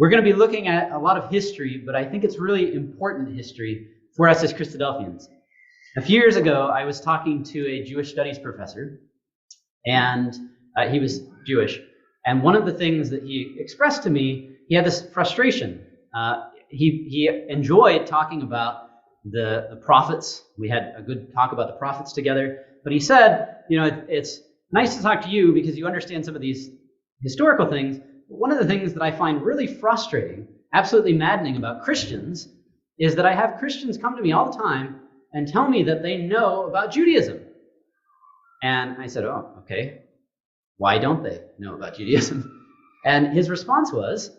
We're going to be looking at a lot of history, but I think it's really important history for us as Christadelphians. A few years ago, I was talking to a Jewish studies professor, and he was Jewish. And one of the things that he expressed to me, he had this frustration. He enjoyed talking about the prophets. We had a good talk about the prophets together. But he said, it's nice to talk to you because you understand some of these historical things. But one of the things that I find really frustrating, absolutely maddening about Christians, is that I have Christians come to me all the time and tell me that they know about Judaism. And I said, oh, okay. Why don't they know about Judaism? And his response was,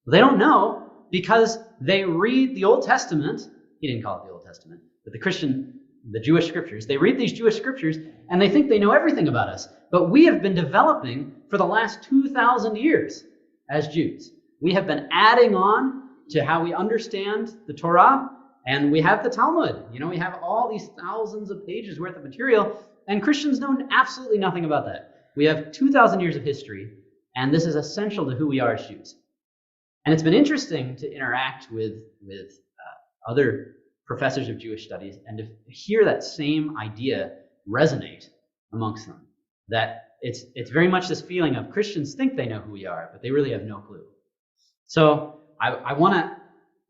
they don't know because they read the Old Testament. He didn't call it the Old Testament, but the Jewish scriptures. They read these Jewish scriptures and they think they know everything about us. But we have been developing for the last 2,000 years as Jews. We have been adding on to how we understand the Torah, and we have the Talmud. We have all these thousands of pages worth of material, and Christians know absolutely nothing about that. We have 2,000 years of history, and this is essential to who we are as Jews. And it's been interesting to interact with other professors of Jewish studies and to hear that same idea resonate amongst them. That it's very much this feeling of Christians think they know who we are, but they really have no clue. So I want to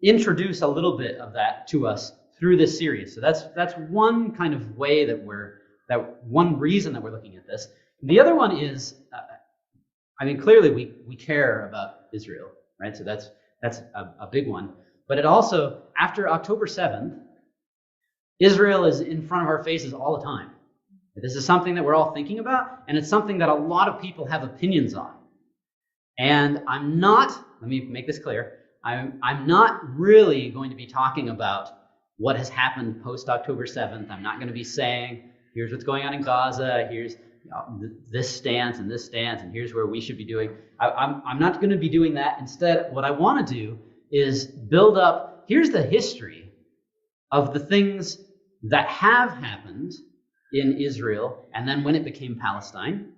introduce a little bit of that to us through this series. So that's one kind of way one reason that we're looking at this. The other one is, clearly we care about Israel, right? So that's a big one. But it also, after October 7th, Israel is in front of our faces all the time. This is something that we're all thinking about, and it's something that a lot of people have opinions on. And let me make this clear, I'm not really going to be talking about what has happened post-October 7th. I'm not going to be saying, here's what's going on in Gaza, here's this stance, and here's where we should be doing. I'm not going to be doing that. Instead, what I want to do is build up, here's the history of the things that have happened in Israel, and then when it became Palestine.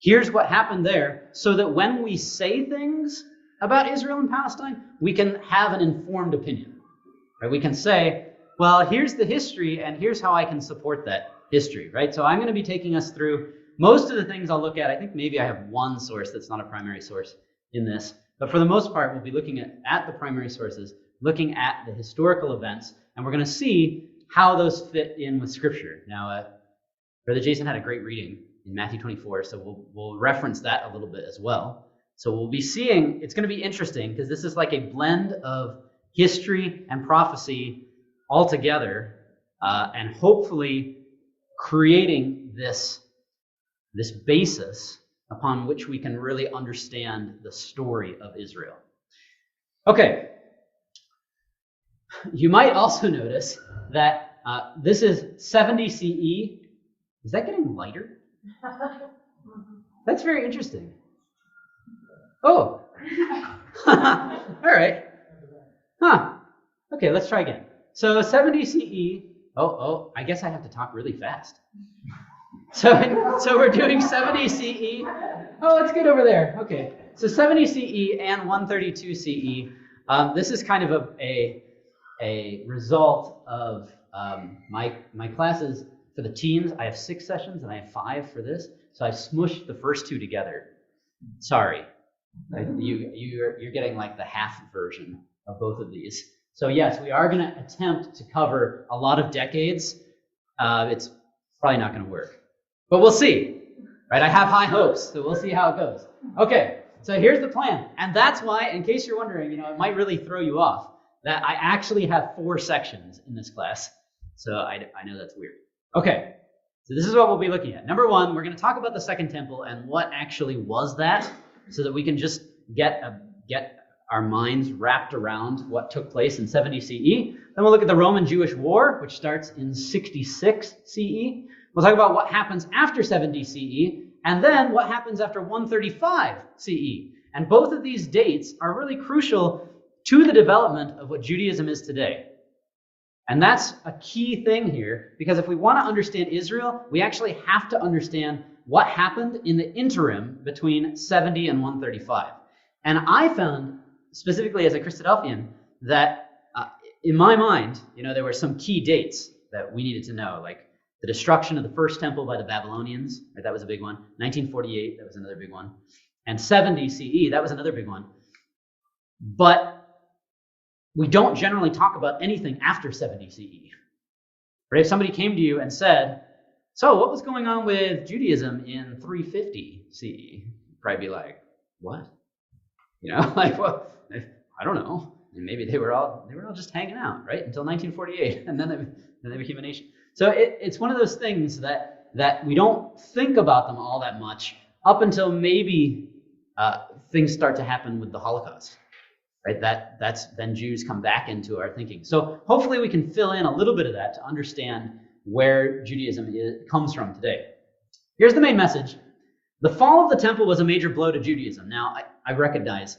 Here's what happened there, so that when we say things about Israel and Palestine, we can have an informed opinion. Right? We can say, well, here's the history, and here's how I can support that history, right? So I'm going to be taking us through most of the things I'll look at. I think maybe I have one source that's not a primary source in this, but for the most part, we'll be looking at the primary sources, looking at the historical events, and we're going to see how those fit in with Scripture. Now, Brother Jason had a great reading in Matthew 24, so we'll reference that a little bit as well. So we'll be seeing, it's going to be interesting, because this is like a blend of history and prophecy all together, and hopefully creating this basis upon which we can really understand the story of Israel. Okay. You might also notice that this is 70 CE. Is that getting lighter? That's very interesting. Oh. All right. Huh. Okay, let's try again. So 70 CE. Oh, I guess I have to talk really fast. So we're doing 70 CE. Oh, let's get over there. Okay. So 70 CE and 132 CE. This is kind of a result of my classes for the teens. I have 6 sessions and I have 5 for this. So I smushed the first 2 together. Sorry. You're getting like the half version of both of these. So yes, we are going to attempt to cover a lot of decades. It's probably not going to work. But we'll see, right? I have high hopes, so we'll see how it goes. Okay, so here's the plan. And that's why, in case you're wondering, it might really throw you off, that I actually have 4 sections in this class. So I know that's weird. Okay, so this is what we'll be looking at. Number 1, we're going to talk about the Second Temple and what actually was that, so that we can just get our minds wrapped around what took place in 70 CE. Then we'll look at the Roman-Jewish War, which starts in 66 CE. We'll talk about what happens after 70 CE, and then what happens after 135 CE. And both of these dates are really crucial to the development of what Judaism is today. And that's a key thing here, because if we want to understand Israel, we actually have to understand what happened in the interim between 70 and 135. And I found specifically as a Christadelphian, that in my mind, there were some key dates that we needed to know, like the destruction of the first temple by the Babylonians, right? That was a big one. 1948, that was another big one. And 70 CE, that was another big one. But we don't generally talk about anything after 70 CE. Right? If somebody came to you and said, so what was going on with Judaism in 350 CE? You'd probably be like, what? Like, well, I don't know. And maybe they were all just hanging out, right? Until 1948, and then they became a nation. So it's one of those things that we don't think about them all that much up until maybe things start to happen with the Holocaust, right? That's then Jews come back into our thinking. So hopefully we can fill in a little bit of that to understand where Judaism comes from today. Here's the main message. The fall of the temple was a major blow to Judaism. Now, I recognize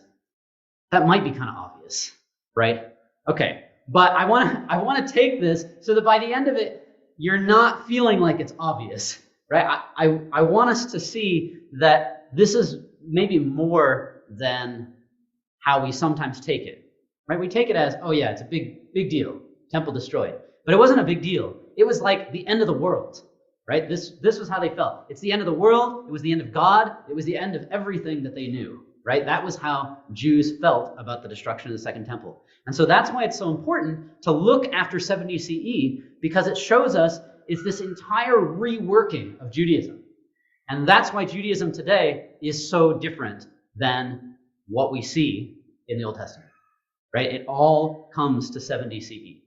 that might be kind of obvious, right? Okay, but I want to take this so that by the end of it, you're not feeling like it's obvious, right? I want us to see that this is maybe more than how we sometimes take it, right? We take it as, oh yeah, it's a big deal, temple destroyed. But it wasn't a big deal. It was like the end of the world, right? This was how they felt. It's the end of the world. It was the end of God. It was the end of everything that they knew, right? That was how Jews felt about the destruction of the Second Temple. And so that's why it's so important to look after 70 CE, because it shows us it's this entire reworking of Judaism. And that's why Judaism today is so different than what we see in the Old Testament, right? It all comes to 70 CE.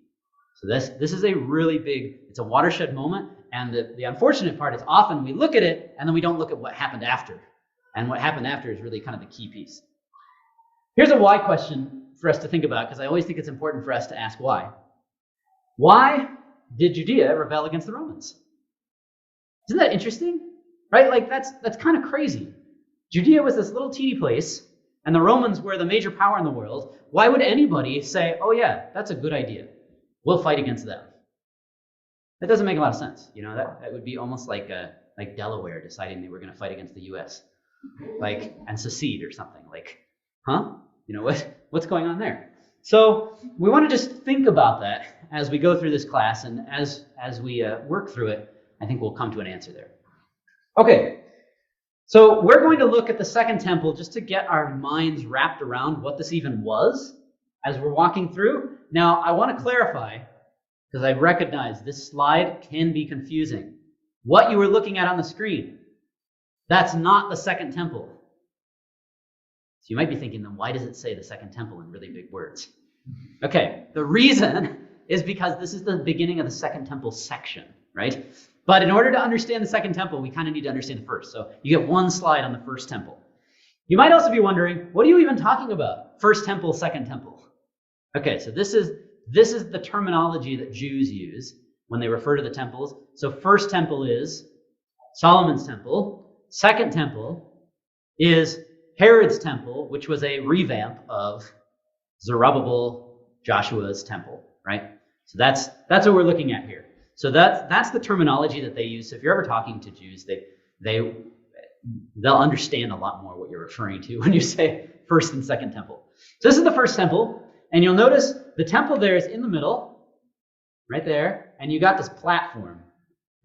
So this is a really big, it's a watershed moment. And the unfortunate part is often we look at it and then we don't look at what happened after. And what happened after is really kind of the key piece. Here's a why question for us to think about, because I always think it's important for us to ask why. Why did Judea rebel against the Romans? Isn't that interesting? Right? Like that's kind of crazy. Judea was this little teeny place, and the Romans were the major power in the world. Why would anybody say, oh yeah, that's a good idea, we'll fight against them? That doesn't make a lot of sense. That would be almost like Delaware deciding they were going to fight against the U.S. And secede or something. Huh? What's going on there? So we want to just think about that as we go through this class, and as we work through it, I think we'll come to an answer there. Okay, so we're going to look at the Second Temple just to get our minds wrapped around what this even was as we're walking through. Now, I want to clarify, because I recognize this slide can be confusing. What you were looking at on the screen, that's not the Second Temple. So you might be thinking, then why does it say the Second Temple in really big words? Okay, the reason is because this is the beginning of the Second Temple section, right? But in order to understand the Second Temple, we kind of need to understand the first. So you get one slide on the First Temple. You might also be wondering, what are you even talking about? First Temple, Second Temple. Okay, so this is the terminology that Jews use when they refer to the temples. So First Temple is Solomon's temple. Second Temple is Herod's temple, which was a revamp of Zerubbabel, Joshua's temple, right? So that's what we're looking at here. So that's the terminology that they use. So if you're ever talking to Jews, they'll understand a lot more what you're referring to when you say First and Second Temple. So this is the First Temple, and you'll notice the temple there is in the middle, right there, and you got this platform.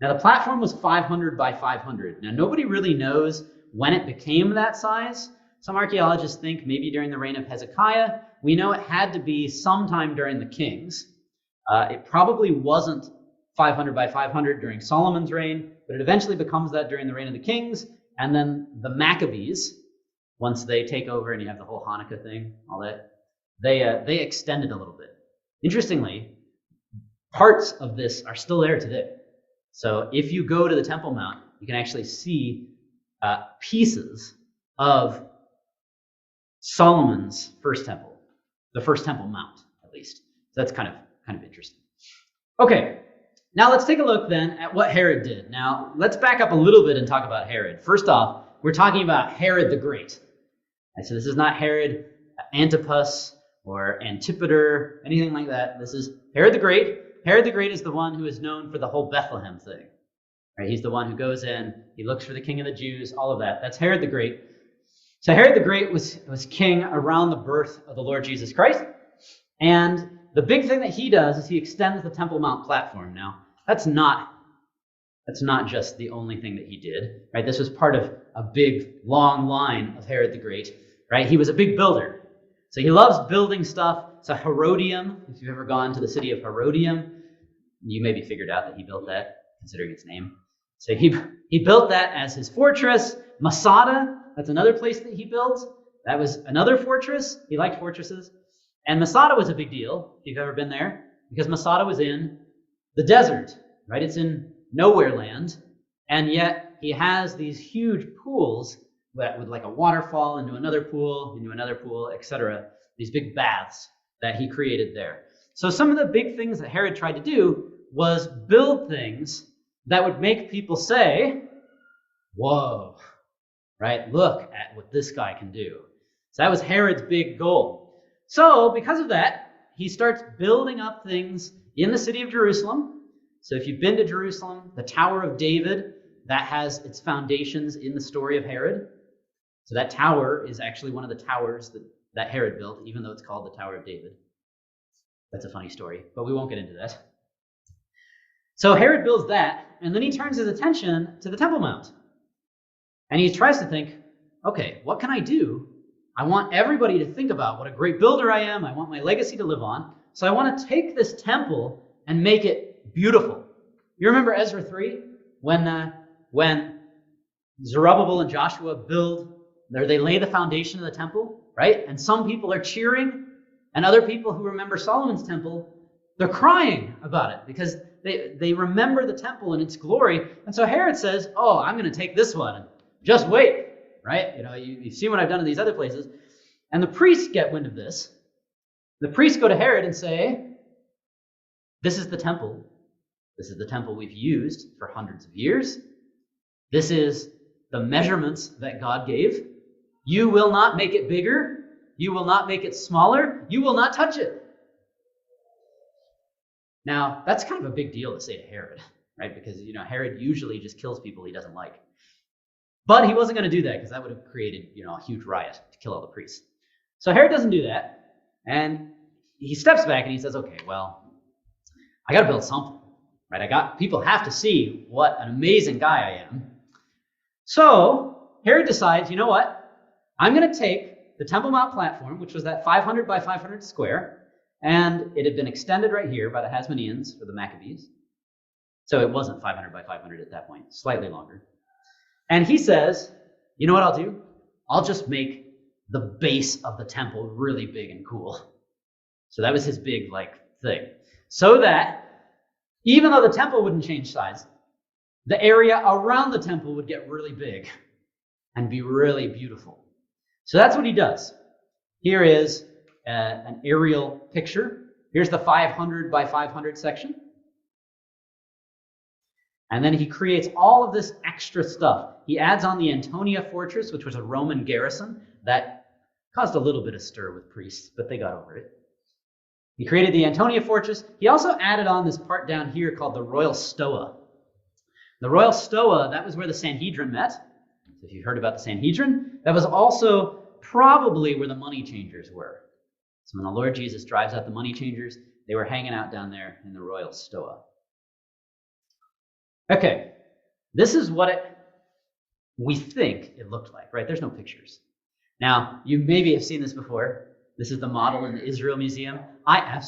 Now the platform was 500 by 500. Now nobody really knows when it became that size. Some archaeologists think maybe during the reign of Hezekiah. We know it had to be sometime during the kings. It probably wasn't 500 by 500 during Solomon's reign, but it eventually becomes that during the reign of the kings. And then the Maccabees, once they take over and you have the whole Hanukkah thing, all that, they extend it a little bit. Interestingly, parts of this are still there today. So if you go to the Temple Mount, you can actually see pieces of Solomon's first temple, the First Temple Mount, at least. So that's kind of interesting. Okay, now let's take a look then at what Herod did. Now let's back up a little bit and talk about Herod. First off, we're talking about Herod the Great. And so this is not Herod Antipas or Antipater, anything like that. This is Herod the Great. Herod the Great is the one who is known for the whole Bethlehem thing. Right? He's the one who goes in, he looks for the king of the Jews, all of that. That's Herod the Great. So Herod the Great was king around the birth of the Lord Jesus Christ. And the big thing that he does is he extends the Temple Mount platform. Now, that's not just the only thing that he did, right? This was part of a big, long line of Herod the Great, right? He was a big builder. So he loves building stuff. So Herodium, if you've ever gone to the city of Herodium, you maybe figured out that he built that, considering its name. So he built that as his fortress. Masada, that's another place that he built. That was another fortress. He liked fortresses. And Masada was a big deal, if you've ever been there, because Masada was in the desert, right? It's in nowhere land. And yet he has these huge pools with like a waterfall into another pool, etc. These big baths that he created there. So some of the big things that Herod tried to do was build things that would make people say, whoa, right? Look at what this guy can do. So that was Herod's big goal. So because of that, he starts building up things in the city of Jerusalem. So if you've been to Jerusalem, the Tower of David, that has its foundations in the story of Herod. So that tower is actually one of the towers that Herod built, even though it's called the Tower of David. That's a funny story, but we won't get into that. So Herod builds that, and then he turns his attention to the Temple Mount. And he tries to think, okay, what can I do? I want everybody to think about what a great builder I am. I want my legacy to live on. So I want to take this temple and make it beautiful. You remember Ezra 3? When Zerubbabel and Joshua they lay the foundation of the temple, right? And some people are cheering, and other people who remember Solomon's temple, they're crying about it because they remember the temple and its glory. And so Herod says, oh, I'm going to take this one. Just wait, right? You've seen what I've done in these other places. And the priests get wind of this. The priests go to Herod and say, this is the temple. This is the temple we've used for hundreds of years. This is the measurements that God gave. You will not make it bigger. You will not make it smaller. You will not touch it. Now, that's kind of a big deal to say to Herod, right? Because, Herod usually just kills people he doesn't like. But he wasn't going to do that because that would have created, a huge riot to kill all the priests. So Herod doesn't do that. And he steps back and he says, okay, well, I got to build something, right? People have to see what an amazing guy I am. So Herod decides, you know what? I'm going to take the Temple Mount platform, which was that 500 by 500 square, and it had been extended right here by the Hasmoneans or the Maccabees. So it wasn't 500 by 500 at that point, slightly longer. And he says, you know what I'll do? I'll just make the base of the temple really big and cool. So that was his big thing. So that even though the temple wouldn't change size, the area around the temple would get really big and be really beautiful. So that's what he does. Here is an aerial picture. Here's the 500 by 500 section. And then he creates all of this extra stuff. He adds on the Antonia fortress, which was a Roman garrison that caused a little bit of stir with priests, but they got over it. He created the Antonia fortress. He also added on this part down here called the Royal Stoa. The Royal Stoa, that was where the Sanhedrin met. So if you've heard about the Sanhedrin, that was also probably where the money changers were. So when the Lord Jesus drives out the money changers, they were hanging out down there in the Royal Stoa. Okay, this is what we think it looked like, right? There's no pictures. Now, you maybe have seen this before. This is the model in the Israel Museum. I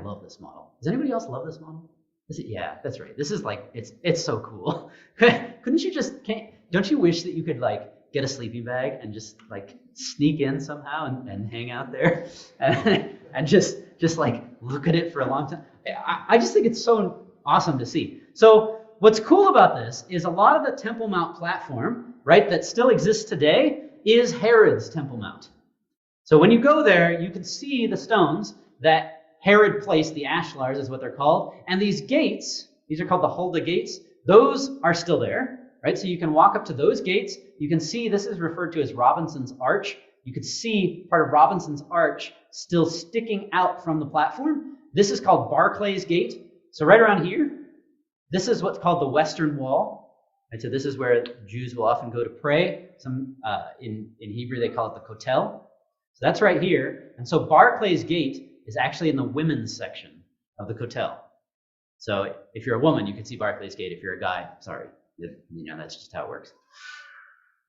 love this model. Does anybody else love this model? Yeah, that's right. This is it's so cool. Don't you wish that you could get a sleeping bag and just sneak in somehow and hang out there and just look at it for a long time? I just think it's so awesome to see. So what's cool about this is a lot of the Temple Mount platform, right, that still exists today is Herod's Temple Mount. So when you go there, you can see the stones that Herod placed, the ashlars is what they're called, and these gates, these are called the Hulda gates, those are still there, right? So you can walk up to those gates. You can see this is referred to as Robinson's Arch. You could see part of Robinson's Arch still sticking out from the platform. This is called Barclay's Gate. So right around here, this is what's called the Western Wall. Right? So this is where Jews will often go to pray. In Hebrew, they call it the kotel. So that's right here. And so Barclays Gate is actually in the women's section of the kotel. So if you're a woman, you can see Barclays Gate. If you're a guy, sorry, that's just how it works.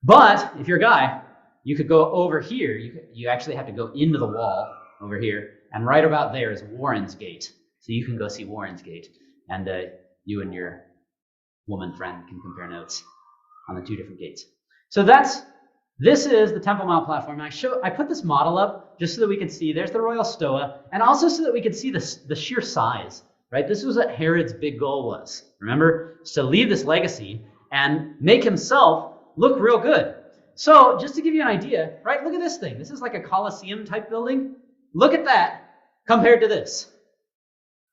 But if you're a guy, you could go over here. You actually have to go into the wall over here, and right about there is Warren's Gate. So you can go see Warren's Gate, and you and your woman friend can compare notes on the two different gates. So this is the Temple Mount platform. I put this model up just so that we could see. There's the Royal Stoa, and also so that we could see the sheer size. Right? This was what Herod's big goal was. Remember, to leave this legacy and make himself look real good. So just to give you an idea, right? Look at this thing. This is like a Colosseum type building. Look at that compared to this,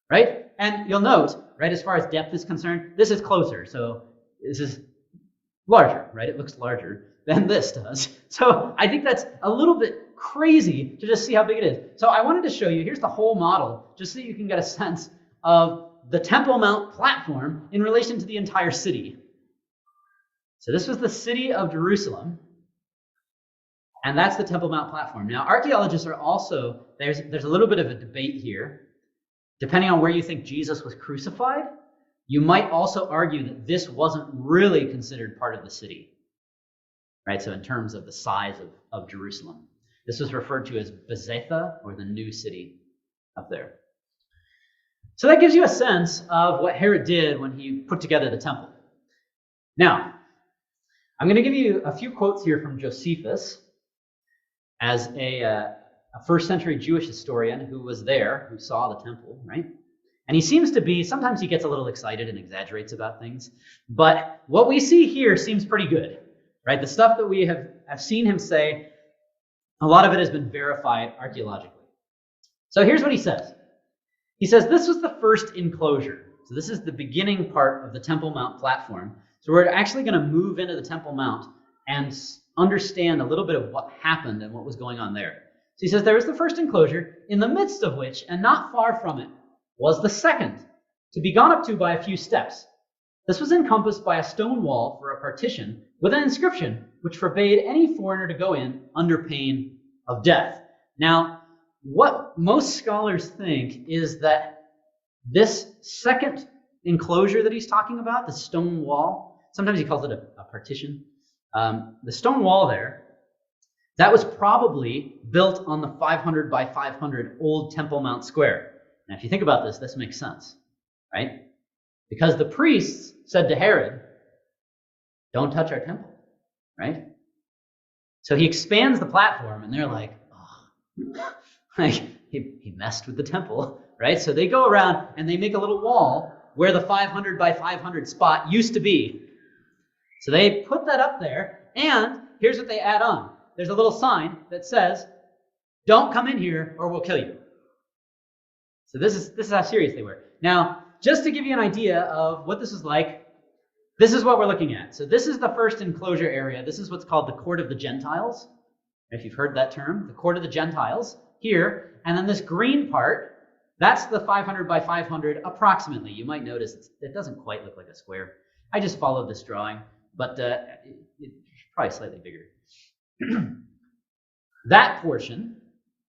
right? And you'll note, right, as far as depth is concerned, this is closer. So this is larger, right? It looks larger than this does. So I think that's a little bit crazy to just see how big it is. So I wanted to show you, here's the whole model, just so you can get a sense of the Temple Mount platform in relation to the entire city. So this was the city of Jerusalem, and that's the Temple Mount platform. Now, archaeologists are also, there's a little bit of a debate here. Depending on where you think Jesus was crucified, you might also argue that this wasn't really considered part of the city, right? So in terms of the size of Jerusalem. This was referred to as Bezetha, or the new city up there. So that gives you a sense of what Herod did when he put together the temple. Now, I'm going to give you a few quotes here from Josephus, as a first century Jewish historian who was there, who saw the temple, right? And he seems to be, sometimes he gets a little excited and exaggerates about things, but what we see here seems pretty good, right? The stuff that we have seen him say, a lot of it has been verified archaeologically. So here's what he says. He says, this was the first enclosure. So this is the beginning part of the Temple Mount platform. So we're actually going to move into the Temple Mount and understand a little bit of what happened and what was going on there. So he says, there was the first enclosure, in the midst of which, and not far from it, was the second, to be gone up to by a few steps. This was encompassed by a stone wall for a partition, with an inscription which forbade any foreigner to go in under pain of death. Now, what most scholars think is that this second enclosure that he's talking about, the stone wall, sometimes he calls it a partition, the stone wall there, that was probably built on the 500 by 500 old Temple Mount Square. Now, if you think about this, this makes sense, right? Because the priests said to Herod, don't touch our temple, right? So he expands the platform, and they're like, oh, like he messed with the temple, right? So they go around and they make a little wall where the 500 by 500 spot used to be. So they put that up there, and here's what they add on. There's a little sign that says, don't come in here or we'll kill you. So this is how serious they were. Now, just to give you an idea of what this is like, this is what we're looking at. So this is the first enclosure area. This is what's called the Court of the Gentiles. If you've heard that term, the Court of the Gentiles here. And then this green part, that's the 500 by 500 approximately. You might notice it doesn't quite look like a square. I just followed this drawing, but it's probably slightly bigger. That portion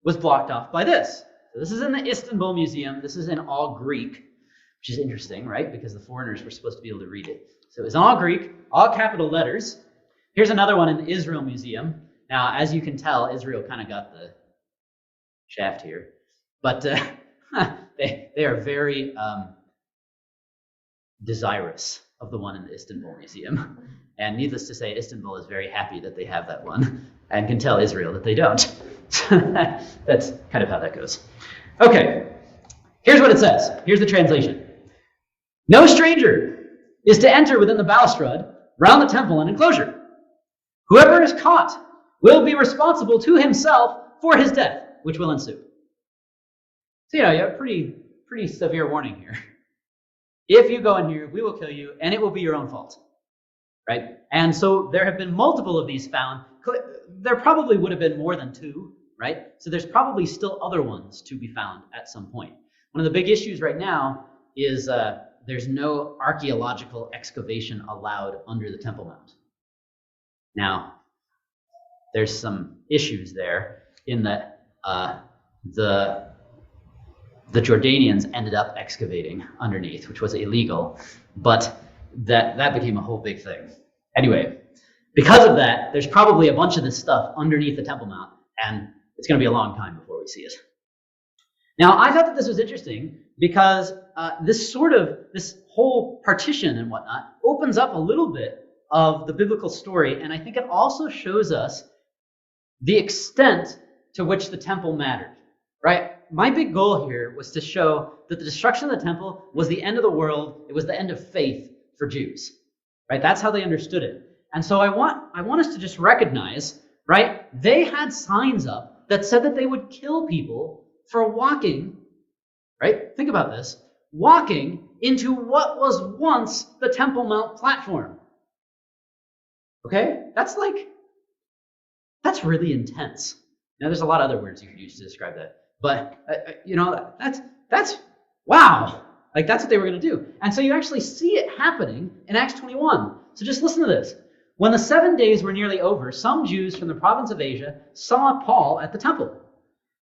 was blocked off by this. So this is in the Istanbul Museum. This is in all Greek, which is interesting, right? Because the foreigners were supposed to be able to read it. So it's in all Greek, all capital letters. Here's another one in the Israel Museum. Now, as you can tell, Israel kind of got the shaft here. But they are very desirous of the one in the Istanbul Museum. And needless to say, Istanbul is very happy that they have that one and can tell Israel that they don't. That's kind of how that goes. Okay, here's what it says. Here's the translation. No stranger is to enter within the balustrade round the temple and enclosure. Whoever is caught will be responsible to himself for his death, which will ensue. So, you have a pretty severe warning here. If you go in here, we will kill you, and it will be your own fault. Right? And so there have been multiple of these found. There probably would have been more than two, right? So there's probably still other ones to be found at some point. One of the big issues right now is there's no archaeological excavation allowed under the Temple Mount. Now, there's some issues there in that the Jordanians ended up excavating underneath, which was illegal, but that became a whole big thing. Anyway, because of that, there's probably a bunch of this stuff underneath the Temple Mount, and it's going to be a long time before we see it. Now, I thought that this was interesting because this whole partition and whatnot opens up a little bit of the biblical story, and I think it also shows us the extent to which the temple mattered, right? My big goal here was to show that the destruction of the temple was the end of the world. It was the end of faith for Jews, right? That's how they understood it. And so I want us to just recognize, right? They had signs up that said that they would kill people for walking, right? Think about this. Walking into what was once the Temple Mount platform. Okay? That's really intense. Now, there's a lot of other words you could use to describe that. But, that's wow. Like, that's what they were going to do. And so you actually see it happening in Acts 21. So just listen to this. When the 7 days were nearly over, some Jews from the province of Asia saw Paul at the temple.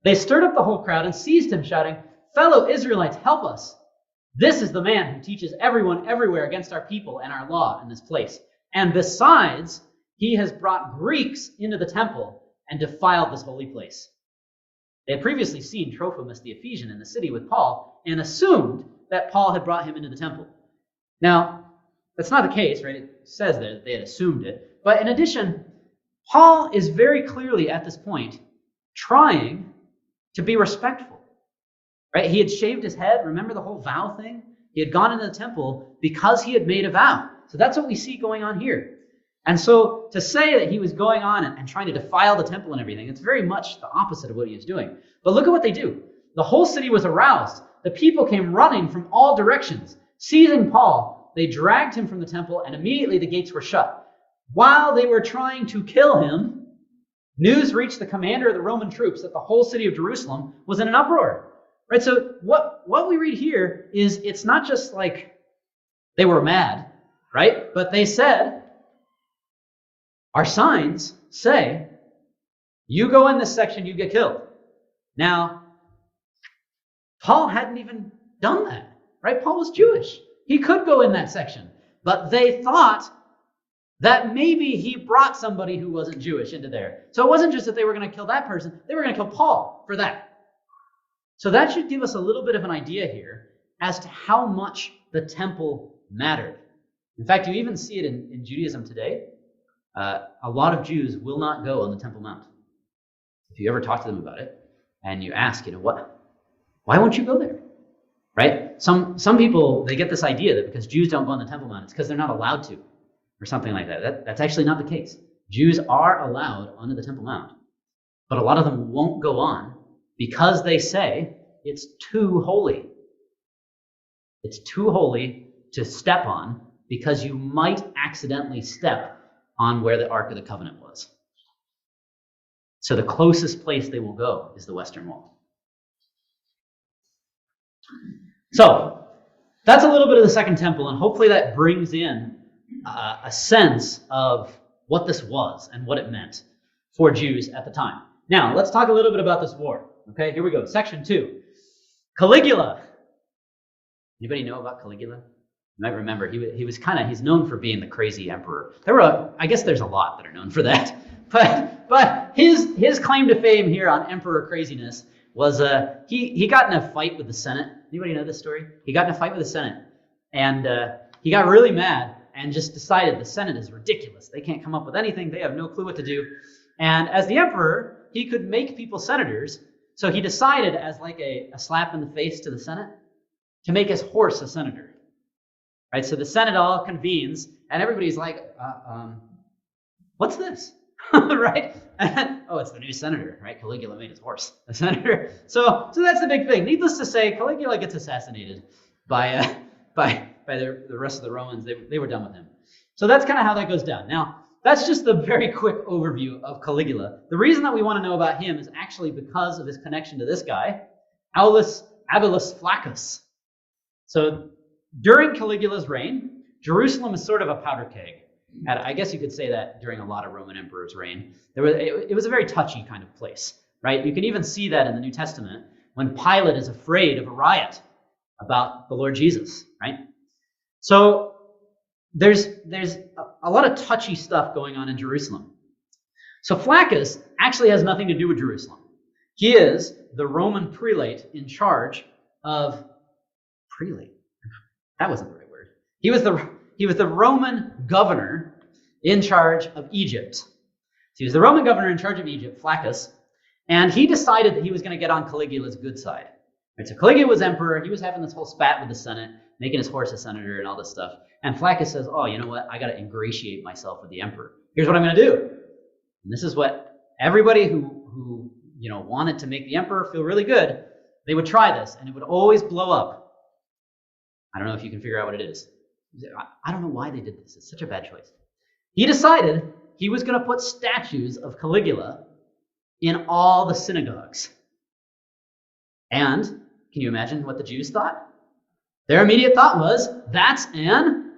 They stirred up the whole crowd and seized him, shouting, "Fellow Israelites, help us! This is the man who teaches everyone everywhere against our people and our law in this place. And besides, he has brought Greeks into the temple and defiled this holy place." They had previously seen Trophimus the Ephesian in the city with Paul and assumed that Paul had brought him into the temple. Now, that's not the case, right? It says that they had assumed it. But in addition, Paul is very clearly at this point trying to be respectful, right? He had shaved his head. Remember the whole vow thing? He had gone into the temple because he had made a vow. So that's what we see going on here. And so to say that he was going on and trying to defile the temple and everything, it's very much the opposite of what he was doing. But look at what they do. The whole city was aroused. The people came running from all directions. Seizing Paul, they dragged him from the temple, and immediately the gates were shut. While they were trying to kill him, news reached the commander of the Roman troops that the whole city of Jerusalem was in an uproar. Right? So what we read here is it's not just like they were mad, right? But they said, our signs say, you go in this section, you get killed. Now, Paul hadn't even done that, right? Paul was Jewish. He could go in that section. But they thought that maybe he brought somebody who wasn't Jewish into there. So it wasn't just that they were going to kill that person. They were going to kill Paul for that. So that should give us a little bit of an idea here as to how much the temple mattered. In fact, you even see it in Judaism today. A lot of Jews will not go on the Temple Mount. If you ever talk to them about it and you ask, why won't you go there? Right? Some people, they get this idea that because Jews don't go on the Temple Mount, it's because they're not allowed to, or something like that. That's actually not the case. Jews are allowed onto the Temple Mount, but a lot of them won't go on because they say it's too holy. It's too holy to step on because you might accidentally step on where the Ark of the Covenant was. So the closest place they will go is the Western Wall. So that's a little bit of the Second Temple, and hopefully that brings in a sense of what this was and what it meant for Jews at the time. Now, let's talk a little bit about this war. Okay, here we go. Section 2. Caligula. Anybody know about Caligula? You might remember he's known for being the crazy emperor. I guess there's a lot that are known for that. But his claim to fame here on emperor craziness was he got in a fight with the Senate. Anybody know this story? He got in a fight with the Senate, and he got really mad and just decided the Senate is ridiculous. They can't come up with anything. They have no clue what to do. And as the emperor, he could make people senators. So he decided, as like a slap in the face to the Senate, to make his horse a senator. Right? So the Senate all convenes, and everybody's like, what's this? Right? Oh, it's the new senator, right? Caligula made his horse a senator. So that's the big thing. Needless to say, Caligula gets assassinated by the rest of the Romans. They were done with him. So that's kind of how that goes down. Now, that's just the very quick overview of Caligula. The reason that we want to know about him is actually because of his connection to this guy, Aulus Flaccus. So During Caligula's reign, Jerusalem is sort of a powder keg. And I guess you could say that during a lot of Roman emperors' reign. It was a very touchy kind of place, right? You can even see that in the New Testament when Pilate is afraid of a riot about the Lord Jesus, right? So there's a lot of touchy stuff going on in Jerusalem. So Flaccus actually has nothing to do with Jerusalem. He is the Roman prelate in charge of prelate. That wasn't the right word. He was the Roman governor in charge of Egypt. So he was the Roman governor in charge of Egypt, Flaccus, and he decided that he was going to get on Caligula's good side. Right, so Caligula was emperor. He was having this whole spat with the Senate, making his horse a senator and all this stuff. And Flaccus says, oh, you know what? I got to ingratiate myself with the emperor. Here's what I'm going to do. And this is what everybody who wanted to make the emperor feel really good, they would try this, and it would always blow up. I don't know if you can figure out what it is. I don't know why they did this. It's such a bad choice. He decided he was going to put statues of Caligula in all the synagogues. And can you imagine what the Jews thought? Their immediate thought was, that's an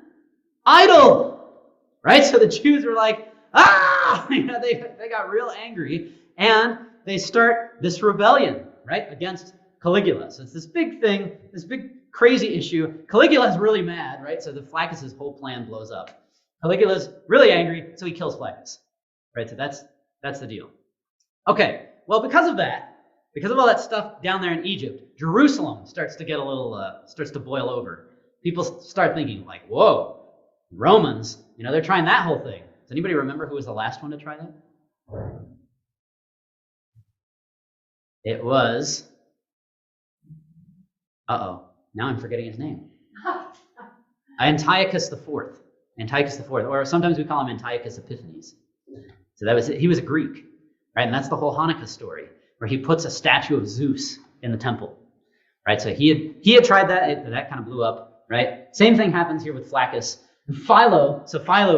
idol, right? So the Jews were like, they got real angry, and they start this rebellion, right, against Caligula. So it's this big thing, this big crazy issue. Caligula's really mad, right? So the Flaccus's whole plan blows up. Caligula's really angry, so he kills Flaccus, right? So that's the deal. Okay, well, because of all that stuff down there in Egypt, Jerusalem starts to get starts to boil over. People start thinking like, whoa, Romans, they're trying that whole thing. Does anybody remember who was the last one to try that? It was, now I'm forgetting his name. Antiochus IV. Antiochus IV, or sometimes we call him Antiochus Epiphanes. So he was a Greek, right? And that's the whole Hanukkah story, where he puts a statue of Zeus in the temple, right? So he had tried that. That kind of blew up, right? Same thing happens here with Flaccus. Philo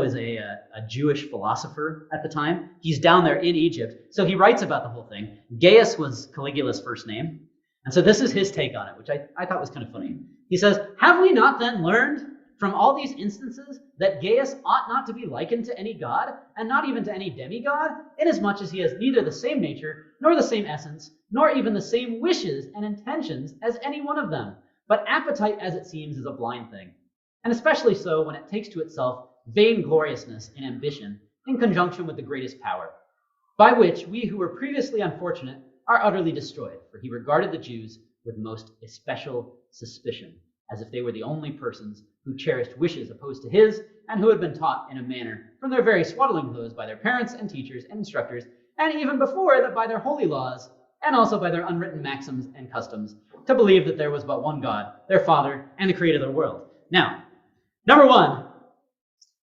is a Jewish philosopher at the time. He's down there in Egypt, so he writes about the whole thing. Gaius was Caligula's first name, and so this is his take on it, which I thought was kind of funny. He says, have we not then learned from all these instances that Gaius ought not to be likened to any god, and not even to any demigod, inasmuch as he has neither the same nature, nor the same essence, nor even the same wishes and intentions as any one of them, but appetite, as it seems, is a blind thing. And especially so when it takes to itself vaingloriousness and ambition in conjunction with the greatest power, by which we who were previously unfortunate are utterly destroyed, for he regarded the Jews with most especial suspicion, as if they were the only persons who cherished wishes opposed to his, and who had been taught in a manner from their very swaddling clothes by their parents and teachers and instructors, and even before that by their holy laws, and also by their unwritten maxims and customs, to believe that there was but one God, their Father, and the Creator of the world. Now, number one,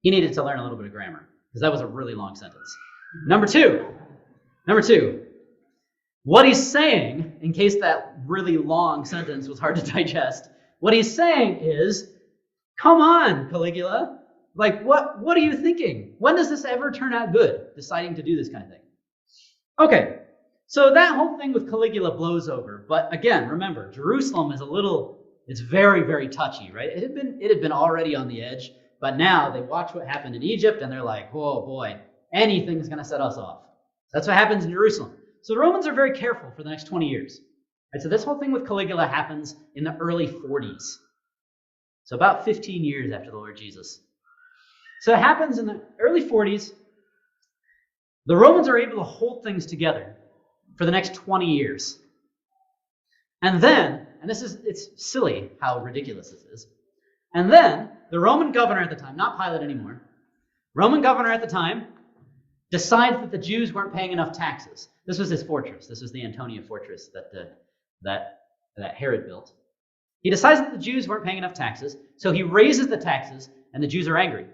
he needed to learn a little bit of grammar, because that was a really long sentence. Number two, what he's saying, in case that really long sentence was hard to digest, what he's saying is, come on, Caligula. Like, what are you thinking? When does this ever turn out good, deciding to do this kind of thing? Okay, so that whole thing with Caligula blows over. But again, remember, Jerusalem is it's very, very touchy, right? It had been already on the edge, but now they watch what happened in Egypt, and they're like, oh boy, anything's going to set us off. That's what happens in Jerusalem. So the Romans are very careful for the next 20 years. Right, so this whole thing with Caligula happens in the early 40s. So about 15 years after the Lord Jesus. So it happens in the early 40s. The Romans are able to hold things together for the next 20 years. And then, it's silly how ridiculous this is. And then the Roman governor at the time, not Pilate anymore, Roman governor at the time decides that the Jews weren't paying enough taxes. This was his fortress. This was the Antonia fortress that Herod built. He decides that the Jews weren't paying enough taxes, so he raises the taxes, and the Jews are angry.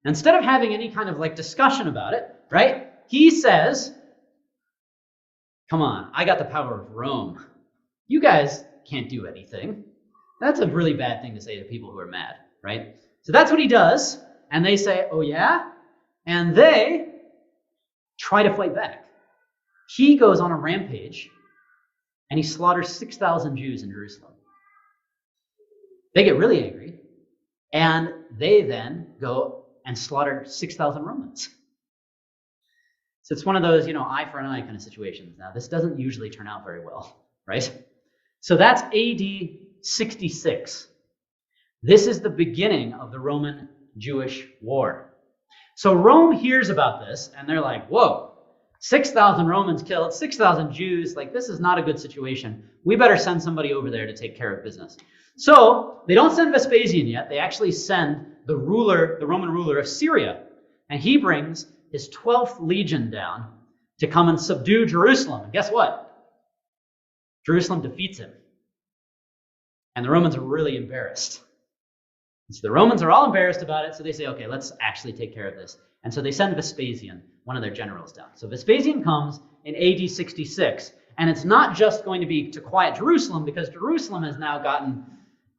Instead of having any kind of discussion about it, right, he says, come on, I got the power of Rome. You guys can't do anything. That's a really bad thing to say to people who are mad, right? So that's what he does, and they say, oh yeah? And they try to fight back. He goes on a rampage, and he slaughters 6,000 Jews in Jerusalem. They get really angry, and they then go and slaughter 6,000 Romans. So it's one of those, eye for an eye kind of situations. Now, this doesn't usually turn out very well, right? So that's AD 66. This is the beginning of the Roman-Jewish War. So Rome hears about this, and they're like, whoa, 6,000 Romans killed, 6,000 Jews. Like, this is not a good situation. We better send somebody over there to take care of business. So they don't send Vespasian yet. They actually send the Roman ruler of Syria. And he brings his 12th legion down to come and subdue Jerusalem. And guess what? Jerusalem defeats him. And the Romans are really embarrassed. And so the Romans are all embarrassed about it, so they say, okay, let's actually take care of this. And so they send Vespasian, one of their generals, down. So Vespasian comes in AD 66, and it's not just going to be to quiet Jerusalem, because Jerusalem has now gotten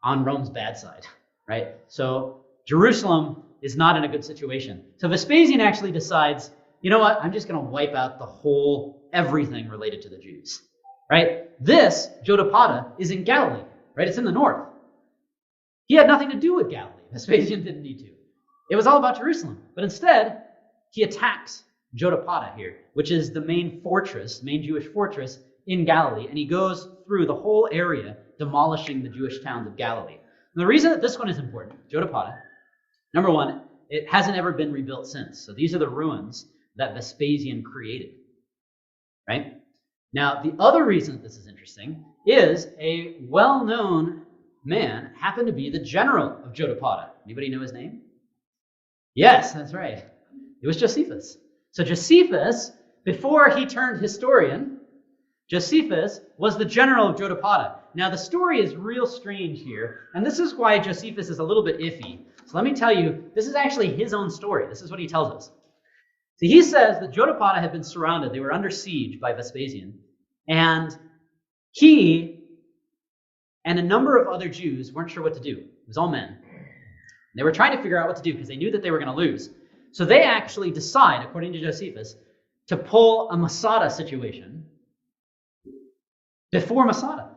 on Rome's bad side, right? So Jerusalem is not in a good situation. So Vespasian actually decides, you know what, I'm just going to wipe out everything related to the Jews, right? This, Jotapata, is in Galilee, right? It's in the north. He had nothing to do with Galilee. Vespasian didn't need to. It was all about Jerusalem. But instead, he attacks Jotapata here, which is the main Jewish fortress in Galilee. And he goes through the whole area, demolishing the Jewish towns of Galilee. And the reason that this one is important, Jotapata, number one, it hasn't ever been rebuilt since. So these are the ruins that Vespasian created, right? Now, the other reason that this is interesting is a well-known man happened to be the general of Jotapata. Anybody know his name? Yes, that's right. It was Josephus. So Josephus, before he turned historian, Josephus was the general of Jotapata. Now, the story is real strange here, and this is why Josephus is a little bit iffy. So let me tell you, this is actually his own story. This is what he tells us. So he says that Jotapata had been surrounded. They were under siege by Vespasian, and he and a number of other Jews weren't sure what to do. It was all men. They were trying to figure out what to do because they knew that they were going to lose. So they actually decide, according to Josephus, to pull a Masada situation before Masada,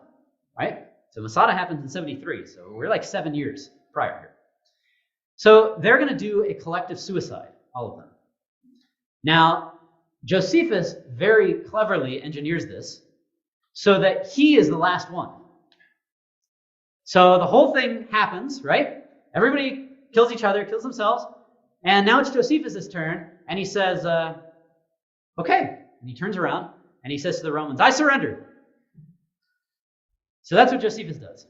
right? So Masada happens in 73, so we're like 7 years prior here. So they're going to do a collective suicide, all of them. Now, Josephus very cleverly engineers this so that he is the last one. So the whole thing happens, right? Everybody kills each other, kills themselves, and now it's Josephus' turn, and he says, okay. And he turns around, and he says to the Romans, I surrender. So that's what Josephus does.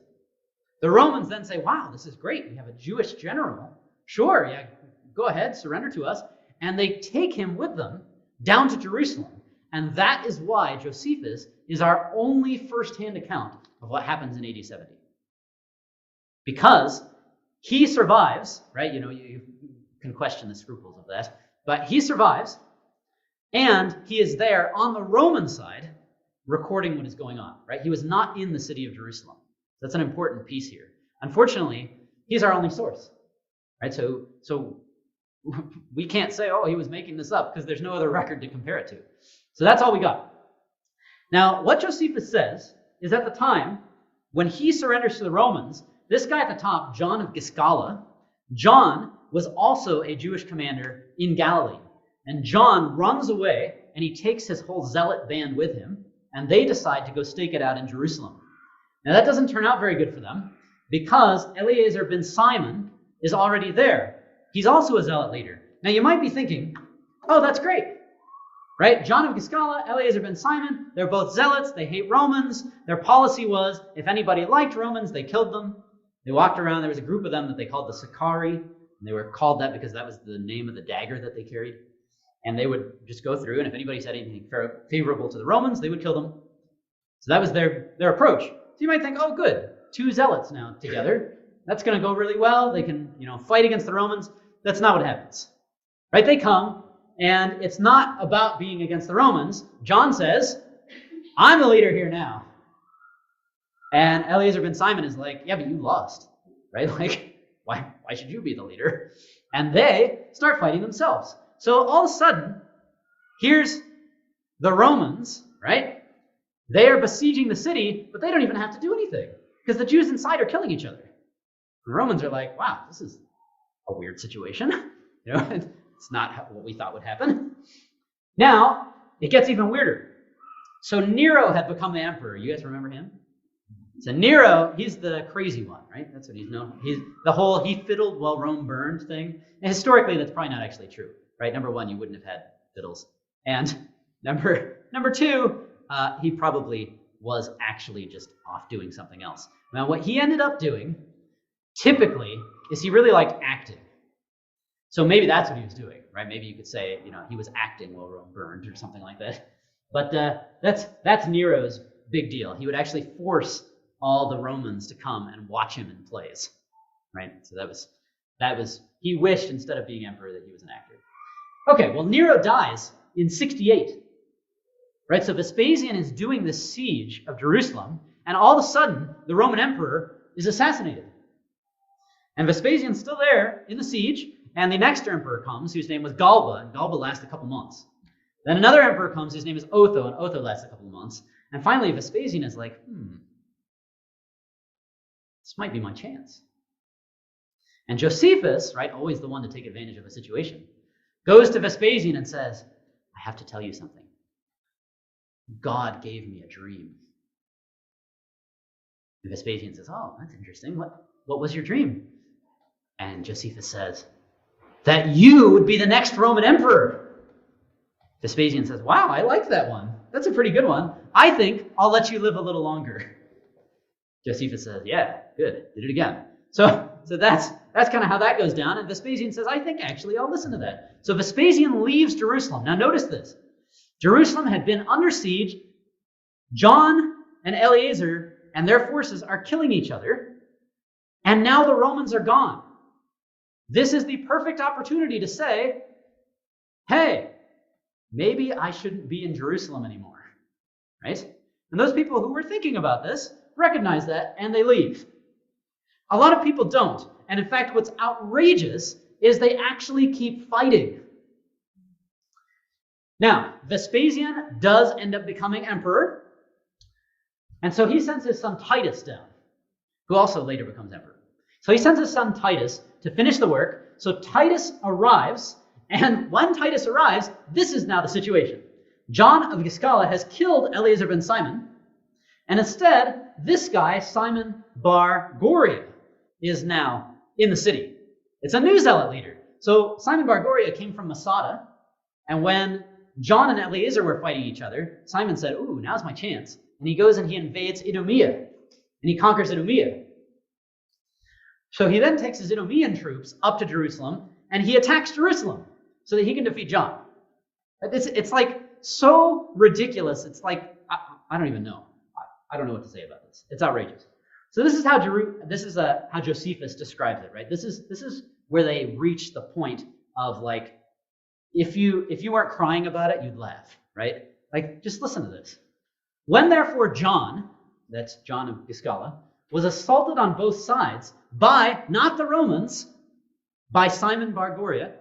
The Romans then say, wow, this is great. We have a Jewish general. Sure, yeah, go ahead, surrender to us. And they take him with them down to Jerusalem. And that is why Josephus is our only first-hand account of what happens in AD 70. Because he survives, right? You can question the scruples of that, but he survives, and he is there on the Roman side recording what is going on, right? He was not in the city of Jerusalem. That's an important piece here. Unfortunately, he's our only source, right? So we can't say, oh, he was making this up, because there's no other record to compare it to. So that's all we got. Now, what Josephus says is at the time, when he surrenders to the Romans, this guy at the top, John of Giscala, John was also a Jewish commander in Galilee. And John runs away, and he takes his whole zealot band with him, and they decide to go stake it out in Jerusalem. Now, that doesn't turn out very good for them, because Eleazar ben Simon is already there. He's also a zealot leader. Now, you might be thinking, oh, that's great, right? John of Giscala, Eleazar ben Simon, they're both zealots. They hate Romans. Their policy was, if anybody liked Romans, they killed them. They walked around. There was a group of them that they called the Sicarii, and they were called that because that was the name of the dagger that they carried. And they would just go through, and if anybody said anything favorable to the Romans, they would kill them. So that was their approach. So you might think, oh, good, 2 zealots now together. That's going to go really well. They can, fight against the Romans. That's not what happens, right? They come, and it's not about being against the Romans. John says, I'm the leader here now. And Eleazar ben Simon is like, yeah, but you lost, right? Like, why should you be the leader? And they start fighting themselves. So all of a sudden, here's the Romans, right? They are besieging the city, but they don't even have to do anything, because the Jews inside are killing each other. The Romans are like, wow, this is a weird situation. It's not what we thought would happen. Now, it gets even weirder. So Nero had become the emperor. You guys remember him? So Nero, he's the crazy one, right? That's what he's known. He's the whole "he fiddled while Rome burned" thing. And historically, that's probably not actually true, right? Number one, you wouldn't have had fiddles. And number two, he probably was actually just off doing something else. Now, what he ended up doing, typically, is he really liked acting. So maybe that's what he was doing, right? Maybe you could say, he was acting while Rome burned or something like that. But that's Nero's big deal. He would actually force all the Romans to come and watch him in plays, right? So that was he wished, instead of being emperor, that he was an actor. Okay, well, Nero dies in 68, right? So Vespasian is doing this siege of Jerusalem, and all of a sudden, the Roman emperor is assassinated. And Vespasian's still there in the siege, and the next emperor comes, whose name was Galba, and Galba lasts a couple months. Then another emperor comes, whose name is Otho, and Otho lasts a couple of months. And finally, Vespasian is like, this might be my chance. And Josephus, right, always the one to take advantage of a situation, goes to Vespasian and says, I have to tell you something. God gave me a dream. And Vespasian says, oh, that's interesting. What was your dream? And Josephus says, that you would be the next Roman emperor. Vespasian says, wow, I like that one. That's a pretty good one. I think I'll let you live a little longer. Josephus says, yeah, good. Did it again. So that's kind of how that goes down. And Vespasian says, I think actually I'll listen to that. So Vespasian leaves Jerusalem. Now notice this. Jerusalem had been under siege. John and Eleazar and their forces are killing each other. And now the Romans are gone. This is the perfect opportunity to say, hey, maybe I shouldn't be in Jerusalem anymore, right? And those people who were thinking about this recognize that, and they leave. A lot of people don't. And in fact, what's outrageous is they actually keep fighting. Now, Vespasian does end up becoming emperor, and so he sends his son Titus down, who also later becomes emperor. So he sends his son Titus to finish the work. So Titus arrives, and when Titus arrives, this is now the situation. John of Giscala has killed Eleazar ben Simon, and instead, this guy, Simon bar Goria, is now in the city. It's a new zealot leader. So Simon bar Goria came from Masada, and when John and Eleazar were fighting each other, Simon said, ooh, now's my chance. And he goes and he invades Idumea, and he conquers Idumea. So he then takes his Idumean troops up to Jerusalem, and he attacks Jerusalem so that he can defeat John. It's like so ridiculous. It's like, I don't even know. I don't know what to say about this. It's outrageous. So this is how Josephus describes it, right? This is where they reach the point of like, if you weren't crying about it, you'd laugh, right? Like, just listen to this. When therefore John, that's John of Giscala, was assaulted on both sides by, not the Romans, by Simon bar Goria,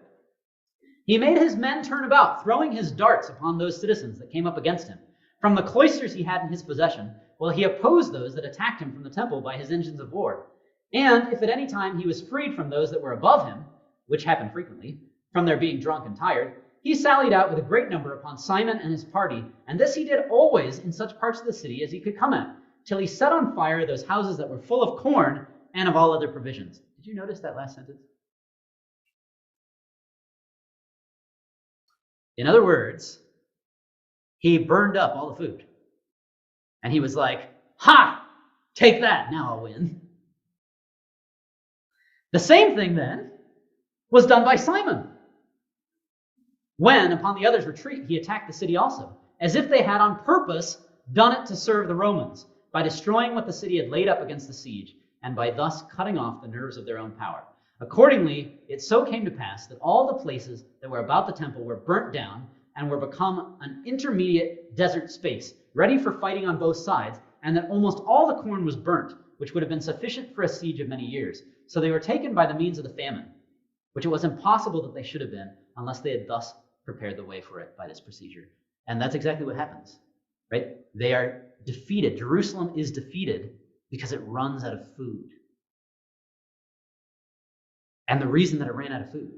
he made his men turn about, throwing his darts upon those citizens that came up against him. From the cloisters he had in his possession, while he opposed those that attacked him from the temple by his engines of war. And if at any time he was freed from those that were above him, which happened frequently, from their being drunk and tired, he sallied out with a great number upon Simon and his party, and this he did always in such parts of the city as he could come at, till he set on fire those houses that were full of corn and of all other provisions. Did you notice that last sentence? In other words, he burned up all the food. And he was like, ha! Take that, now I'll win. The same thing then was done by Simon. When, upon the others' retreat, he attacked the city also, as if they had on purpose done it to serve the Romans, by destroying what the city had laid up against the siege, and by thus cutting off the nerves of their own power. Accordingly, it so came to pass that all the places that were about the temple were burnt down, and were become an intermediate desert space, ready for fighting on both sides, and that almost all the corn was burnt, which would have been sufficient for a siege of many years. So they were taken by the means of the famine, which it was impossible that they should have been, unless they had thus prepared the way for it by this procedure. And that's exactly what happens, right? They are defeated. Jerusalem is defeated because it runs out of food. And the reason that it ran out of food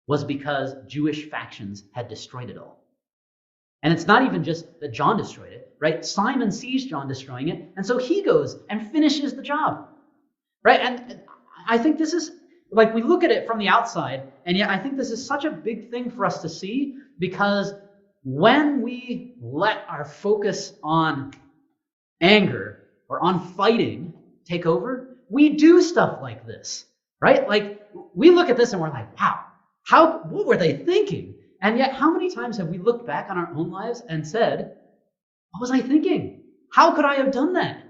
was because Jewish factions had destroyed it all. And it's not even just that John destroyed it, right? Simon sees John destroying it, and so he goes and finishes the job, right? And I think this is, like, we look at it from the outside, and yet I think this is such a big thing for us to see, because when we let our focus on anger or on fighting take over, we do stuff like this, right? Like, we look at this and we're like, wow, what were they thinking? And yet, how many times have we looked back on our own lives and said, what was I thinking? How could I have done that?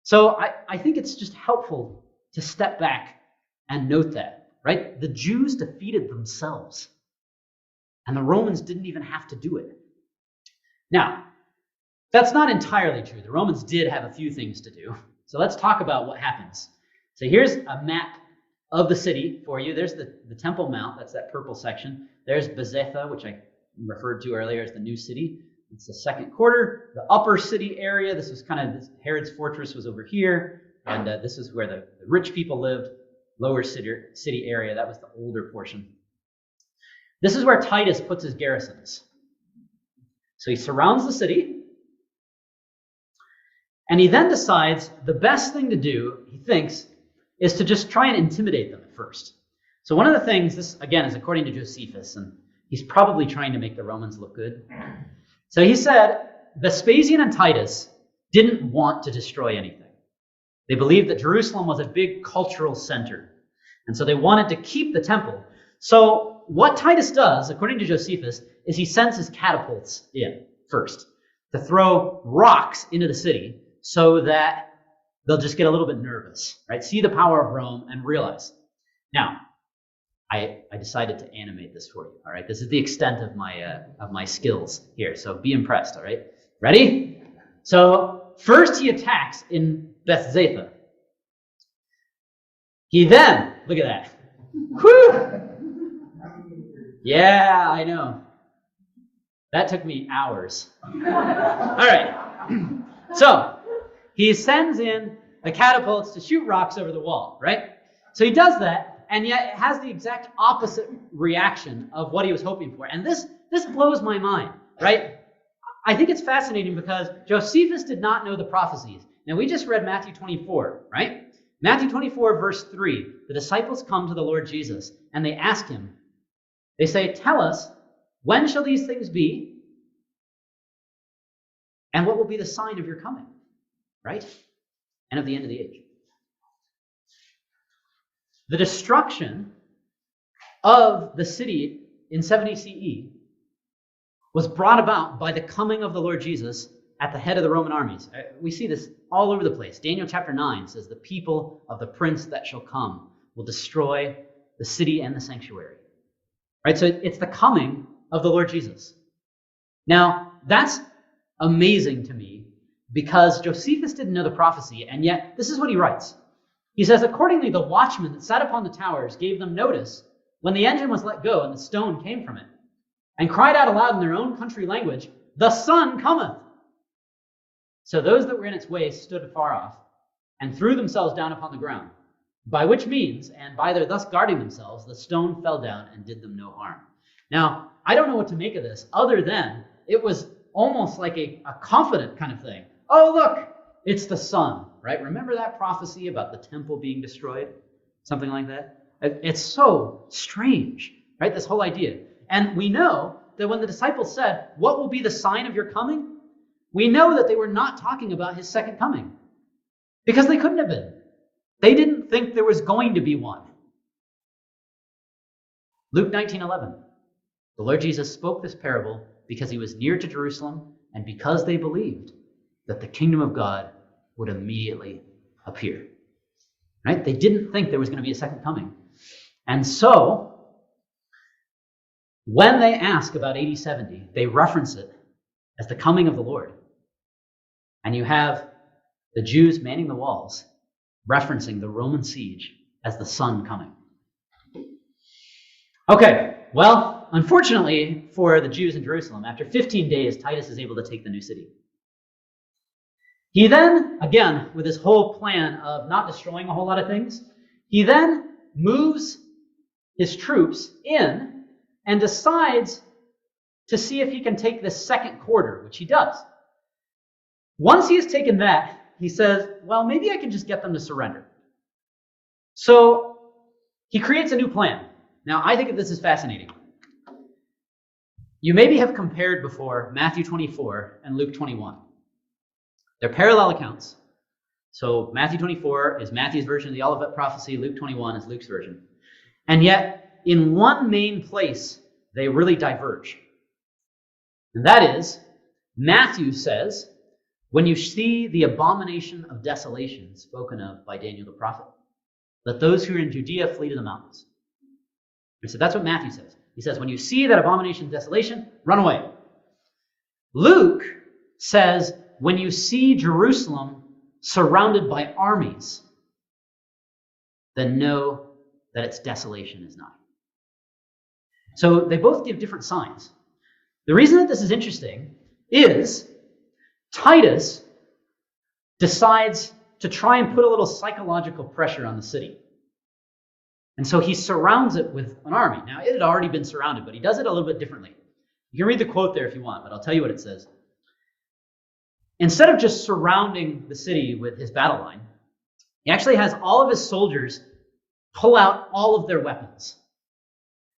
So I think it's just helpful to step back and note that, right? The Jews defeated themselves, and the Romans didn't even have to do it. Now, that's not entirely true. The Romans did have a few things to do. So let's talk about what happens. So here's a map of the city for you. There's the Temple Mount. That's that purple section. There's Bezetha, which I referred to earlier as the new city. It's the second quarter. The upper city area, this was kind of, Herod's fortress was over here. And this is where the rich people lived. Lower city area, that was the older portion. This is where Titus puts his garrisons. So he surrounds the city. And he then decides the best thing to do, he thinks, is to just try and intimidate them at first. So one of the things, this again is according to Josephus, and he's probably trying to make the Romans look good. So he said Vespasian and Titus didn't want to destroy anything. They believed that Jerusalem was a big cultural center, and so they wanted to keep the temple. So what Titus does, according to Josephus, is he sends his catapults in first to throw rocks into the city so that they'll just get a little bit nervous, right? See the power of Rome and realize. Now, I decided to animate this for you, all right? This is the extent of my skills here, so be impressed, all right? Ready? So first he attacks in Bezetha. He then, look at that. Whew! Yeah, I know. That took me hours. All right. So he sends in the catapults to shoot rocks over the wall, right? So he does that, and yet it has the exact opposite reaction of what he was hoping for. And this blows my mind, right? I think it's fascinating because Josephus did not know the prophecies. Now, we just read Matthew 24, right? Matthew 24, verse 3. The disciples come to the Lord Jesus, and they ask him, they say, tell us, when shall these things be? And what will be the sign of your coming? Right? And of the end of the age. The destruction of the city in 70 CE was brought about by the coming of the Lord Jesus at the head of the Roman armies. We see this all over the place. Daniel chapter 9 says, the people of the prince that shall come will destroy the city and the sanctuary. Right? So it's the coming of the Lord Jesus. Now, that's amazing to me because Josephus didn't know the prophecy, and yet this is what he writes. He says, accordingly, the watchmen that sat upon the towers gave them notice when the engine was let go and the stone came from it, and cried out aloud in their own country language, the sun cometh. So those that were in its way stood afar off and threw themselves down upon the ground, by which means, and by their thus guarding themselves, the stone fell down and did them no harm. Now, I don't know what to make of this, other than it was almost like a confident kind of thing. Oh, look, it's the sun, right? Remember that prophecy about the temple being destroyed? Something like that? It's so strange, right? This whole idea. And we know that when the disciples said, what will be the sign of your coming? We know that they were not talking about his second coming because they couldn't have been. They didn't think there was going to be one. Luke 19:11. The Lord Jesus spoke this parable because he was near to Jerusalem and because they believed that the kingdom of God would immediately appear. Right? They didn't think there was going to be a second coming. And so, when they ask about AD 70, they reference it as the coming of the Lord. And you have the Jews manning the walls, referencing the Roman siege as the sun coming. Okay, well, unfortunately for the Jews in Jerusalem, after 15 days, Titus is able to take the new city. He then, again, with his whole plan of not destroying a whole lot of things, he then moves his troops in and decides to see if he can take the second quarter, which he does. Once he has taken that, he says, well, maybe I can just get them to surrender. So he creates a new plan. Now, I think this is fascinating. You maybe have compared before Matthew 24 and Luke 21. They're parallel accounts. So Matthew 24 is Matthew's version of the Olivet prophecy. Luke 21 is Luke's version. And yet, in one main place, they really diverge. And that is, Matthew says, when you see the abomination of desolation spoken of by Daniel the prophet, let those who are in Judea flee to the mountains. And so that's what Matthew says. He says, when you see that abomination of desolation, run away. Luke says, when you see Jerusalem surrounded by armies, then know that its desolation is nigh. So they both give different signs. The reason that this is interesting is Titus decides to try and put a little psychological pressure on the city. And so he surrounds it with an army. Now, it had already been surrounded, but he does it a little bit differently. You can read the quote there if you want, but I'll tell you what it says. Instead of just surrounding the city with his battle line, he actually has all of his soldiers pull out all of their weapons.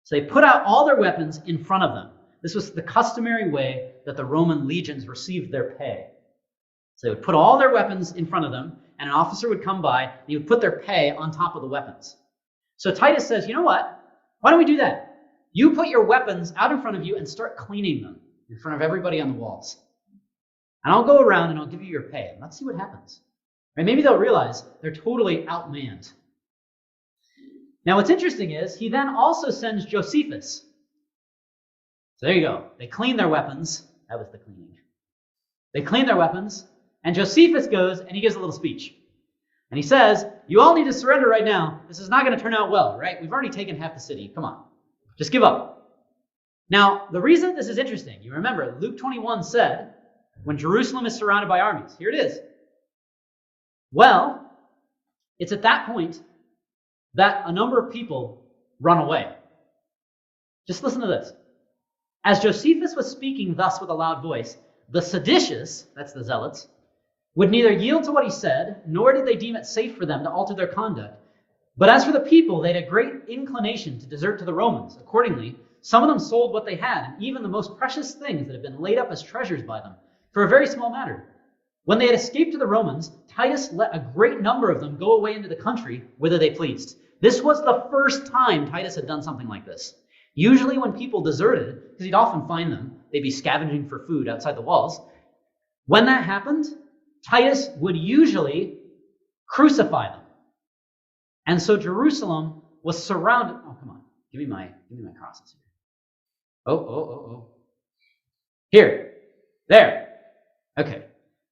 So they put out all their weapons in front of them. This was the customary way that the Roman legions received their pay. So they would put all their weapons in front of them, and an officer would come by, and he would put their pay on top of the weapons. So Titus says, you know what? Why don't we do that? You put your weapons out in front of you and start cleaning them in front of everybody on the walls. And I'll go around and I'll give you your pay. And let's see what happens. Right? Maybe they'll realize they're totally outmanned. Now what's interesting is he then also sends Josephus. So there you go. They clean their weapons. That was the cleaning. They clean their weapons. And Josephus goes and he gives a little speech. And he says, you all need to surrender right now. This is not going to turn out well, right? We've already taken half the city. Come on. Just give up. Now, the reason this is interesting, you remember, Luke 21 said, when Jerusalem is surrounded by armies. Here it is. Well, it's at that point that a number of people run away. Just listen to this. As Josephus was speaking thus with a loud voice, the seditious, that's the zealots, would neither yield to what he said, nor did they deem it safe for them to alter their conduct. But as for the people, they had a great inclination to desert to the Romans. Accordingly, some of them sold what they had, and even the most precious things that had been laid up as treasures by them, for a very small matter. When they had escaped to the Romans, Titus let a great number of them go away into the country whither they pleased. This was the first time Titus had done something like this. Usually when people deserted, because he'd often find them, they'd be scavenging for food outside the walls. When that happened, Titus would usually crucify them. And so Jerusalem was surrounded. Oh, come on. Give me my crosses here. Oh. Here. There. Okay.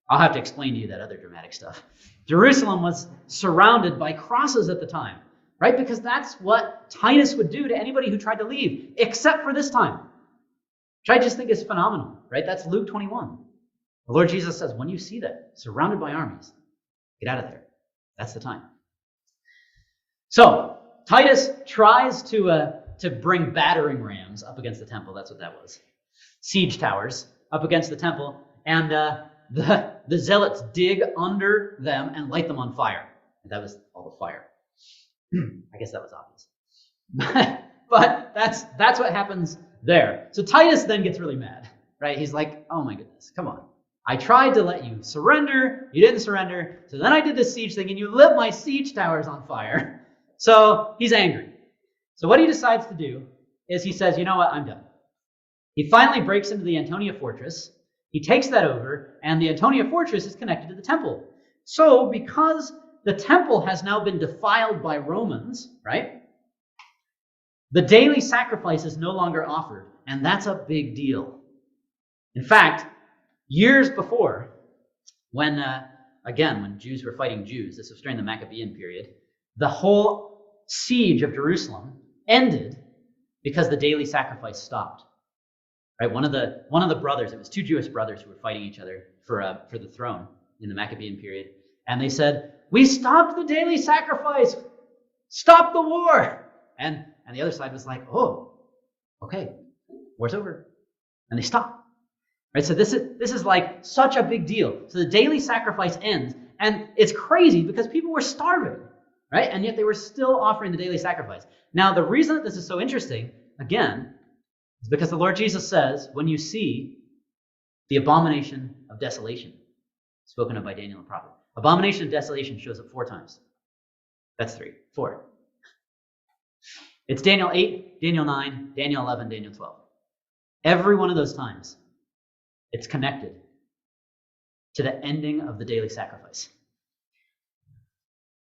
I'll have to explain to you that other dramatic stuff. Jerusalem was surrounded by crosses at the time, right? Because that's what Titus would do to anybody who tried to leave, except for this time, which I just think is phenomenal, right? That's Luke 21. The Lord Jesus says, when you see that, surrounded by armies, get out of there. That's the time. So, Titus tries to bring battering rams up against the temple. That's what that was. Siege towers up against the temple. And the zealots dig under them and light them on fire. And that was all the fire. I guess that was obvious. But that's what happens there. So Titus then gets really mad, right? He's like, oh my goodness, come on. I tried to let you surrender. You didn't surrender. So then I did this siege thing and you lit my siege towers on fire. So he's angry. So what he decides to do is he says, you know what, I'm done. He finally breaks into the Antonia fortress. He takes that over, and the Antonia fortress is connected to the temple. So because the temple has now been defiled by Romans, right? The daily sacrifice is no longer offered, and that's a big deal. In fact, years before, when Jews were fighting Jews, this was during the Maccabean period, the whole siege of Jerusalem ended because the daily sacrifice stopped. Right? One of the brothers, it was two Jewish brothers who were fighting each other for the throne in the Maccabean period, and they said, "We stopped the daily sacrifice. stop the war. And the other side was like, oh, okay, war's over. And they stopped. Right? So this is like such a big deal. So the daily sacrifice ends, and it's crazy because people were starving, right? And yet they were still offering the daily sacrifice. Now, the reason that this is so interesting, again, is because the Lord Jesus says, when you see the abomination of desolation, spoken of by Daniel the prophet. Abomination of desolation shows up 4 times. That's 3, 4. It's Daniel 8, Daniel 9, Daniel 11, Daniel 12. Every one of those times, it's connected to the ending of the daily sacrifice.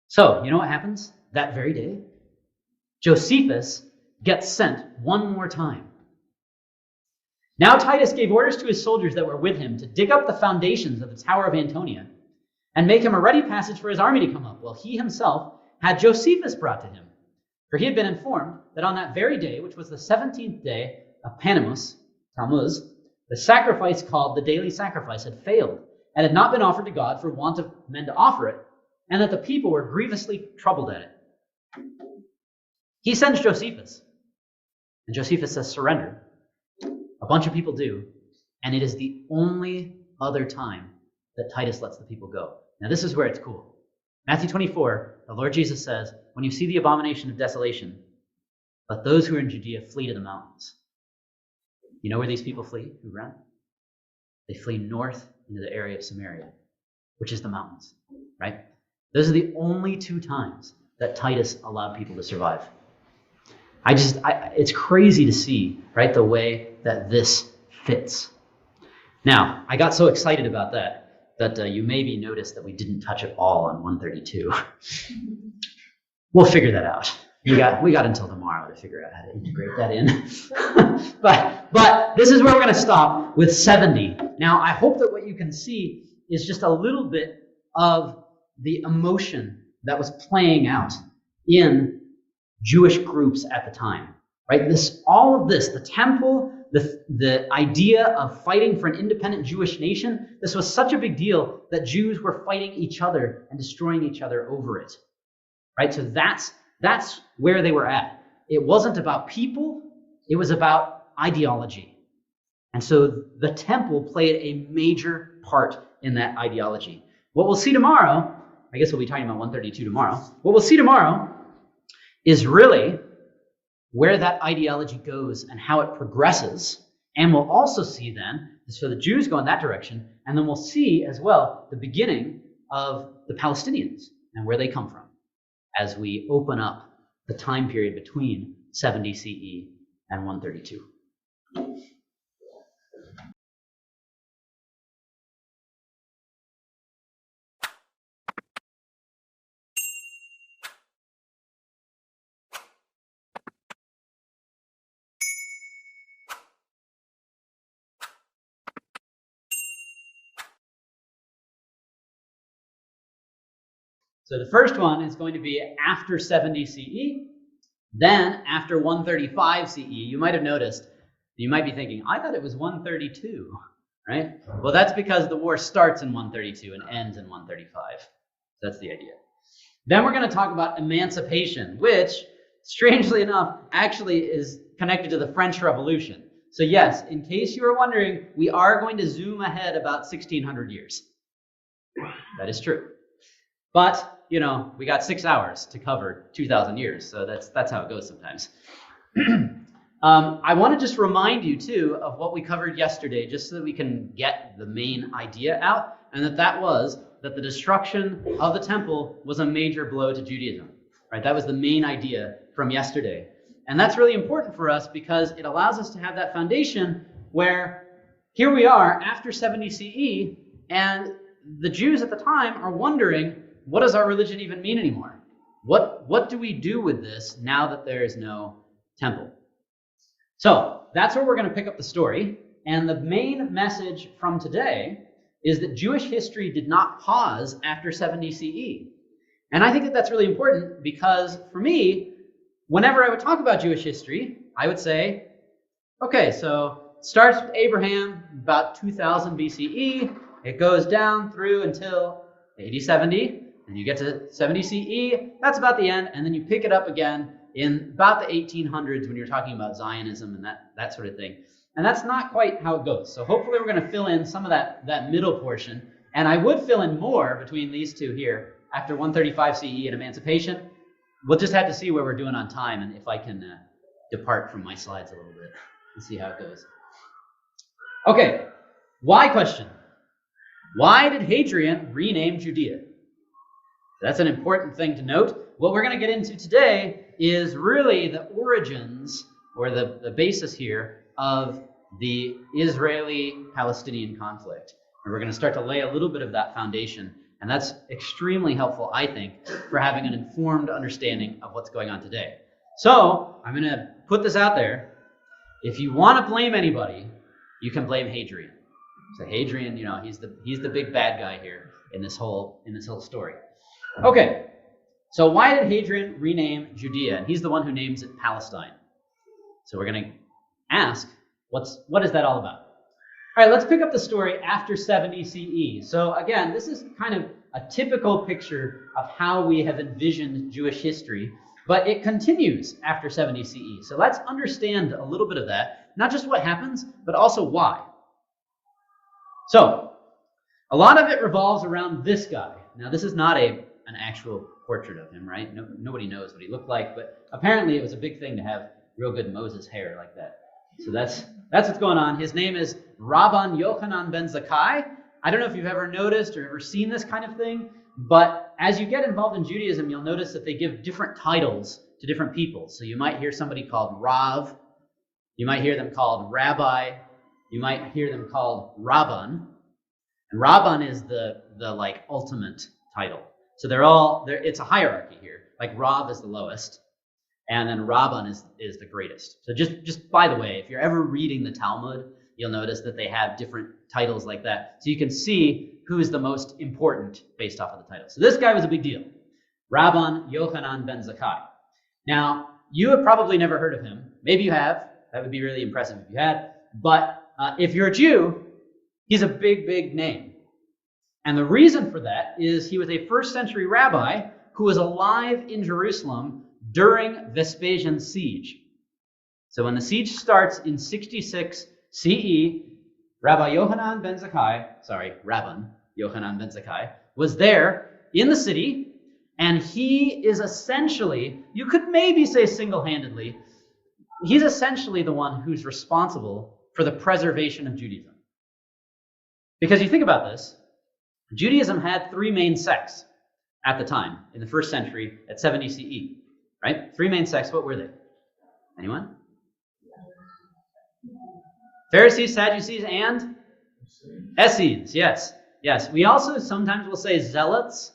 So, you know what happens that very day? Josephus gets sent one more time. Now Titus gave orders to his soldiers that were with him to dig up the foundations of the Tower of Antonia and make him a ready passage for his army to come up, while he himself had Josephus brought to him. For he had been informed that on that very day, which was the 17th day of Tammuz, the sacrifice called the daily sacrifice had failed and had not been offered to God for want of men to offer it, and that the people were grievously troubled at it. He sends Josephus, and Josephus says, surrender. A bunch of people do, and it is the only other time that Titus lets the people go. Now, this is where it's cool. Matthew 24, the Lord Jesus says, when you see the abomination of desolation, let those who are in Judea flee to the mountains. You know where these people flee, who run? They flee north into the area of Samaria, which is the mountains, right? Those are the only 2 times that Titus allowed people to survive. It's crazy to see, right, the way that this fits. Now, I got so excited about that you maybe noticed that we didn't touch at all on 132. We'll figure that out. We got until tomorrow to figure out how to integrate that in. but this is where we're going to stop with 70. Now, I hope that what you can see is just a little bit of the emotion that was playing out in Jewish groups at the time, right? All of this, the temple, the idea of fighting for an independent Jewish nation, this was such a big deal that Jews were fighting each other and destroying each other over it, right? So that's where they were at. It wasn't about people, it was about ideology. And so the temple played a major part in that ideology. What we'll see tomorrow, I guess we'll be talking about 132 tomorrow. What we'll see tomorrow is really where that ideology goes and how it progresses. And we'll also see then, so the Jews go in that direction, and then we'll see as well the beginning of the Palestinians and where they come from as we open up the time period between 70 CE and 132. So the first one is going to be after 70 CE, then after 135 CE. You might have noticed, you might be thinking, I thought it was 132, right? Well, that's because the war starts in 132 and ends in 135. That's the idea. Then we're going to talk about emancipation, which, strangely enough, actually is connected to the French Revolution. So yes, in case you were wondering, we are going to zoom ahead about 1600 years. That is true. But, we got 6 hours to cover 2,000 years, so that's how it goes sometimes. I want to just remind you, too, of what we covered yesterday, just so that we can get the main idea out, and that was that the destruction of the temple was a major blow to Judaism. Right? That was the main idea from yesterday. And that's really important for us because it allows us to have that foundation where here we are after 70 CE, and the Jews at the time are wondering, what does our religion even mean anymore? What do we do with this now that there is no temple? So that's where we're going to pick up the story. And the main message from today is that Jewish history did not pause after 70 CE. And I think that that's really important because for me, whenever I would talk about Jewish history, I would say, okay, so it starts with Abraham about 2000 BCE. It goes down through until AD 70. and you get to 70 CE, that's about the end, and then you pick it up again in about the 1800s when you're talking about Zionism and that sort of thing. And that's not quite how it goes. So hopefully we're going to fill in some of that middle portion, and I would fill in more between these two here after 135 CE and Emancipation. We'll just have to see where we're doing on time and if I can depart from my slides a little bit and see how it goes. Okay, why question? Why did Hadrian rename Judea? That's an important thing to note. What we're going to get into today is really the origins or the basis here of the Israeli-Palestinian conflict. And we're going to start to lay a little bit of that foundation. And that's extremely helpful, I think, for having an informed understanding of what's going on today. So I'm going to put this out there. If you want to blame anybody, you can blame Hadrian. So Hadrian, he's the big bad guy here in this whole story. Okay, so why did Hadrian rename Judea? And he's the one who names it Palestine. So we're going to ask, what is that all about? All right, let's pick up the story after 70 CE. So again, this is kind of a typical picture of how we have envisioned Jewish history, but it continues after 70 CE. So let's understand a little bit of that, not just what happens, but also why. So a lot of it revolves around this guy. Now, this is not an actual portrait of him, right? Nobody knows what he looked like, but apparently it was a big thing to have real good Moses hair like that. So that's what's going on. His name is Rabban Yochanan ben Zakkai. I don't know if you've ever noticed or ever seen this kind of thing, but as you get involved in Judaism, you'll notice that they give different titles to different people. So you might hear somebody called Rav. You might hear them called Rabbi. You might hear them called Rabban. And Rabban is the ultimate title. So it's a hierarchy here. Like Rav is the lowest, and then Rabban is the greatest. So just by the way, if you're ever reading the Talmud, you'll notice that they have different titles like that. So you can see who is the most important based off of the title. So this guy was a big deal. Rabban Yochanan ben Zakkai. Now, you have probably never heard of him. Maybe you have. That would be really impressive if you had. But if you're a Jew, he's a big, big name. And the reason for that is he was a first century rabbi who was alive in Jerusalem during Vespasian's siege. So when the siege starts in 66 CE, Rabban Yochanan ben Zakkai was there in the city, and he is essentially, you could maybe say single-handedly, he's essentially the one who's responsible for the preservation of Judaism. Because you think about this, Judaism had three main sects at the time, in the first century, at 70 CE, right? Three main sects, what were they? Anyone? Pharisees, Sadducees, and Essenes, yes. We also sometimes will say zealots,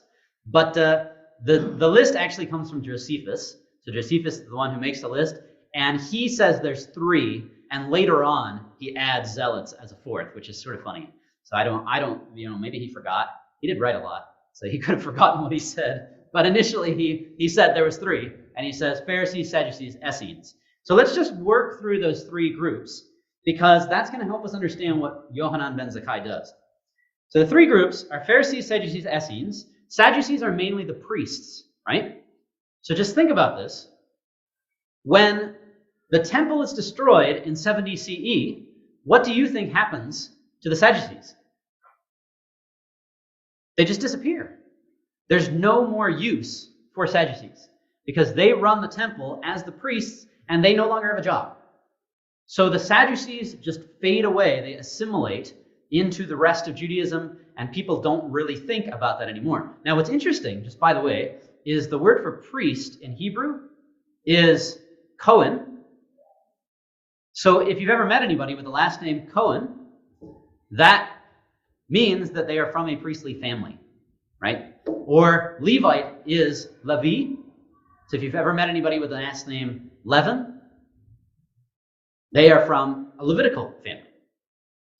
but the list actually comes from Josephus. So Josephus is the one who makes the list, and he says there's three, and later on he adds zealots as a fourth, which is sort of funny. So I don't, maybe he forgot. He did write a lot, so he could have forgotten what he said. But initially he said there was three, and he says Pharisees, Sadducees, Essenes. So let's just work through those three groups, because that's going to help us understand what Yochanan ben Zakkai does. So the three groups are Pharisees, Sadducees, Essenes. Sadducees are mainly the priests, right? So just think about this. When the temple is destroyed in 70 CE, what do you think happens to the Sadducees? They just disappear. There's no more use for Sadducees because they run the temple as the priests and they no longer have a job. So the Sadducees just fade away. They assimilate into the rest of Judaism, and people don't really think about that anymore. Now, what's interesting, just by the way, is the word for priest in Hebrew is Cohen. So if you've ever met anybody with the last name Cohen, that means that they are from a priestly family, right? Or Levite is Levi. So if you've ever met anybody with the last name Levin, they are from a Levitical family.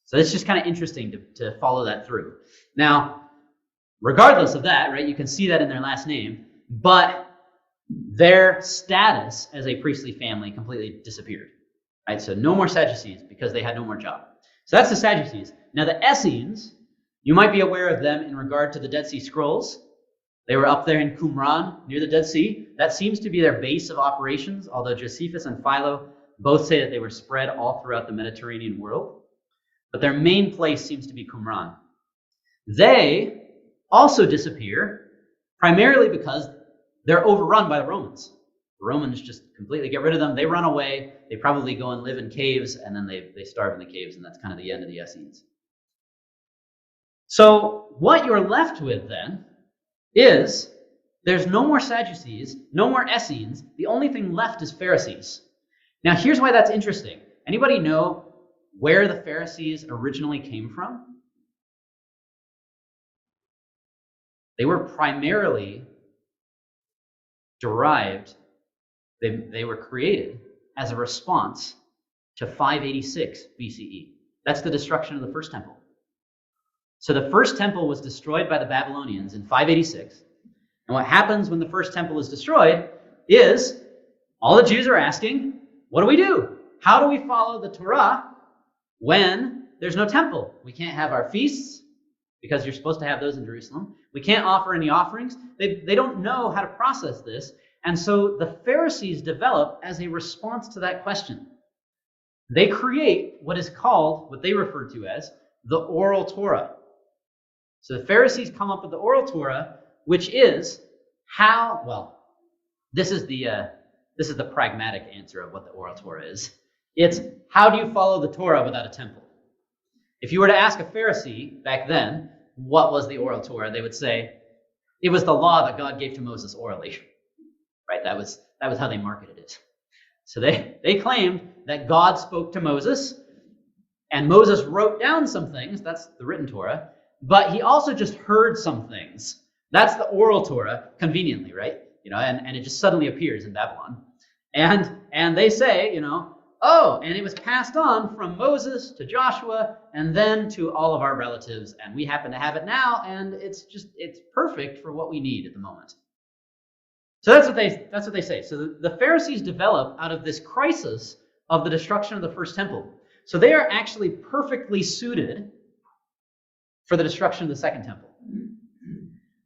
So it's just kind of interesting to follow that through. Now, regardless of that, right, you can see that in their last name, but their status as a priestly family completely disappeared, right? So no more Sadducees because they had no more job. So that's the Sadducees. Now the Essenes, you might be aware of them in regard to the Dead Sea Scrolls. They were up there in Qumran, near the Dead Sea. That seems to be their base of operations, although Josephus and Philo both say that they were spread all throughout the Mediterranean world. But their main place seems to be Qumran. They also disappear, primarily because they're overrun by the Romans. The Romans just completely get rid of them. They run away. They probably go and live in caves, and then they starve in the caves, and that's kind of the end of the Essenes. So what you're left with then is there's no more Sadducees, no more Essenes. The only thing left is Pharisees. Now, here's why that's interesting. Anybody know where the Pharisees originally came from? They were primarily derived, they were created as a response to 586 BCE. That's the destruction of the first temple. So the first temple was destroyed by the Babylonians in 586. And what happens when the first temple is destroyed is all the Jews are asking, what do we do? How do we follow the Torah when there's no temple? We can't have our feasts because you're supposed to have those in Jerusalem. We can't offer any offerings. They don't know how to process this. And so the Pharisees develop as a response to that question. They create what is called, what they refer to as, the oral Torah. So the Pharisees come up with the oral Torah, which is how, well, this is the pragmatic answer of what the oral Torah is. It's how do you follow the Torah without a temple? If you were to ask a Pharisee back then, what was the oral Torah? They would say, it was the law that God gave to Moses orally. Right? That was how they marketed it. So they claimed that God spoke to Moses, and Moses wrote down some things. That's the written Torah. But he also just heard some things. That's the oral Torah, conveniently, right? And it just suddenly appears in Babylon. And they say, oh, and it was passed on from Moses to Joshua and then to all of our relatives, and we happen to have it now, and it's perfect for what we need at the moment. So that's what they say. So the Pharisees develop out of this crisis of the destruction of the first temple. So they are actually perfectly suited for the destruction of the second temple.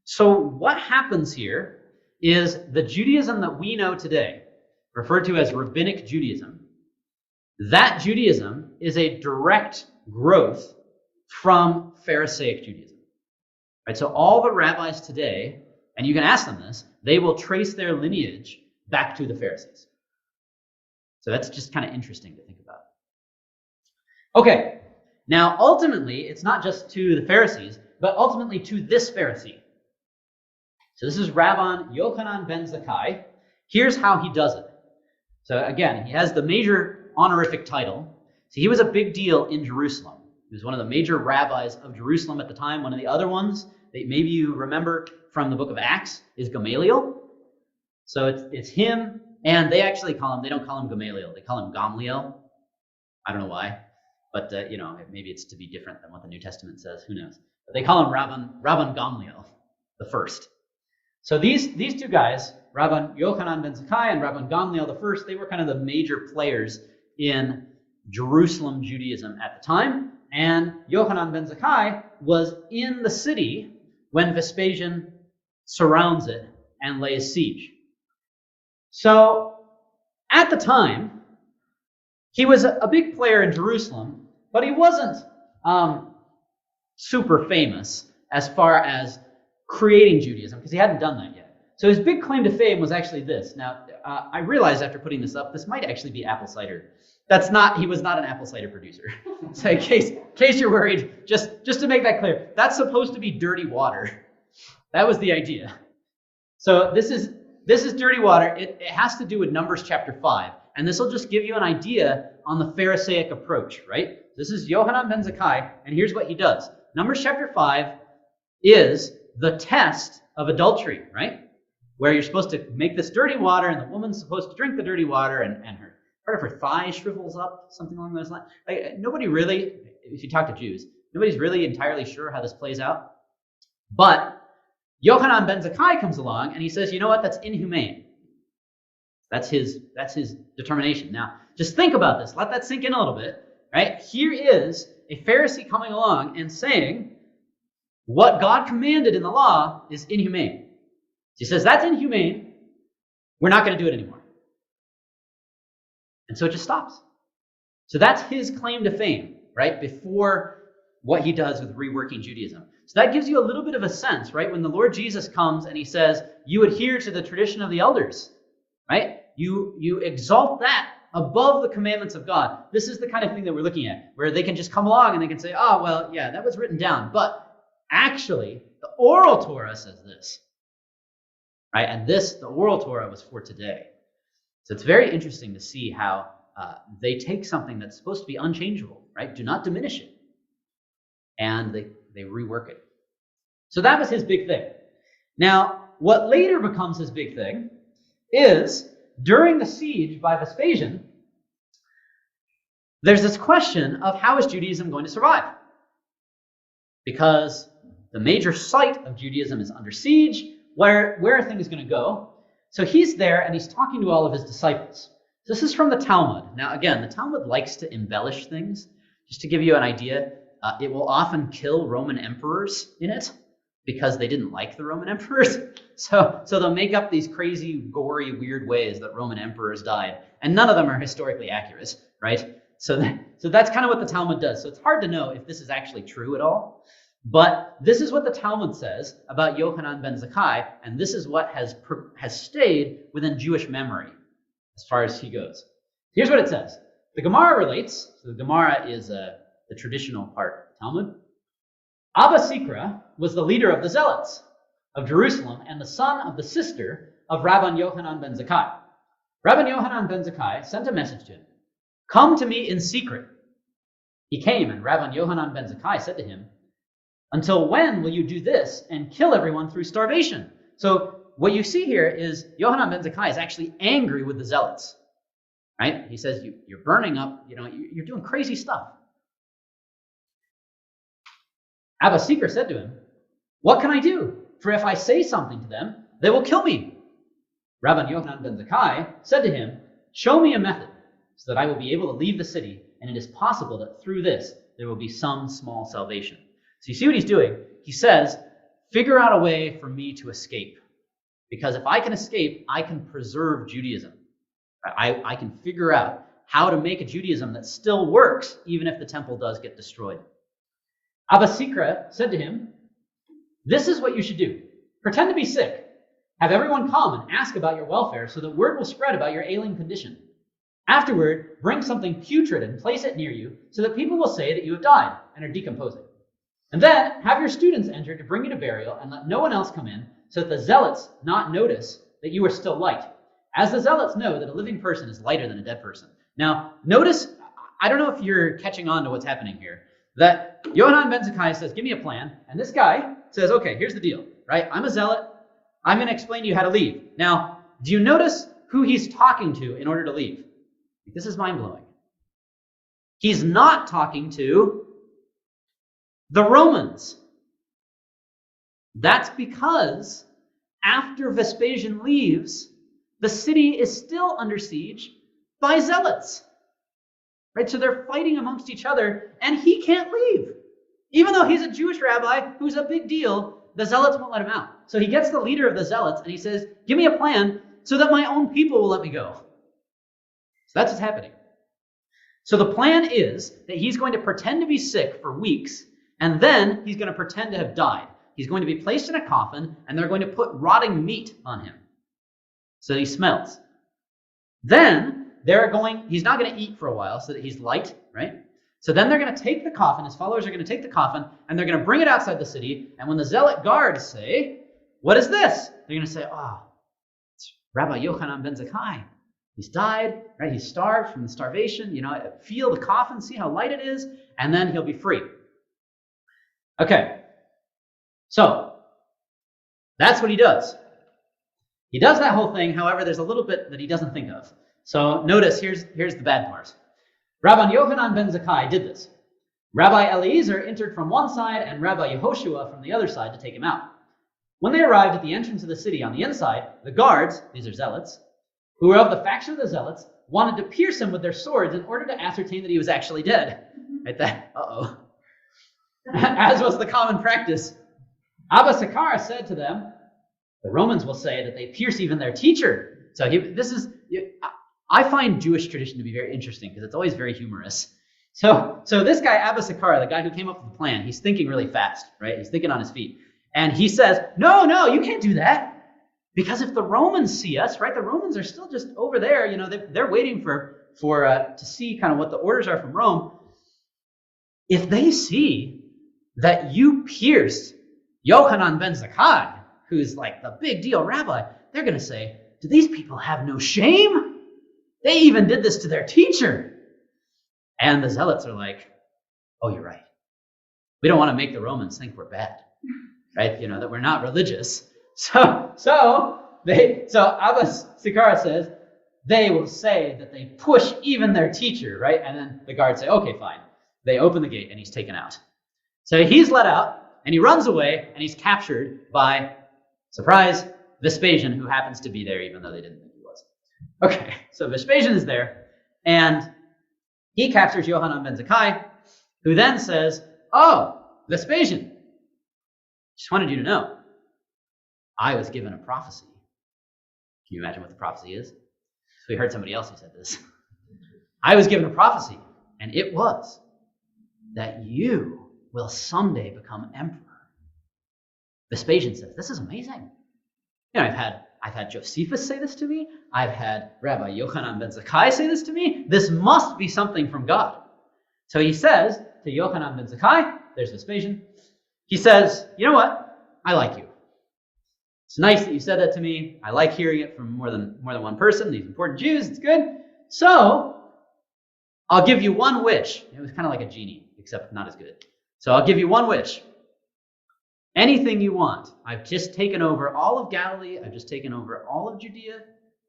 So what happens here is the Judaism that we know today, referred to as Rabbinic Judaism, that Judaism is a direct growth from Pharisaic Judaism. Right? So all the rabbis today, and you can ask them this, they will trace their lineage back to the Pharisees. So that's just kind of interesting to think about. Okay, now ultimately, it's not just to the Pharisees, but ultimately to this Pharisee. So this is Rabban Yochanan ben Zakkai. Here's how he does it. So again, he has the major honorific title. So he was a big deal in Jerusalem. He was one of the major rabbis of Jerusalem at the time. One of the other ones that maybe you remember from the book of Acts is Gamaliel. So it's him, and they actually they don't call him Gamaliel, they call him Gamliel. I don't know why, but maybe it's to be different than what the New Testament says, who knows. But they call him Rabban Gamliel, the first. So these two guys, Rabban Yochanan ben Zakkai and Rabban Gamliel the first, they were kind of the major players in Jerusalem Judaism at the time. And Yochanan ben Zakkai was in the city when Vespasian surrounds it and lays siege. So at the time, he was a big player in Jerusalem, but he wasn't super famous as far as creating Judaism, because he hadn't done that yet. So his big claim to fame was actually this. Now, I realized after putting this up, this might actually be apple cider. He was not an apple cider producer. So in case you're worried, just to make that clear, that's supposed to be dirty water. That was the idea. So this is dirty water. It has to do with Numbers chapter 5. And this will just give you an idea on the Pharisaic approach, right? This is Yochanan ben Zakkai, and here's what he does. Numbers chapter 5 is the test of adultery, right? Where you're supposed to make this dirty water, and the woman's supposed to drink the dirty water, and part of her thigh shrivels up, something along those lines. Nobody really, if you talk to Jews, nobody's really entirely sure how this plays out. But Yochanan ben Zakkai comes along, and he says, you know what, that's inhumane. That's his determination. Now, just think about this. Let that sink in a little bit, right? Here is a Pharisee coming along and saying, what God commanded in the law is inhumane. He says, that's inhumane. We're not going to do it anymore. And so it just stops. So that's his claim to fame, right? Before what he does with reworking Judaism. So that gives you a little bit of a sense, right? When the Lord Jesus comes and he says, you adhere to the tradition of the elders, right? You exalt that above the commandments of God. This is the kind of thing that we're looking at, where they can just come along and they can say, oh, well, yeah, that was written down. But actually, the oral Torah says this, right? And this, the oral Torah, was for today. So it's very interesting to see how they take something that's supposed to be unchangeable, right? Do not diminish it. And they rework it. So that was his big thing. Now, what later becomes his big thing is, during the siege by Vespasian, there's this question of how is Judaism going to survive? Because the major site of Judaism is under siege. Where are things going to go? So he's there and he's talking to all of his disciples. This is from the Talmud. Now, again, the Talmud likes to embellish things. Just to give you an idea, it will often kill Roman emperors in it because they didn't like the Roman emperors. So they'll make up these crazy, gory, weird ways that Roman emperors died. And none of them are historically accurate, right? So that's kind of what the Talmud does. So it's hard to know if this is actually true at all. But this is what the Talmud says about Yochanan ben Zakkai, and this is what has stayed within Jewish memory as far as he goes. Here's what it says. The Gemara relates, so the Gemara is the traditional part of Talmud. Abba Sikra was the leader of the Zealots of Jerusalem and the son of the sister of Rabban Yochanan ben Zakkai. Rabban Yochanan ben Zakkai sent a message to him. Come to me in secret. He came, and Rabban Yochanan ben Zakkai said to him, until when will you do this and kill everyone through starvation? So what you see here is Yochanan ben Zakkai is actually angry with the Zealots, right? He says, you're burning up, you're doing crazy stuff. Abba Sikra said to him, what can I do? For if I say something to them, they will kill me. Rabban Yochanan ben Zakkai said to him, show me a method so that I will be able to leave the city, and it is possible that through this there will be some small salvation. So you see what he's doing? He says, figure out a way for me to escape. Because if I can escape, I can preserve Judaism. I can figure out how to make a Judaism that still works, even if the temple does get destroyed. Abba Sikra said to him, this is what you should do. Pretend to be sick. Have everyone come and ask about your welfare so that word will spread about your ailing condition. Afterward, bring something putrid and place it near you so that people will say that you have died and are decomposing. And then have your students enter to bring you to burial and let no one else come in so that the zealots not notice that you are still light. As the zealots know that a living person is lighter than a dead person. Now, notice, I don't know if you're catching on to what's happening here, that Yochanan ben Zakkai says, give me a plan. And this guy says, okay, here's the deal, right? I'm a zealot. I'm going to explain to you how to leave. Now, do you notice who he's talking to in order to leave? This is mind-blowing. He's not talking to the Romans. That's because after Vespasian leaves, the city is still under siege by zealots. Right? So they're fighting amongst each other, and he can't leave. Even though he's a Jewish rabbi who's a big deal, the zealots won't let him out. So he gets the leader of the zealots, and he says, give me a plan so that my own people will let me go. So that's what's happening. So the plan is that he's going to pretend to be sick for weeks, and then he's going to pretend to have died. He's going to be placed in a coffin, and they're going to put rotting meat on him so that he smells. Then he's not going to eat for a while so that he's light, right? So then they're going to take the coffin, his followers are going to take the coffin, and they're going to bring it outside the city, and when the zealot guards say, what is this? They're going to say, it's Rabbi Yochanan ben Zakkai. He's died, right? He's starved from the starvation. Feel the coffin, see how light it is, and then he'll be free. Okay, so that's what he does. He does that whole thing. However, there's a little bit that he doesn't think of. So notice, here's the bad part. Rabban Yochanan ben Zakkai did this. Rabbi Eliezer entered from one side and Rabbi Yehoshua from the other side to take him out. When they arrived at the entrance of the city on the inside, the guards, these are zealots, who were of the faction of the zealots, wanted to pierce him with their swords in order to ascertain that he was actually dead. Right there. As was the common practice. Abba Sakar said to them, The Romans will say that they pierce even their teacher. So I find Jewish tradition to be very interesting because it's always very humorous. So this guy, Abba Sakara, the guy who came up with the plan, he's thinking really fast, right? He's thinking on his feet. And he says, no, you can't do that. Because if the Romans see us, right, the Romans are still just over there, they're waiting for to see kind of what the orders are from Rome. If they see that you pierced Yochanan ben Zakkai, who's like the big deal rabbi, they're going to say, do these people have no shame? They even did this to their teacher. And the zealots are like, oh, you're right. We don't want to make the Romans think we're bad, right? That we're not religious. So Abba Sakara says, they will say that they push even their teacher, right? And then the guards say, okay, fine. They open the gate and he's taken out. So he's let out and he runs away and he's captured by, surprise, Vespasian, who happens to be there even though they didn't think he was. Okay, so Vespasian is there and he captures Yochanan ben Zakkai, who then says, oh, Vespasian, just wanted you to know, I was given a prophecy. Can you imagine what the prophecy is? So we heard somebody else who said this. I was given a prophecy, and it was that you will someday become emperor. Vespasian says, this is amazing. I've had Josephus say this to me. I've had Rabbi Yochanan ben Zakkai say this to me. This must be something from God. So he says to Yochanan ben Zakkai, there's Vespasian, he says, you know what? I like you. It's nice that you said that to me. I like hearing it from more than one person, these important Jews. It's good. So I'll give you one wish. It was kind of like a genie, except not as good. So I'll give you one wish. Anything you want. I've just taken over all of Galilee. I've just taken over all of Judea.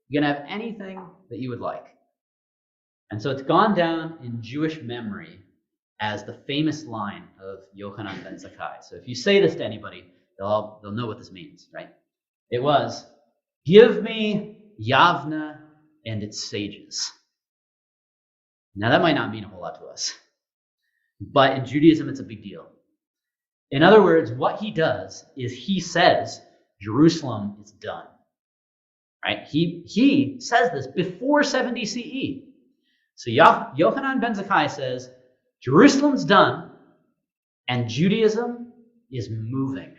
You can have anything that you would like. And so it's gone down in Jewish memory as the famous line of Yochanan ben Zakkai. So if you say this to anybody, they'll know what this means, right? It was, give me Yavna and its sages. Now that might not mean a whole lot to us, but in Judaism it's a big deal. In other words, what he does is he says, Jerusalem is done. Right? He says this before 70 CE. So Yochanan ben Zakkai says, Jerusalem's done and Judaism is moving.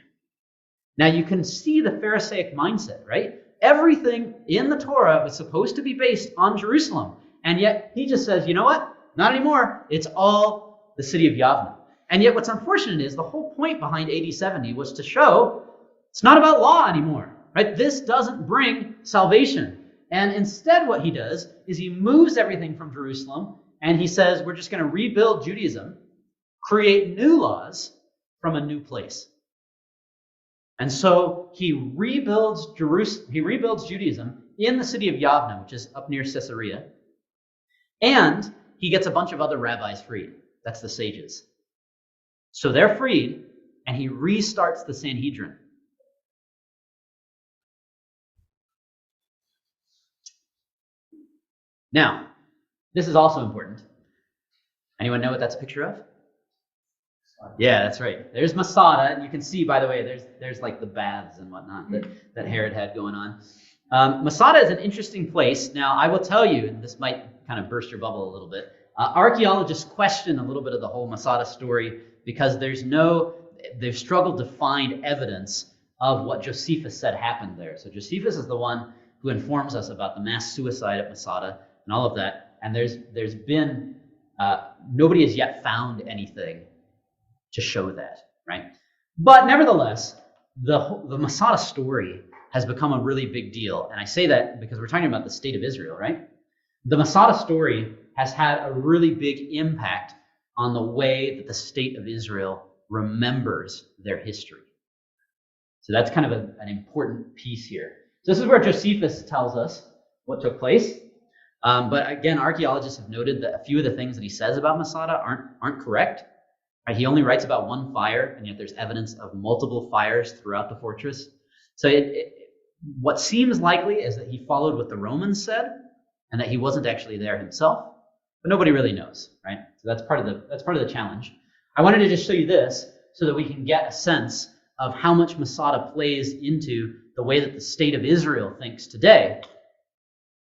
Now you can see the Pharisaic mindset, right? Everything in the Torah was supposed to be based on Jerusalem. And yet he just says, you know what? Not anymore. It's all the city of Yavna. And yet what's unfortunate is the whole point behind AD 70 was to show it's not about law anymore, right? This doesn't bring salvation. And instead what he does is he moves everything from Jerusalem and he says, we're just going to rebuild Judaism, create new laws from a new place. And so he rebuilds Judaism in the city of Yavna, which is up near Caesarea. And he gets a bunch of other rabbis freed. That's the sages. So they're freed, and he restarts the Sanhedrin. Now, this is also important. Anyone know what that's a picture of? Yeah, that's right. There's Masada, and you can see, by the way, there's like the baths and whatnot that Herod had going on. Masada is an interesting place. Now, I will tell you, and this might kind of burst your bubble a little bit, archaeologists question a little bit of the whole Masada story because they've struggled to find evidence of what Josephus said happened there. So Josephus is the one who informs us about the mass suicide at Masada and all of that. And there's been, nobody has yet found anything to show that, right? But nevertheless, the Masada story has become a really big deal. And I say that because we're talking about the state of Israel, right? The Masada story has had a really big impact on the way that the state of Israel remembers their history. So that's kind of an important piece here. So this is where Josephus tells us what took place. But again, archaeologists have noted that a few of the things that he says about Masada aren't correct. Right? He only writes about one fire, and yet there's evidence of multiple fires throughout the fortress. So what seems likely is that he followed what the Romans said, and that he wasn't actually there himself. But nobody really knows, right? So that's part of the challenge. I wanted to just show you this so that we can get a sense of how much Masada plays into the way that the state of Israel thinks today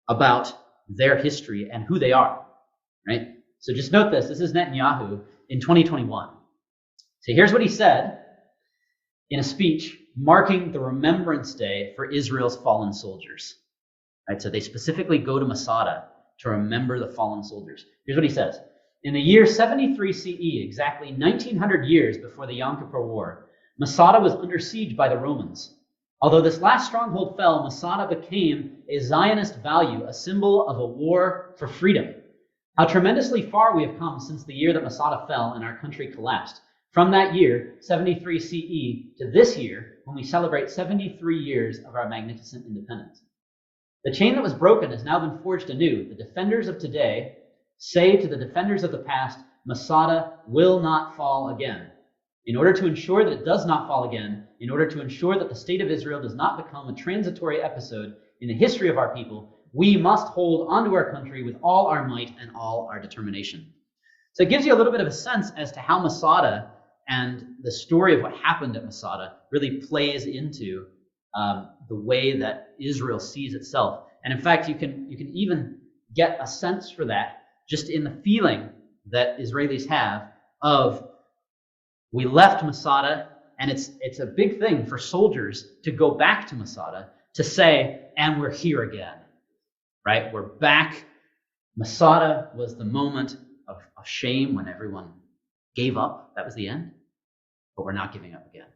about their history and who they are, right? So just note this. This is Netanyahu in 2021. So here's what he said in a speech marking the Remembrance Day for Israel's fallen soldiers. Right? So they specifically go to Masada to remember the fallen soldiers. Here's what he says. In the year 73 CE, exactly 1900 years before the Yom Kippur War, Masada was under siege by the Romans. Although this last stronghold fell, Masada became a Zionist value, a symbol of a war for freedom. How tremendously far we have come since the year that Masada fell and our country collapsed. From that year, 73 CE, to this year, when we celebrate 73 years of our magnificent independence. The chain that was broken has now been forged anew. The defenders of today say to the defenders of the past, Masada will not fall again. In order to ensure that it does not fall again, in order to ensure that the state of Israel does not become a transitory episode in the history of our people, we must hold onto our country with all our might and all our determination. So it gives you a little bit of a sense as to how Masada and the story of what happened at Masada really plays into the way that Israel sees itself. And in fact, you can even get a sense for that just in the feeling that Israelis have of, we left Masada, and it's a big thing for soldiers to go back to Masada to say, and we're here again, right? We're back. Masada was the moment of shame when everyone gave up. That was the end. But we're not giving up again.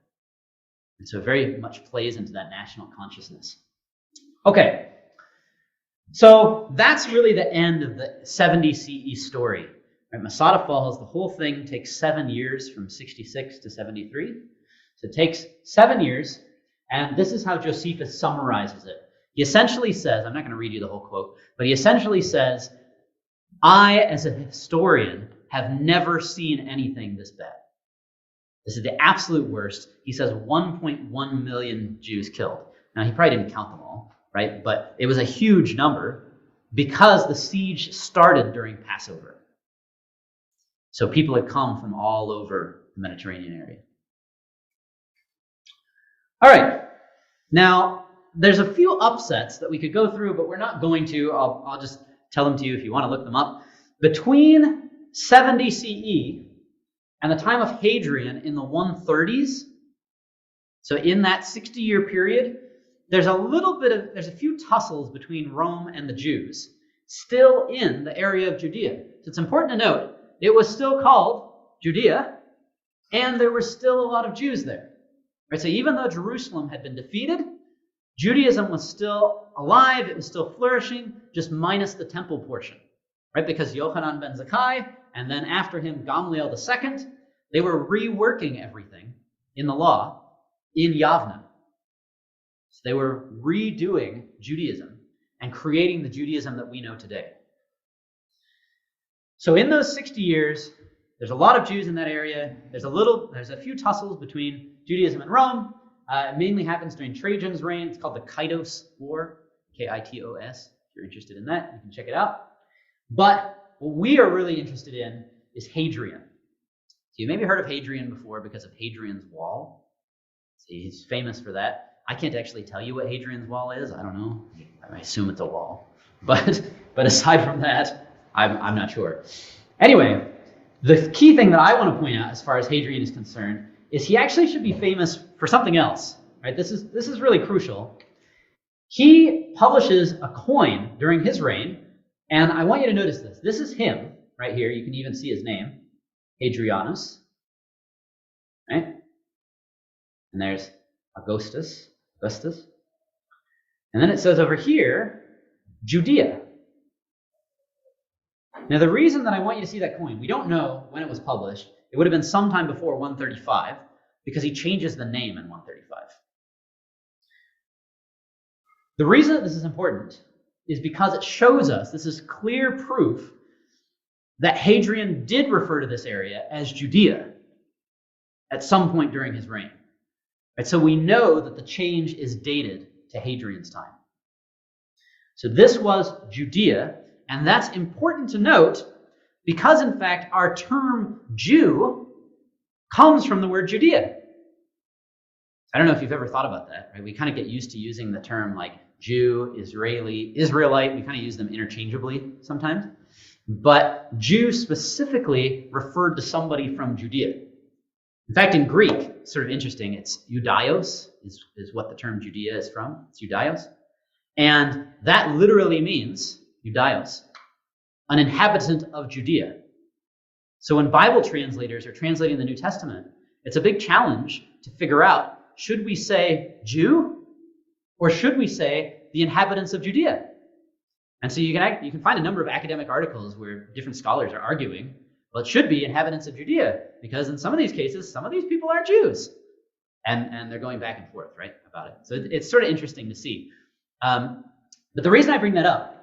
And so it very much plays into that national consciousness. Okay. So that's really the end of the 70 CE story. Right? Masada falls. The whole thing takes 7 years from 66 to 73. So it takes 7 years. And this is how Josephus summarizes it. He essentially says, I'm not going to read you the whole quote, but he essentially says, I, as a historian, have never seen anything this bad. This is the absolute worst. He says 1.1 million Jews killed. Now, he probably didn't count them all, right? But it was a huge number because the siege started during Passover. So people had come from all over the Mediterranean area. All right. Now, there's a few upsets that we could go through, but we're not going to. I'll just tell them to you if you want to look them up. Between 70 CE and the time of Hadrian in the 130s, so in that 60-year period, there's a few tussles between Rome and the Jews, still in the area of Judea. So it's important to note, it was still called Judea, and there were still a lot of Jews there. Right? So even though Jerusalem had been defeated, Judaism was still alive, it was still flourishing, just minus the temple portion. Right? Because Yochanan ben Zakkai, and then after him, Gamliel II, they were reworking everything in the law in Yavne. So they were redoing Judaism and creating the Judaism that we know today. So in those 60 years, there's a lot of Jews in that area. There's a few tussles between Judaism and Rome. It mainly happens during Trajan's reign. It's called the Kitos War, Kitos. If you're interested in that, you can check it out. But what we are really interested in is Hadrian. So you maybe heard of Hadrian before because of Hadrian's Wall. So he's famous for that. I can't actually tell you what Hadrian's Wall is. I don't know. I assume it's a wall. But aside from that, I'm not sure. Anyway, the key thing that I want to point out as far as Hadrian is concerned is he actually should be famous for something else. Right? This is really crucial. He publishes a coin during his reign, and I want you to notice this. This is him right here. You can even see his name, Hadrianus. Right? And there's Augustus. And then it says over here, Judea. Now, the reason that I want you to see that coin, we don't know when it was published. It would have been sometime before 135 because he changes the name in 135. The reason that this is important is because it shows us, this is clear proof that Hadrian did refer to this area as Judea at some point during his reign. Right? So we know that the change is dated to Hadrian's time. So this was Judea, and that's important to note because, in fact, our term Jew comes from the word Judea. I don't know if you've ever thought about that, right? We kind of get used to using the term like Jew, Israeli, Israelite. We kind of use them interchangeably sometimes. But Jew specifically referred to somebody from Judea. In fact, in Greek, sort of interesting, it's Judaios is what the term Judea is from. It's Judaios. And that literally means, Judaios, an inhabitant of Judea. So when Bible translators are translating the New Testament, it's a big challenge to figure out, should we say Jew or should we say the inhabitants of Judea? And so you can find a number of academic articles where different scholars are arguing, well, it should be inhabitants of Judea, because in some of these cases, some of these people are Jews. And they're going back and forth, right, about it. So it's sort of interesting to see. But the reason I bring that up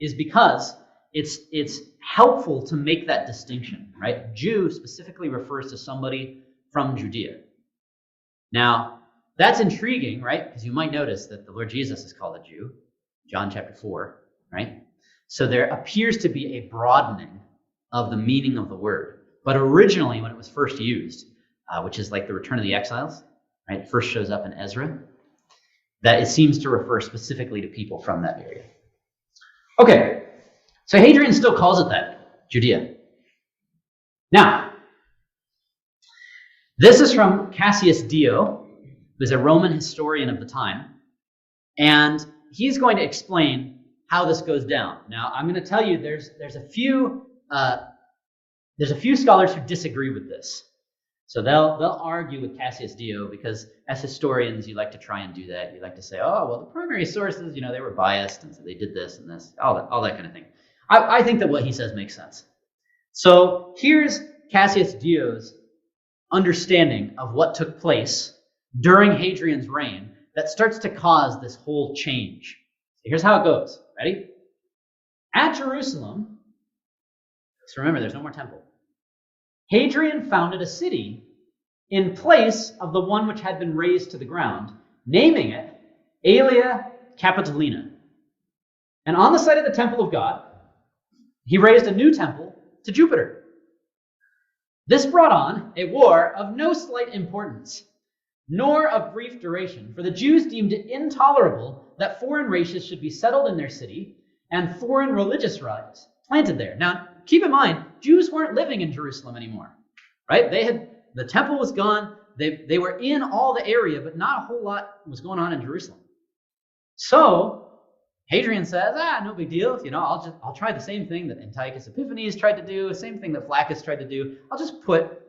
is because it's helpful to make that distinction, right? Jew specifically refers to somebody from Judea. Now, that's intriguing, right? Because you might notice that the Lord Jesus is called a Jew, John chapter 4. Right? So there appears to be a broadening of the meaning of the word. But originally, when it was first used, which is like the return of the exiles, right? It first shows up in Ezra, that it seems to refer specifically to people from that area. Okay, so Hadrian still calls it that, Judea. Now, this is from Cassius Dio, who's a Roman historian of the time, and he's going to explain how this goes down. Now, I'm going to tell you there's a few scholars who disagree with this. So they'll argue with Cassius Dio because as historians, you like to try and do that. You like to say, oh, well, the primary sources, they were biased, and so they did this and this, all that kind of thing. I think that what he says makes sense. So here's Cassius Dio's understanding of what took place during Hadrian's reign that starts to cause this whole change. Here's how it goes. Ready? At Jerusalem, so remember, there's no more temple. Hadrian founded a city in place of the one which had been razed to the ground, naming it Aelia Capitolina. And on the site of the temple of God, he raised a new temple to Jupiter. This brought on a war of no slight importance, nor of brief duration, for the Jews deemed it intolerable that foreign races should be settled in their city and foreign religious rites planted there. Now, keep in mind, Jews weren't living in Jerusalem anymore, right? The temple was gone. They were in all the area, but not a whole lot was going on in Jerusalem. So Hadrian says, no big deal. I'll try the same thing that Antiochus Epiphanes tried to do, the same thing that Flaccus tried to do. I'll just put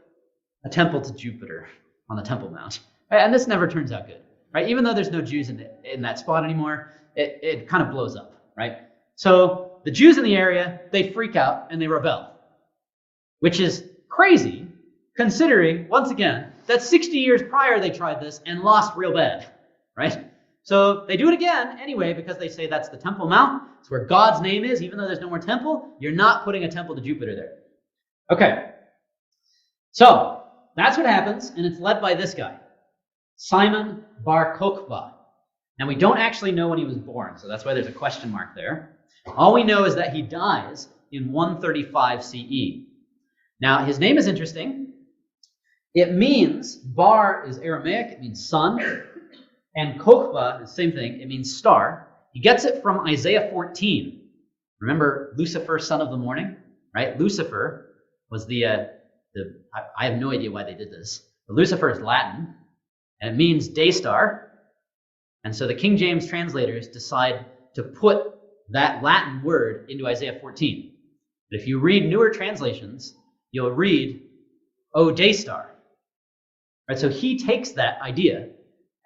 a temple to Jupiter on the Temple Mount. Right? And this never turns out good, right? Even though there's no Jews in that spot anymore, it kind of blows up, right? So the Jews in the area, they freak out and they rebel, which is crazy considering, once again, that 60 years prior they tried this and lost real bad, right? So they do it again anyway because they say that's the Temple Mount. It's where God's name is. Even though there's no more temple, you're not putting a temple to Jupiter there. Okay. So that's what happens, and it's led by this guy, Simon Bar Kokhba. Now, we don't actually know when he was born, so that's why there's a question mark there. All we know is that he dies in 135 CE. Now, his name is interesting. It means, Bar is Aramaic, it means sun, and Kokhba is the same thing, it means star. He gets it from Isaiah 14. Remember Lucifer, son of the morning, right? Lucifer was I have no idea why they did this, but Lucifer is Latin, and it means day star. And so the King James translators decide to put that Latin word into Isaiah 14. But if you read newer translations, you'll read, O day star. Right, so he takes that idea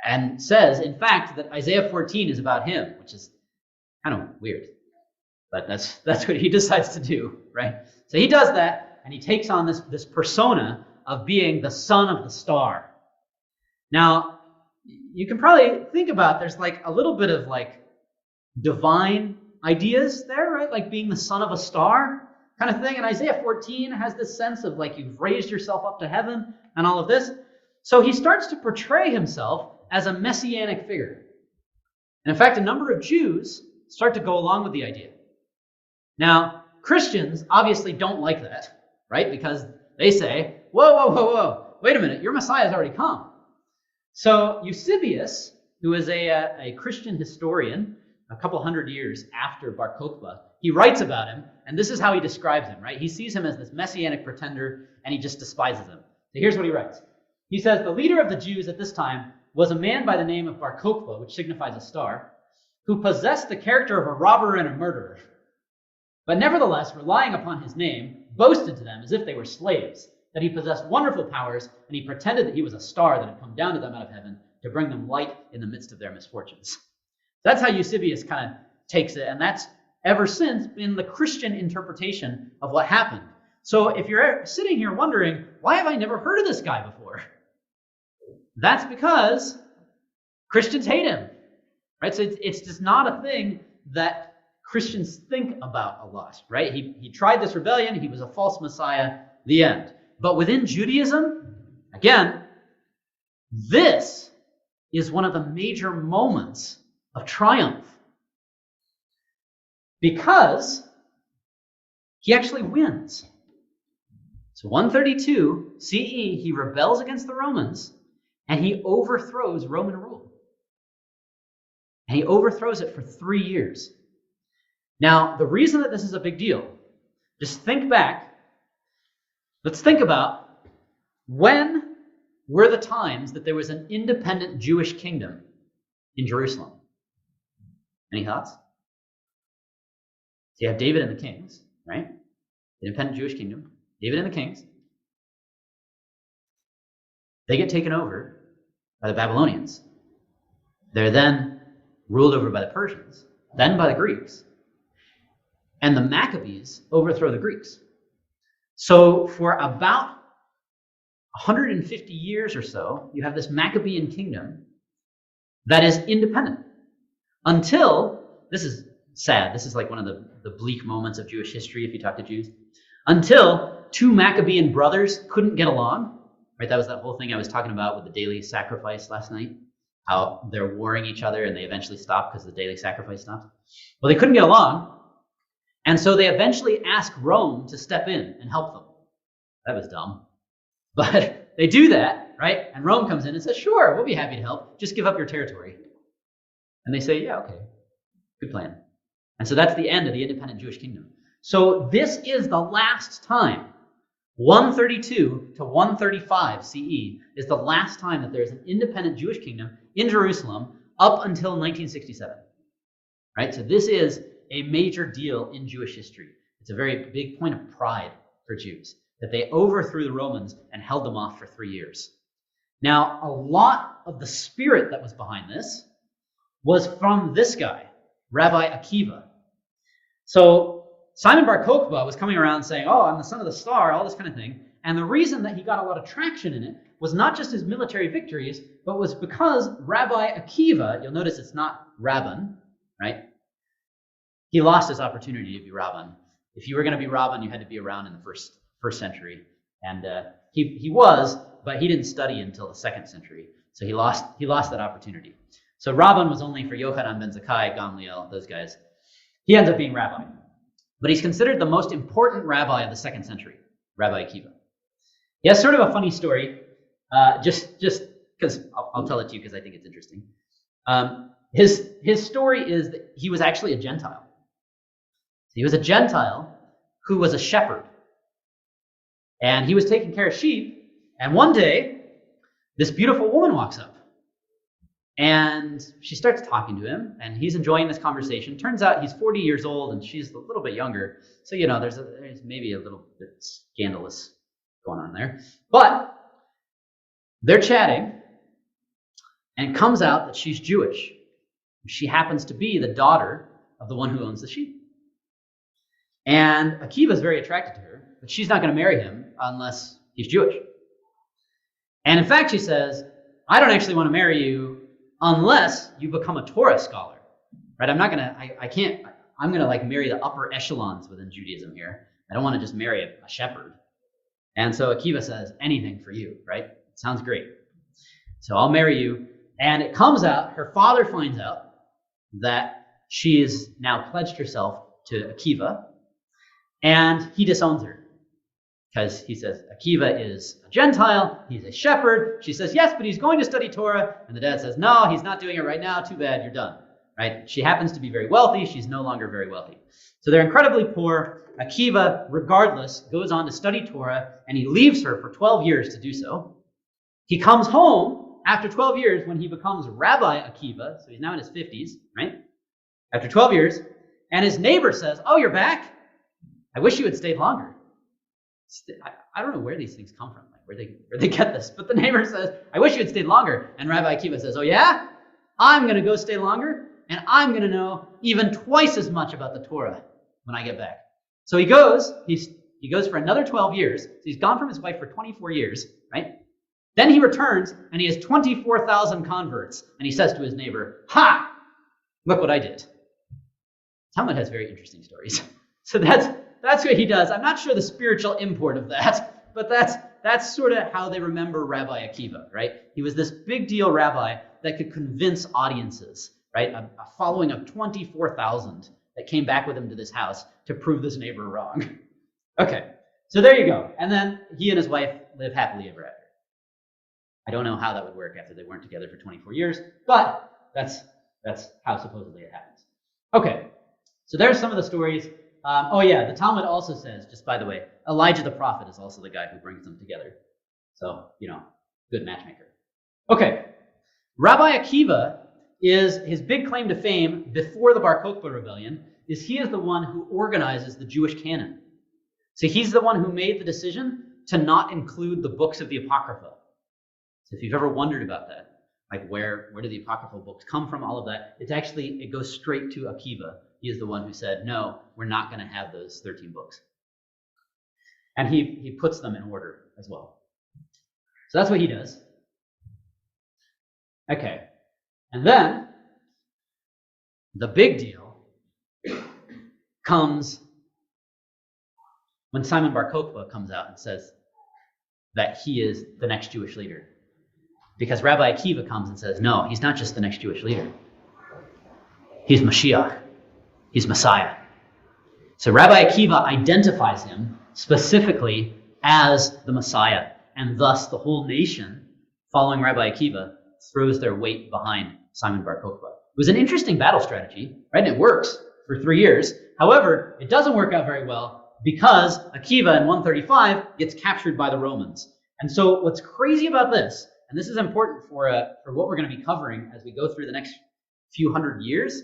and says, in fact, that Isaiah 14 is about him, which is kind of weird. But that's what he decides to do, right? So he does that, and he takes on this persona of being the son of the star. Now, you can probably think about, there's like a little bit of like divine ideas there, right? Like being the son of a star kind of thing. And Isaiah 14 has this sense of like you've raised yourself up to heaven and all of this. So he starts to portray himself as a messianic figure. And in fact, a number of Jews start to go along with the idea. Now, Christians obviously don't like that, right? Because they say, whoa, wait a minute, your Messiah has already come. So Eusebius, who is a Christian historian a couple hundred years after Bar Kokhba, he writes about him, and this is how he describes him, right? He sees him as this messianic pretender, and he just despises him. So here's what he writes. He says, the leader of the Jews at this time was a man by the name of Bar Kokhba, which signifies a star, who possessed the character of a robber and a murderer, but nevertheless, relying upon his name, boasted to them as if they were slaves, that he possessed wonderful powers, and he pretended that he was a star that had come down to them out of heaven to bring them light in the midst of their misfortunes. That's how Eusebius kind of takes it, and that's ever since been the Christian interpretation of what happened. So if you're sitting here wondering, why have I never heard of this guy before? That's because Christians hate him, right? So it's just not a thing that Christians think about a lot, right? He tried this rebellion, he was a false messiah, the end. But within Judaism, again, this is one of the major moments of triumph, because he actually wins. So 132 CE, he rebels against the Romans, and he overthrows Roman rule. And he overthrows it for 3 years. Now, the reason that this is a big deal, just think back. Let's think about when were the times that there was an independent Jewish kingdom in Jerusalem? Any thoughts? So you have David and the kings, right? The independent Jewish kingdom. David and the kings. They get taken over by the Babylonians. They're then ruled over by the Persians, then by the Greeks. And the Maccabees overthrow the Greeks. So for about 150 years or so, you have this Maccabean kingdom that is independent. Until, this is sad, this is like one of the bleak moments of Jewish history if you talk to Jews, until 2 Maccabean brothers couldn't get along, right? That was that whole thing I was talking about with the daily sacrifice last night, how they're warring each other and they eventually stop because the daily sacrifice stopped. Well, they couldn't get along, and so they eventually asked Rome to step in and help them. That was dumb. But they do that, right? And Rome comes in and says, sure, we'll be happy to help. Just give up your territory. And they say, yeah, okay, good plan. And so that's the end of the independent Jewish kingdom. So this is the last time, 132 to 135 CE, is the last time that there's an independent Jewish kingdom in Jerusalem up until 1967, right? So this is a major deal in Jewish history. It's a very big point of pride for Jews, that they overthrew the Romans and held them off for 3 years. Now, a lot of the spirit that was behind this was from this guy, Rabbi Akiva. So Simon Bar Kokhba was coming around saying, oh, I'm the son of the star, all this kind of thing. And the reason that he got a lot of traction in it was not just his military victories, but was because Rabbi Akiva, you'll notice it's not Rabban, right? He lost his opportunity to be Rabban. If you were going to be Rabban, you had to be around in the first century. And he was, but he didn't study until the 2nd century. So he lost that opportunity. So Rabban was only for Yochanan ben Zakkai, Gamliel, those guys. He ends up being rabbi. But he's considered the most important rabbi of the 2nd century, Rabbi Akiva. He has sort of a funny story, just because I'll tell it to you because I think it's interesting. His story is that he was actually a Gentile. He was a Gentile who was a shepherd. And he was taking care of sheep. And one day, this beautiful woman walks up. And she starts talking to him. And he's enjoying this conversation. Turns out he's 40 years old and she's a little bit younger. So, there's maybe a little bit scandalous going on there. But they're chatting. And it comes out that she's Jewish. She happens to be the daughter of the one who owns the sheep. And Akiva is very attracted to her, but she's not going to marry him unless he's Jewish. And in fact, she says, I don't actually want to marry you unless you become a Torah scholar, right? I'm going to marry the upper echelons within Judaism here. I don't want to just marry a shepherd. And so Akiva says, anything for you, right? Sounds great. So I'll marry you. And it comes out, her father finds out that she is now pledged herself to Akiva, and he disowns her. because he says Akiva is a Gentile, he's a shepherd. She says, yes, but he's going to study Torah. And the dad says, no, he's not doing it right now. Too bad, you're done. Right? She happens to be very wealthy. She's no longer very wealthy. So they're incredibly poor. Akiva, regardless, goes on to study Torah, and he leaves her for 12 years to do so. He comes home after 12 years when he becomes Rabbi Akiva, so he's now in his 50s, right? After 12 years, and his neighbor says, oh, you're back? I wish you had stayed longer. I don't know where these things come from, like where they get this, but the neighbor says, I wish you had stayed longer. And Rabbi Akiva says, oh yeah? I'm going to go stay longer, and I'm going to know even twice as much about the Torah when I get back. So he goes for another 12 years. So he's gone from his wife for 24 years, right? Then he returns, and he has 24,000 converts. And he says to his neighbor, ha! Look what I did. Talmud has very interesting stories. So that's what he does. I'm not sure the spiritual import of that, but that's sort of how they remember Rabbi Akiva, right? He was this big deal rabbi that could convince audiences, right? A following of 24,000 that came back with him to this house to prove this neighbor wrong. Okay, so there you go. And then he and his wife live happily ever after. I don't know how that would work after they weren't together for 24 years, but that's how supposedly it happens. Okay, so there's some of the stories. The Talmud also says, just by the way, Elijah the prophet is also the guy who brings them together. So, good matchmaker. Okay, Rabbi Akiva is his big claim to fame before the Bar Kokhba rebellion is he is the one who organizes the Jewish canon. So he's the one who made the decision to not include the books of the Apocrypha. So if you've ever wondered about that, like where do the apocryphal books come from, all of that, it goes straight to Akiva. He is the one who said, no, we're not going to have those 13 books. And he puts them in order as well. So that's what he does. Okay. And then the big deal comes when Simon Bar Kokhba comes out and says that he is the next Jewish leader. Because Rabbi Akiva comes and says, no, he's not just the next Jewish leader. He's Mashiach. He's Messiah. So Rabbi Akiva identifies him specifically as the Messiah, and thus the whole nation, following Rabbi Akiva, throws their weight behind Simon Bar Kokhba. It was an interesting battle strategy, right? And it works for 3 years. However, it doesn't work out very well because Akiva in 135 gets captured by the Romans. And so what's crazy about this, and this is important for what we're going to be covering as we go through the next few hundred years,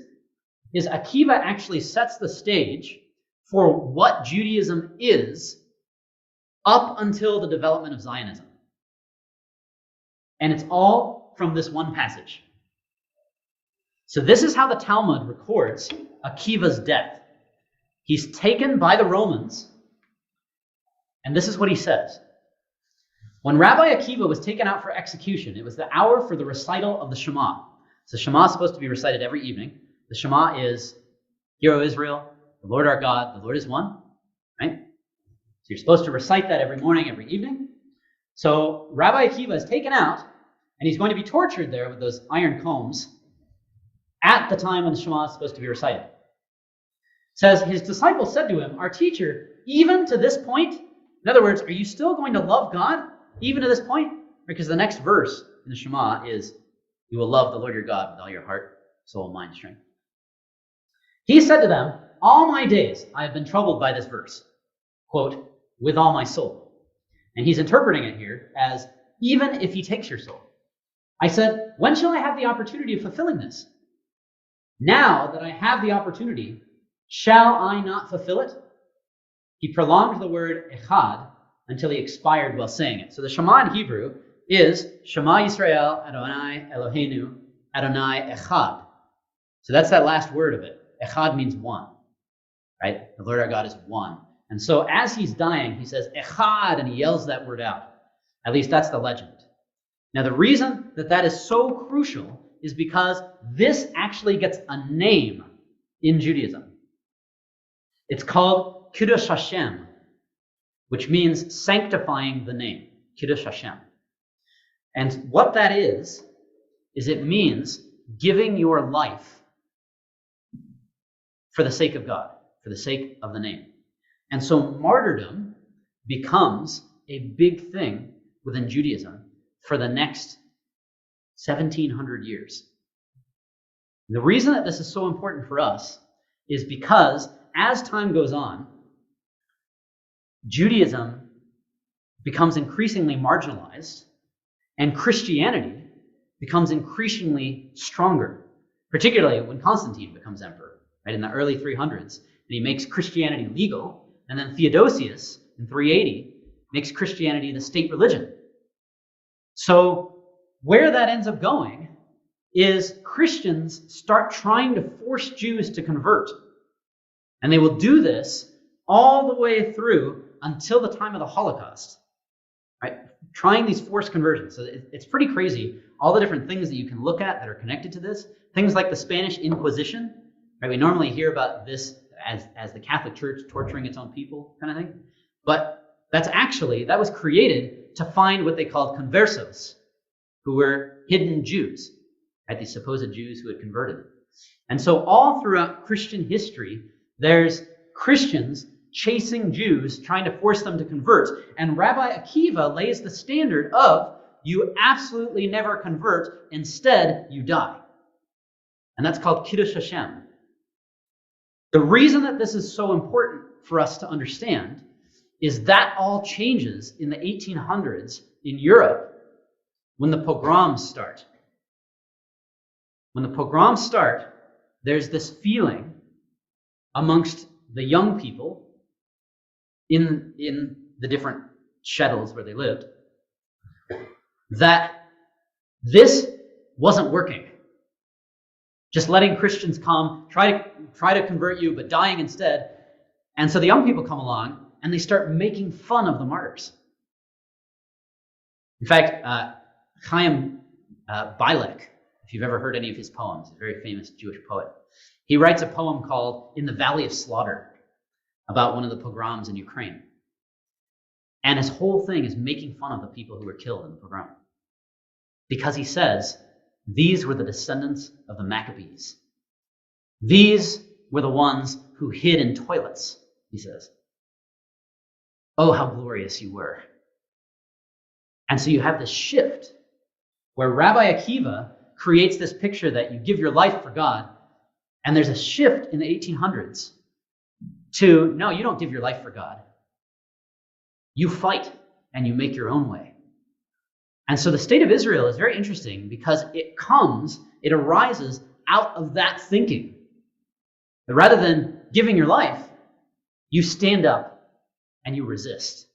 is Akiva actually sets the stage for what Judaism is up until the development of Zionism. And it's all from this one passage. So this is how the Talmud records Akiva's death. He's taken by the Romans, and this is what he says. When Rabbi Akiva was taken out for execution, it was the hour for the recital of the Shema. So Shema is supposed to be recited every evening. The Shema is, Hear, O Israel, the Lord our God, the Lord is one, right? So you're supposed to recite that every morning, every evening. So Rabbi Akiva is taken out, and he's going to be tortured there with those iron combs at the time when the Shema is supposed to be recited. It says, his disciples said to him, our teacher, even to this point, in other words, are you still going to love God even to this point? Because the next verse in the Shema is, you will love the Lord your God with all your heart, soul, mind, strength. He said to them, all my days I have been troubled by this verse, quote, with all my soul. And he's interpreting it here as, even if he takes your soul. I said, when shall I have the opportunity of fulfilling this? Now that I have the opportunity, shall I not fulfill it? He prolonged the word echad until he expired while saying it. So the Shema in Hebrew is Shema Yisrael Adonai Eloheinu Adonai Echad. So that's that last word of it. Echad means one, right? The Lord our God is one. And so as he's dying, he says Echad, and he yells that word out. At least that's the legend. Now the reason that is so crucial is because this actually gets a name in Judaism. It's called Kiddush Hashem, which means sanctifying the name, Kiddush Hashem. And what that is it means giving your life for the sake of God, for the sake of the name. And so martyrdom becomes a big thing within Judaism for the next 1700 years. The reason that this is so important for us is because as time goes on, Judaism becomes increasingly marginalized and Christianity becomes increasingly stronger, particularly when Constantine becomes emperor, right, in the early 300s. And he makes Christianity legal, and then Theodosius in 380 makes Christianity the state religion. So where that ends up going is Christians start trying to force Jews to convert. And they will do this all the way through until the time of the Holocaust, right? Trying these forced conversions. So it's pretty crazy, all the different things that you can look at that are connected to this. Things like the Spanish Inquisition, right? We normally hear about this as the Catholic Church torturing its own people kind of thing. But that was created to find what they called conversos, who were hidden Jews, right? These supposed Jews who had converted. And so all throughout Christian history, there's Christians chasing Jews, trying to force them to convert. And Rabbi Akiva lays the standard of, you absolutely never convert, instead you die. And that's called Kiddush Hashem. The reason that this is so important for us to understand is that all changes in the 1800s in Europe when the pogroms start. When the pogroms start, there's this feeling amongst the young people in the different shtetls where they lived that this wasn't working. Just letting Christians come, try to convert you, but dying instead. And so the young people come along and they start making fun of the martyrs. In fact, Chaim Bilek, if you've ever heard any of his poems, he's a very famous Jewish poet. He writes a poem called In the Valley of Slaughter about one of the pogroms in Ukraine. And his whole thing is making fun of the people who were killed in the pogrom. Because he says, these were the descendants of the Maccabees. These were the ones who hid in toilets, he says. Oh, how glorious you were. And so you have this shift where Rabbi Akiva creates this picture that you give your life for God, and there's a shift in the 1800s to, no, you don't give your life for God. You fight and you make your own way. And so the state of Israel is very interesting because it arises out of that thinking. That rather than giving your life, you stand up and you resist.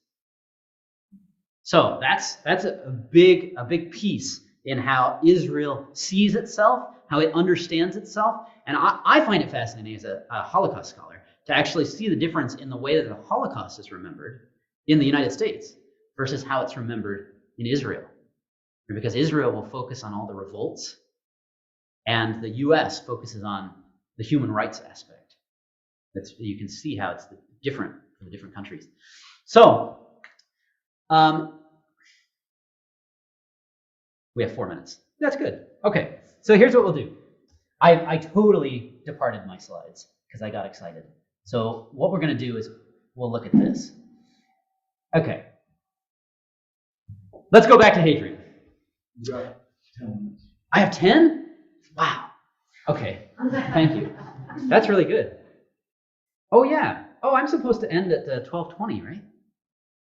So that's a big piece in how Israel sees itself, how it understands itself. And I find it fascinating as a Holocaust scholar to actually see the difference in the way that the Holocaust is remembered in the United States versus how it's remembered in Israel. Because Israel will focus on all the revolts, and the U.S. focuses on the human rights aspect. You can see how it's different for the different countries. So, we have 4 minutes. That's good. Okay, so here's what we'll do. I totally departed my slides because I got excited. So what we're going to do is we'll look at this. Okay. Let's go back to Hadrian. You got 10 minutes. I have 10? Wow. Okay. Thank you. That's really good. Oh, yeah. Oh, I'm supposed to end at 12:20, right?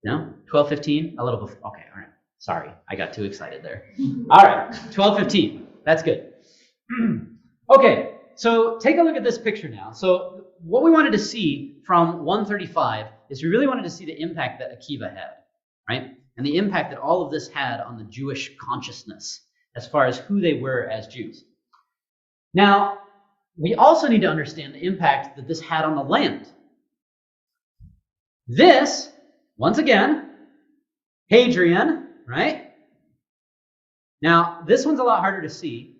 No? 12:15? A little before. Okay, all right. Sorry, I got too excited there. All right, 12:15. That's good. Okay, so take a look at this picture now. So what we wanted to see from 135 is we really wanted to see the impact that Akiva had, right? And the impact that all of this had on the Jewish consciousness as far as who they were as Jews. Now, we also need to understand the impact that this had on the land. This, once again, Hadrian, right? Now, this one's a lot harder to see,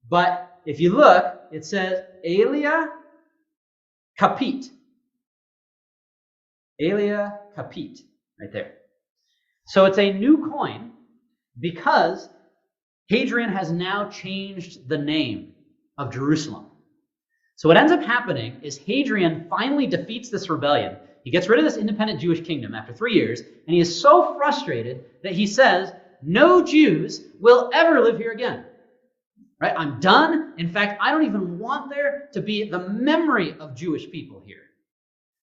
but if you look, it says Aelia Capit. Aelia Capit, right there. So it's a new coin because Hadrian has now changed the name of Jerusalem. So what ends up happening is Hadrian finally defeats this rebellion. he gets rid of this independent Jewish kingdom after 3 years, and he is so frustrated that he says, no Jews will ever live here again. Right? I'm done. In fact, I don't even want there to be the memory of Jewish people here.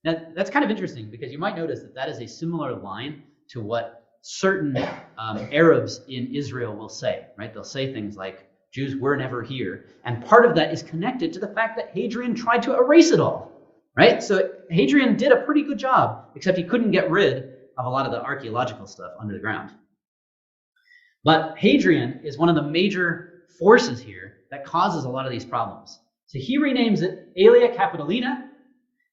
Now, that's kind of interesting because you might notice that that is a similar line to what certain Arabs in Israel will say, right? They'll say things like, Jews were never here. And part of that is connected to the fact that Hadrian tried to erase it all, right? So Hadrian did a pretty good job, except he couldn't get rid of a lot of the archaeological stuff under the ground. But Hadrian is one of the major forces here that causes a lot of these problems. So he renames it Aelia Capitolina.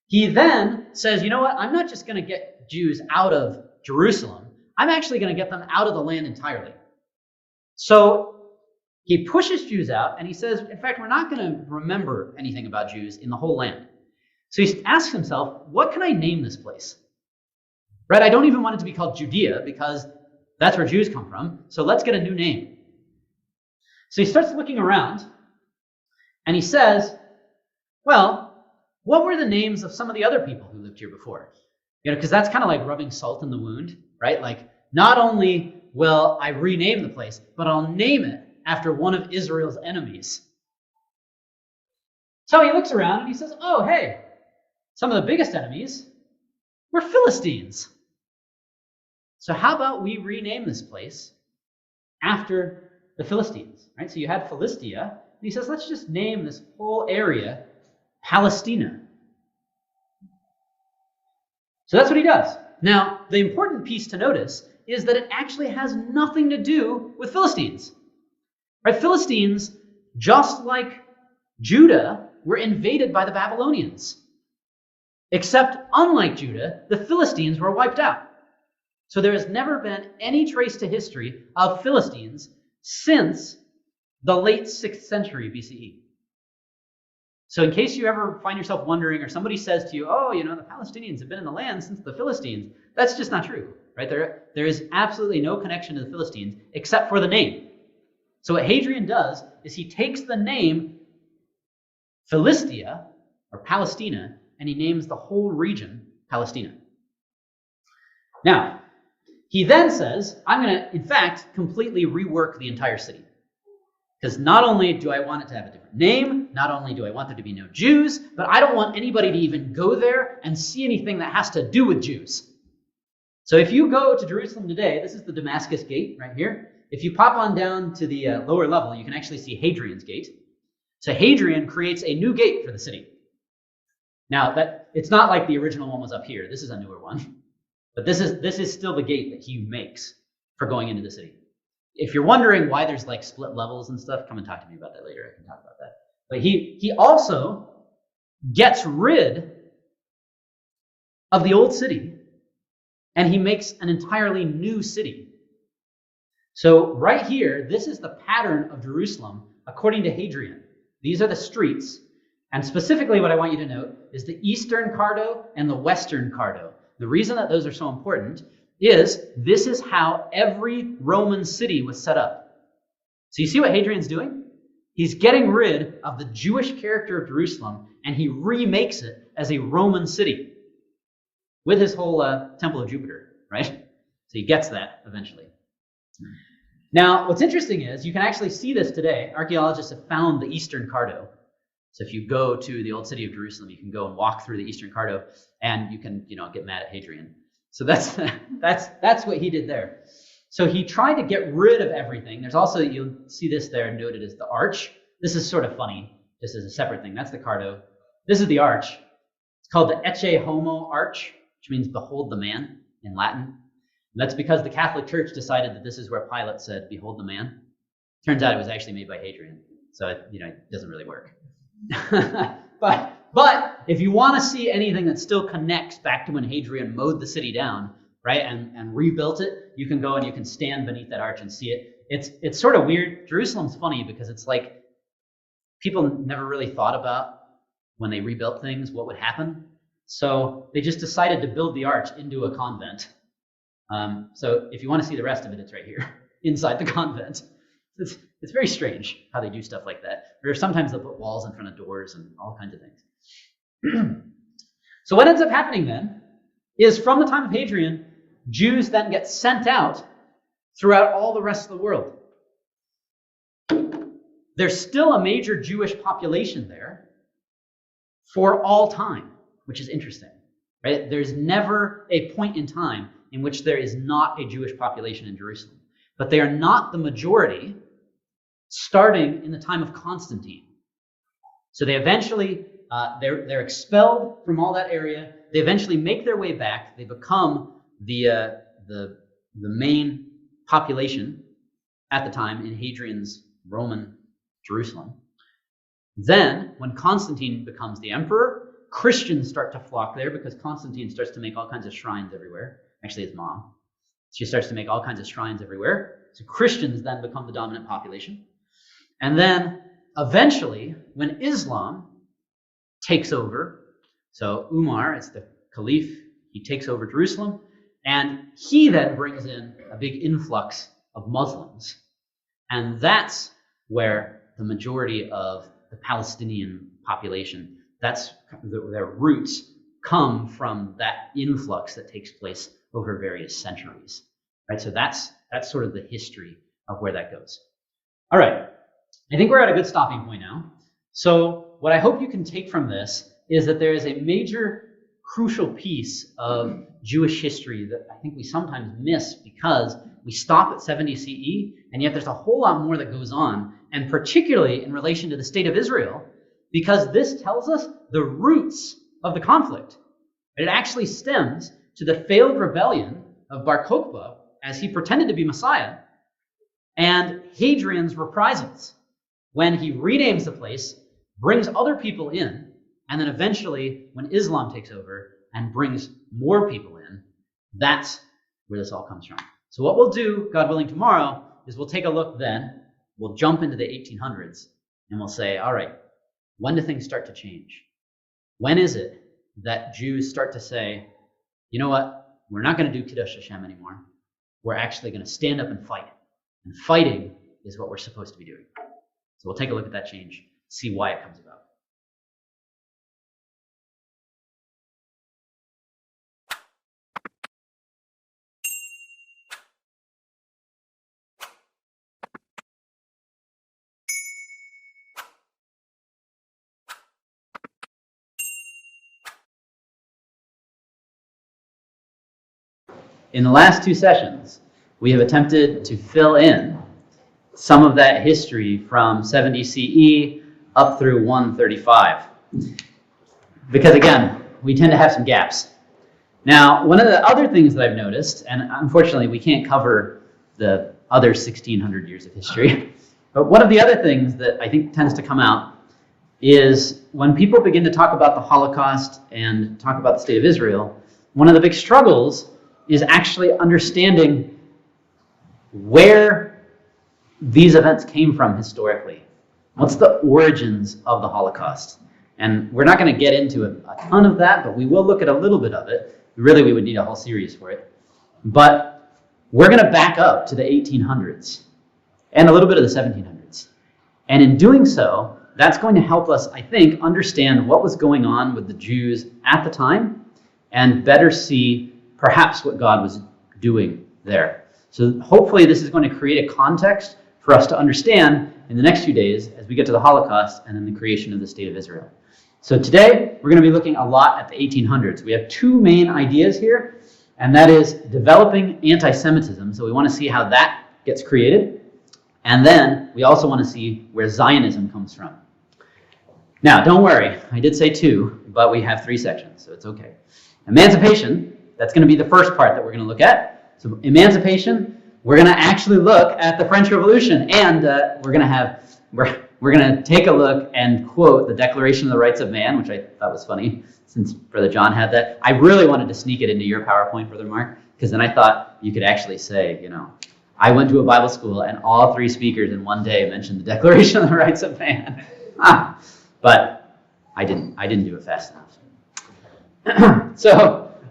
He then says, you know what? I'm not just going to get Jews out of Jerusalem. I'm actually going to get them out of the land entirely. So he pushes Jews out, and he says, in fact, we're not going to remember anything about Jews in the whole land. So he asks himself, what can I name this place? Right? I don't even want it to be called Judea because that's where Jews come from. So let's get a new name. So he starts looking around, and he says, well, what were the names of some of the other people who lived here before? Because that's kind of like rubbing salt in the wound, right? Like, not only will I rename the place, but I'll name it after one of Israel's enemies. So he looks around and he says, oh, hey, some of the biggest enemies were Philistines. So how about we rename this place after the Philistines, right? So you had Philistia, and he says, let's just name this whole area Palestina. So that's what he does. Now, the important piece to notice is that it actually has nothing to do with Philistines. Right? Philistines, just like Judah, were invaded by the Babylonians. Except, unlike Judah, the Philistines were wiped out. So there has never been any trace to history of Philistines since the late 6th century BCE. So in case you ever find yourself wondering, or somebody says to you, oh, you know, the Palestinians have been in the land since the Philistines, that's just not true. Right? There is absolutely no connection to the Philistines except for the name. So what Hadrian does is he takes the name Philistia, or Palestina, and he names the whole region Palestina. Now, he then says, I'm going to, in fact, completely rework the entire city. Because not only do I want it to have a different name, not only do I want there to be no Jews, but I don't want anybody to even go there and see anything that has to do with Jews. So if you go to Jerusalem today, this is the Damascus Gate right here. If you pop on down to the lower level, you can actually see Hadrian's Gate. So Hadrian creates a new gate for the city. Now, it's not like the original one was up here. This is a newer one. But this is still the gate that he makes for going into the city. If you're wondering why there's like split levels and stuff, come and talk to me about that later. I can talk about that. But he also gets rid of the old city, and he makes an entirely new city. So right here, this is the pattern of Jerusalem according to Hadrian. These are the streets, and specifically what I want you to note is the Eastern Cardo and the Western Cardo. The reason that those are so important is this is how every Roman city was set up. So you see what Hadrian's doing? He's getting rid of the Jewish character of Jerusalem, and he remakes it as a Roman city with his whole Temple of Jupiter, right? So he gets that eventually. Now, what's interesting is you can actually see this today. Archaeologists have found the Eastern Cardo. So if you go to the old city of Jerusalem, you can go and walk through the Eastern Cardo, and you can, get mad at Hadrian. So that's what he did there. So he tried to get rid of everything. There's also, you'll see this there noted as the arch. This is sort of funny, just as a separate thing. That's the Cardo. This is the arch. It's called the Ecce Homo Arch, which means behold the man in Latin. And that's because the Catholic Church decided that this is where Pilate said, behold the man. Turns out it was actually made by Hadrian. So, it doesn't really work. But if you want to see anything that still connects back to when Hadrian mowed the city down, right, and rebuilt it, you can go and you can stand beneath that arch and see it. It's sort of weird. Jerusalem's funny because it's like people never really thought about when they rebuilt things what would happen. So they just decided to build the arch into a convent. So if you want to see the rest of it, it's right here inside the convent. It's very strange how they do stuff like that. Or sometimes they'll put walls in front of doors and all kinds of things. So what ends up happening then is from the time of Hadrian, Jews then get sent out throughout all the rest of the world. There's still a major Jewish population there for all time, which is interesting, right? There's never a point in time in which there is not a Jewish population in Jerusalem. But they are not the majority starting in the time of Constantine. So they eventually, they're expelled from all that area. They eventually make their way back. They become the main population at the time in Hadrian's Roman Jerusalem. Then, when Constantine becomes the emperor, Christians start to flock there because Constantine starts to make all kinds of shrines everywhere. Actually, his mom. She starts to make all kinds of shrines everywhere. So Christians then become the dominant population. And then, eventually, when Islam takes over, so Umar, it's the caliph, he takes over Jerusalem, and he then brings in a big influx of Muslims. And that's where the majority of the Palestinian population, that's their roots come from that influx that takes place over various centuries, right? So that's sort of the history of where that goes. All right, I think we're at a good stopping point now. So what I hope you can take from this is that there is a major crucial piece of Jewish history that I think we sometimes miss because we stop at 70 CE, and yet there's a whole lot more that goes on, and particularly in relation to the state of Israel, because this tells us the roots of the conflict. It actually stems to the failed rebellion of Bar Kokhba as he pretended to be Messiah, and Hadrian's reprisals when he renames the place, brings other people in, and then eventually when Islam takes over and brings more people in, that's where this all comes from. So what we'll do, God willing, tomorrow is we'll take a look then, we'll jump into the 1800s, and we'll say, all right, when do things start to change? When is it that Jews start to say, you know what, we're not going to do Kiddush Hashem anymore. We're actually going to stand up and fight. And fighting is what we're supposed to be doing. So we'll take a look at that change, see why it comes about. In the last two sessions, we have attempted to fill in some of that history from 70 CE up through 135. Because again, we tend to have some gaps. Now, one of the other things that I've noticed, and unfortunately we can't cover the other 1600 years of history, but one of the other things that I think tends to come out is when people begin to talk about the Holocaust and talk about the state of Israel, one of the big struggles is actually understanding where these events came from historically. What's the origins of the Holocaust? And we're not going to get into a ton of that, but we will look at a little bit of it. Really, we would need a whole series for it. But we're going to back up to the 1800s and a little bit of the 1700s. And in doing so, that's going to help us, I think, understand what was going on with the Jews at the time and better see perhaps what God was doing there. So hopefully this is going to create a context for us to understand in the next few days as we get to the Holocaust and then the creation of the state of Israel. So today we're going to be looking a lot at the 1800s. We have two main ideas here, and that is developing anti-Semitism. So we want to see how that gets created. And then we also want to see where Zionism comes from. Now, don't worry, I did say two, but we have three sections, so it's okay. Emancipation. That's going to be the first part that we're going to look at. So emancipation, we're going to actually look at the French Revolution, and we're going to take a look and quote the Declaration of the Rights of Man, which I thought was funny since Brother John had that. I really wanted to sneak it into your PowerPoint, Brother Mark, because then I thought you could actually say, you know, I went to a Bible school and all three speakers in one day mentioned the Declaration of the Rights of Man. But I didn't do it fast enough.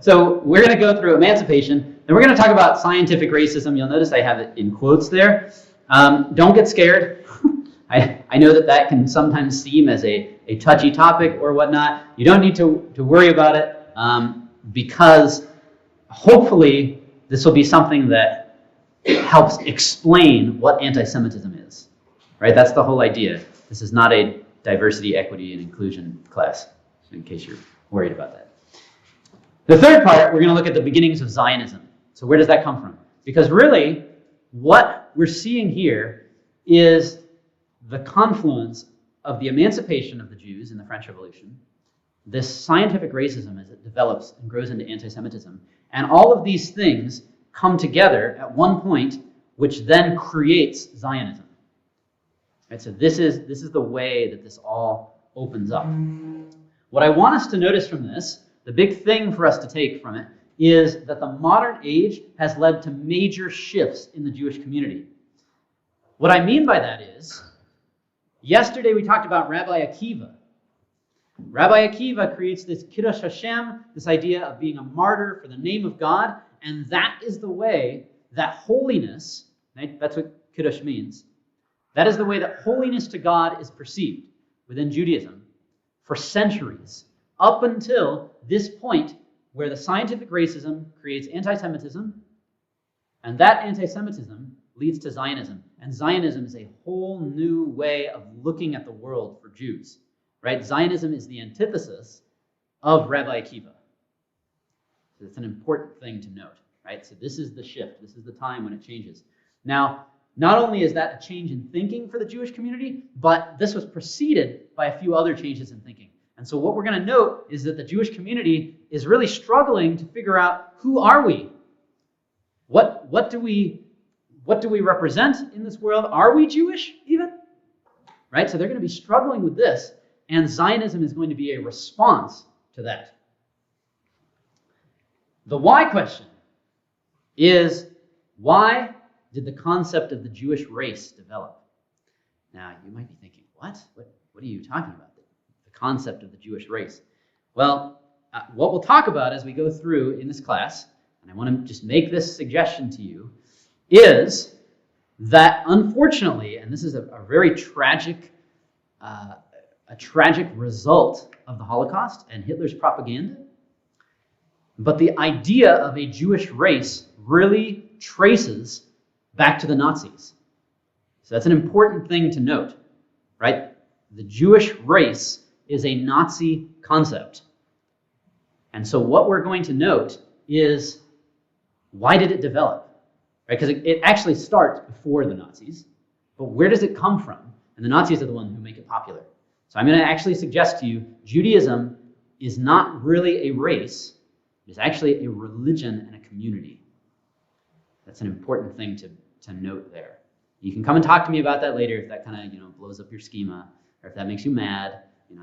So we're going to go through emancipation, then we're going to talk about scientific racism. You'll notice I have it in quotes there. Don't get scared. I know that can sometimes seem as a touchy topic or whatnot. You don't need to worry about it because hopefully this will be something that helps explain what anti-Semitism is, right? That's the whole idea. This is not a diversity, equity, and inclusion class, in case you're worried about that. The third part, we're going to look at the beginnings of Zionism. So where does that come from? Because really, what we're seeing here is the confluence of the emancipation of the Jews in the French Revolution, this scientific racism as it develops and grows into anti-Semitism, and all of these things come together at one point, which then creates Zionism. Right, so this is the way that this all opens up. What I want us to notice from this, the big thing for us to take from it, is that the modern age has led to major shifts in the Jewish community. What I mean by that is, yesterday we talked about Rabbi Akiva. Rabbi Akiva creates this Kiddush Hashem, this idea of being a martyr for the name of God, and that is the way that holiness, right, that's what Kiddush means, that is the way that holiness to God is perceived within Judaism for centuries, up until this point where the scientific racism creates anti-Semitism, and that anti-Semitism leads to Zionism. And Zionism is a whole new way of looking at the world for Jews. Right? Zionism is the antithesis of Rabbi Akiva. So it's an important thing to note. Right? So this is the shift. This is the time when it changes. Now, not only is that a change in thinking for the Jewish community, but this was preceded by a few other changes in thinking. And so what we're going to note is that the Jewish community is really struggling to figure out, who are we? What do we represent in this world? Are we Jewish even? Right? So they're going to be struggling with this, and Zionism is going to be a response to that. The why question is, why did the concept of the Jewish race develop? Now, you might be thinking, what? What are you talking about? The concept of the Jewish race. Well, what we'll talk about as we go through in this class, and I want to just make this suggestion to you, is that unfortunately, and this is a very tragic result of the Holocaust and Hitler's propaganda, but the idea of a Jewish race really traces back to the Nazis. So that's an important thing to note, right? The Jewish race is a Nazi concept. And so what we're going to note is, why did it develop? Right? Because it actually starts before the Nazis, but where does it come from? And the Nazis are the ones who make it popular. So I'm going to actually suggest to you, Judaism is not really a race. It is actually a religion and a community. That's an important thing to note there. You can come and talk to me about that later if that kind of blows up your schema, or if that makes you mad.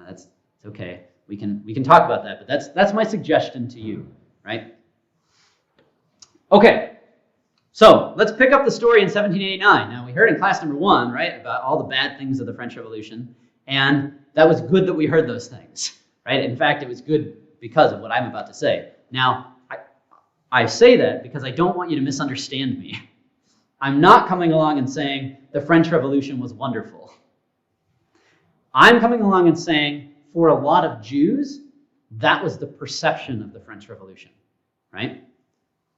It's okay. We can talk about that, but that's my suggestion to you, right? Okay. So let's pick up the story in 1789. Now, we heard in class number 1, right, about all the bad things of the French Revolution, and that was good that we heard those things, right? In fact, it was good because of what I'm about to say. Now, I say that because I don't want you to misunderstand me. I'm not coming along and saying the French Revolution was wonderful. I'm coming along and saying, for a lot of Jews, that was the perception of the French Revolution, right?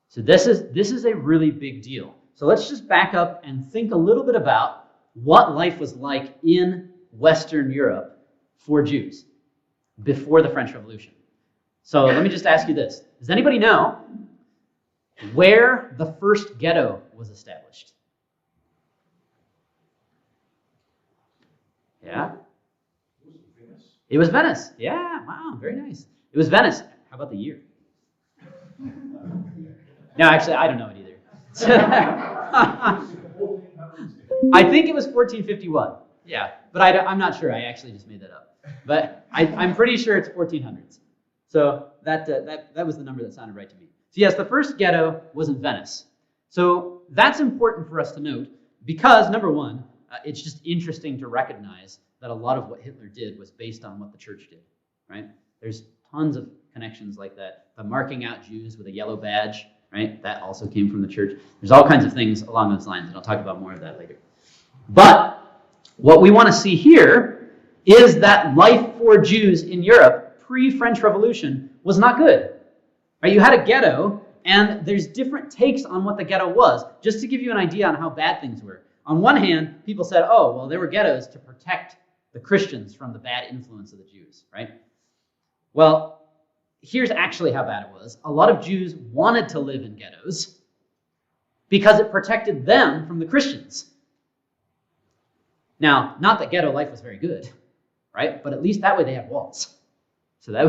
So this is a really big deal. So let's just back up and think a little bit about what life was like in Western Europe for Jews before the French Revolution. So let me just ask you this. Does anybody know where the first ghetto was established? Yeah? It was Venice. Yeah, wow, very nice. It was Venice. How about the year? No, actually, I don't know it either. I think it was 1451. Yeah, but I'm not sure. I actually just made that up. But I'm pretty sure it's 1400s. So that was the number that sounded right to me. So yes, the first ghetto was in Venice. So that's important for us to note because, number one, it's just interesting to recognize that a lot of what Hitler did was based on what the church did, right? There's tons of connections like that. The marking out Jews with a yellow badge, right? That also came from the church. There's all kinds of things along those lines, and I'll talk about more of that later. But what we want to see here is that life for Jews in Europe pre-French Revolution was not good. Right? You had a ghetto, And there's different takes on what the ghetto was, just to give you an idea on how bad things were. On one hand, people said, oh, well, there were ghettos to protect the Christians from the bad influence of the Jews, right? Well, here's actually how bad it was. A lot of Jews wanted to live in ghettos because it protected them from the Christians. Now, not that ghetto life was very good, right? But at least that way they had walls. So that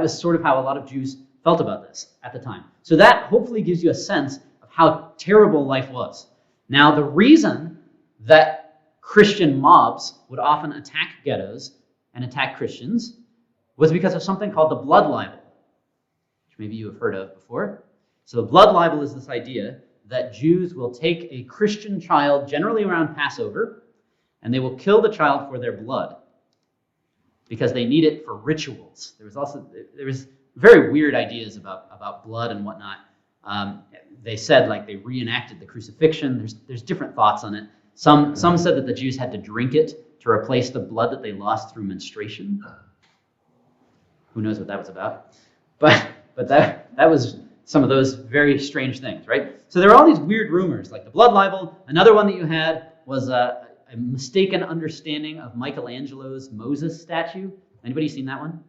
was sort of how a lot of Jews felt about this at the time. So that hopefully gives you a sense of how terrible life was. Now, the reason that Christian mobs would often attack ghettos and attack Christians was because of something called the blood libel, which maybe you have heard of before. So the blood libel is this idea that Jews will take a Christian child, generally around Passover, and they will kill the child for their blood because they need it for rituals. There was very weird ideas about blood and whatnot. They said like they reenacted the crucifixion. There's different thoughts on it. Some said that the Jews had to drink it to replace the blood that they lost through menstruation. Who knows what that was about? But that was some of those very strange things, right? So there are all these weird rumors, like the blood libel. Another one that you had was a mistaken understanding of Michelangelo's Moses statue. Anybody seen that one?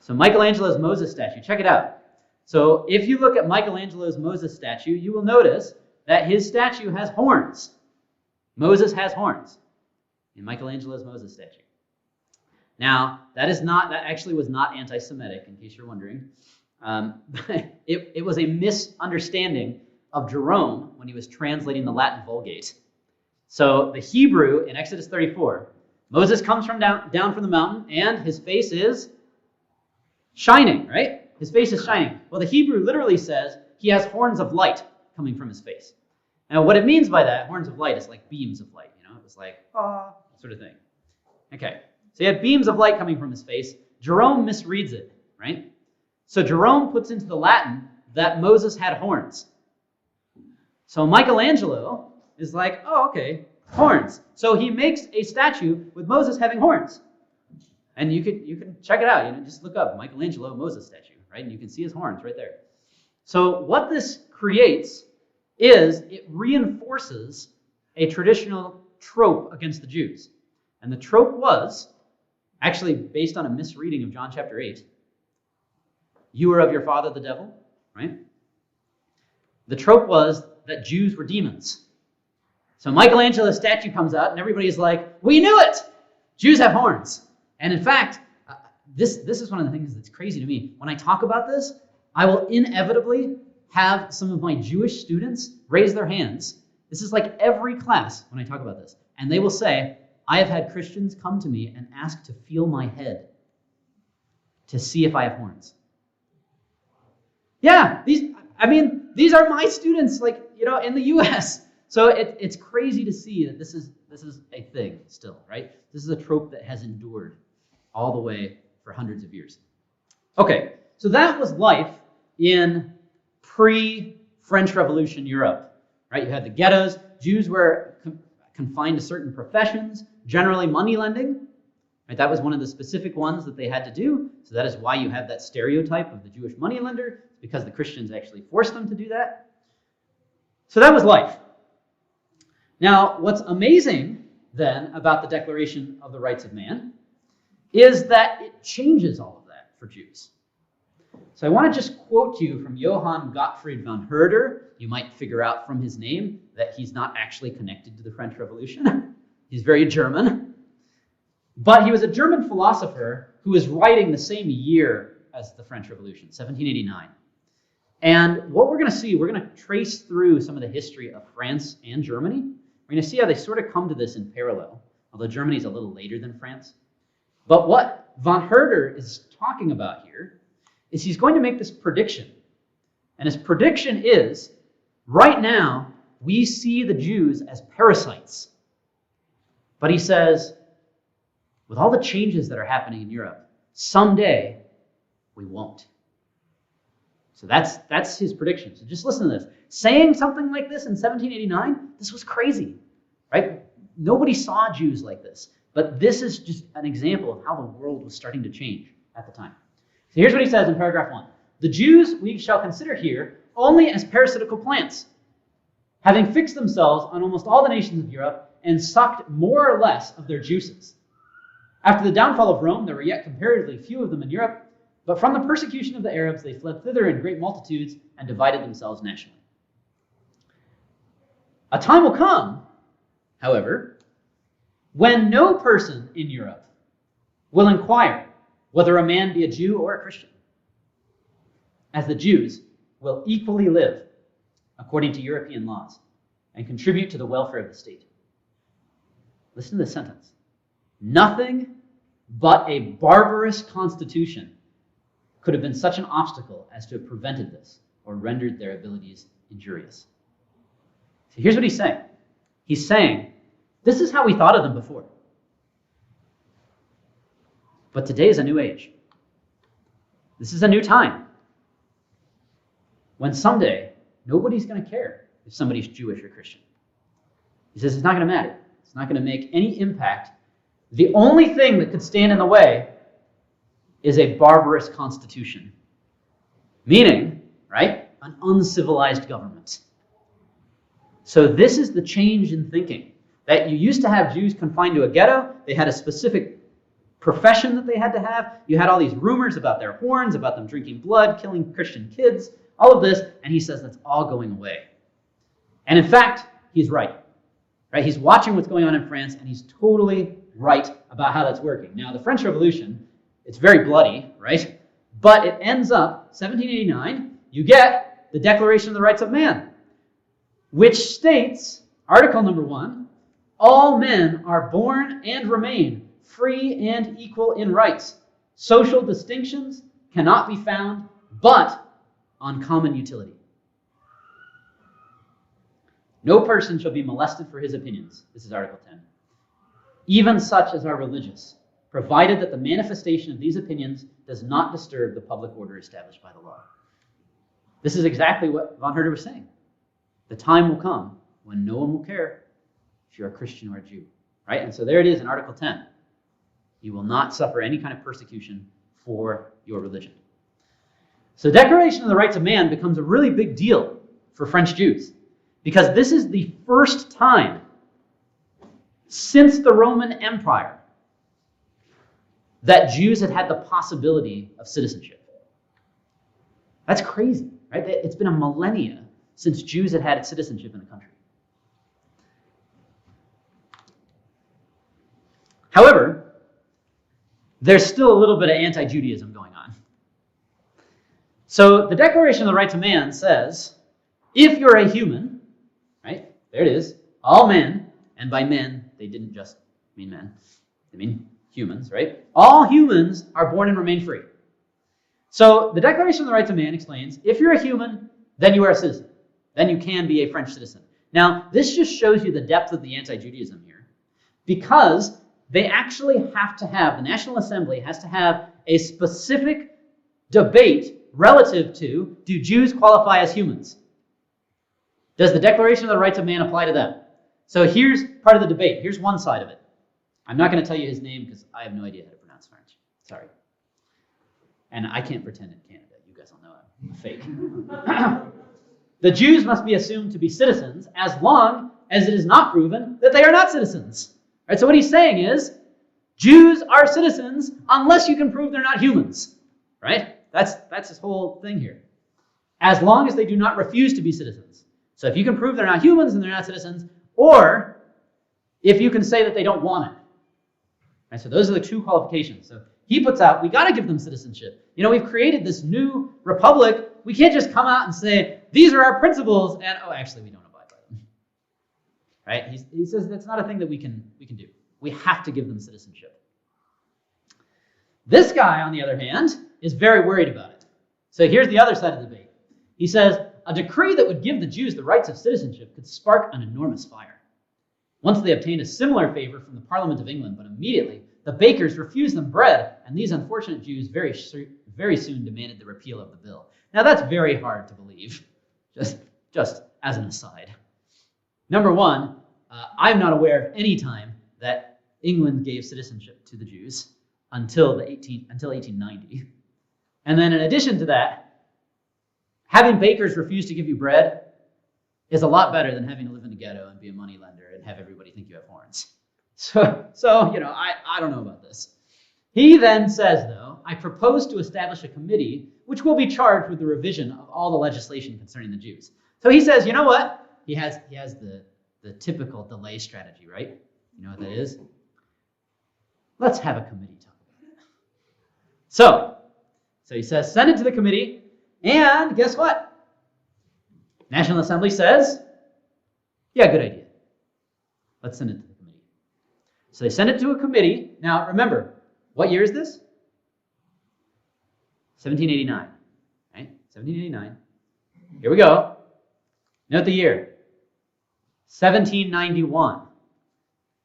So Michelangelo's Moses statue, check it out. So if you look at Michelangelo's Moses statue, you will notice that his statue has horns. Moses has horns in Michelangelo's Moses statue. Now, that actually was not anti-Semitic, in case you're wondering. It was a misunderstanding of Jerome when he was translating the Latin Vulgate. So the Hebrew in Exodus 34, Moses comes down from the mountain, and his face is shining, right? His face is shining. Well, the Hebrew literally says he has horns of light coming from his face. Now, what it means by that, horns of light, is like beams of light. It was like, sort of thing. Okay, so he had beams of light coming from his face. Jerome misreads it, right? So Jerome puts into the Latin that Moses had horns. So Michelangelo is like, oh, okay, horns. So he makes a statue with Moses having horns. And you can check it out. Just look up Michelangelo Moses statue, right? And you can see his horns right there. So what this creates is it reinforces a traditional trope against the Jews. And the trope was actually based on a misreading of John chapter 8. You are of your father the devil, right? The trope was that Jews were demons. So Michelangelo's statue comes out and everybody's like, we knew it! Jews have horns. And in fact, this is one of the things that's crazy to me. When I talk about this, I will inevitably have some of my Jewish students raise their hands. This is like every class when I talk about this. And they will say, I have had Christians come to me and ask to feel my head to see if I have horns. Yeah, these are my students, in the U.S. So it's crazy to see that this is a thing still, right? This is a trope that has endured all the way for hundreds of years. Okay, so that was life in pre-French Revolution Europe, right? You had the ghettos. Jews were confined to certain professions, generally money lending. Right? That was one of the specific ones that they had to do. So that is why you have that stereotype of the Jewish moneylender, because the Christians actually forced them to do that. So that was life. Now, what's amazing then about the Declaration of the Rights of Man is that it changes all of that for Jews. So I want to just quote you from Johann Gottfried von Herder. You might figure out from his name that he's not actually connected to the French Revolution. He's very German. But he was a German philosopher who was writing the same year as the French Revolution, 1789. And what we're going to see, we're going to trace through some of the history of France and Germany. We're going to see how they sort of come to this in parallel, although Germany's a little later than France. But what von Herder is talking about here is he's going to make this prediction. And his prediction is, right now, we see the Jews as parasites. But he says, with all the changes that are happening in Europe, someday we won't. So that's his prediction. So just listen to this. Saying something like this in 1789, this was crazy, right? Nobody saw Jews like this. But this is just an example of how the world was starting to change at the time. So here's what he says in paragraph 1. The Jews we shall consider here only as parasitical plants, having fixed themselves on almost all the nations of Europe and sucked more or less of their juices. After the downfall of Rome, there were yet comparatively few of them in Europe, but from the persecution of the Arabs, they fled thither in great multitudes and divided themselves nationally. A time will come, however, when no person in Europe will inquire whether a man be a Jew or a Christian, as the Jews will equally live according to European laws and contribute to the welfare of the state. Listen to this sentence. Nothing but a barbarous constitution could have been such an obstacle as to have prevented this or rendered their abilities injurious. So here's what he's saying. He's saying, this is how we thought of them before. But today is a new age. This is a new time. When someday, nobody's going to care if somebody's Jewish or Christian. He says it's not going to matter. It's not going to make any impact. The only thing that could stand in the way is a barbarous constitution. Meaning, right, an uncivilized government. So this is the change in thinking. That you used to have Jews confined to a ghetto. They had a specific profession that they had to have. You had all these rumors about their horns, about them drinking blood, killing Christian kids, all of this, and he says that's all going away. And in fact, he's right. Right? He's watching what's going on in France, and he's totally right about how that's working. Now, the French Revolution, it's very bloody, right? But it ends up, 1789, you get the Declaration of the Rights of Man, which states, Article number 1, all men are born and remain free and equal in rights. Social distinctions cannot be found but on common utility. No person shall be molested for his opinions. This is Article 10. Even such as are religious, provided that the manifestation of these opinions does not disturb the public order established by the law. This is exactly what von Herder was saying. The time will come when no one will care if you're a Christian or a Jew. Right? And so there it is in Article 10. You will not suffer any kind of persecution for your religion. So the Declaration of the Rights of Man becomes a really big deal for French Jews because this is the first time since the Roman Empire that Jews had had the possibility of citizenship. That's crazy, right? It's been a millennia since Jews had had citizenship in a country. However, there's still a little bit of anti-Judaism going on. So the Declaration of the Rights of Man says, if you're a human, right, there it is, all men, and by men, they didn't just mean men, they mean humans, right? All humans are born and remain free. So the Declaration of the Rights of Man explains, if you're a human, then you are a citizen. Then you can be a French citizen. Now, this just shows you the depth of the anti-Judaism here, because they actually have to have, the National Assembly has to have a specific debate relative to, do Jews qualify as humans? Does the Declaration of the Rights of Man apply to them? So here's part of the debate. Here's one side of it. I'm not going to tell you his name because I have no idea how to pronounce French. Sorry. And I can't pretend in Canada. You guys all know I'm fake. The Jews must be assumed to be citizens as long as it is not proven that they are not citizens. Right? So what he's saying is, Jews are citizens unless you can prove they're not humans. Right? That's his whole thing here. As long as they do not refuse to be citizens. So if you can prove they're not humans, then they're not citizens, or if you can say that they don't want it. Right? So those are the two qualifications. So he puts out, we got to give them citizenship. You know, we've created this new republic. We can't just come out and say, these are our principles, and oh, actually, we don't abide by them. Right? He says that's not a thing that we can do. We have to give them citizenship. This guy, on the other hand, is very worried about it. So here's the other side of the debate. He says, a decree that would give the Jews the rights of citizenship could spark an enormous fire. Once they obtained a similar favor from the Parliament of England, but immediately the bakers refused them bread, and these unfortunate Jews very soon demanded the repeal of the bill. Now that's very hard to believe, just as an aside. Number one, I'm not aware of any time that England gave citizenship to the Jews until 1890. And then in addition to that, having bakers refuse to give you bread is a lot better than having to live in a ghetto and be a moneylender and have everybody think you have horns. So I don't know about this. He then says, though, I propose to establish a committee which will be charged with the revision of all the legislation concerning the Jews. So he says, you know what? He has the typical delay strategy, right? You know what that is? Let's have a committee talk about it. So he says, send it to the committee, and guess what? National Assembly says, yeah, good idea. Let's send it to the committee. So they send it to a committee. Now, remember, what year is this? 1789, right? 1789. Here we go. Note the year. 1791.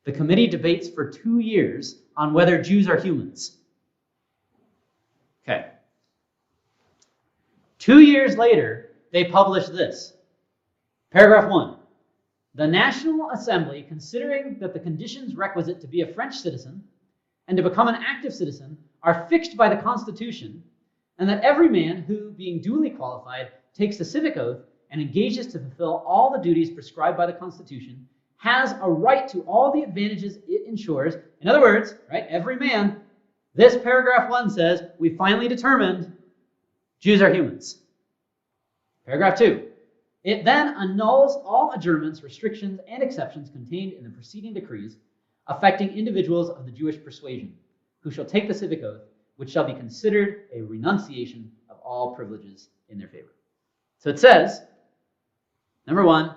The committee debates for 2 years on whether Jews are humans. Okay. 2 years later, they publish this. Paragraph 1. The National Assembly, considering that the conditions requisite to be a French citizen and to become an active citizen are fixed by the Constitution, and that every man who, being duly qualified, takes the civic oath and engages to fulfill all the duties prescribed by the Constitution, has a right to all the advantages it ensures. In other words, right, every man, this paragraph 1 says, we finally determined Jews are humans. Paragraph 2. It then annuls all adjournments, restrictions, and exceptions contained in the preceding decrees affecting individuals of the Jewish persuasion, who shall take the civic oath, which shall be considered a renunciation of all privileges in their favor. So it says, number 1,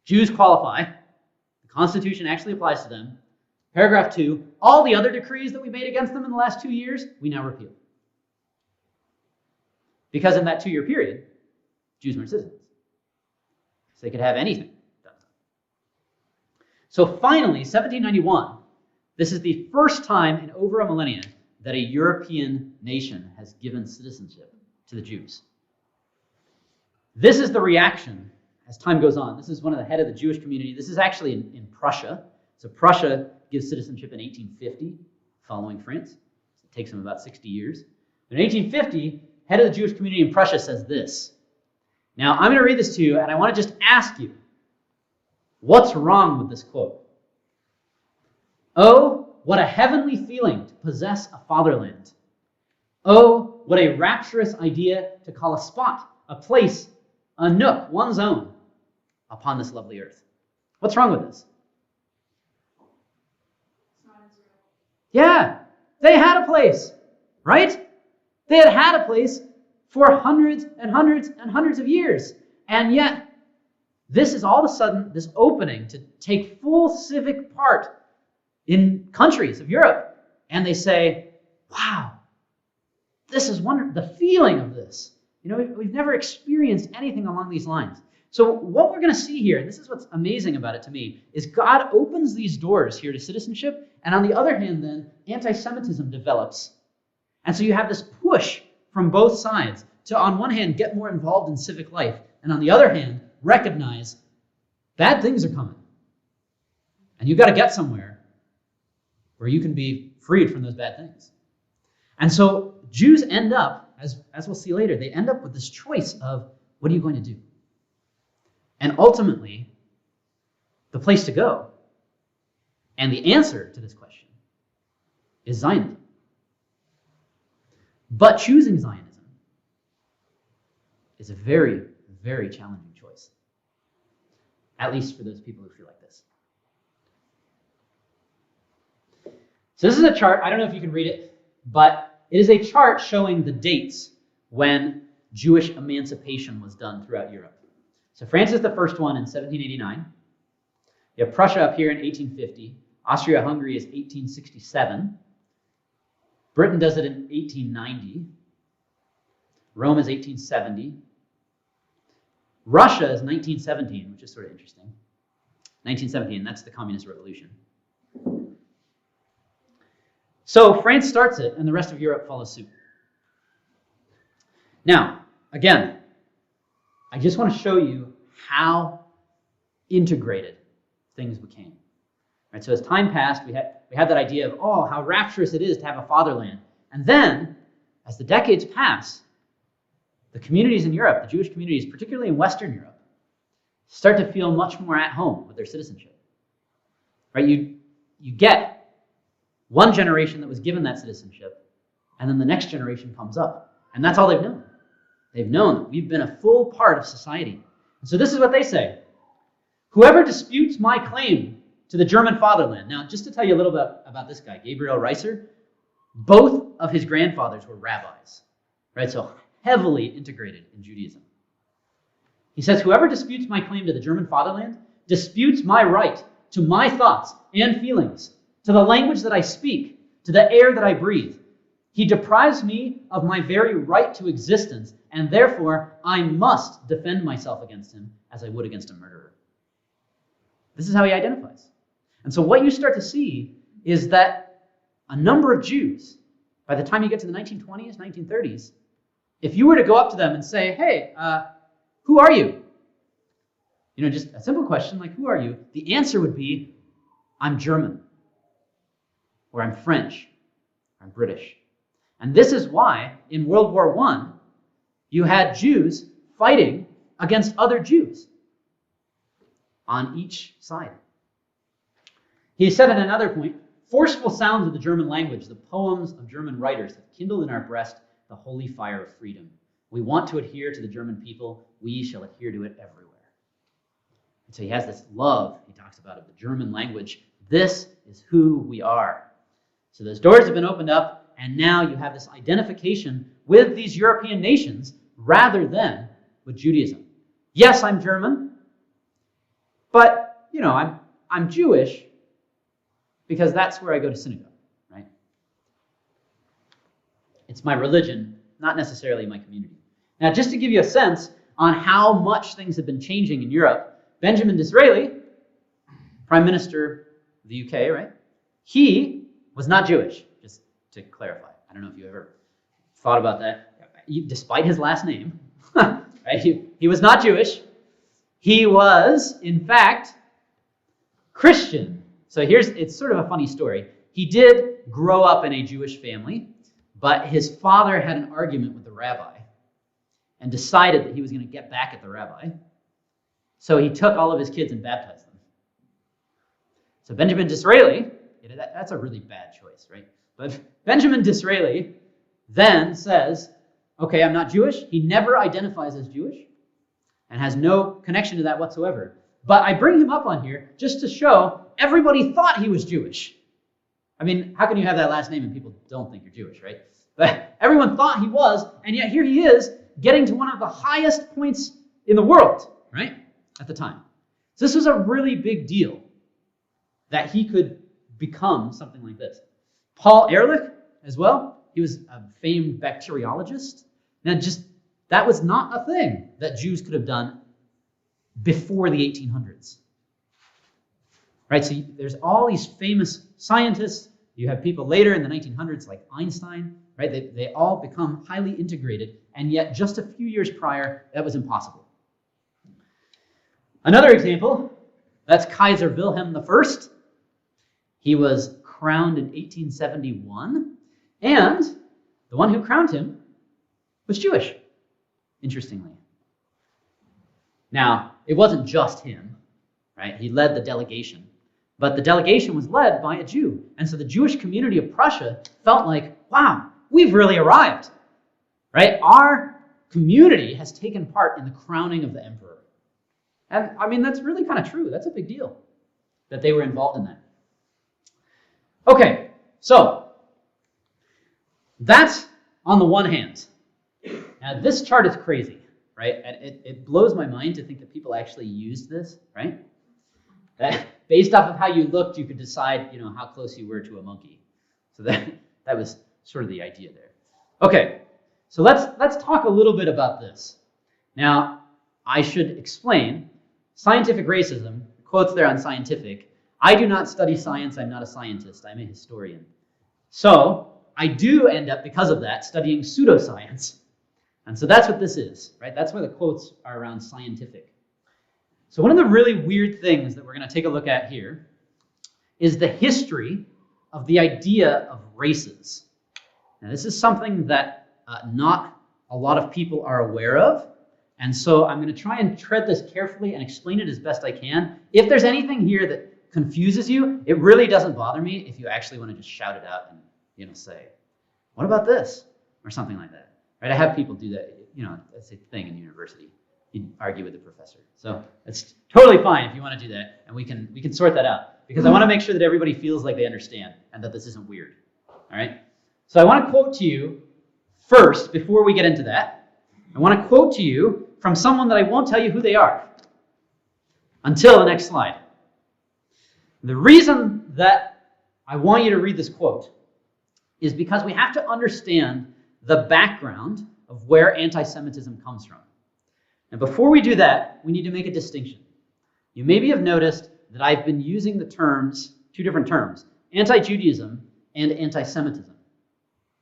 Jews qualify. The Constitution actually applies to them. Paragraph 2, all the other decrees that we made against them in the last 2 years, we now repeal. Because in that 2-year period, Jews weren't citizens. So they could have anything done. So finally, 1791, this is the first time in over a millennia that a European nation has given citizenship to the Jews. This is the reaction as time goes on. This is one of the head of the Jewish community. This is actually in Prussia. So Prussia gives citizenship in 1850, following France. It takes them about 60 years. But in 1850, head of the Jewish community in Prussia says this. Now, I'm going to read this to you, and I want to just ask you, what's wrong with this quote? Oh, what a heavenly feeling to possess a fatherland. Oh, what a rapturous idea to call a spot, a place, a nook, one's own, upon this lovely earth. What's wrong with this? Yeah, they had a place, right? They had a place for hundreds and hundreds and hundreds of years. And yet, this is all of a sudden this opening to take full civic part in countries of Europe. And they say, wow, this is wonderful. The feeling of this. You know, we've never experienced anything along these lines. So what we're going to see here, and this is what's amazing about it to me, is God opens these doors here to citizenship. And on the other hand, then, anti-Semitism develops. And so you have this push from both sides to, on one hand, get more involved in civic life, and on the other hand, recognize bad things are coming. And you've got to get somewhere where you can be freed from those bad things. And so Jews end up, as we'll see later, they end up with this choice of, what are you going to do? And ultimately, the place to go and the answer to this question is Zionism. But choosing Zionism is a very, very challenging choice. At least for those people who feel like this. So this is a chart. I don't know if you can read it, but it is a chart showing the dates when Jewish emancipation was done throughout Europe. So France is the first one in 1789. You have Prussia up here in 1850. Austria-Hungary is 1867. Britain does it in 1890. Rome is 1870. Russia is 1917, which is sort of interesting. 1917, that's the Communist Revolution. So France starts it, and the rest of Europe follows suit. Now, again, I just want to show you how integrated things became. Right, so as time passed, we had that idea of, oh, how rapturous it is to have a fatherland. And then, as the decades pass, the communities in Europe, the Jewish communities, particularly in Western Europe, start to feel much more at home with their citizenship. Right? You get one generation that was given that citizenship, and then the next generation comes up. And that's all they've known. They've known that we've been a full part of society. And so this is what they say. Whoever disputes my claim to the German fatherland. Now, just to tell you a little bit about this guy, Gabriel Reiser, both of his grandfathers were rabbis, right? So heavily integrated in Judaism. He says, whoever disputes my claim to the German fatherland disputes my right to my thoughts and feelings, to the language that I speak, to the air that I breathe. He deprives me of my very right to existence, and therefore I must defend myself against him as I would against a murderer. This is how he identifies. And so what you start to see is that a number of Jews, by the time you get to the 1920s, 1930s, if you were to go up to them and say, hey, who are you? You know, just a simple question like, who are you? The answer would be, I'm German, or I'm French, or I'm British. And this is why in World War I, you had Jews fighting against other Jews on each side. He said at another point, forceful sounds of the German language, the poems of German writers have kindled in our breast the holy fire of freedom. We want to adhere to the German people. We shall adhere to it everywhere. And so he has this love, he talks about, of the German language. This is who we are. So those doors have been opened up, and now you have this identification with these European nations rather than with Judaism. Yes, I'm German, but, you know, I'm Jewish because that's where I go to synagogue, right? It's my religion, not necessarily my community. Now, just to give you a sense on how much things have been changing in Europe, Benjamin Disraeli, Prime Minister of the UK, right? He was not Jewish, just to clarify. I don't know if you ever thought about that. Despite his last name, right? He was not Jewish. He was, in fact, Christian. So it's sort of a funny story. He did grow up in a Jewish family, but his father had an argument with the rabbi and decided that he was going to get back at the rabbi. So he took all of his kids and baptized them. So Benjamin Disraeli, that's a really bad choice, right? But Benjamin Disraeli then says, okay, I'm not Jewish. He never identifies as Jewish and has no connection to that whatsoever. But I bring him up on here just to show everybody thought he was Jewish. I mean, how can you have that last name and people don't think you're Jewish, right? But everyone thought he was, and yet here he is getting to one of the highest points in the world, right? At the time. So this was a really big deal that he could become something like this. Paul Ehrlich as well. He was a famed bacteriologist. Now, that was not a thing that Jews could have done before the 1800s. Right? So there's all these famous scientists. You have people later in the 1900s like Einstein, right? They all become highly integrated, and yet just a few years prior, that was impossible. Another example, that's Kaiser Wilhelm I. He was crowned in 1871, and the one who crowned him was Jewish, interestingly. Now, it wasn't just him, right? He led the delegation, but the delegation was led by a Jew. And so the Jewish community of Prussia felt like, wow, we've really arrived, right? Our community has taken part in the crowning of the emperor. And I mean, that's really kind of true. That's a big deal that they were involved in that. Okay, so that's on the one hand. Now, this chart is crazy, right? And it blows my mind to think that people actually used this, right? That based off of how you looked, you could decide, you know, how close you were to a monkey. So that was sort of the idea there. Okay, so let's talk a little bit about this. Now, I should explain scientific racism, quotes there on scientific. I do not study science. I'm not a scientist. I'm a historian. So I do end up, because of that, studying pseudoscience. And so that's what this is, right? That's why the quotes are around scientific. So one of the really weird things that we're going to take a look at here is the history of the idea of races. Now, this is something that not a lot of people are aware of. And so I'm going to try and tread this carefully and explain it as best I can. If there's anything here that confuses you, it really doesn't bother me if you actually want to just shout it out and say, what about this? Or something like that. Right? I have people do that. That's a thing in university. You argue with the professor. So it's totally fine if you want to do that, and we can sort that out. Because I want to make sure that everybody feels like they understand and that this isn't weird. All right? So I want to quote to you first, before we get into that. I want to quote to you from someone that I won't tell you who they are until the next slide. The reason that I want you to read this quote is because we have to understand the background of where anti-Semitism comes from. And before we do that, we need to make a distinction. You maybe have noticed that I've been using the terms, two different terms, anti-Judaism and anti-Semitism.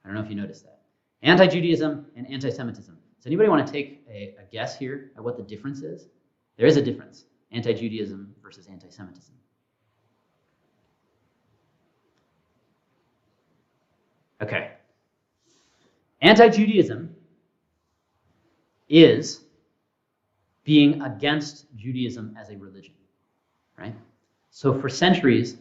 I don't know if you noticed that. Anti-Judaism and anti-Semitism. Does anybody want to take a guess here at what the difference is? There is a difference. Anti-Judaism versus anti-Semitism. Okay. Anti-Judaism is being against Judaism as a religion, right? So for centuries,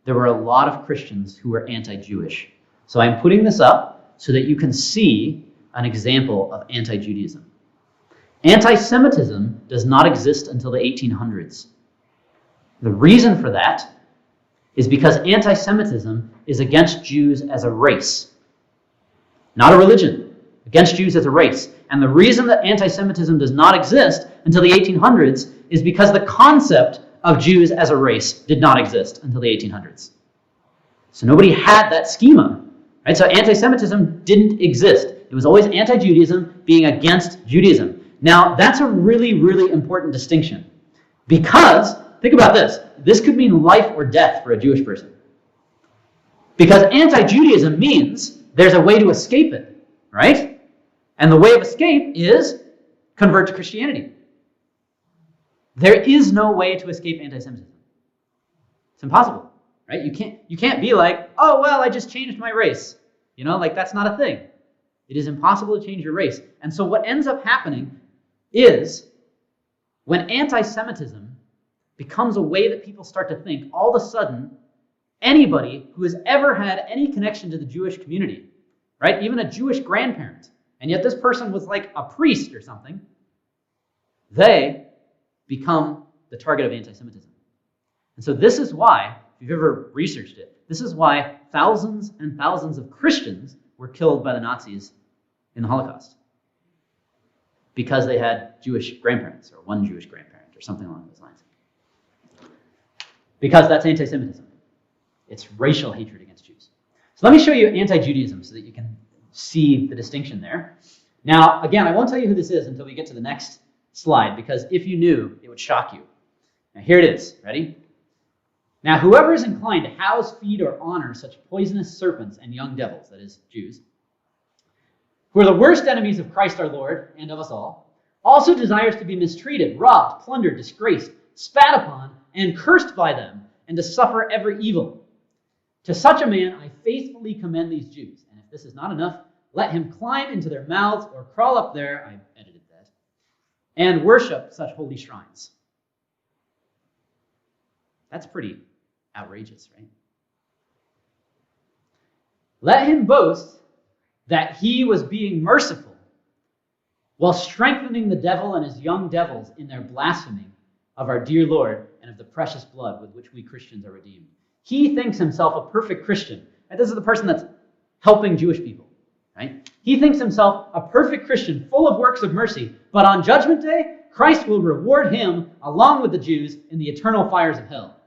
there were a lot of Christians who were anti-Jewish. So I'm putting this up so that you can see an example of anti-Judaism. Anti-Semitism does not exist until the 1800s. The reason for that is because anti-Semitism is against Jews as a race, not a religion, against Jews as a race. And the reason that anti-Semitism does not exist until the 1800s is because the concept of Jews as a race did not exist until the 1800s. So nobody had that schema, right? So anti-Semitism didn't exist. It was always anti-Judaism being against Judaism. Now, that's a really, really important distinction because, think about this, this could mean life or death for a Jewish person. Because anti-Judaism means there's a way to escape it, right? And the way of escape is convert to Christianity. There is no way to escape anti-Semitism. It's impossible, right? You can't be like, oh, well, I just changed my race. That's not a thing. It is impossible to change your race. And so what ends up happening is when anti-Semitism becomes a way that people start to think, all of a sudden, anybody who has ever had any connection to the Jewish community, right, even a Jewish grandparent, and yet this person was like a priest or something, they become the target of anti-Semitism. And so this is why, if you've ever researched it, this is why thousands and thousands of Christians were killed by the Nazis in the Holocaust. Because they had Jewish grandparents, or one Jewish grandparent, or something along those lines. Because that's anti-Semitism. It's racial hatred against Jews. So let me show you anti-Judaism so that you can see the distinction there. Now, again, I won't tell you who this is until we get to the next slide, because if you knew, it would shock you. Now, here it is. Ready? Now, whoever is inclined to house, feed, or honor such poisonous serpents and young devils, that is, Jews, who are the worst enemies of Christ our Lord and of us all, also desires to be mistreated, robbed, plundered, disgraced, spat upon, and cursed by them, and to suffer every evil. To such a man I faithfully commend these Jews. And if this is not enough, let him climb into their mouths or crawl up there, I edited that, and worship such holy shrines. That's pretty outrageous, right? Let him boast that he was being merciful while strengthening the devil and his young devils in their blaspheming of our dear Lord and of the precious blood with which we Christians are redeemed. He thinks himself a perfect Christian. And this is the person that's helping Jewish people, right? He thinks himself a perfect Christian full of works of mercy, but on Judgment Day, Christ will reward him along with the Jews in the eternal fires of hell.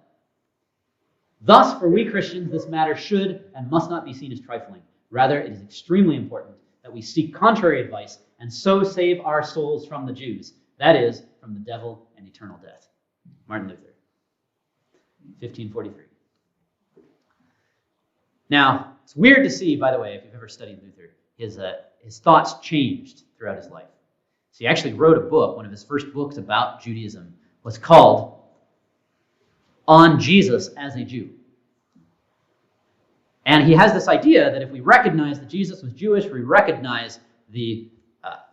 Thus, for we Christians, this matter should and must not be seen as trifling. Rather, it is extremely important that we seek contrary advice and so save our souls from the Jews, that is, from the devil and eternal death. Martin Luther, 1543. Now, it's weird to see, by the way, if you've ever studied Luther, his thoughts changed throughout his life. So he actually wrote a book, one of his first books about Judaism was called On Jesus as a Jew. And he has this idea that if we recognize that Jesus was Jewish, we recognize the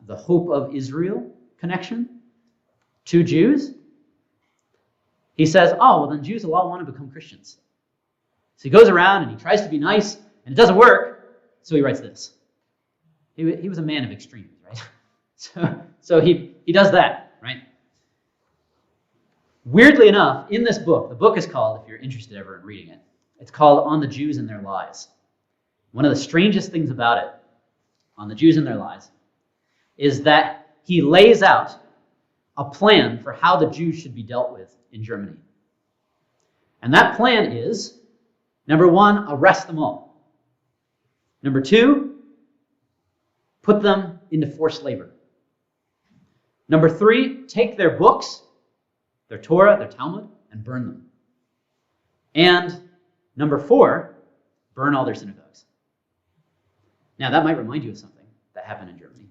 the hope of Israel connection to Jews, he says, oh, well, then Jews will all want to become Christians. So he goes around and he tries to be nice, and it doesn't work, so he writes this. He was a man of extremes, right? So he does that, right? Weirdly enough, in this book, the book is called, if you're interested ever in reading it, it's called On the Jews and Their Lies. One of the strangest things about it, On the Jews and Their Lies, is that he lays out a plan for how the Jews should be dealt with in Germany. And that plan is, number one, arrest them all. Number two, put them into forced labor. Number three, take their books, their Torah, their Talmud, and burn them. And number four, burn all their synagogues. Now, that might remind you of something that happened in Germany.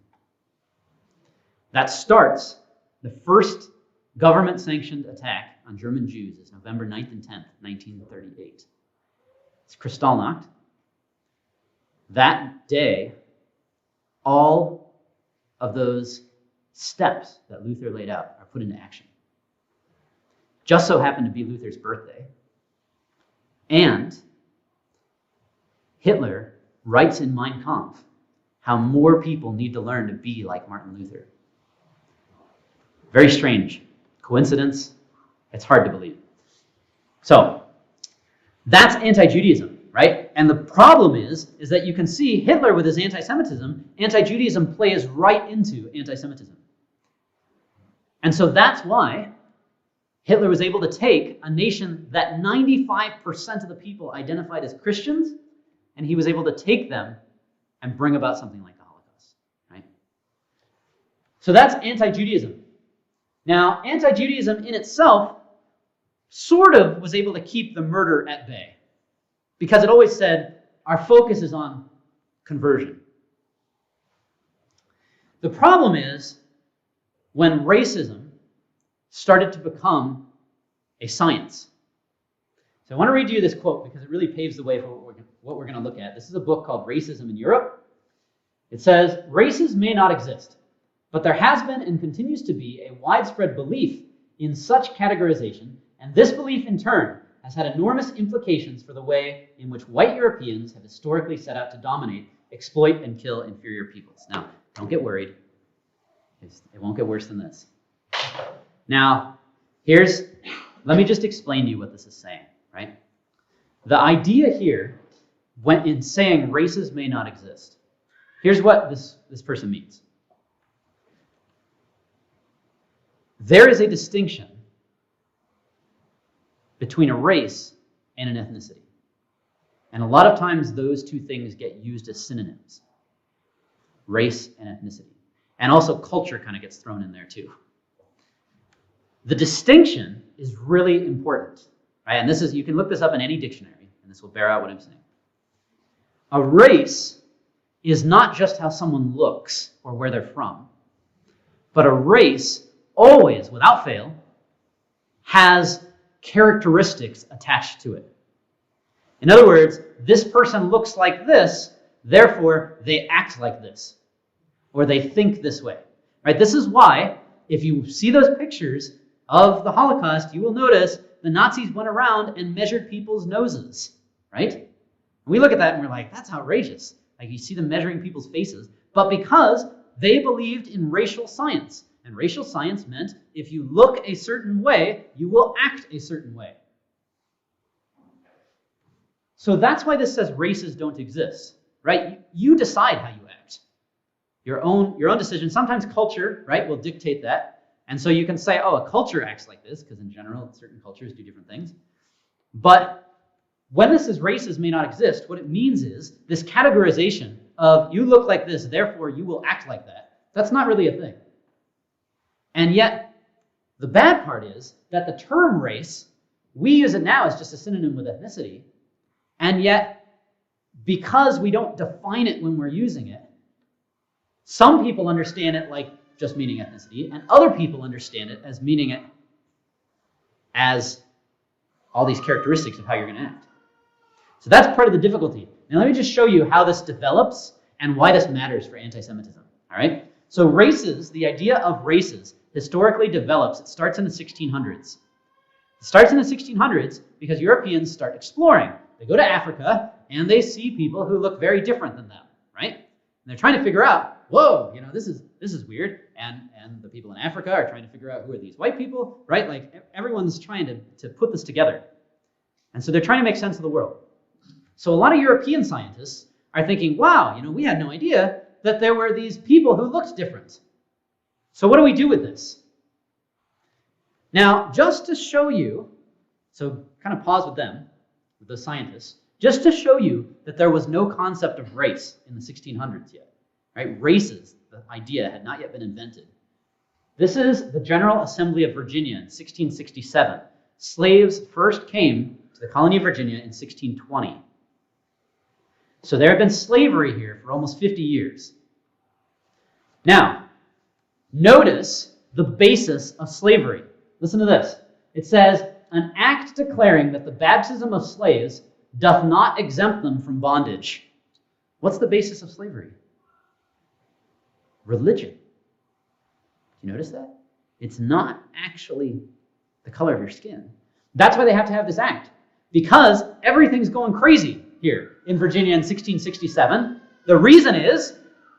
That starts the first government-sanctioned attack on German Jews is November 9th and 10th, 1938. It's Kristallnacht. That day, all of those steps that Luther laid out are put into action. Just so happened to be Luther's birthday. And Hitler writes in Mein Kampf how more people need to learn to be like Martin Luther. Very strange. Coincidence? It's hard to believe. So, that's anti-Judaism, right? And the problem is that you can see Hitler with his anti-Semitism, anti-Judaism plays right into anti-Semitism. And so that's why Hitler was able to take a nation that 95% of the people identified as Christians, and he was able to take them and bring about something like the Holocaust, right? So that's anti-Judaism. Now, anti-Judaism in itself sort of was able to keep the murder at bay, because it always said, our focus is on conversion. The problem is when racism started to become a science. So I want to read you this quote because it really paves the way for what we're going to look at. This is a book called Racism in Europe. It says, races may not exist, but there has been and continues to be a widespread belief in such categorization, and this belief in turn has had enormous implications for the way in which white Europeans have historically set out to dominate, exploit, and kill inferior peoples. Now, don't get worried. It won't get worse than this. Now, let me just explain to you what this is saying, right? The idea here, when in saying races may not exist, here's what this person means. There is a distinction between a race and an ethnicity. And a lot of times those two things get used as synonyms. Race and ethnicity. And also culture kind of gets thrown in there too. The distinction is really important, right? And this is, you can look this up in any dictionary, and this will bear out what I'm saying. A race is not just how someone looks or where they're from, but a race always, without fail, has characteristics attached to it. In other words, this person looks like this, therefore they act like this, or they think this way, right? This is why, if you see those pictures of the Holocaust, you will notice the Nazis went around and measured people's noses, right? And we look at that and we're like, that's outrageous. Like, you see them measuring people's faces, but because they believed in racial science. And racial science meant if you look a certain way, you will act a certain way. So that's why this says races don't exist, right? You decide how you act. Your own decision. Sometimes culture, right, will dictate that. And so you can say, oh, a culture acts like this, because in general, certain cultures do different things. But when this is races may not exist, what it means is this categorization of you look like this, therefore you will act like that. That's not really a thing. And yet, the bad part is that the term race, we use it now as just a synonym with ethnicity. And yet, because we don't define it when we're using it, some people understand it like just meaning ethnicity, and other people understand it as meaning it as all these characteristics of how you're going to act. So that's part of the difficulty. Now let me just show you how this develops and why this matters for anti-Semitism. All right? So races, the idea of races, historically develops. It starts in the 1600s. It starts in the 1600s because Europeans start exploring. They go to Africa and they see people who look very different than them, right? And they're trying to figure out, whoa, this is weird. And the people in Africa are trying to figure out who are these white people, right? Like everyone's trying to put this together. And so they're trying to make sense of the world. So a lot of European scientists are thinking, wow, we had no idea that there were these people who looked different. So what do we do with this? Now, just to show you, so kind of pause with them, with the scientists, just to show you that there was no concept of race in the 1600s yet, right? Races, the idea had not yet been invented. This is the General Assembly of Virginia in 1667. Slaves first came to the colony of Virginia in 1620. So there had been slavery here for almost 50 years. Now, notice the basis of slavery. Listen to this. It says, an act declaring that the baptism of slaves doth not exempt them from bondage. What's the basis of slavery? Religion. Do you notice that? It's not actually the color of your skin. That's why they have to have this act. Because everything's going crazy here in Virginia in 1667. The reason is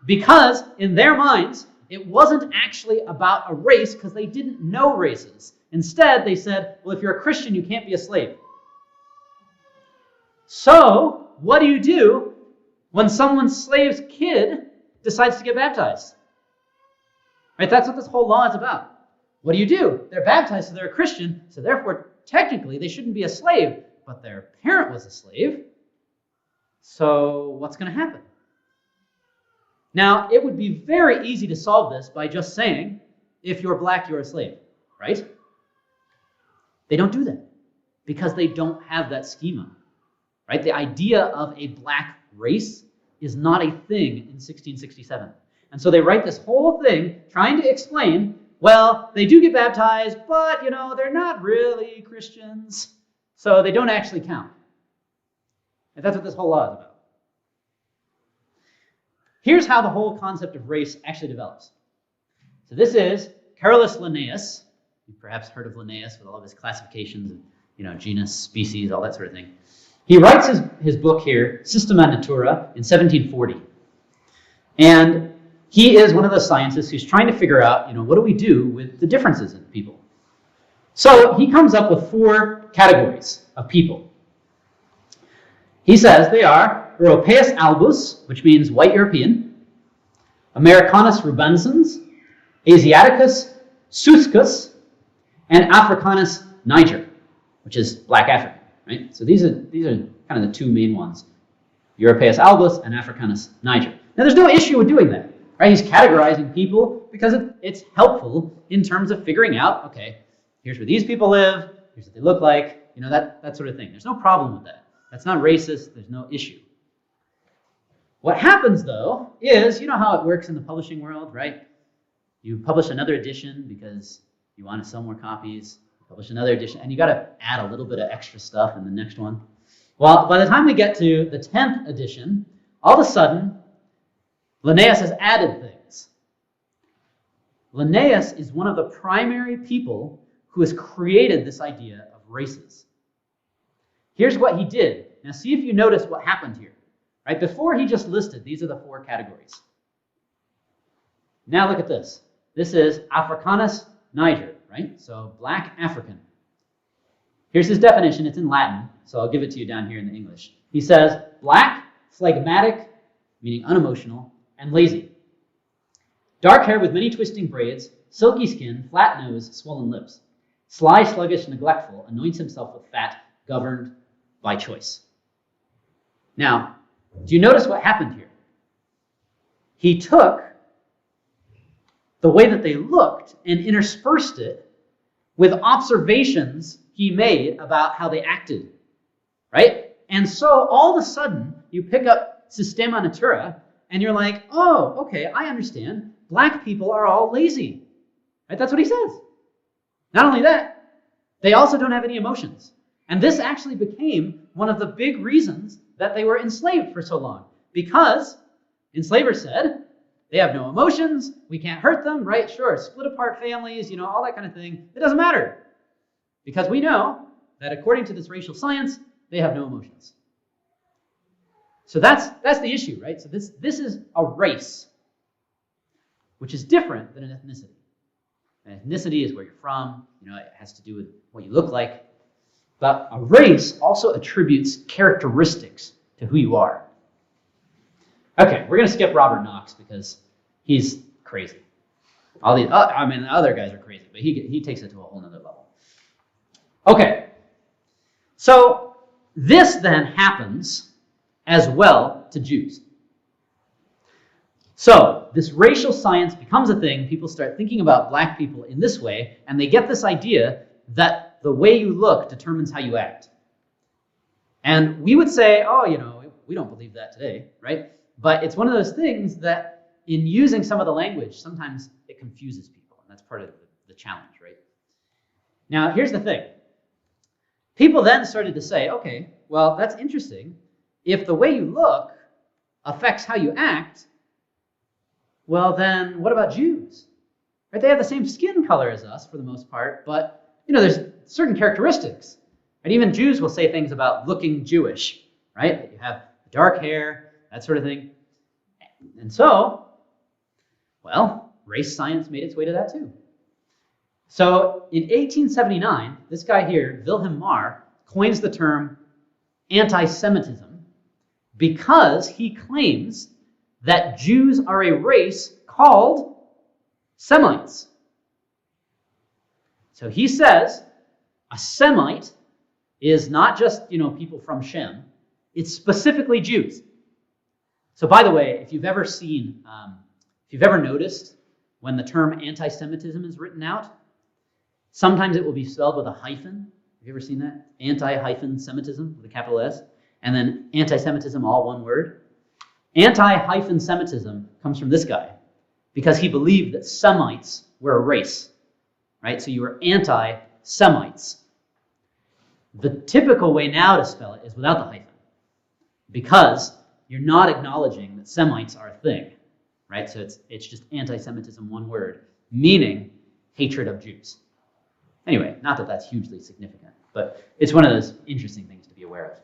because in their minds, it wasn't actually about a race because they didn't know races. Instead, they said, well, if you're a Christian, you can't be a slave. So, what do you do when someone's slave's kid decides to get baptized? Right? That's what this whole law is about. What do? They're baptized, so they're a Christian, so therefore, technically, they shouldn't be a slave, but their parent was a slave. So, what's going to happen? Now, it would be very easy to solve this by just saying, if you're black, you're a slave, right? They don't do that because they don't have that schema, right? The idea of a black race is not a thing in 1667. And so they write this whole thing trying to explain, well, they do get baptized, but, they're not really Christians, so they don't actually count. And that's what this whole law is about. Here's how the whole concept of race actually develops. So this is Carolus Linnaeus. You've perhaps heard of Linnaeus with all of his classifications, genus, species, all that sort of thing. He writes his book here, Systema Natura, in 1740. And he is one of those scientists who's trying to figure out, what do we do with the differences in people? So he comes up with 4 categories of people. He says they are Europaeus albus, which means white European, Americanus rubensens, Asiaticus suscus, and Africanus niger, which is black African, right? So these are kind of the 2 main ones, Europaeus albus and Africanus niger. Now there's no issue with doing that, right? He's categorizing people because it's helpful in terms of figuring out, okay, here's where these people live, here's what they look like, that sort of thing. There's no problem with that. That's not racist. There's no issue. What happens, though, is, how it works in the publishing world, right? You publish another edition because you want to sell more copies. You publish another edition, and you got to add a little bit of extra stuff in the next one. Well, by the time we get to the 10th edition, all of a sudden, Linnaeus has added things. Linnaeus is one of the primary people who has created this idea of races. Here's what he did. Now see if you notice what happened here. Right? Before he just listed, these are the 4 categories. Now look at this. This is Africanus niger, right? So black African. Here's his definition. It's in Latin, so I'll give it to you down here in the English. He says, black, phlegmatic, meaning unemotional, and lazy. Dark hair with many twisting braids, silky skin, flat nose, swollen lips. Sly, sluggish, neglectful, anoints himself with fat, governed by choice. Now, do you notice what happened here? He took the way that they looked and interspersed it with observations he made about how they acted, right? And so all of a sudden, you pick up Systema Natura, and you're like, oh, okay, I understand. Black people are all lazy, right? That's what he says. Not only that, they also don't have any emotions. And this actually became one of the big reasons that they were enslaved for so long. Because enslavers said, They have no emotions. We can't hurt them, right? Sure, split apart families, all that kind of thing. It doesn't matter. Because we know that according to this racial science, they have no emotions. So that's the issue, right? So this is a race, which is different than an ethnicity. An ethnicity is where you're from. It has to do with what you look like. But a race also attributes characteristics to who you are. Okay, we're going to skip Robert Knox because he's crazy. The other guys are crazy, but he takes it to a whole nother level. Okay, so this then happens as well to Jews. So this racial science becomes a thing. People start thinking about black people in this way, and they get this idea that the way you look determines how you act. And we would say, we don't believe that today, right? But it's one of those things that in using some of the language, sometimes it confuses people, and that's part of the challenge, right? Now, here's the thing. People then started to say, okay, well, that's interesting. If the way you look affects how you act, well, then what about Jews? Right? They have the same skin color as us for the most part, but there's certain characteristics. And even Jews will say things about looking Jewish, right? That you have dark hair, that sort of thing. And so, well, race science made its way to that too. So in 1879, this guy here, Wilhelm Marr, coins the term anti-Semitism because he claims that Jews are a race called Semites. So he says a Semite is not just, people from Shem. It's specifically Jews. So by the way, if you've ever noticed when the term anti-Semitism is written out, sometimes it will be spelled with a hyphen. Have you ever seen that? Anti-Semitism with a capital S. And then anti-Semitism, all one word. Anti-Semitism comes from this guy because he believed that Semites were a race. Right? So you were anti-Semites. The typical way now to spell it is without the hyphen because you're not acknowledging that Semites are a thing. Right? So it's just anti-Semitism, one word, meaning hatred of Jews. Anyway, not that that's hugely significant, but it's one of those interesting things to be aware of.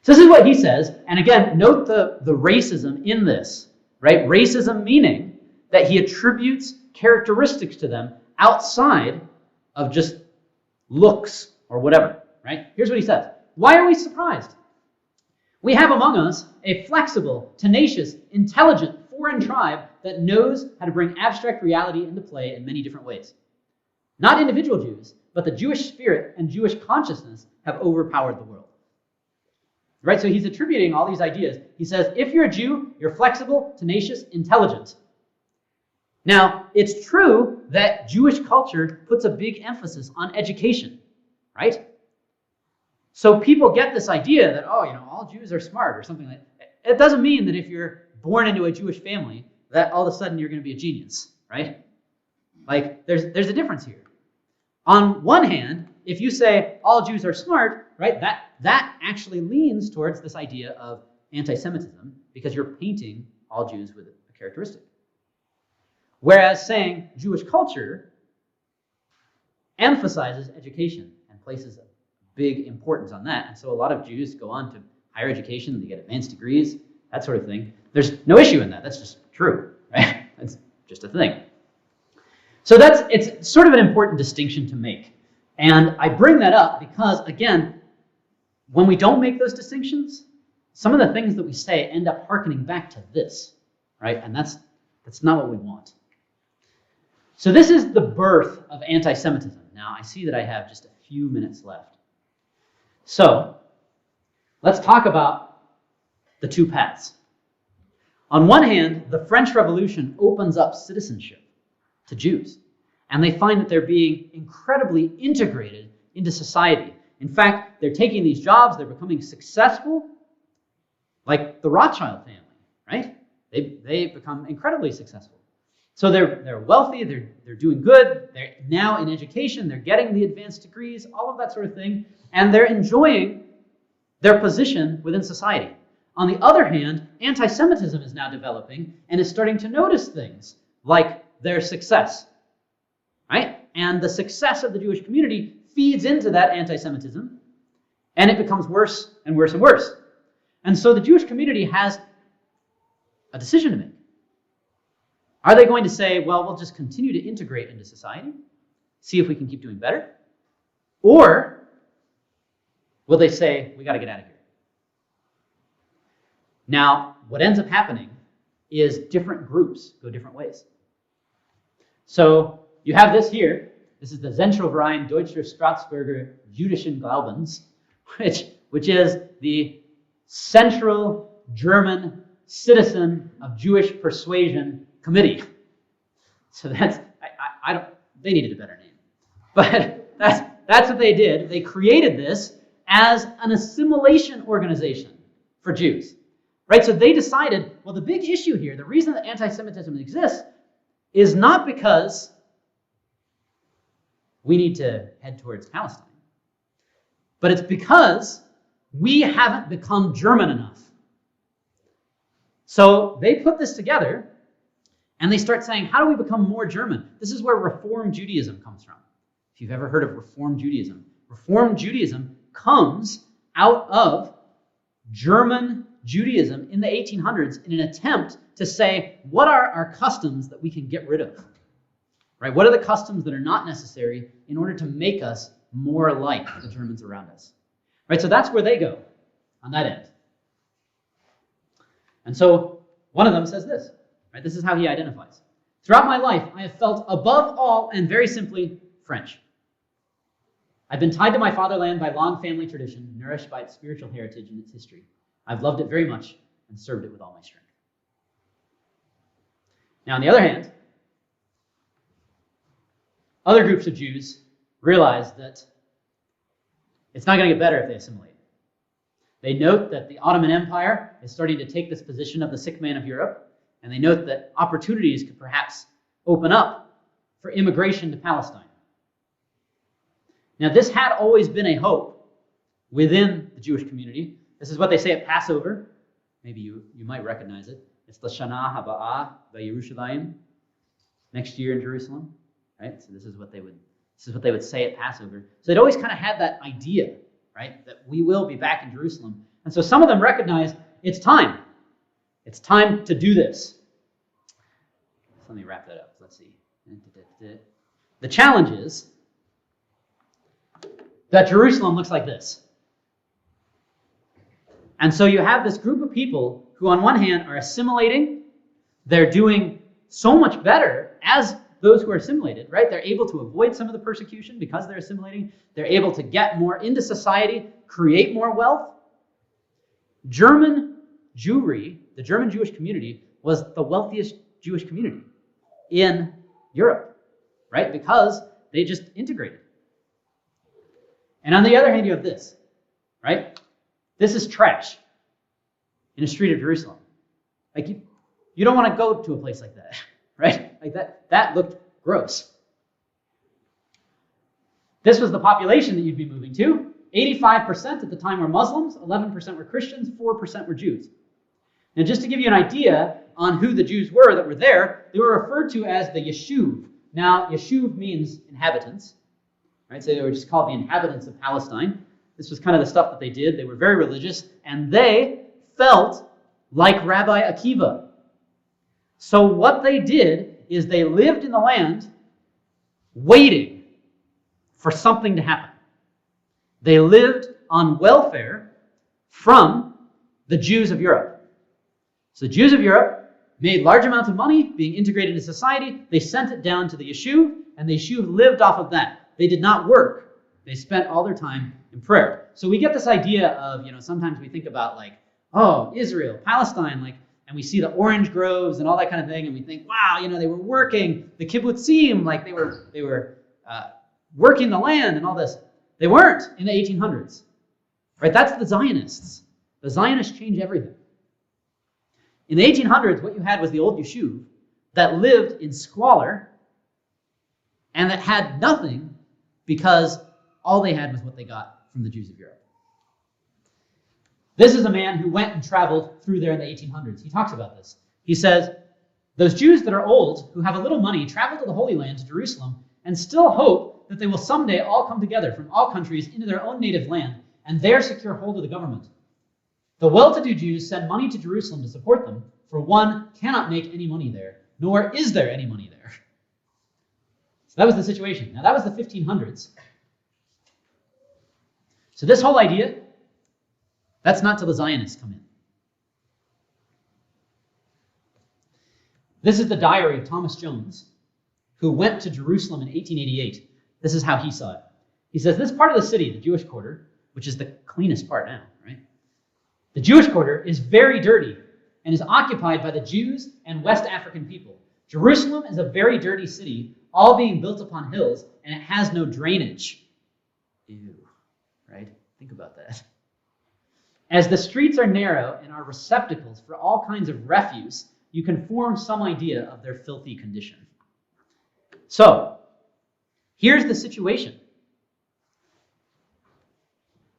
So this is what he says, and again, note the racism in this, right? Racism meaning that he attributes characteristics to them outside of just looks or whatever, right? Here's what he says. Why are we surprised? We have among us a flexible, tenacious, intelligent, foreign tribe that knows how to bring abstract reality into play in many different ways. Not individual Jews, but the Jewish spirit and Jewish consciousness have overpowered the world. Right? So he's attributing all these ideas. He says, if you're a Jew, you're flexible, tenacious, intelligent. Now, it's true that Jewish culture puts a big emphasis on education, right? So people get this idea that, all Jews are smart or something like that. It doesn't mean that if you're born into a Jewish family, that all of a sudden you're going to be a genius, right? Like, there's a difference here. On one hand, if you say all Jews are smart, right, that actually leans towards this idea of anti-Semitism because you're painting all Jews with a characteristic. Whereas saying Jewish culture emphasizes education and places a big importance on that. And so a lot of Jews go on to higher education, they get advanced degrees, that sort of thing. There's no issue in that. That's just true, right? That's just a thing. So it's sort of an important distinction to make. And I bring that up because, again, when we don't make those distinctions, some of the things that we say end up hearkening back to this, right? And that's not what we want. So this is the birth of anti-Semitism. Now, I see that I have just a few minutes left. So let's talk about the two paths. On one hand, the French Revolution opens up citizenship to Jews, and they find that they're being incredibly integrated into society. In fact, they're taking these jobs, they're becoming successful, like the Rothschild family, right? They become incredibly successful. So they're wealthy, they're doing good, they're now in education, they're getting the advanced degrees, all of that sort of thing, and they're enjoying their position within society. On the other hand, anti-Semitism is now developing and is starting to notice things like their success, right? And the success of the Jewish community feeds into that anti-Semitism, and it becomes worse and worse and worse. And so the Jewish community has a decision to make. Are they going to say, well, we'll just continue to integrate into society, see if we can keep doing better? Or will they say, we got to get out of here? Now, what ends up happening is different groups go different ways. So you have this here. This is the Zentralverein Deutscher Staatsbürger Jüdischen Glaubens, which is the Central German Citizen of Jewish Persuasion Committee. So that's, I don't, they needed a better name. But that's what they did. They created this as an assimilation organization for Jews. Right? So they decided, well, the big issue here, the reason that anti-Semitism exists is not because we need to head towards Palestine, but it's because we haven't become German enough. So they put this together and they start saying, how do we become more German? This is where Reform Judaism comes from. If you've ever heard of Reform Judaism comes out of German Judaism in the 1800s in an attempt to say, what are our customs that we can get rid of? Right? What are the customs that are not necessary in order to make us more like the Germans around us? Right? So that's where they go on that end. And so one of them says this. Right? This is how he identifies. Throughout my life, I have felt above all and very simply French. I've been tied to my fatherland by long family tradition, nourished by its spiritual heritage and its history. I've loved it very much and served it with all my strength. Now, on the other hand, other groups of Jews realize that it's not going to get better if they assimilate. They note that the Ottoman Empire is starting to take this position of the sick man of Europe, and they note that opportunities could perhaps open up for immigration to Palestine. Now, this had always been a hope within the Jewish community. This is what they say at Passover. Maybe you might recognize it. It's the Shana Haba'ah Yerushalayim, next year in Jerusalem. Right? So this is what they would say at Passover. So they'd always kind of had that idea, right, that we will be back in Jerusalem. And so some of them recognize it's time. It's time to do this. So let me wrap that up. Let's see. The challenge is that Jerusalem looks like this. And so you have this group of people who on one hand are assimilating. They're doing so much better as those who are assimilated, right? They're able to avoid some of the persecution because they're assimilating. They're able to get more into society, create more wealth. German Jewry, the German Jewish community, was the wealthiest Jewish community in Europe, right? Because they just integrated. And on the other hand, you have this, right? This is trash in a street of Jerusalem. Like you don't want to go to a place like that, right? Like that looked gross. This was the population that you'd be moving to. 85% at the time were Muslims, 11% were Christians, 4% were Jews. Now, just to give you an idea on who the Jews were that were there, they were referred to as the Yeshuv. Now, Yeshuv means inhabitants, right? So they were just called the inhabitants of Palestine. This was kind of the stuff that they did. They were very religious, and they felt like Rabbi Akiva. So what they did is they lived in the land waiting for something to happen. They lived on welfare from the Jews of Europe. So the Jews of Europe made large amounts of money being integrated into society. They sent it down to the Yeshuv, and the Yeshuv lived off of that. They did not work. They spent all their time in prayer. So we get this idea of, sometimes we think about like, oh, Israel, Palestine, like, and we see the orange groves and all that kind of thing, and we think, wow, they were working the kibbutzim, like they were working the land and all this. They weren't in the 1800s, right? That's the Zionists. The Zionists change everything. In the 1800s, what you had was the old Yeshuv that lived in squalor and that had nothing because all they had was what they got from the Jews of Europe. This is a man who went and traveled through there in the 1800s. He talks about this. He says, those Jews that are old, who have a little money, travel to the Holy Land, to Jerusalem, and still hope that they will someday all come together from all countries into their own native land, and there secure hold of the government. The well-to-do Jews send money to Jerusalem to support them, for one cannot make any money there, nor is there any money there. So that was the situation. Now that was the 1500s. So this whole idea, that's not till the Zionists come in. This is the diary of Thomas Jones, who went to Jerusalem in 1888. This is how he saw it. He says, this part of the city, the Jewish quarter, which is the cleanest part now, right? The Jewish quarter is very dirty and is occupied by the Jews and West African people. Jerusalem is a very dirty city, all being built upon hills, and it has no drainage. Ew, right? Think about that. As the streets are narrow and are receptacles for all kinds of refuse, you can form some idea of their filthy condition. So, here's the situation.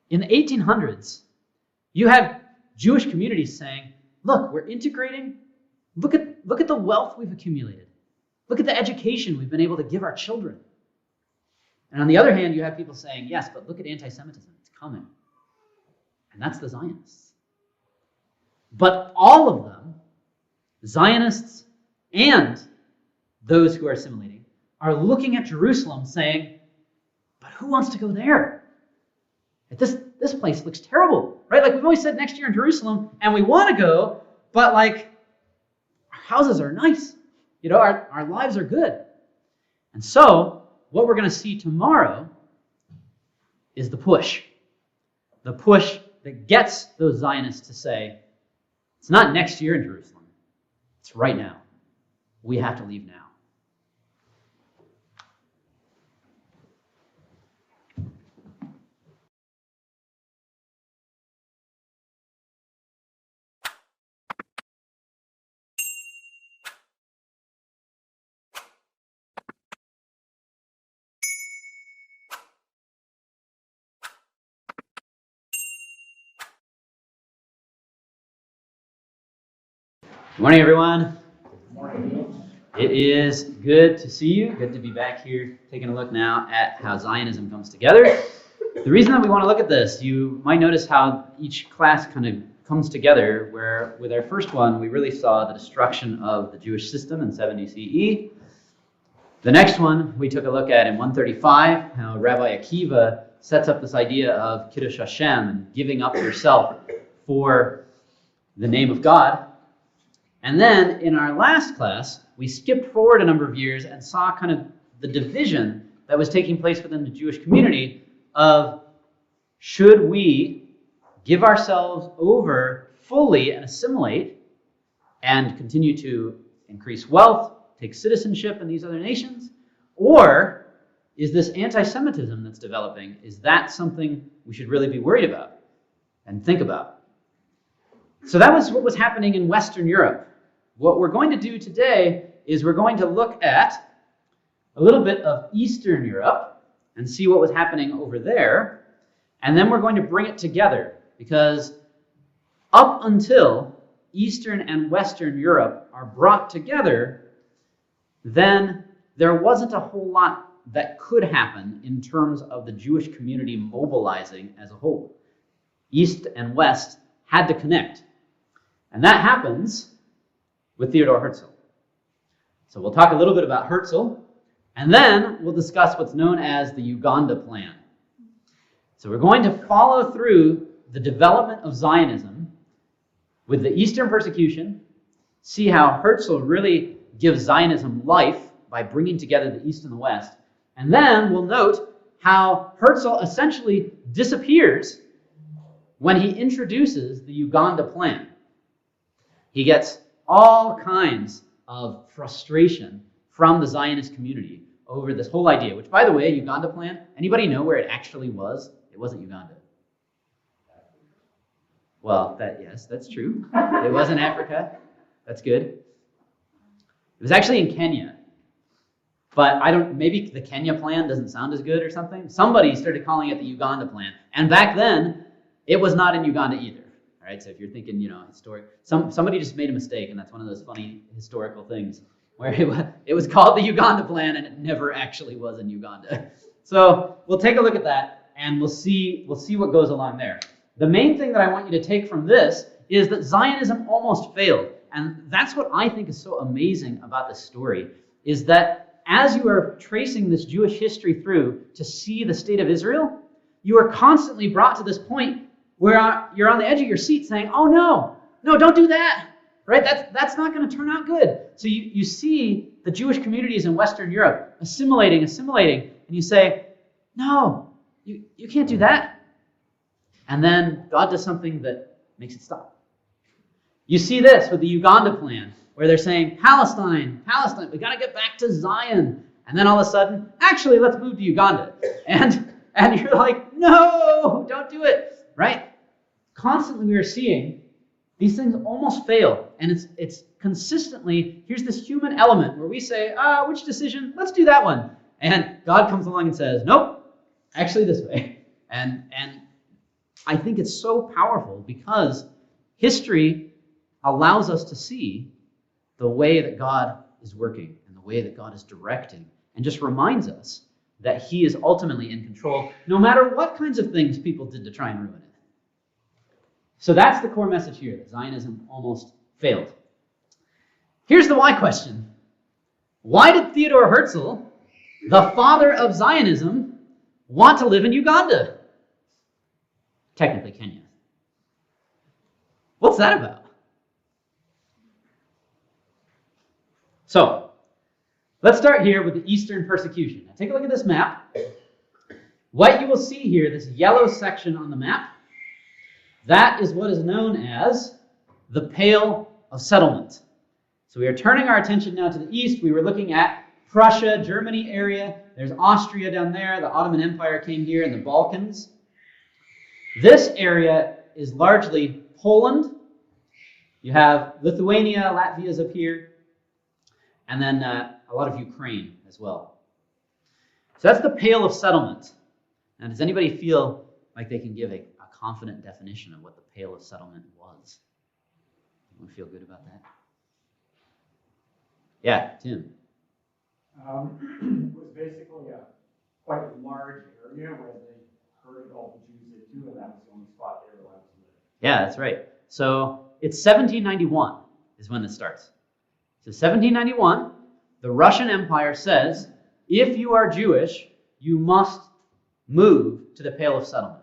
In the 1800s, you have Jewish communities saying, look, we're integrating. Look at the wealth we've accumulated. Look at the education we've been able to give our children. And on the other hand, you have people saying, yes, but look at anti-Semitism. It's coming. And that's the Zionists. But all of them, Zionists and those who are assimilating, are looking at Jerusalem saying, but who wants to go there? This place looks terrible, right? Like we've always said next year in Jerusalem, and we want to go, but like our houses are nice. You know, our lives are good. And so what we're going to see tomorrow is the push. The push that gets those Zionists to say, it's not next year in Jerusalem. It's right now. We have to leave now. Good morning, everyone. Good morning. It is good to see you. Good to be back here taking a look now at how Zionism comes together. The reason that we want to look at this, you might notice how each class kind of comes together, where with our first one, we really saw the destruction of the Jewish system in 70 CE. The next one, we took a look at in 135, how Rabbi Akiva sets up this idea of Kiddush Hashem and giving up yourself for the name of God. And then in our last class, we skipped forward a number of years and saw kind of the division that was taking place within the Jewish community of should we give ourselves over fully and assimilate and continue to increase wealth, take citizenship in these other nations, or is this anti-Semitism that's developing, is that something we should really be worried about and think about? So that was what was happening in Western Europe. What we're going to do today is we're going to look at a little bit of Eastern Europe and see what was happening over there. And then we're going to bring it together because up until Eastern and Western Europe are brought together, then there wasn't a whole lot that could happen in terms of the Jewish community mobilizing as a whole. East and West had to connect. And that happens with Theodor Herzl. So we'll talk a little bit about Herzl, and then we'll discuss what's known as the Uganda Plan. So we're going to follow through the development of Zionism with the Eastern persecution, see how Herzl really gives Zionism life by bringing together the East and the West, and then we'll note how Herzl essentially disappears when he introduces the Uganda Plan. He gets all kinds of frustration from the Zionist community over this whole idea, which, by the way, Uganda Plan, anybody know where it actually was? It wasn't Uganda. Well, yes, that's true. It was in Africa. That's good. It was actually in Kenya. But maybe the Kenya Plan doesn't sound as good or something. Somebody started calling it the Uganda Plan. And back then, it was not in Uganda either. right? So if you're thinking, historic, somebody just made a mistake, and that's one of those funny historical things where it was called the Uganda Plan, and it never actually was in Uganda. So we'll take a look at that, and we'll see what goes along there. The main thing that I want you to take from this is that Zionism almost failed. And that's what I think is so amazing about this story, is that as you are tracing this Jewish history through to see the state of Israel, you are constantly brought to this point where you're on the edge of your seat saying, oh no, don't do that, right? That's not going to turn out good. So you see the Jewish communities in Western Europe assimilating, and you say, no, you can't do that. And then God does something that makes it stop. You see this with the Uganda Plan, where they're saying, Palestine, we got to get back to Zion. And then all of a sudden, actually, let's move to Uganda. And you're like, no, don't do it, right? Constantly we are seeing these things almost fail. And it's consistently, here's this human element where we say, which decision? Let's do that one. And God comes along and says, nope, actually this way. And I think it's so powerful because history allows us to see the way that God is working and the way that God is directing, and just reminds us that he is ultimately in control, no matter what kinds of things people did to try and ruin it. So that's the core message here, that Zionism almost failed. Here's the why question. Why did Theodor Herzl, the father of Zionism, want to live in Uganda? Technically Kenya. What's that about? So, let's start here with the Eastern persecution. Now, take a look at this map. What you will see here, this yellow section on the map, that is what is known as the Pale of Settlement. So we are turning our attention now to the east. We were looking at Prussia, Germany area. There's Austria down there. The Ottoman Empire came here in the Balkans. This area is largely Poland. You have Lithuania, Latvia's up here, and then a lot of Ukraine as well. So that's the Pale of Settlement. Now, does anybody feel like they can give a confident definition of what the Pale of Settlement was? Anyone feel good about that? Yeah, Tim. It was basically a quite large area where they herded all the Jews into, and that was the only spot they were allowed to live. Yeah, that's right. So it's 1791 is when this starts. So 1791, the Russian Empire says, if you are Jewish, you must move to the Pale of Settlement.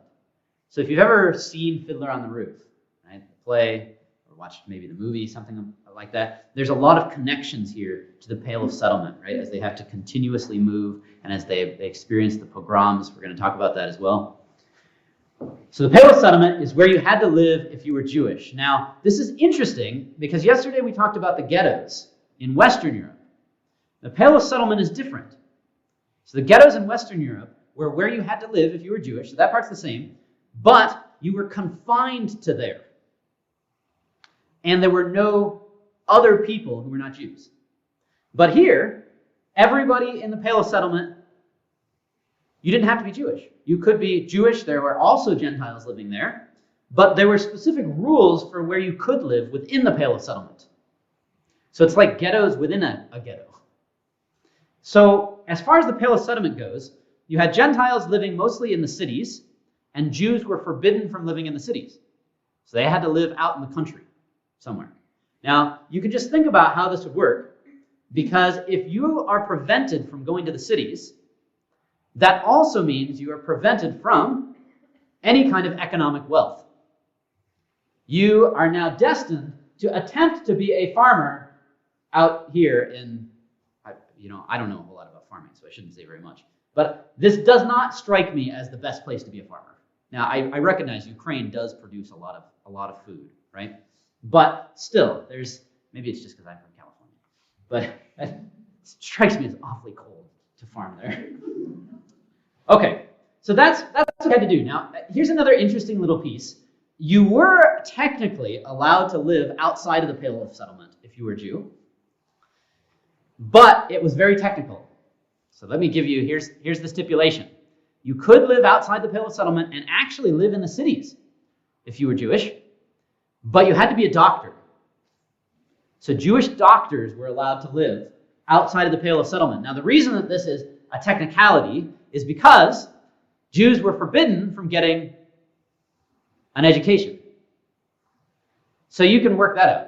So if you've ever seen Fiddler on the Roof, right, the play, or watched maybe the movie, something like that, there's a lot of connections here to the Pale of Settlement, right, as they have to continuously move and as they experience the pogroms. We're going to talk about that as well. So the Pale of Settlement is where you had to live if you were Jewish. Now, this is interesting because yesterday we talked about the ghettos in Western Europe. The Pale of Settlement is different. So the ghettos in Western Europe were where you had to live if you were Jewish, so that part's the same, but you were confined to there. And there were no other people who were not Jews. But here, everybody in the Pale of Settlement, you didn't have to be Jewish. You could be Jewish. There were also Gentiles living there, but there were specific rules for where you could live within the Pale of Settlement. So it's like ghettos within a ghetto. So as far as the Pale of Settlement goes, you had Gentiles living mostly in the cities, and Jews were forbidden from living in the cities. So they had to live out in the country somewhere. Now, you can just think about how this would work, because if you are prevented from going to the cities, that also means you are prevented from any kind of economic wealth. You are now destined to attempt to be a farmer out here in, I don't know a whole lot about farming, so I shouldn't say very much. But this does not strike me as the best place to be a farmer. Now, I recognize Ukraine does produce a lot of food, right? But still, maybe it's just because I'm from California, but it strikes me as awfully cold to farm there. Okay, so that's what you had to do. Now, here's another interesting little piece. You were technically allowed to live outside of the Pale of Settlement if you were a Jew, but it was very technical. So let me give you, here's the stipulation. You could live outside the Pale of Settlement and actually live in the cities if you were Jewish, but you had to be a doctor. So Jewish doctors were allowed to live outside of the Pale of Settlement. Now, the reason that this is a technicality is because Jews were forbidden from getting an education. So you can work that out,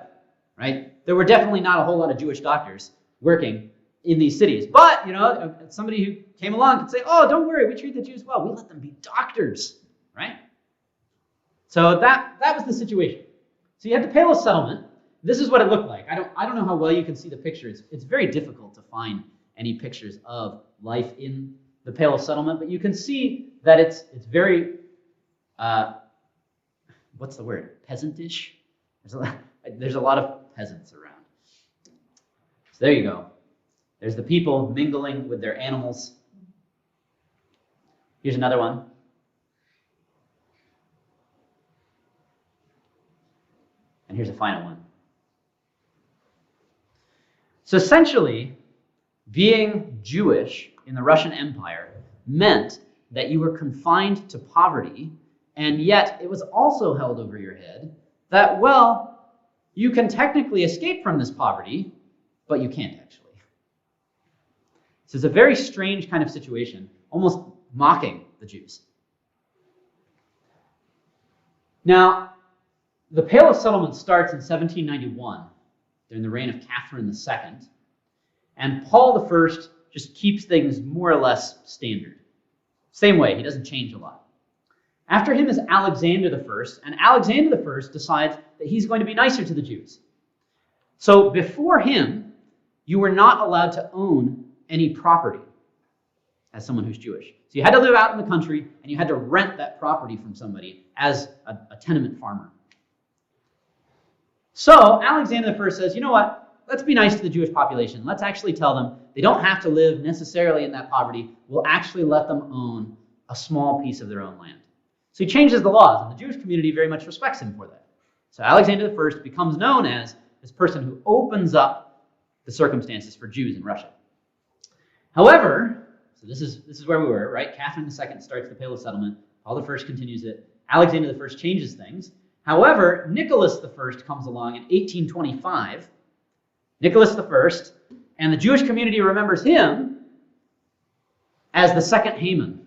right? There were definitely not a whole lot of Jewish doctors working in these cities. But, somebody who came along could say, oh, don't worry, we treat the Jews well. We let them be doctors, right? So that was the situation. So you had the Pale of Settlement. This is what it looked like. I don't know how well you can see the pictures. It's very difficult to find any pictures of life in the Pale of Settlement, but you can see that it's very, what's the word? Peasantish? There's a lot of peasants around. So there you go. There's the people mingling with their animals. Here's another one. And here's a final one. So essentially, being Jewish in the Russian Empire meant that you were confined to poverty, and yet it was also held over your head that, well, you can technically escape from this poverty, but you can't actually. So it's a very strange kind of situation, almost mocking the Jews. Now, the Pale of Settlement starts in 1791, during the reign of Catherine II, and Paul I just keeps things more or less standard. Same way, he doesn't change a lot. After him is Alexander I, and Alexander I decides that he's going to be nicer to the Jews. So before him, you were not allowed to own any property as someone who's Jewish. So you had to live out in the country, and you had to rent that property from somebody as a tenement farmer. So Alexander I says, you know what? Let's be nice to the Jewish population. Let's actually tell them they don't have to live necessarily in that poverty. We'll actually let them own a small piece of their own land. So he changes the laws, and the Jewish community very much respects him for that. So Alexander I becomes known as this person who opens up the circumstances for Jews in Russia. However, so this is where we were, right? Catherine II starts the Pale of Settlement. Paul I continues it. Alexander I changes things. However, Nicholas I comes along in 1825. Nicholas I, and the Jewish community remembers him as the second Haman.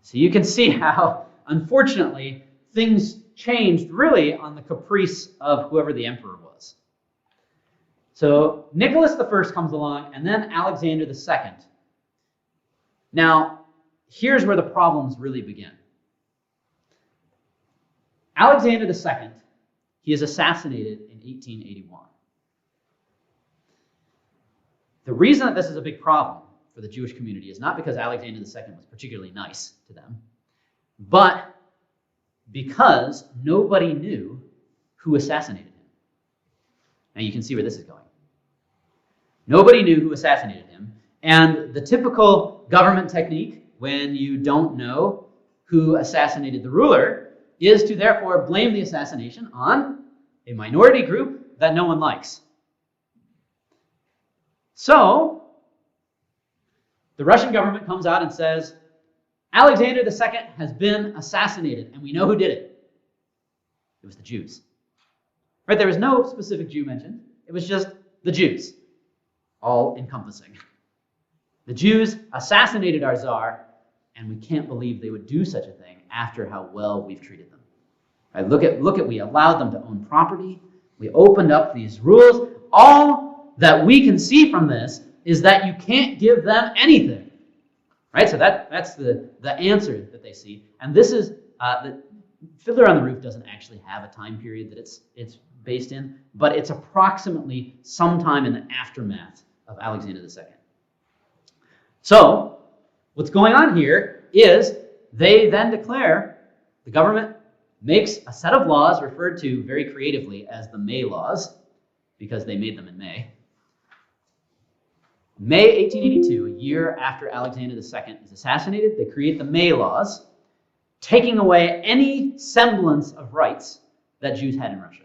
So you can see how, unfortunately, things changed really on the caprice of whoever the emperor was. So Nicholas I comes along, and then Alexander II. Now, here's where the problems really begin. Alexander II, he is assassinated in 1881. The reason that this is a big problem for the Jewish community is not because Alexander II was particularly nice to them, but because nobody knew who assassinated him. Now you can see where this is going. Nobody knew who assassinated him, and the typical government technique when you don't know who assassinated the ruler is to therefore blame the assassination on a minority group that no one likes. So, the Russian government comes out and says, Alexander II has been assassinated, and we know who did it. It was the Jews. Right? There was no specific Jew mentioned. It was just the Jews, all encompassing. The Jews assassinated our Tsar, and we can't believe they would do such a thing after how well we've treated them. Right? Look at, we allowed them to own property. We opened up these rules. All that we can see from this is that you can't give them anything. Right? So that's the answer that they see. And this is, the Fiddler on the Roof doesn't actually have a time period that it's based in, but it's approximately sometime in the aftermath of Alexander II. So, what's going on here is they then declare, the government makes a set of laws referred to very creatively as the May Laws, because they made them in May. May 1882, a year after Alexander II is assassinated, they create the May Laws, taking away any semblance of rights that Jews had in Russia.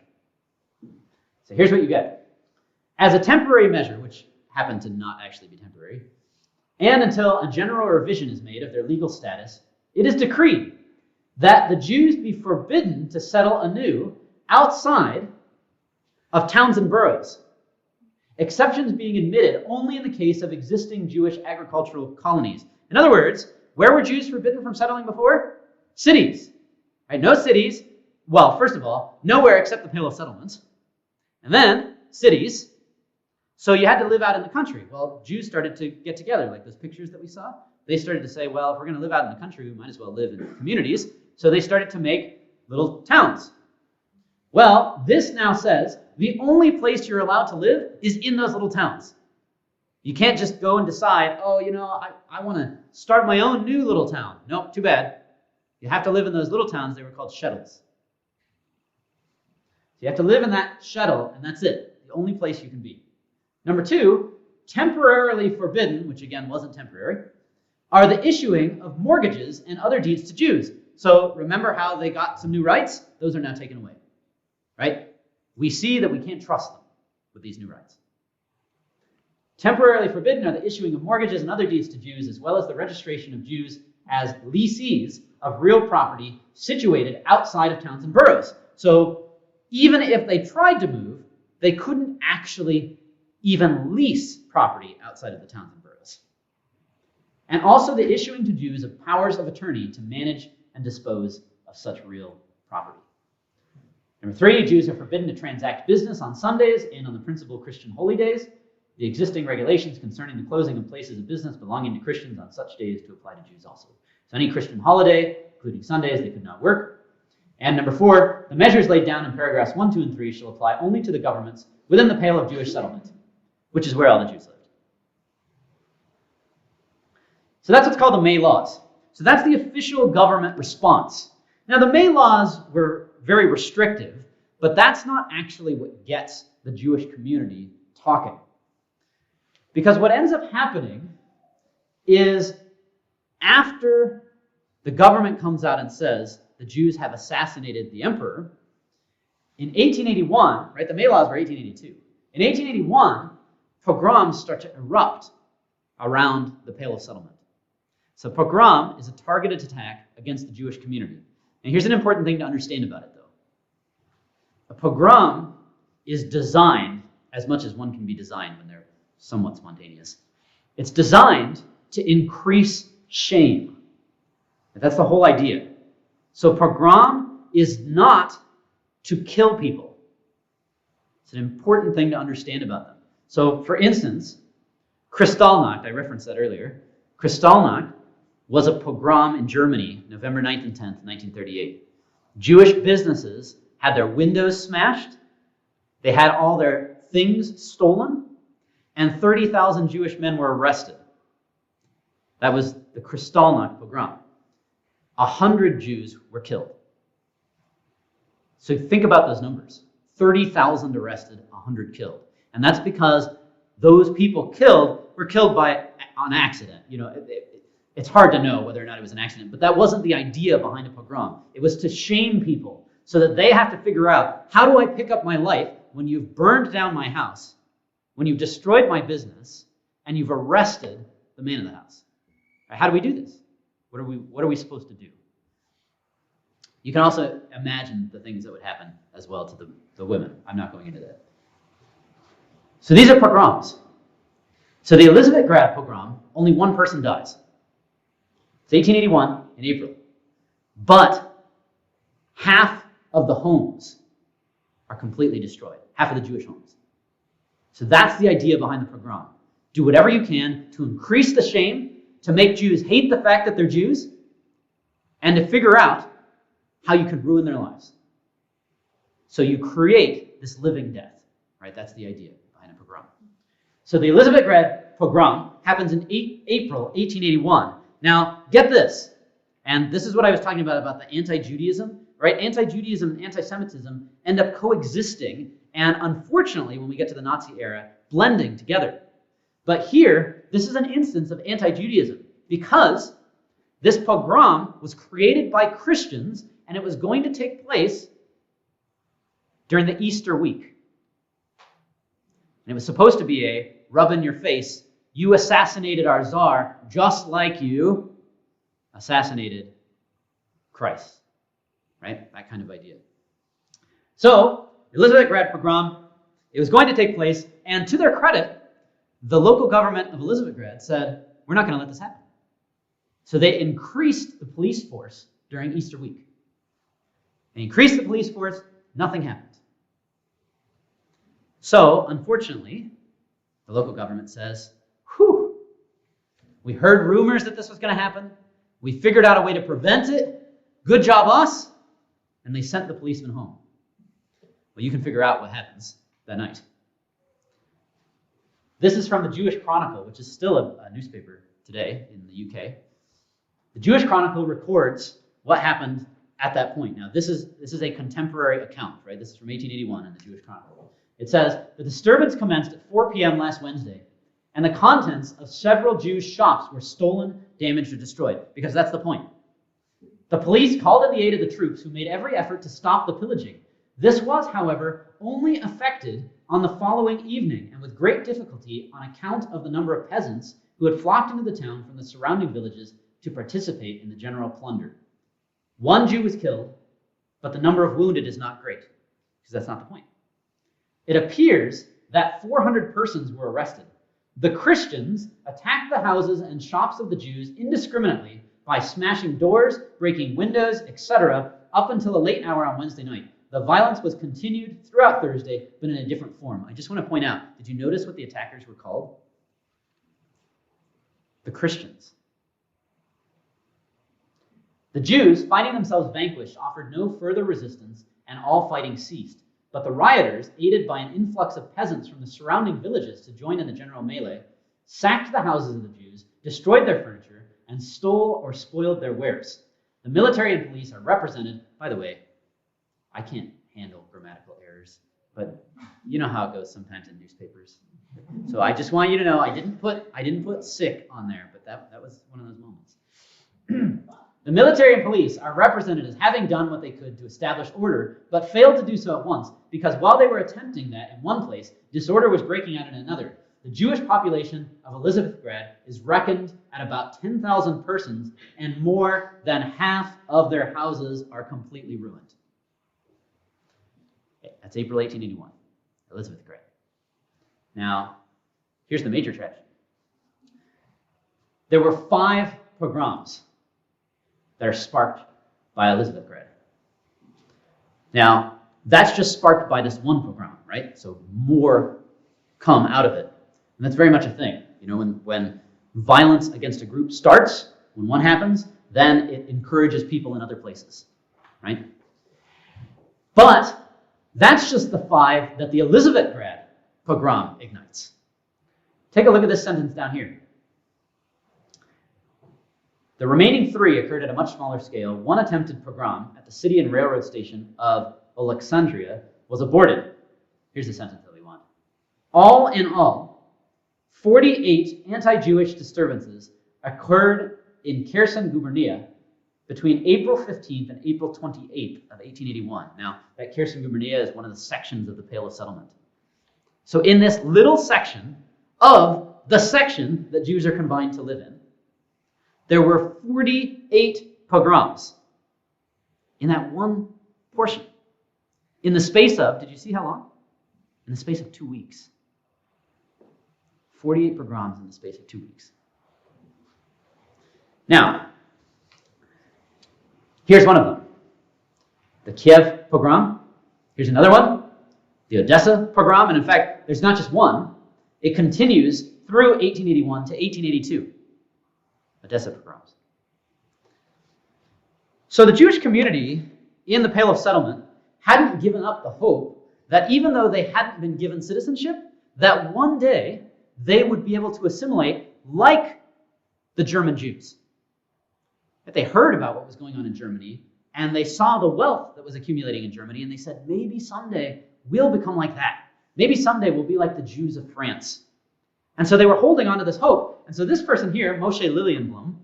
So here's what you get. As a temporary measure, which happened to not actually be temporary, and until a general revision is made of their legal status, it is decreed that the Jews be forbidden to settle anew outside of towns and boroughs, exceptions being admitted only in the case of existing Jewish agricultural colonies. In other words, where were Jews forbidden from settling before? Cities. Right? No cities. Well, first of all, nowhere except the Pale of Settlements. And then cities. So you had to live out in the country. Well, Jews started to get together, like those pictures that we saw. They started to say, well, if we're going to live out in the country, we might as well live in communities. So they started to make little towns. Well, this now says the only place you're allowed to live is in those little towns. You can't just go and decide, oh, I want to start my own new little town. Nope, too bad. You have to live in those little towns. They were called shtetls. So you have to live in that shtetl, and that's it. The only place you can be. Number two, temporarily forbidden, which again wasn't temporary, are the issuing of mortgages and other deeds to Jews. So remember how they got some new rights? Those are now taken away. Right? We see that we can't trust them with these new rights. Temporarily forbidden are the issuing of mortgages and other deeds to Jews, as well as the registration of Jews as lessees of real property situated outside of towns and boroughs. So even if they tried to move, they couldn't actually even lease property outside of the towns and boroughs. And also the issuing to Jews of powers of attorney to manage and dispose of such real property. Number three, Jews are forbidden to transact business on Sundays and on the principal Christian holy days. The existing regulations concerning the closing of places of business belonging to Christians on such days to apply to Jews also. So any Christian holiday, including Sundays, they could not work. And number four, the measures laid down in paragraphs 1, 2, and 3 shall apply only to the governments within the Pale of Jewish settlement, which is where all the Jews lived. So that's what's called the May Laws. So that's the official government response. Now the May Laws were very restrictive, but that's not actually what gets the Jewish community talking. Because what ends up happening is after the government comes out and says the Jews have assassinated the emperor, in 1881, right, the May Laws were 1882. In 1881, pogroms start to erupt around the Pale of Settlement. So pogrom is a targeted attack against the Jewish community. And here's an important thing to understand about it, though. A pogrom is designed, as much as one can be designed when they're somewhat spontaneous, it's designed to increase shame. That's the whole idea. So pogrom is not to kill people. It's an important thing to understand about them. So, for instance, Kristallnacht, I referenced that earlier. Kristallnacht was a pogrom in Germany, November 9th and 10th, 1938. Jewish businesses had their windows smashed, they had all their things stolen, and 30,000 Jewish men were arrested. That was the Kristallnacht pogrom. 100 Jews were killed. So think about those numbers. 30,000 arrested, 100 killed. And that's because those people killed were killed on accident. It's hard to know whether or not it was an accident, but that wasn't the idea behind a pogrom. It was to shame people so that they have to figure out, how do I pick up my life when you've burned down my house, when you've destroyed my business, and you've arrested the man of the house? How do we do this? What are we supposed to do? You can also imagine the things that would happen as well to the women. I'm not going into that. So these are pogroms. So the Elizabethgrad pogrom, only one person dies. It's 1881 in April. But half of the homes are completely destroyed. Half of the Jewish homes. So that's the idea behind the pogrom. Do whatever you can to increase the shame, to make Jews hate the fact that they're Jews, and to figure out how you can ruin their lives. So you create this living death, right? That's the idea behind a pogrom. So the Elizabethgrad pogrom happens in April 1881. Now, get this, and this is what I was talking about the anti-Judaism, right? Anti-Judaism and anti-Semitism end up coexisting, and unfortunately, when we get to the Nazi era, blending together. But here, this is an instance of anti-Judaism because this pogrom was created by Christians and it was going to take place during the Easter week. And it was supposed to be a rub in your face, you assassinated our czar just like you assassinated Christ, right? That kind of idea. So, Elizabethgrad pogrom, it was going to take place, and to their credit, the local government of Elizabethgrad said, we're not going to let this happen. So they increased the police force during Easter week. They increased the police force, nothing happened. So, unfortunately, the local government says, whew, we heard rumors that this was going to happen. We figured out a way to prevent it. Good job, us. And they sent the policemen home. Well, you can figure out what happens that night. This is from the Jewish Chronicle, which is still a newspaper today in the UK. The Jewish Chronicle records what happened at that point. Now, this is a contemporary account, right? This is from 1881 in the Jewish Chronicle. It says, the disturbance commenced at 4 p.m. last Wednesday, and the contents of several Jews' shops were stolen, damaged, or destroyed, because that's the point. The police called in the aid of the troops, who made every effort to stop the pillaging. This was, however, only effected on the following evening, and with great difficulty on account of the number of peasants who had flocked into the town from the surrounding villages to participate in the general plunder. 1 Jew was killed, but the number of wounded is not great, because that's not the point. It appears that 400 persons were arrested. The Christians attacked the houses and shops of the Jews indiscriminately by smashing doors, breaking windows, etc., up until a late hour on Wednesday night. The violence was continued throughout Thursday, but in a different form. I just want to point out, did you notice what the attackers were called? The Christians. The Jews, finding themselves vanquished, offered no further resistance, and all fighting ceased. But the rioters, aided by an influx of peasants from the surrounding villages to join in the general melee, sacked the houses of the Jews, destroyed their furniture, and stole or spoiled their wares. The military and police are represented, by the way, I can't handle grammatical errors, but you know how it goes sometimes in newspapers. So I just want you to know I didn't put sick on there, but that was one of those moments. The military and police are represented as having done what they could to establish order, but failed to do so at once, because while they were attempting that in one place, disorder was breaking out in another. The Jewish population of Elizabethgrad is reckoned at about 10,000 persons, and more than half of their houses are completely ruined. Okay, that's April 1881, Elizabethgrad. Now, here's the major tragedy. There were 5 pogroms that are sparked by Elizabethgrad. Now, that's just sparked by this one pogrom, right? So more come out of it. And that's very much a thing. You know, when violence against a group starts, when one happens, then it encourages people in other places, right? But that's just the 5 that the Elizabethgrad pogrom ignites. Take a look at this sentence down here. The remaining 3 occurred at a much smaller scale. One attempted pogrom at the city and railroad station of Alexandria was aborted. Here's the sentence that we want. All in all, 48 anti-Jewish disturbances occurred in Kherson Gubernia between April 15th and April 28th of 1881. Now, that Kherson Gubernia is one of the sections of the Pale of Settlement. So in this little section of the section that Jews are confined to live in, there were 48 pogroms in that one portion. In the space of, did you see how long? In the space of 2 weeks. 48 pogroms in the space of 2 weeks. Now, here's one of them. The Kiev pogrom. Here's another one. The Odessa pogrom. And in fact, there's not just one. It continues through 1881 to 1882. Odessa pogroms. So the Jewish community in the Pale of Settlement hadn't given up the hope that even though they hadn't been given citizenship, that one day they would be able to assimilate like the German Jews. That they heard about what was going on in Germany, and they saw the wealth that was accumulating in Germany, and they said, maybe someday we'll become like that. Maybe someday we'll be like the Jews of France. And so they were holding on to this hope. And so this person here, Moshe Lilienblum,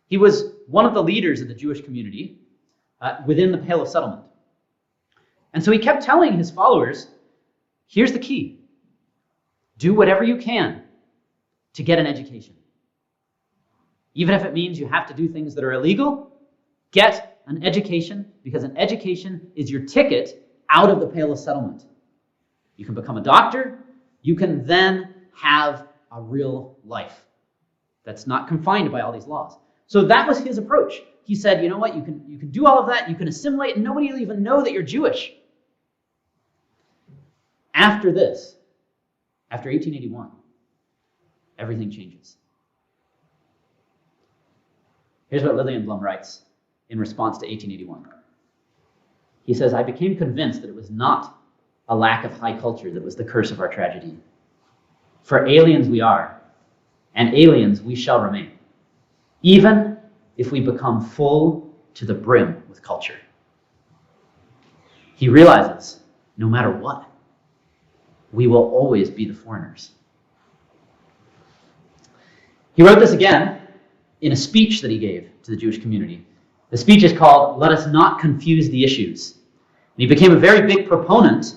he was one of the leaders of the Jewish community within the Pale of Settlement. And so he kept telling his followers, here's the key. Do whatever you can to get an education. Even if it means you have to do things that are illegal, get an education because an education is your ticket out of the Pale of Settlement. You can become a doctor. You can then have a real life that's not confined by all these laws. So that was his approach. He said, you know what, you can do all of that, you can assimilate, and nobody will even know that you're Jewish. After this, after 1881, everything changes. Here's what Lillian Blum writes in response to 1881. He says, I became convinced that it was not a lack of high culture that was the curse of our tragedy. For aliens we are, and aliens we shall remain, even if we become full to the brim with culture. He realizes, no matter what, we will always be the foreigners. He wrote this again in a speech that he gave to the Jewish community. The speech is called, Let Us Not Confuse the Issues. And he became a very big proponent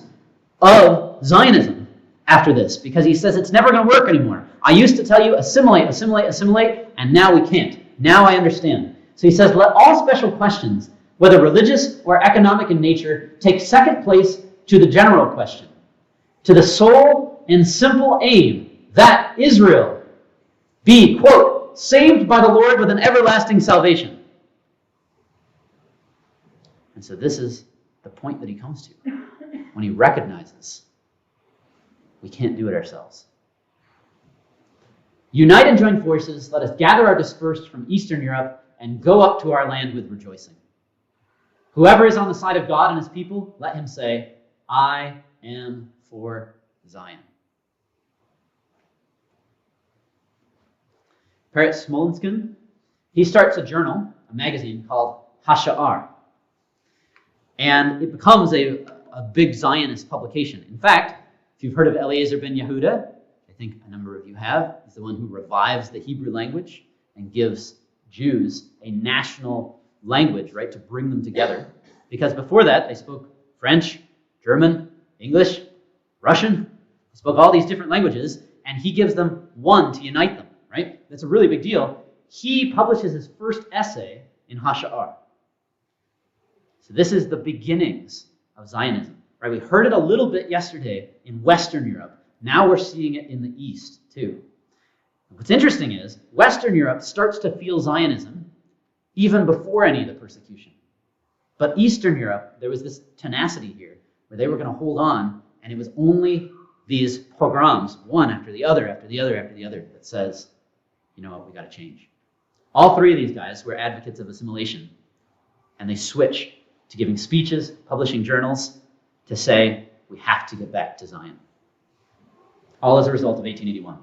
of Zionism after this, because he says it's never going to work anymore. I used to tell you assimilate, assimilate, assimilate, and now we can't. Now I understand. So he says, let all special questions, whether religious or economic in nature, take second place to the general question, to the sole and simple aim that Israel be, quote, saved by the Lord with an everlasting salvation. And so this is the point that he comes to when he recognizes we can't do it ourselves. Unite and join forces, let us gather our dispersed from Eastern Europe and go up to our land with rejoicing. Whoever is on the side of God and his people, let him say, I am for Zion. Peretz Smolenskin, he starts a journal, a magazine called Hasha'ar. And it becomes a big Zionist publication. In fact, if you've heard of Eliezer ben Yehuda, I think a number of you have, he's the one who revives the Hebrew language and gives Jews a national language, right, to bring them together. Because before that, they spoke French, German, English, Russian. They spoke all these different languages, and he gives them one to unite them, right? That's a really big deal. He publishes his first essay in Hasha'ar. So this is the beginnings of Zionism, right? We heard it a little bit yesterday in Western Europe. Now we're seeing it in the East, too. What's interesting is Western Europe starts to feel Zionism even before any of the persecution. But Eastern Europe, there was this tenacity here where they were going to hold on, and it was only these pogroms, one after the other, after the other, after the other, that says, you know what, we got to change. All three of these guys were advocates of assimilation, and they switch to giving speeches, publishing journals, to say, we have to get back to Zion. All as a result of 1881.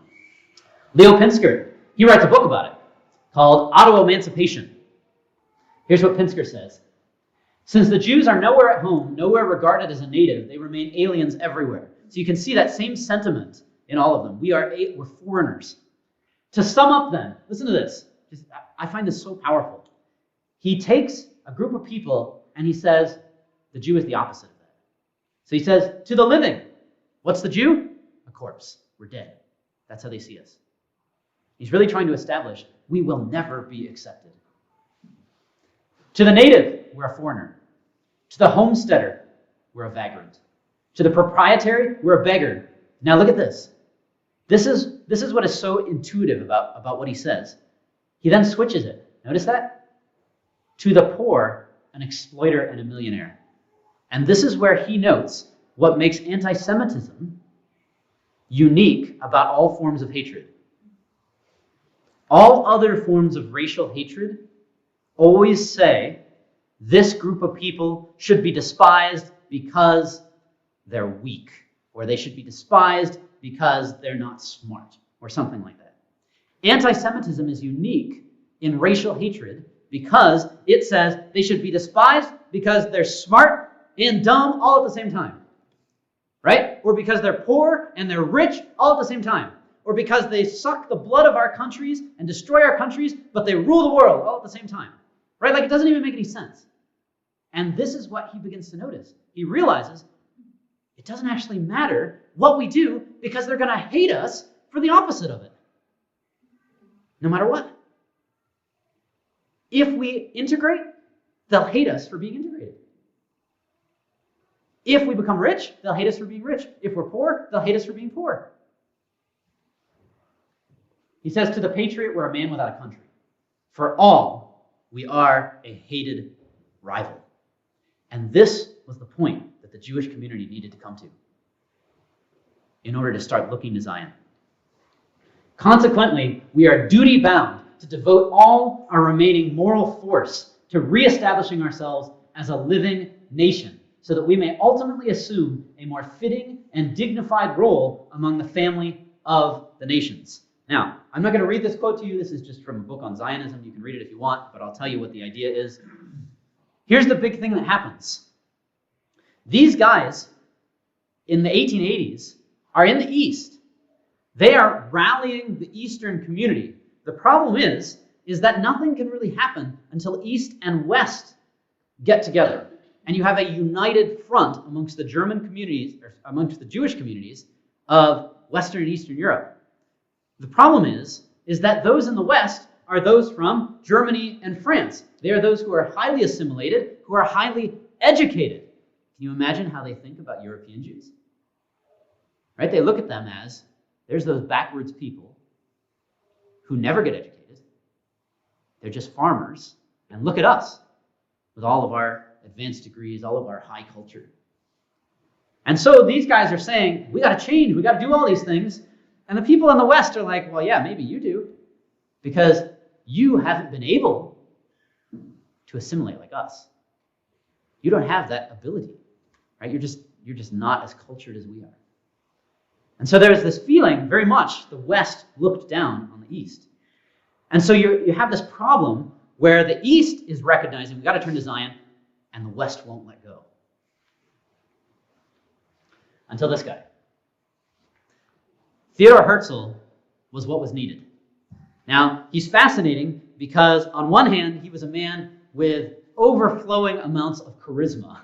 Leo Pinsker, he writes a book about it called Auto-Emancipation. Here's what Pinsker says. Since the Jews are nowhere at home, nowhere regarded as a native, they remain aliens everywhere. So you can see that same sentiment in all of them. We're foreigners. To sum up then, listen to this. I find this so powerful. He takes a group of people and he says, the Jew is the opposite of that. So he says, to the living, what's the Jew? A corpse. We're dead. That's how they see us. He's really trying to establish we will never be accepted. To the native, we're a foreigner. To the homesteader, we're a vagrant. To the proprietary, we're a beggar. Now look at this. This is what is so intuitive about what he says. He then switches it. Notice that? To the poor, an exploiter and a millionaire. And this is where he notes what makes anti-Semitism unique about all forms of hatred. All other forms of racial hatred always say this group of people should be despised because they're weak, or they should be despised because they're not smart, or something like that. Anti-Semitism is unique in racial hatred because it says they should be despised because they're smart and dumb all at the same time, right? Or because they're poor and they're rich all at the same time. Or because they suck the blood of our countries and destroy our countries, but they rule the world all at the same time, right? Like, it doesn't even make any sense. And this is what he begins to notice. He realizes it doesn't actually matter what we do because they're going to hate us for the opposite of it, no matter what. If we integrate, they'll hate us for being integrated. If we become rich, they'll hate us for being rich. If we're poor, they'll hate us for being poor. He says, to the patriot, we're a man without a country. For all, we are a hated rival. And this was the point that the Jewish community needed to come to in order to start looking to Zion. Consequently, we are duty-bound to devote all our remaining moral force to reestablishing ourselves as a living nation, so that we may ultimately assume a more fitting and dignified role among the family of the nations. Now, I'm not going to read this quote to you. This is just from a book on Zionism. You can read it if you want, but I'll tell you what the idea is. Here's the big thing that happens. These guys in the 1880s are in the East. They are rallying the Eastern community. The problem is that nothing can really happen until East and West get together. And you have a united front amongst the German communities, or amongst the Jewish communities of Western and Eastern Europe. The problem is that those in the West are those from Germany and France. They are those who are highly assimilated, who are highly educated. Can you imagine how they think about European Jews? Right? They look at them as, there's those backwards people who never get educated. They're just farmers. And look at us with all of our advanced degrees, all of our high culture. And so these guys are saying, we got to change, we got to do all these things. And the people in the West are like, well, yeah, maybe you do, because you haven't been able to assimilate like us. You don't have that ability, right? You're just not as cultured as we are. And so there's this feeling, very much, the West looked down on the East. And so you have this problem where the East is recognizing, we got to turn to Zion, and the West won't let go. Until this guy. Theodor Herzl was what was needed. Now, he's fascinating because on one hand, he was a man with overflowing amounts of charisma.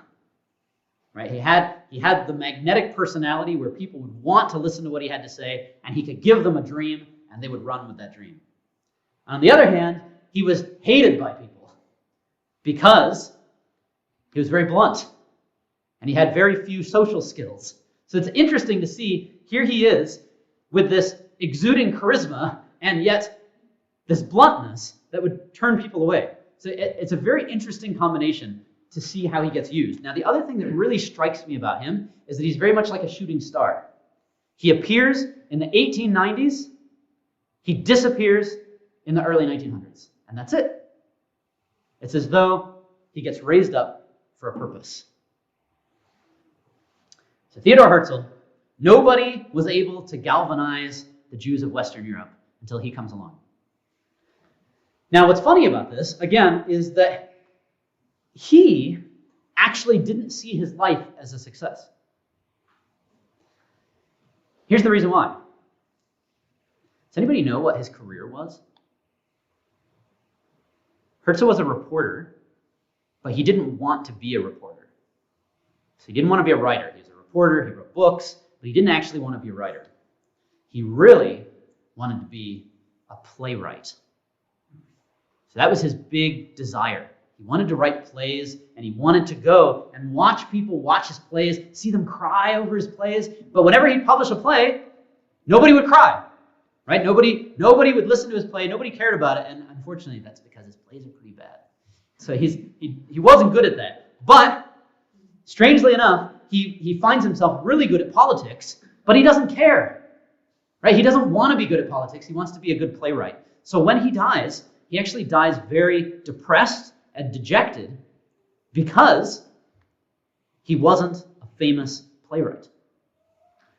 Right? He had the magnetic personality where people would want to listen to what he had to say, and he could give them a dream, and they would run with that dream. On the other hand, he was hated by people because he was very blunt, and he had very few social skills. So it's interesting to see, here he is with this exuding charisma, and yet this bluntness that would turn people away. So it's a very interesting combination to see how he gets used. Now, the other thing that really strikes me about him is that he's very much like a shooting star. He appears in the 1890s, he disappears in the early 1900s, and that's it. It's as though he gets raised up for a purpose. So Theodor Herzl, nobody was able to galvanize the Jews of Western Europe until he comes along. Now, what's funny about this, again, is that he actually didn't see his life as a success. Here's the reason why. Does anybody know what his career was? Herzl was a reporter, but he didn't want to be a reporter. So he didn't want to be a writer. He was a reporter, he wrote books, but he didn't actually want to be a writer. He really wanted to be a playwright. So that was his big desire. He wanted to write plays, and he wanted to go and watch people watch his plays, see them cry over his plays. But whenever he'd publish a play, nobody would cry, right? Nobody would listen to his play. Nobody cared about it, and unfortunately, that's because his plays are pretty bad. So he wasn't good at that. But strangely enough, he finds himself really good at politics, but he doesn't care, right? He doesn't want to be good at politics. He wants to be a good playwright. So when he dies, he actually dies very depressed and dejected because he wasn't a famous playwright.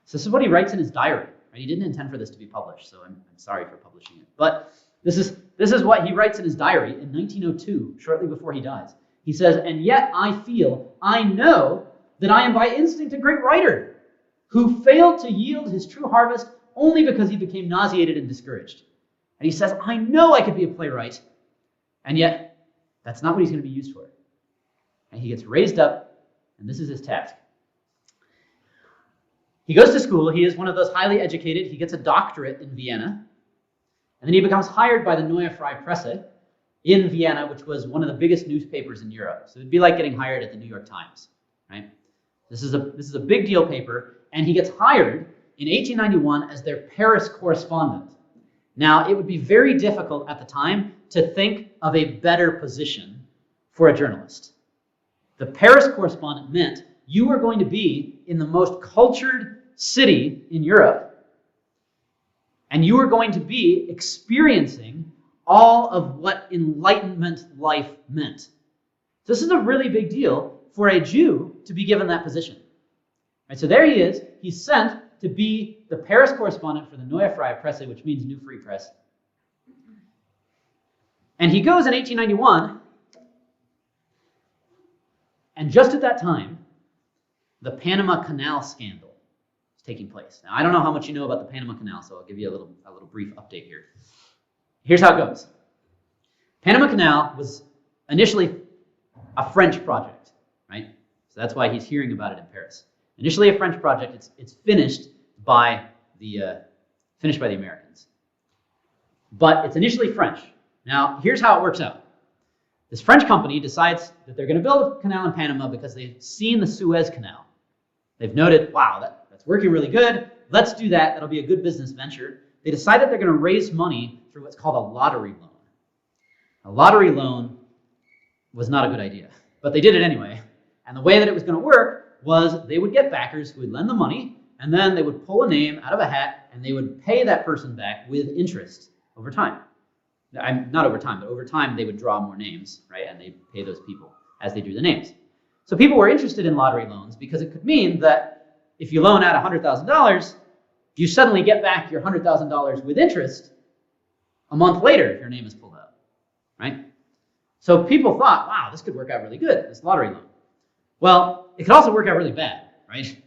So this is what he writes in his diary. Right? He didn't intend for this to be published, so I'm sorry for publishing it. But this is what he writes in his diary in 1902, shortly before he dies. He says, "And yet I know that I am by instinct a great writer, who failed to yield his true harvest only because he became nauseated and discouraged." And he says, I know I could be a playwright, and yet that's not what he's going to be used for. And he gets raised up, and this is his task. He goes to school. He is one of those highly educated. He gets a doctorate in Vienna. And then he becomes hired by the Neue Freie Presse in Vienna, which was one of the biggest newspapers in Europe. So it'd be like getting hired at the New York Times, right? This is a big deal paper, and he gets hired in 1891 as their Paris correspondent. Now, it would be very difficult at the time to think of a better position for a journalist. The Paris correspondent meant you were going to be in the most cultured city in Europe, and you were going to be experiencing all of what Enlightenment life meant. This is a really big deal for a Jew to be given that position. Right, so there he is. He's sent to be the Paris correspondent for the Neue Freie Presse, which means New Free Press. And he goes in 1891, and just at that time, the Panama Canal scandal is taking place. Now, I don't know how much you know about the Panama Canal, so I'll give you a little brief update here. Here's how it goes. Panama Canal was initially a French project, right? So that's why he's hearing about it in Paris. Initially a French project, it's finished by the Americans. But it's initially French. Now, here's how it works out. This French company decides that they're going to build a canal in Panama because they've seen the Suez Canal. They've noted, wow, that's working really good. Let's do that. That'll be a good business venture. They decided they're going to raise money through what's called a lottery loan. A lottery loan was not a good idea, but they did it anyway. And the way that it was going to work was they would get backers who would lend the money, and then they would pull a name out of a hat, and they would pay that person back with interest over time. Not over time, but over time they would draw more names, right? And they pay those people as they drew the names. So people were interested in lottery loans because it could mean that if you loan out $100,000, you suddenly get back your $100,000 with interest a month later if your name is pulled out, right? So people thought, wow, this could work out really good, this lottery loan. Well, it could also work out really bad, right?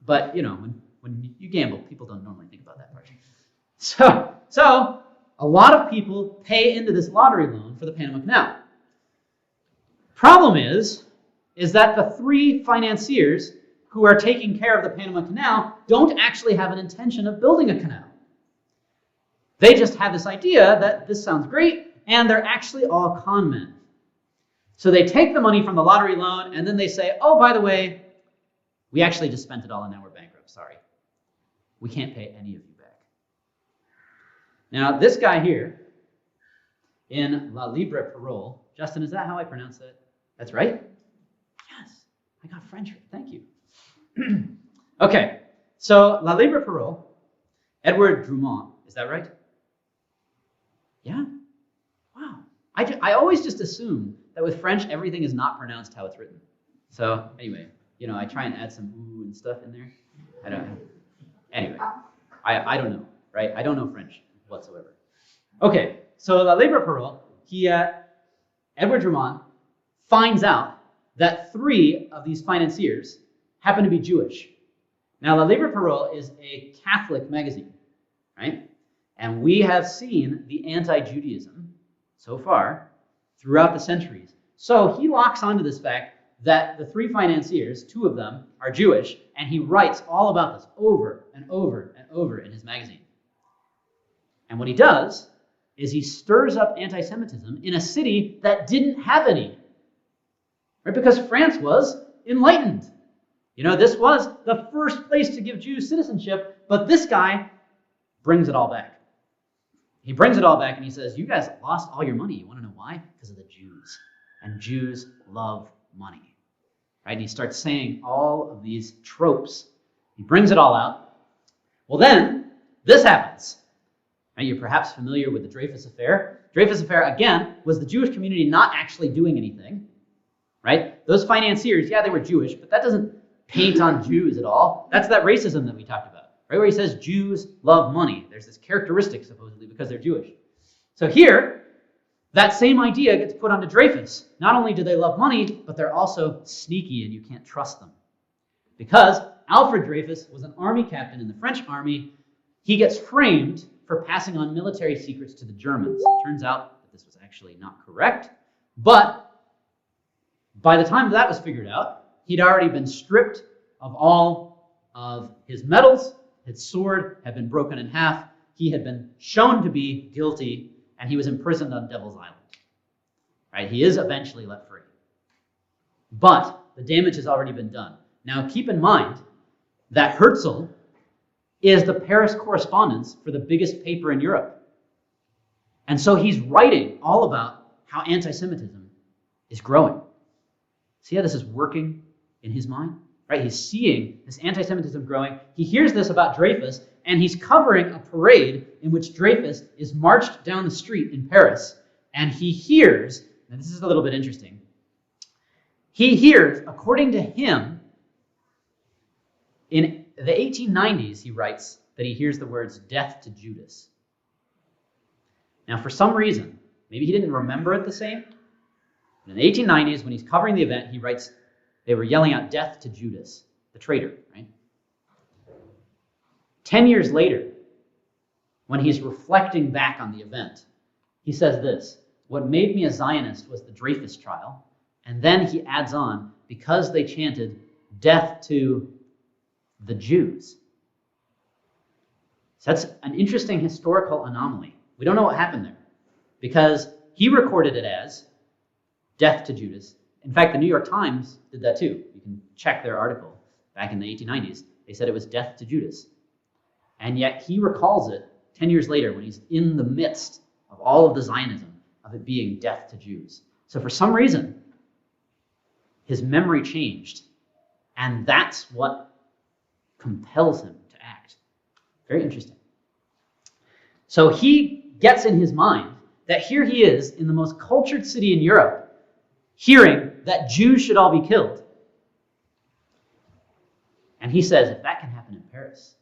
But, you know, when you gamble, people don't normally think about that part. So a lot of people pay into this lottery loan for the Panama Canal. Problem is that the three financiers who are taking care of the Panama Canal don't actually have an intention of building a canal. They just have this idea that this sounds great, and they're actually all con men. So they take the money from the lottery loan, and then they say, oh, by the way, we actually just spent it all, and now we're bankrupt. Sorry. We can't pay any of you back. Now, this guy here, in La Libre Parole, Justin, is that how I pronounce it? That's right? Yes. I got French. Thank you. Okay. So, La Libre Parole, Edward Drummond, is that right? Yeah? Wow. I always just assume that with French, everything is not pronounced how it's written. So, anyway, you know, I try and add some ooh and stuff in there. Anyway, I don't know, right? I don't know French whatsoever. Okay, so La Libre Parole, Edward Drummond finds out that three of these financiers happen to be Jewish. Now, La Libre Parole is a Catholic magazine, right? And we have seen the anti-Judaism so far throughout the centuries. So he locks onto this fact that the three financiers, two of them, are Jewish, and he writes all about this over and over and over in his magazine. And what he does is he stirs up anti-Semitism in a city that didn't have any, right? Because France was enlightened. You know, this was the first place to give Jews citizenship, but this guy brings it all back. He brings it all back and he says, you guys lost all your money. You want to know why? Because of the Jews. And Jews love money. Right? And he starts saying all of these tropes. He brings it all out. Well, then, this happens. Right? You're perhaps familiar with the Dreyfus Affair. Dreyfus Affair, again, was the Jewish community not actually doing anything. Right? Those financiers, yeah, they were Jewish, but that doesn't paint on Jews at all. That's that racism that we talked about. Right, where he says Jews love money. There's this characteristic, supposedly, because they're Jewish. So here, that same idea gets put onto Dreyfus. Not only do they love money, but they're also sneaky and you can't trust them. Because Alfred Dreyfus was an army captain in the French army. He gets framed for passing on military secrets to the Germans. It turns out that this was actually not correct. But by the time that was figured out, he'd already been stripped of all of his medals. His sword had been broken in half. He had been shown to be guilty, and he was imprisoned on Devil's Island. right? He is eventually let free. But the damage has already been done. Now keep in mind that Herzl is the Paris correspondent for the biggest paper in Europe. And so he's writing all about how anti-Semitism is growing. See how this is working in his mind? Right? He's seeing this anti-Semitism growing. He hears this about Dreyfus, and he's covering a parade in which Dreyfus is marched down the street in Paris. And he hears, and this is a little bit interesting, he hears, according to him, in the 1890s, he writes that he hears the words, "Death to Judas." Now, for some reason, maybe he didn't remember it the same, but in the 1890s, when he's covering the event, he writes, they were yelling out, "Death to Judas," the traitor, right? 10 years later, when he's reflecting back on the event, he says this, "What made me a Zionist was the Dreyfus trial." And then he adds on, because they chanted, "Death to the Jews." So that's an interesting historical anomaly. We don't know what happened there, because he recorded it as "Death to Judas." In fact, the New York Times did that too. You can check their article back in the 1890s. They said it was "Death to Judas." And yet he recalls it 10 years later when he's in the midst of all of the Zionism, of it being "Death to Jews." So for some reason, his memory changed, and that's what compels him to act. Very interesting. So he gets in his mind that here he is in the most cultured city in Europe, hearing that Jews should all be killed. And he says, if that can happen in Paris,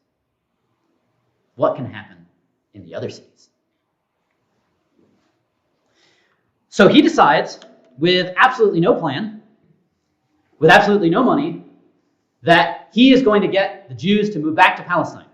what can happen in the other cities? So he decides, with absolutely no plan, with absolutely no money, that he is going to get the Jews to move back to Palestine.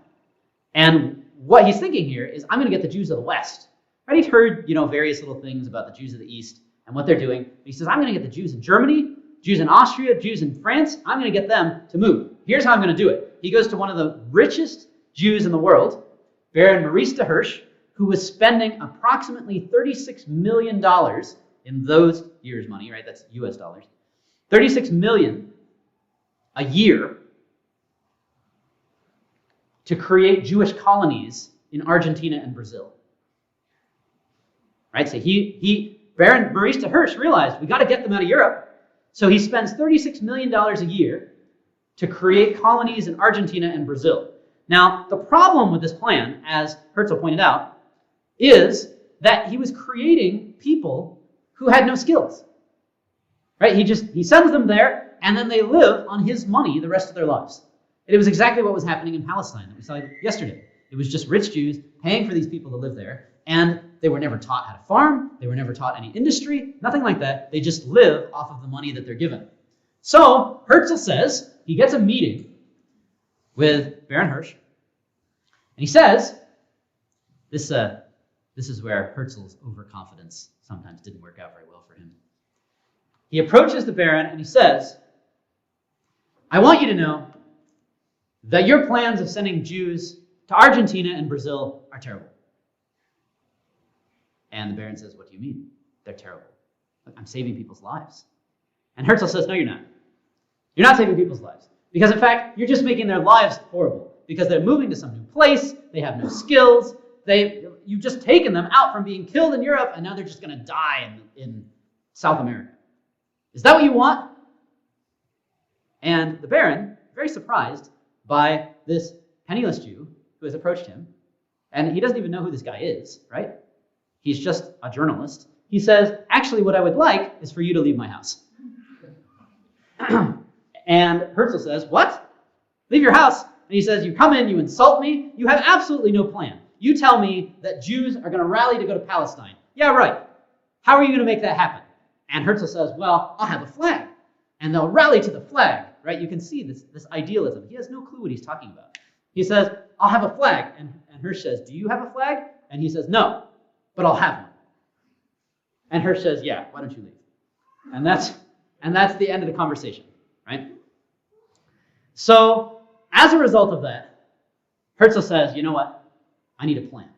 And what he's thinking here is, I'm going to get the Jews of the West. Right? He'd heard, various little things about the Jews of the East and what they're doing. But he says, I'm going to get the Jews in Germany, Jews in Austria, Jews in France. I'm going to get them to move. Here's how I'm going to do it. He goes to one of the richest Jews in the world, Baron Maurice de Hirsch, who was spending approximately $36 million in those years' money, right? That's US dollars. $36 million a year to create Jewish colonies in Argentina and Brazil. Right? So Baron Maurice de Hirsch realized we got to get them out of Europe. So he spends $36 million a year to create colonies in Argentina and Brazil. Now, the problem with this plan, as Herzl pointed out, is that he was creating people who had no skills. Right? He sends them there, and then they live on his money the rest of their lives. And it was exactly what was happening in Palestine that we saw yesterday. It was just rich Jews paying for these people to live there, and they were never taught how to farm, they were never taught any industry, nothing like that. They just live off of the money that they're given. So Herzl says, he gets a meeting with Baron Hirsch, and he says, this is where Herzl's overconfidence sometimes didn't work out very well for him. He approaches the Baron and he says, I want you to know that your plans of sending Jews to Argentina and Brazil are terrible. And the Baron says, what do you mean? They're terrible. I'm saving people's lives. And Herzl says, no, you're not. You're not saving people's lives. Because in fact, you're just making their lives horrible. Because they're moving to some new place, they have no skills, you've just taken them out from being killed in Europe, and now they're just going to die in South America. Is that what you want? And the Baron, very surprised by this penniless Jew who has approached him, and he doesn't even know who this guy is, right? He's just a journalist. He says, actually, what I would like is for you to leave my house. And Herzl says, what? Leave your house? And he says, you come in, you insult me, you have absolutely no plan. You tell me that Jews are going to rally to go to Palestine. Yeah, right. How are you going to make that happen? And Herzl says, well, I'll have a flag. And they'll rally to the flag, right? You can see this idealism. He has no clue what he's talking about. He says, I'll have a flag. And Hirsch says, do you have a flag? And he says, no, but I'll have one. And Hirsch says, yeah, why don't you leave? And that's the end of the conversation, right? So as a result of that, Herzl says, you know what? I need a plan.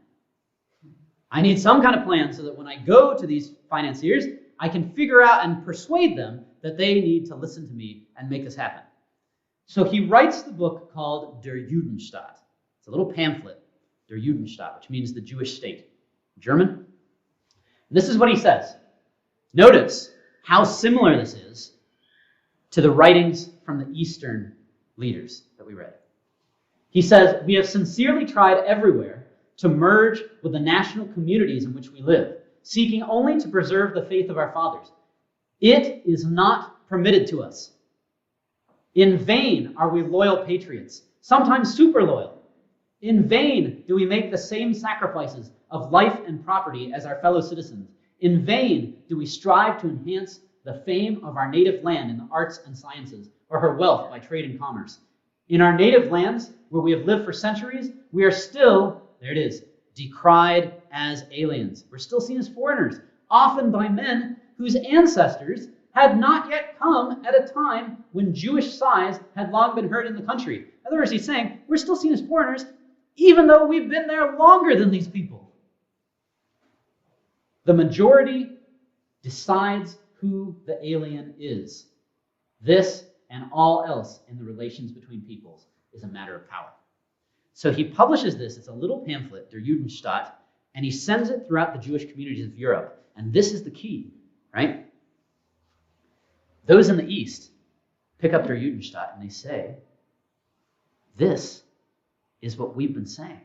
I need some kind of plan so that when I go to these financiers, I can figure out and persuade them that they need to listen to me and make this happen. So he writes the book called Der Judenstaat. It's a little pamphlet, Der Judenstaat, which means the Jewish state. German. And this is what he says. Notice how similar this is to the writings from the Eastern leaders that we read. He says, we have sincerely tried everywhere to merge with the national communities in which we live, seeking only to preserve the faith of our fathers. It is not permitted to us. In vain are we loyal patriots, sometimes super loyal. In vain do we make the same sacrifices of life and property as our fellow citizens. In vain do we strive to enhance the fame of our native land in the arts and sciences, or her wealth by trade and commerce. In our native lands, where we have lived for centuries, we are still, there it is, decried as aliens. We're still seen as foreigners, often by men whose ancestors had not yet come at a time when Jewish sighs had long been heard in the country. In other words, he's saying, we're still seen as foreigners, even though we've been there longer than these people. The majority decides who the alien is. This and all else in the relations between peoples is a matter of power. So he publishes this. It's a little pamphlet, Der Judenstaat, and he sends it throughout the Jewish communities of Europe. And this is the key, right? Those in the East pick up Der Judenstaat and they say, this is what we've been saying.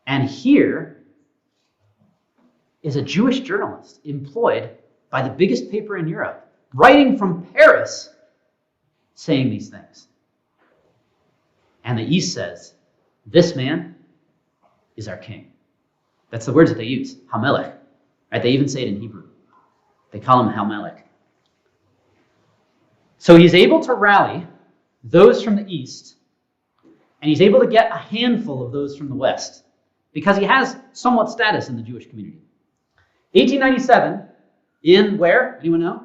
And here is a Jewish journalist employed by the biggest paper in Europe, writing from Paris, saying these things. And the East says, this man is our king. That's the words that they use, Hamelech. Right? They even say it in Hebrew. They call him Hamelech. So he's able to rally those from the East, and he's able to get a handful of those from the West, because he has somewhat status in the Jewish community. 1897, in where? Anyone know?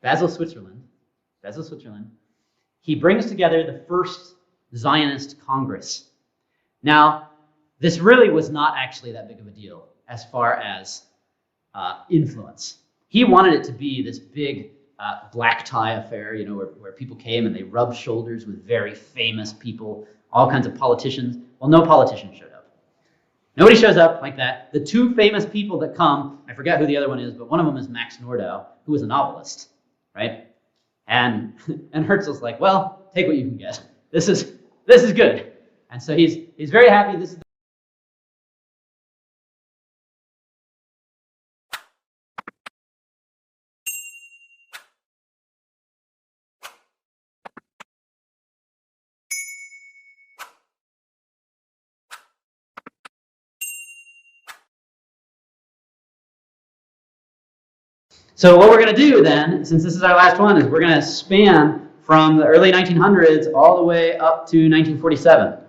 Basel, Switzerland. Basel, Switzerland. He brings together the first Zionist Congress. Now, this really was not actually that big of a deal as far as influence. He wanted it to be this big black tie affair, you know, where people came and they rubbed shoulders with very famous people, all kinds of politicians. Well, no politician showed up. Nobody shows up like that. The two famous people that come, I forget who the other one is, but one of them is Max Nordau, who was a novelist, right? And Herzl's like, well, take what you can get. This is good. And so he's very happy. This is So what we're going to do then, since this is our last one, is we're going to span from the early 1900s all the way up to 1947.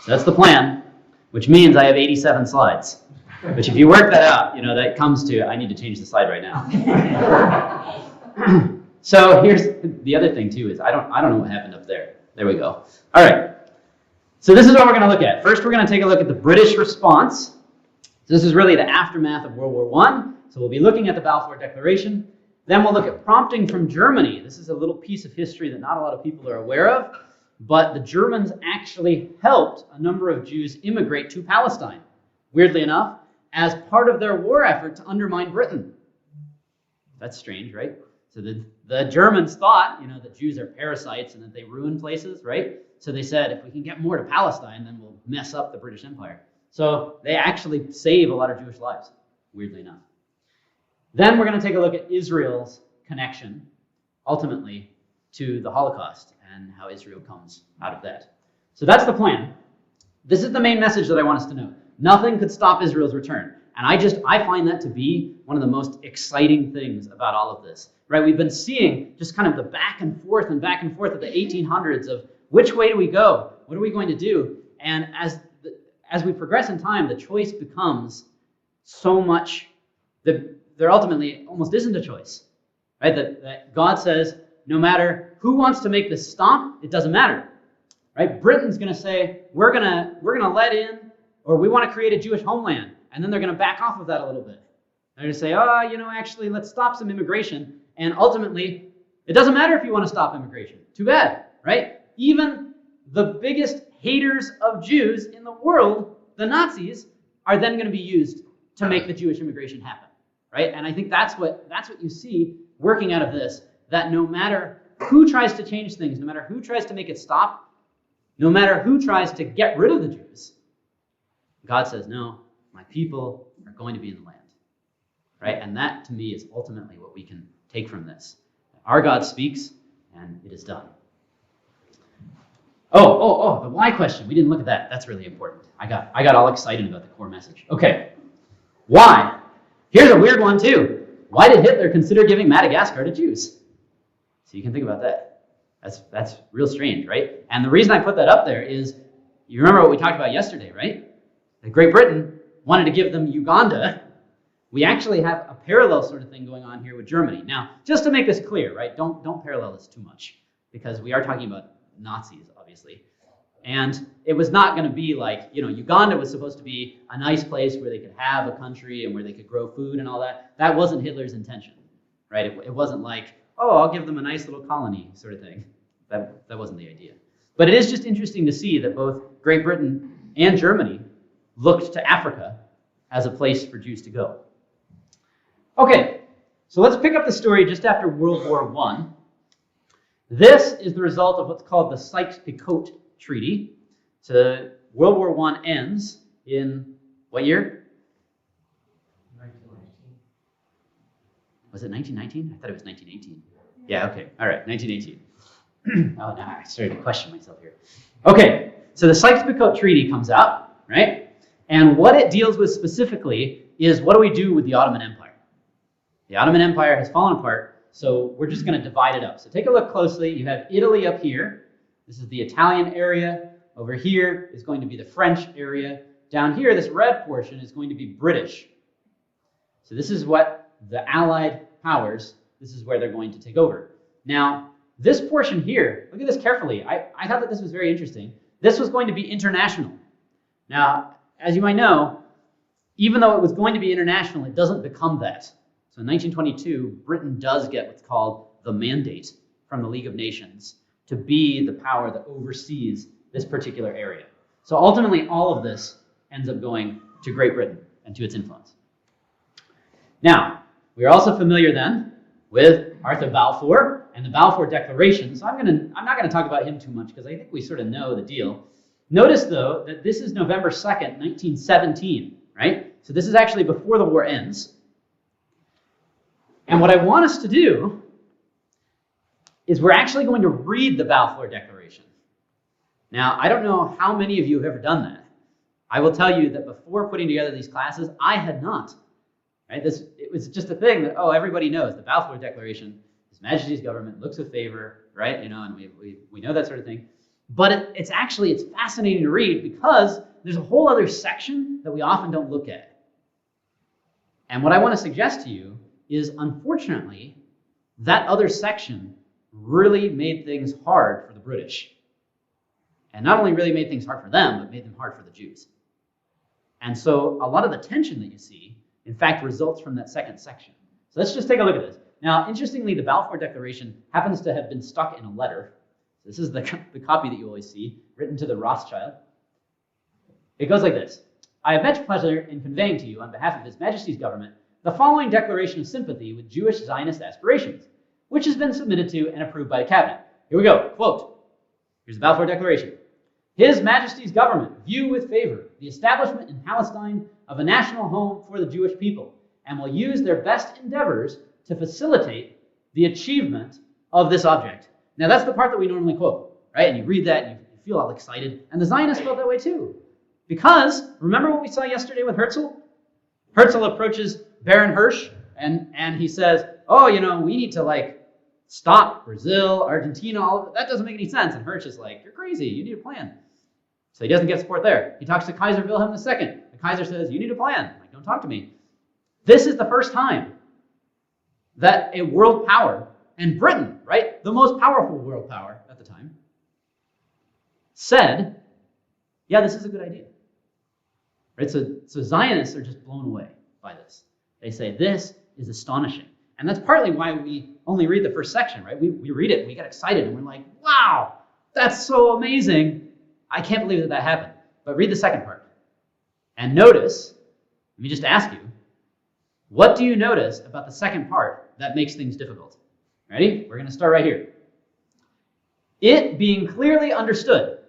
So that's the plan, which means I have 87 slides. Which if you work that out, you know, that comes to, I need to change the slide right now. So here's the other thing too, is I don't know what happened up there. There we go. All right. So this is what we're going to look at. First, we're going to take a look at the British response. So this is really the aftermath of World War I. So we'll be looking at the Balfour Declaration. Then we'll look at prompting from Germany. This is a little piece of history that not a lot of people are aware of, but the Germans actually helped a number of Jews immigrate to Palestine, weirdly enough, as part of their war effort to undermine Britain. That's strange, right? So the Germans thought, you know, that Jews are parasites and that they ruin places, right? So they said, if we can get more to Palestine, then we'll mess up the British Empire. So they actually save a lot of Jewish lives, weirdly enough. Then we're going to take a look at Israel's connection, ultimately, to the Holocaust and how Israel comes out of that. So that's the plan. This is the main message that I want us to know. Nothing could stop Israel's return. And I find that to be one of the most exciting things about all of this. Right? We've been seeing just kind of the back and forth of the 1800s of which way do we go? What are we going to do? And as we progress in time, the choice becomes so much that there ultimately almost isn't a choice, right? That God says, no matter who wants to make this stop, it doesn't matter, right? Britain's going to say, we're going to let in, or we want to create a Jewish homeland, and then they're going to back off of that a little bit. They're going to say, oh, actually, let's stop some immigration. And ultimately, it doesn't matter if you want to stop immigration. Too bad, right? Even the biggest haters of Jews in the world, the Nazis, are then going to be used to make the Jewish immigration happen, right? And I think that's what you see working out of this, that no matter who tries to change things, no matter who tries to make it stop, no matter who tries to get rid of the Jews, God says, no, my people are going to be in the land, right? And that, to me, is ultimately what we can take from this. Our God speaks, and it is done. The why question. We didn't look at that. That's really important. I got all excited about the core message. Okay, why? Here's a weird one, too. Why did Hitler consider giving Madagascar to Jews? So you can think about that. That's real strange, right? And the reason I put that up there is, you remember what we talked about yesterday, right? That Great Britain wanted to give them Uganda. We actually have a parallel sort of thing going on here with Germany. Now, just to make this clear, right? Don't parallel this too much, because we are talking about Nazis, obviously. And it was not going to be like, Uganda was supposed to be a nice place where they could have a country and where they could grow food and all that. That wasn't Hitler's intention, right? It wasn't like, oh, I'll give them a nice little colony sort of thing. That wasn't the idea. But it is just interesting to see that both Great Britain and Germany looked to Africa as a place for Jews to go. Okay, so let's pick up the story just after World War I. This is the result of what's called the Sykes-Picot Treaty. So World War I ends in what year? 1919. Was it 1919? I thought it was 1918. Yeah, okay. All right, 1918. Oh, now I started to question myself here. Okay, so the Sykes-Picot Treaty comes out, right? And what it deals with specifically is, what do we do with the Ottoman Empire? The Ottoman Empire has fallen apart, so we're just going to divide it up. So take a look closely. You have Italy up here. This is the Italian area. Over here is going to be the French area. Down here, this red portion is going to be British. So this is what the Allied powers, this is where they're going to take over. Now, this portion here, look at this carefully. I thought that this was very interesting. This was going to be international. Now, as you might know, even though it was going to be international, it doesn't become that. So in 1922, Britain does get what's called the mandate from the League of Nations to be the power that oversees this particular area. So ultimately, all of this ends up going to Great Britain and to its influence. Now, we are also familiar then with Arthur Balfour and the Balfour Declaration. So I'm not going to talk about him too much because I think we sort of know the deal. Notice, though, that this is November 2nd, 1917, right? So this is actually before the war ends. And what I want us to do is we're actually going to read the Balfour Declaration. Now, I don't know how many of you have ever done that. I will tell you that before putting together these classes, I had not. Right? It was just a thing that, everybody knows. The Balfour Declaration, His Majesty's government looks with favor, right? And we know that sort of thing. But it's fascinating to read because there's a whole other section that we often don't look at. And what I want to suggest to you is, unfortunately, that other section really made things hard for the British. And not only really made things hard for them, but made them hard for the Jews. And so a lot of the tension that you see, in fact, results from that second section. So let's just take a look at this. Now, interestingly, the Balfour Declaration happens to have been stuck in a letter. This is the copy that you always see, written to the Rothschild. It goes like this. I have much pleasure in conveying to you, on behalf of His Majesty's government, the following declaration of sympathy with Jewish Zionist aspirations, which has been submitted to and approved by the Cabinet. Here we go. Quote. Here's the Balfour Declaration. His Majesty's government view with favor the establishment in Palestine of a national home for the Jewish people, and will use their best endeavors to facilitate the achievement of this object. Now, that's the part that we normally quote, right? And you read that and you feel all excited. And the Zionists felt that way too. Because, remember what we saw yesterday with Herzl? Herzl approaches Baron Hirsch and he says, we need to stop Brazil, Argentina, all of it. That doesn't make any sense. And Hirsch is like, you're crazy, you need a plan. So he doesn't get support there. He talks to Kaiser Wilhelm II. The Kaiser says, you need a plan. Don't talk to me. This is the first time that a world power, and Britain, right, the most powerful world power at the time, said, yeah, this is a good idea. Right? So Zionists are just blown away by this. They say, this is astonishing. And that's partly why we only read the first section, right? We read it and we get excited and we're like, wow, that's so amazing. I can't believe that happened. But read the second part. And notice, let me just ask you, what do you notice about the second part that makes things difficult? Ready? We're going to start right here. It being clearly understood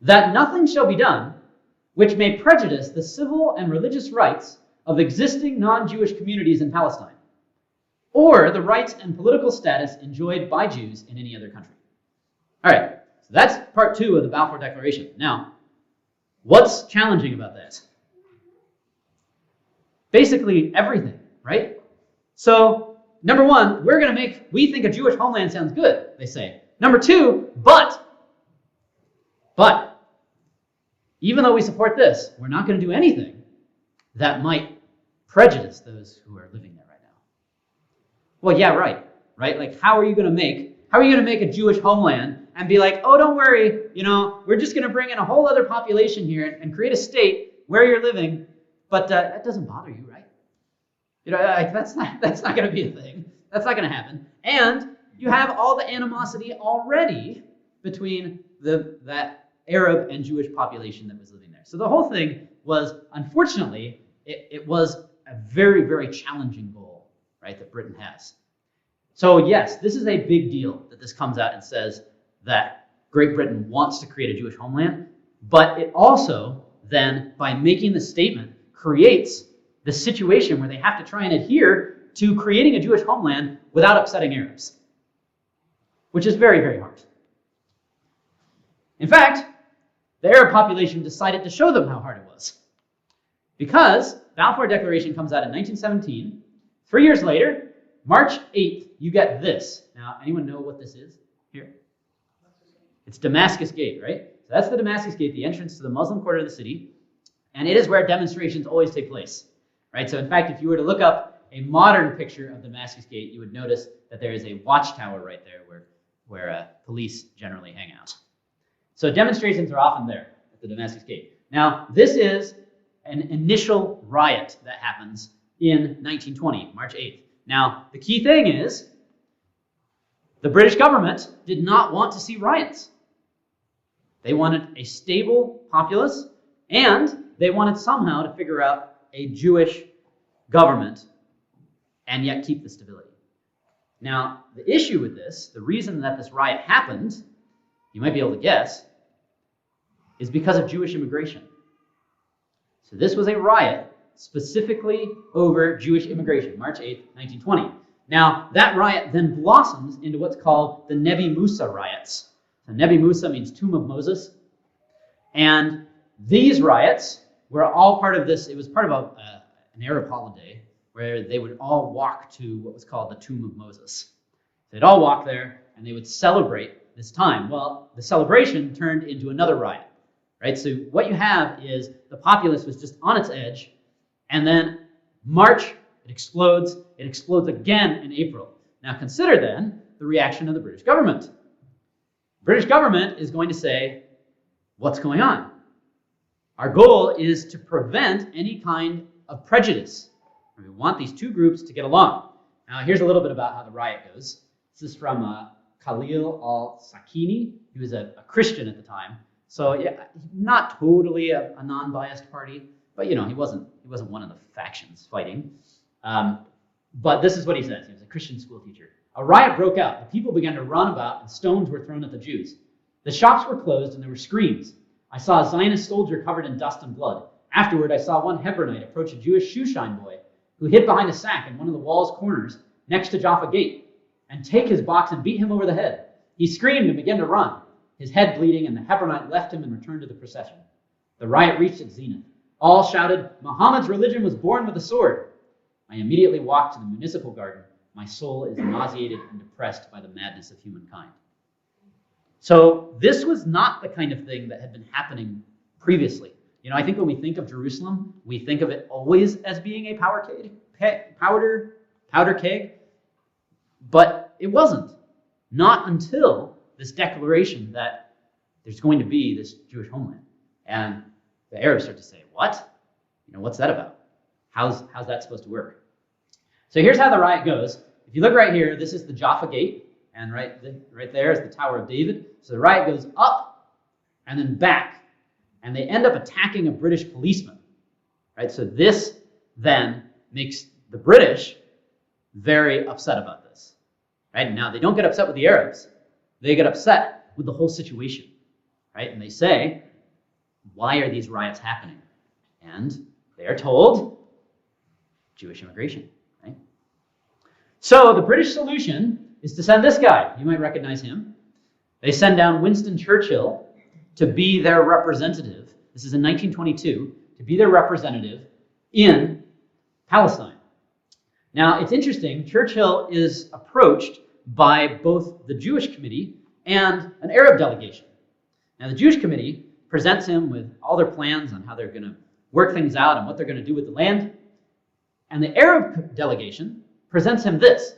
that nothing shall be done which may prejudice the civil and religious rights of existing non-Jewish communities in Palestine, or the rights and political status enjoyed by Jews in any other country. All right, so that's part 2 of the Balfour Declaration. Now, what's challenging about that? Basically everything, right? So, number 1, we think a Jewish homeland sounds good, they say. Number 2, but, even though we support this, we're not going to do anything that might prejudice those who are living there right now. Well, yeah, right? Like, how are you going to make a Jewish homeland and be like, oh, don't worry, we're just going to bring in a whole other population here and create a state where you're living, but that doesn't bother you, right? That's not going to be a thing. That's not going to happen. And you have all the animosity already between that Arab and Jewish population that was living there. So the whole thing was, unfortunately, it was a very, very challenging goal, right, that Britain has. So yes, this is a big deal that this comes out and says that Great Britain wants to create a Jewish homeland, but it also then, by making the statement, creates the situation where they have to try and adhere to creating a Jewish homeland without upsetting Arabs, which is very, very hard. In fact, the Arab population decided to show them how hard it was, because Balfour Declaration comes out in 1917. 3 years later, March 8th, you get this. Now, anyone know what this is here? It's Damascus Gate, right? So that's the Damascus Gate, the entrance to the Muslim quarter of the city, and it is where demonstrations always take place, right? So in fact, if you were to look up a modern picture of Damascus Gate, you would notice that there is a watchtower right there where police generally hang out. So demonstrations are often there at the Damascus Gate. Now, this is an initial riot that happens in 1920, March 8th. Now, the key thing is the British government did not want to see riots. They wanted a stable populace, and they wanted somehow to figure out a Jewish government and yet keep the stability. Now, the issue with this, the reason that this riot happened, you might be able to guess, is because of Jewish immigration. So this was a riot specifically over Jewish immigration, March 8th, 1920. Now, that riot then blossoms into what's called the Nebi Musa riots. So Nebi Musa means Tomb of Moses. And these riots were all part of this. It was part of an Arab holiday where they would all walk to what was called the Tomb of Moses. They'd all walk there, and they would celebrate this time. Well, the celebration turned into another riot, right? So what you have is the populace was just on its edge, and then March, it explodes. It explodes again in April. Now consider then the reaction of the British government. The British government is going to say, what's going on? Our goal is to prevent any kind of prejudice. We want these two groups to get along. Now here's a little bit about how the riot goes. This is from Khalil al-Sakini. He was a Christian at the time. So yeah, not totally a non-biased party, but he wasn't one of the factions fighting. But this is what he says. He was a Christian school teacher. A riot broke out. The people began to run about, and stones were thrown at the Jews. The shops were closed, and there were screams. I saw a Zionist soldier covered in dust and blood. Afterward, I saw one Hebronite approach a Jewish shoeshine boy who hid behind a sack in one of the wall's corners next to Jaffa Gate, and take his box and beat him over the head. He screamed and began to run, his head bleeding, and the Hebronite left him and returned to the procession. The riot reached its zenith. All shouted, Muhammad's religion was born with a sword. I immediately walked to the municipal garden. My soul is nauseated and depressed by the madness of humankind. So this was not the kind of thing that had been happening previously. I think when we think of Jerusalem, we think of it always as being a powder keg, but it wasn't. Not until this declaration that there's going to be this Jewish homeland. And the Arabs start to say, what? What's that about? How's that supposed to work? So here's how the riot goes. If you look right here, this is the Jaffa Gate, and right there is the Tower of David. So the riot goes up and then back, and they end up attacking a British policeman. Right? So this then makes the British very upset about this. Right? Now, they don't get upset with the Arabs. They get upset with the whole situation. Right? And they say, why are these riots happening? And they are told, Jewish immigration. Right? So the British solution is to send this guy. You might recognize him. They send down Winston Churchill to be their representative. This is in 1922, to be their representative in Palestine. Now, it's interesting. Churchill is approached by both the Jewish committee and an Arab delegation. Now, the Jewish committee presents him with all their plans on how they're going to work things out and what they're going to do with the land. And the Arab delegation presents him this.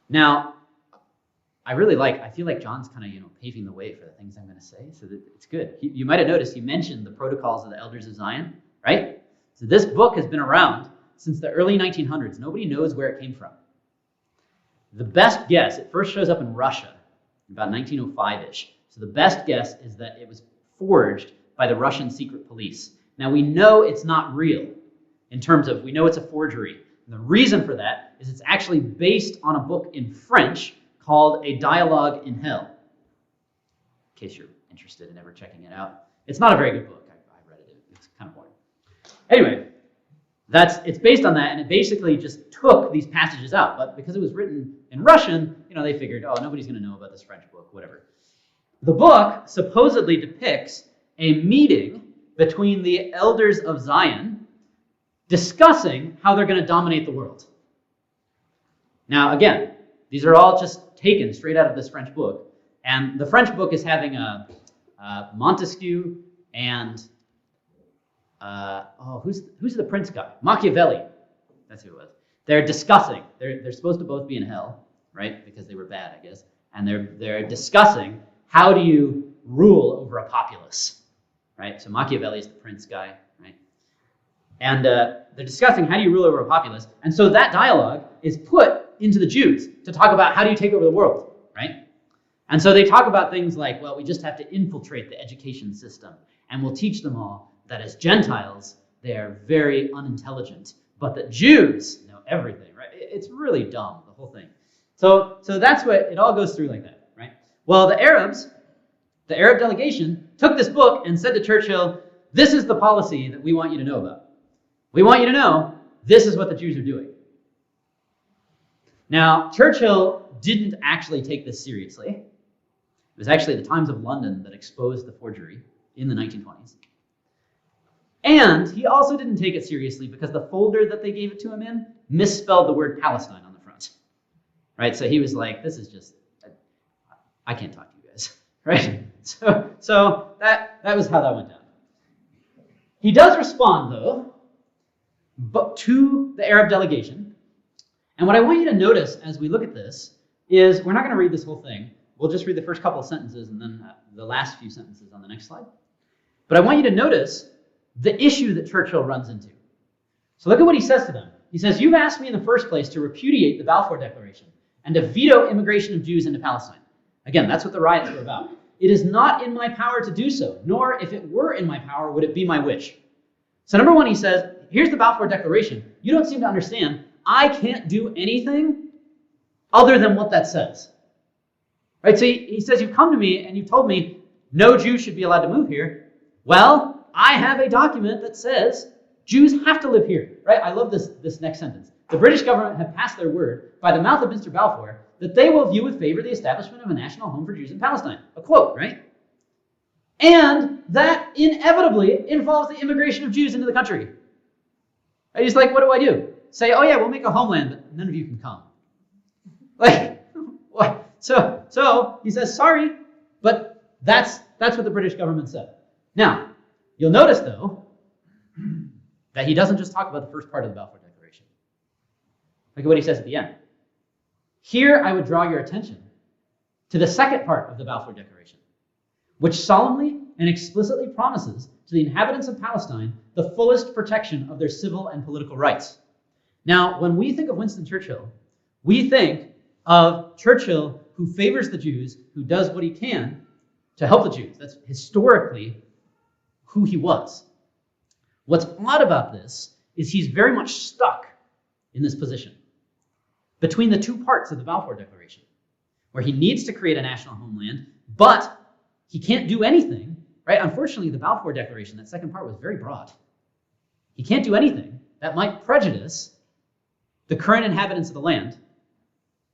Now, I feel like John's kind of, paving the way for the things I'm going to say, so that it's good. You might have noticed he mentioned the Protocols of the Elders of Zion, right? So this book has been around since the early 1900s. Nobody knows where it came from. The best guess, it first shows up in Russia, about 1905-ish. So the best guess is that it was forged by the Russian secret police. Now we know it's not real in terms of, we know it's a forgery. And the reason for that is it's actually based on a book in French called A Dialogue in Hell. In case you're interested in ever checking it out. It's not a very good book. I read it. It's kind of boring. Anyway, it's based on that, and it basically just took these passages out. But because it was written in Russian, they figured, oh, nobody's going to know about this French book, whatever. The book supposedly depicts a meeting between the elders of Zion discussing how they're going to dominate the world. Now, again, these are all just taken straight out of this French book. And the French book is having a Montesquieu and, who's the prince guy? Machiavelli. That's who it was. They're discussing. They're supposed to both be in hell, right? Because they were bad, I guess. And they're discussing, how do you rule over a populace, right? So Machiavelli is the prince guy, right? And they're discussing, how do you rule over a populace? And so that dialogue is put into the Jews to talk about, how do you take over the world, right? And so they talk about things like, well, we just have to infiltrate the education system, and we'll teach them all that as Gentiles, they are very unintelligent, but that Jews know everything, right? It's really dumb, the whole thing. So that's what it all goes through like that, right? Well, the Arab delegation took this book and said to Churchill, this is the policy that we want you to know about. We want you to know this is what the Jews are doing. Now, Churchill didn't actually take this seriously. It was actually the Times of London that exposed the forgery in the 1920s. And he also didn't take it seriously because the folder that they gave it to him in misspelled the word Palestine on the front. Right? So he was like, this is just, I can't talk to you guys. Right? So that was how that went down. He does respond, though, but to the Arab delegation. And what I want you to notice as we look at this is, we're not going to read this whole thing. We'll just read the first couple of sentences and then the last few sentences on the next slide. But I want you to notice the issue that Churchill runs into. So look at what he says to them. He says, you've asked me in the first place to repudiate the Balfour Declaration and to veto immigration of Jews into Palestine. Again, that's what the riots were about. It is not in my power to do so, nor if it were in my power would it be my wish. So number one, he says, here's the Balfour Declaration. You don't seem to understand. I can't do anything other than what that says. Right? So he says, you've come to me and you've told me no Jews should be allowed to move here. Well, I have a document that says Jews have to live here. Right? I love this next sentence. The British government have passed their word by the mouth of Mr. Balfour that they will view with favor the establishment of a national home for Jews in Palestine. A quote, right? And that inevitably involves the immigration of Jews into the country. Right? He's like, what do I do? Say, oh yeah, we'll make a homeland, but none of you can come. Like, what? So he says, sorry, but that's what the British government said. Now, you'll notice, though, that he doesn't just talk about the first part of the Balfour Declaration. Look at what he says at the end. Here I would draw your attention to the second part of the Balfour Declaration, which solemnly and explicitly promises to the inhabitants of Palestine the fullest protection of their civil and political rights. Now, when we think of Winston Churchill, we think of Churchill who favors the Jews, who does what he can to help the Jews. That's historically who he was. What's odd about this is he's very much stuck in this position between the two parts of the Balfour Declaration, where he needs to create a national homeland, but he can't do anything, right? Unfortunately, the Balfour Declaration, that second part, was very broad. He can't do anything that might prejudice the current inhabitants of the land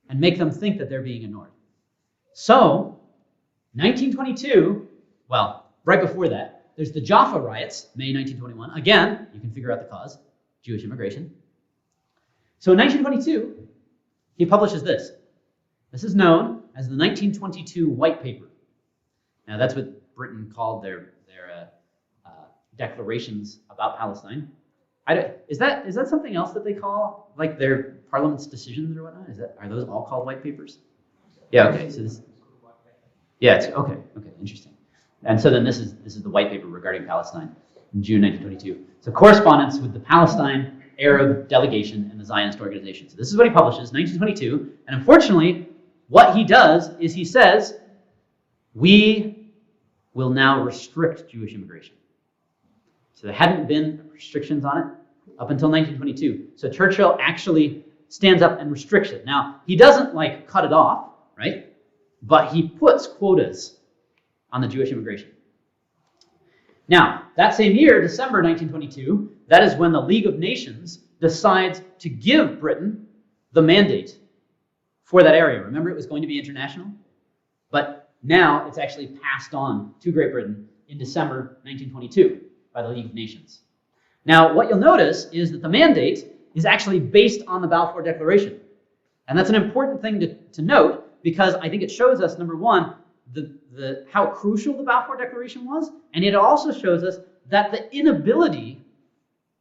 and make them think that they're being ignored. So, 1922, well, right before that, there's the Jaffa riots, May 1921. Again, you can figure out the cause, Jewish immigration. So in 1922, he publishes this. This is known as the 1922 White Paper. Now, that's what Britain called their declarations about Palestine. Is that something else that they call, like, their parliament's decisions or whatnot? Are those all called white papers? Yeah. Okay. So this. Yeah. It's okay. Okay. Interesting. And so then this is the white paper regarding Palestine in June 1922. So correspondence with the Palestine Arab delegation and the Zionist organization. So this is what he publishes, 1922. And unfortunately, what he does is he says, we will now restrict Jewish immigration. So there hadn't been restrictions on it up until 1922. So Churchill actually stands up and restricts it. Now, he doesn't like cut it off, right? But he puts quotas on the Jewish immigration. Now, that same year, December 1922, that is when the League of Nations decides to give Britain the mandate for that area. Remember, it was going to be international? But now it's actually passed on to Great Britain in December 1922 by the League of Nations. Now, what you'll notice is that the mandate is actually based on the Balfour Declaration. And that's an important thing to note, because I think it shows us, number one, how crucial the Balfour Declaration was, and it also shows us that the inability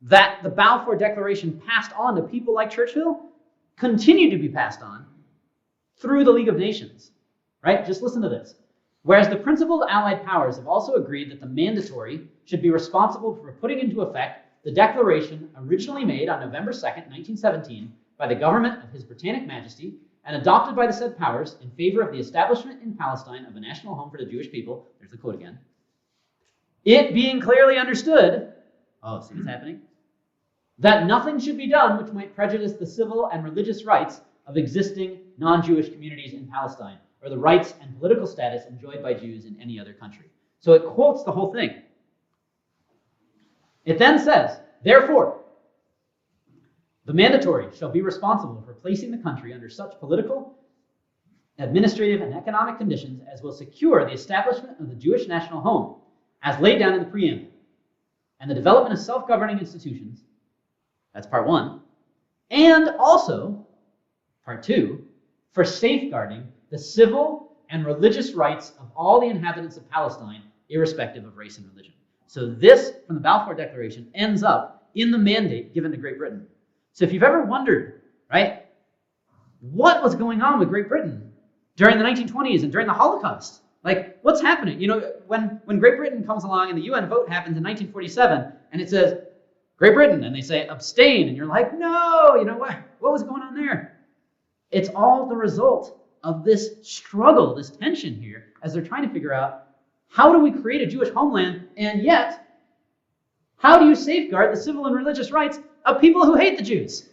that the Balfour Declaration passed on to people like Churchill continued to be passed on through the League of Nations, right? Just listen to this. Whereas the principal Allied powers have also agreed that the mandatory should be responsible for putting into effect the declaration originally made on November 2nd, 1917, by the government of His Britannic Majesty and adopted by the said powers in favor of the establishment in Palestine of a national home for the Jewish people. There's the quote again. It being clearly understood, oh, see what's happening? That nothing should be done which might prejudice the civil and religious rights of existing non-Jewish communities in Palestine, or the rights and political status enjoyed by Jews in any other country. So it quotes the whole thing. It then says, therefore, the mandatory shall be responsible for placing the country under such political, administrative, and economic conditions as will secure the establishment of the Jewish national home, as laid down in the preamble, and the development of self-governing institutions, that's part one, and also, part two, for safeguarding the civil and religious rights of all the inhabitants of Palestine, irrespective of race and religion. So this, from the Balfour Declaration, ends up in the mandate given to Great Britain. So if you've ever wondered, right, what was going on with Great Britain during the 1920s and during the Holocaust? Like, what's happening? You know, when Great Britain comes along and the UN vote happens in 1947, and it says, Great Britain, and they say, abstain, and you're like, no, you know what was going on there? It's all the result of this struggle, this tension here, as they're trying to figure out, how do we create a Jewish homeland, and yet, how do you safeguard the civil and religious rights of people who hate the Jews?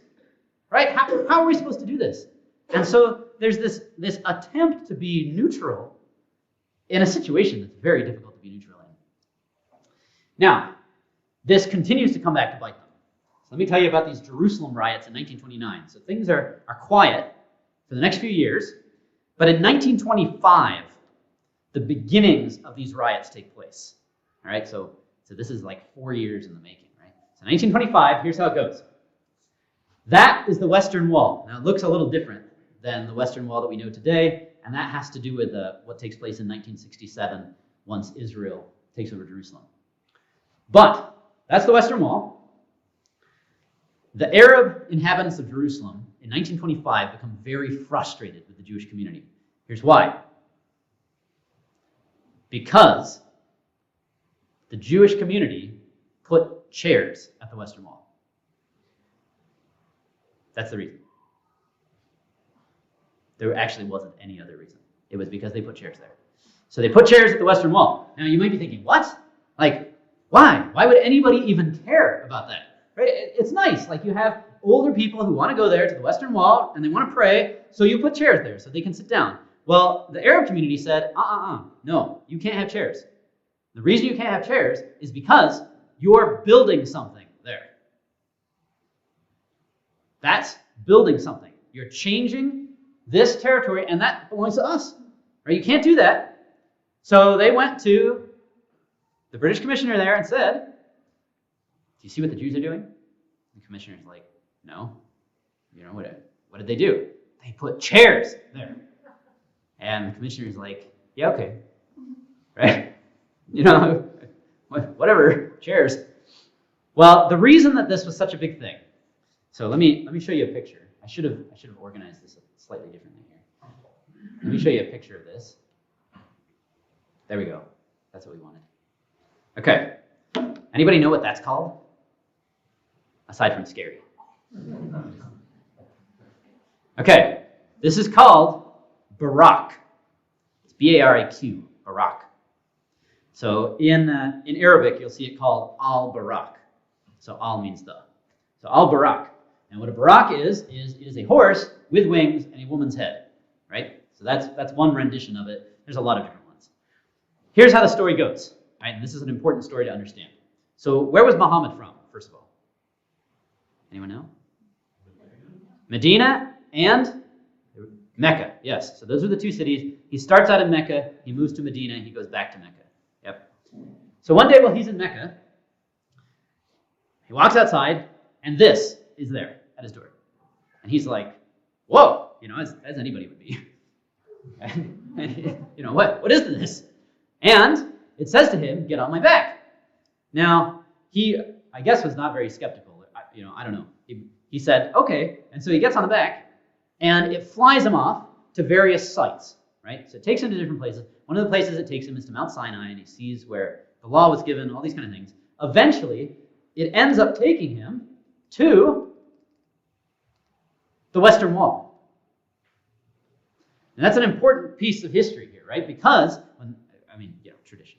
Right? How are we supposed to do this? And so there's this attempt to be neutral in a situation that's very difficult to be neutral in. Now, this continues to come back to bite them. So let me tell you about these Jerusalem riots in 1929. So things are quiet for the next few years, but in 1925, the beginnings of these riots take place. All right, so this is like 4 years in the making, right? So 1925, here's how it goes. That is the Western Wall. Now, it looks a little different than the Western Wall that we know today, and that has to do with what takes place in 1967 once Israel takes over Jerusalem. But that's the Western Wall. The Arab inhabitants of Jerusalem in 1925 become very frustrated with the Jewish community. Here's why. Because the Jewish community put chairs at the Western Wall. That's the reason. There actually wasn't any other reason. It was because they put chairs there. So they put chairs at the Western Wall. Now you might be thinking, what? Like, why? Why would anybody even care about that? Right? It's nice. Like, you have older people who want to go there to the Western Wall and they want to pray, so you put chairs there so they can sit down. Well, the Arab community said, no, you can't have chairs. The reason you can't have chairs is because you're building something there. That's building something. You're changing this territory, and that belongs to us. Right? You can't do that. So they went to the British commissioner there and said, do you see what the Jews are doing? The commissioner's like, no. You know, what did they do? They put chairs there. And the commissioner's like, yeah, okay. Right? You know, whatever, chairs. Well, the reason that this was such a big thing. So let me show you a picture. I should have organized this slightly differently here. Let me show you a picture of this. There we go. That's what we wanted. Okay. Anybody know what that's called? Aside from scary. Okay. This is called Barak. It's B-A-R-A-Q, Barak. So in Arabic, you'll see it called al-Barak. So al means the. So al-Barak. And what a Barak is a horse with wings and a woman's head. Right? So that's one rendition of it. There's a lot of different ones. Here's how the story goes. Right? And this is an important story to understand. So where was Muhammad from, first of all? Anyone know? Medina and Mecca. Yes. So those are the two cities. He starts out in Mecca. He moves to Medina. He goes back to Mecca. Yep. So one day while he's in Mecca, he walks outside, and this is there at his door. And he's like, whoa, you know, as anybody would be. You know, what is this? And it says to him, get on my back. Now, he, I guess, was not very skeptical. I don't know. He said, okay. And so he gets on the back, and it flies him off to various sites, right? So it takes him to different places. One of the places it takes him is to Mount Sinai, and he sees where the law was given, all these kind of things. Eventually, it ends up taking him to the Western Wall. And that's an important piece of history here, right? Because, tradition.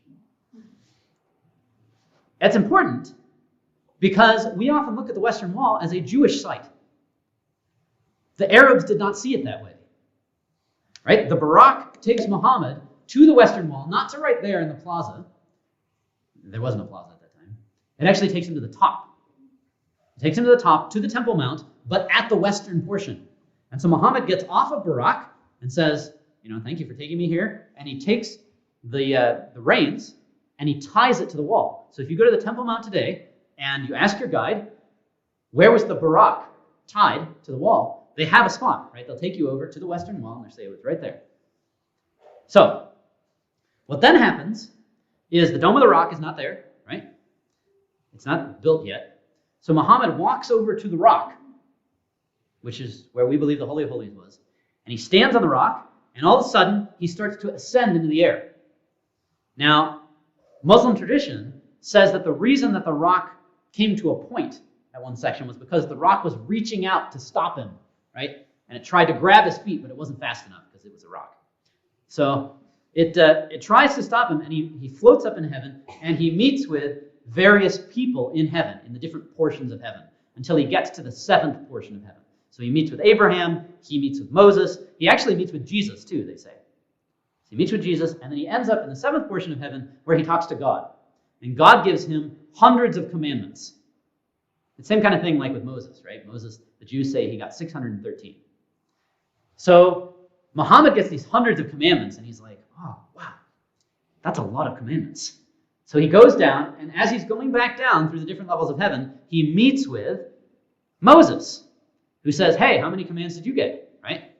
That's important because we often look at the Western Wall as a Jewish site. The Arabs did not see it that way. Right? The Barak takes Muhammad to the Western Wall, not to right there in the plaza. There wasn't a plaza at that time. It actually takes him to the top. It takes him to the top, to the Temple Mount, but at the western portion. And so Muhammad gets off of Barak and says, thank you for taking me here. And he takes the reins and he ties it to the wall. So if you go to the Temple Mount today and you ask your guide, where was the Barak tied to the wall? They have a spot, right? They'll take you over to the Western Wall and they'll say it was right there. So what then happens is the Dome of the Rock is not there, right? It's not built yet. So Muhammad walks over to the rock, which is where we believe the Holy of Holies was, and he stands on the rock, and all of a sudden he starts to ascend into the air. Now, Muslim tradition says that the reason that the rock came to a point at one section was because the rock was reaching out to stop him, right? And it tried to grab his feet, but it wasn't fast enough because it was a rock. So it tries to stop him, and he floats up in heaven, and he meets with various people in heaven, in the different portions of heaven, until he gets to the seventh portion of heaven. So he meets with Abraham, he meets with Moses, he actually meets with Jesus too, they say. So he meets with Jesus, and then he ends up in the seventh portion of heaven where he talks to God. And God gives him hundreds of commandments. The same kind of thing like with Moses, right? Moses, the Jews say he got 613. So Muhammad gets these hundreds of commandments, and he's like, oh, wow, that's a lot of commandments. So he goes down, and as he's going back down through the different levels of heaven, he meets with Moses, who says, hey, how many commands did you get, right?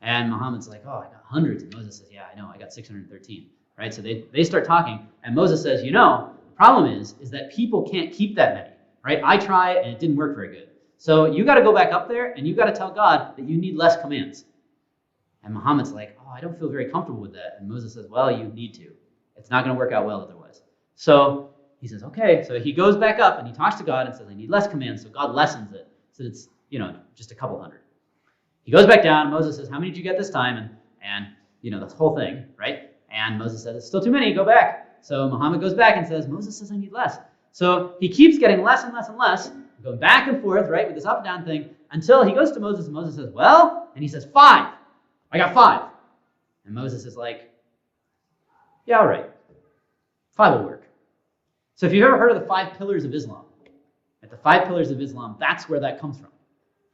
And Muhammad's like, oh, I got hundreds. And Moses says, yeah, I know, I got 613, right? So they start talking, and Moses says, the problem is that people can't keep that many, right? I tried, and it didn't work very good. So you got to go back up there, and you got to tell God that you need less commands. And Muhammad's like, oh, I don't feel very comfortable with that. And Moses says, well, you need to. It's not going to work out well otherwise. So he says, okay. So he goes back up and he talks to God and says, I need less commands. So God lessens it. So it's, just a couple hundred. He goes back down. Moses says, how many did you get this time? And this whole thing, right? And Moses says, it's still too many. Go back. So Muhammad goes back and says, Moses says, I need less. So he keeps getting less and less and less, going back and forth, right, with this up and down thing, until he goes to Moses, and Moses says, well, and he says, 5. I got 5. And Moses is like, yeah, all right. 5 will work. So if you've ever heard of the 5 pillars of Islam, the 5 pillars of Islam, that's where that comes from,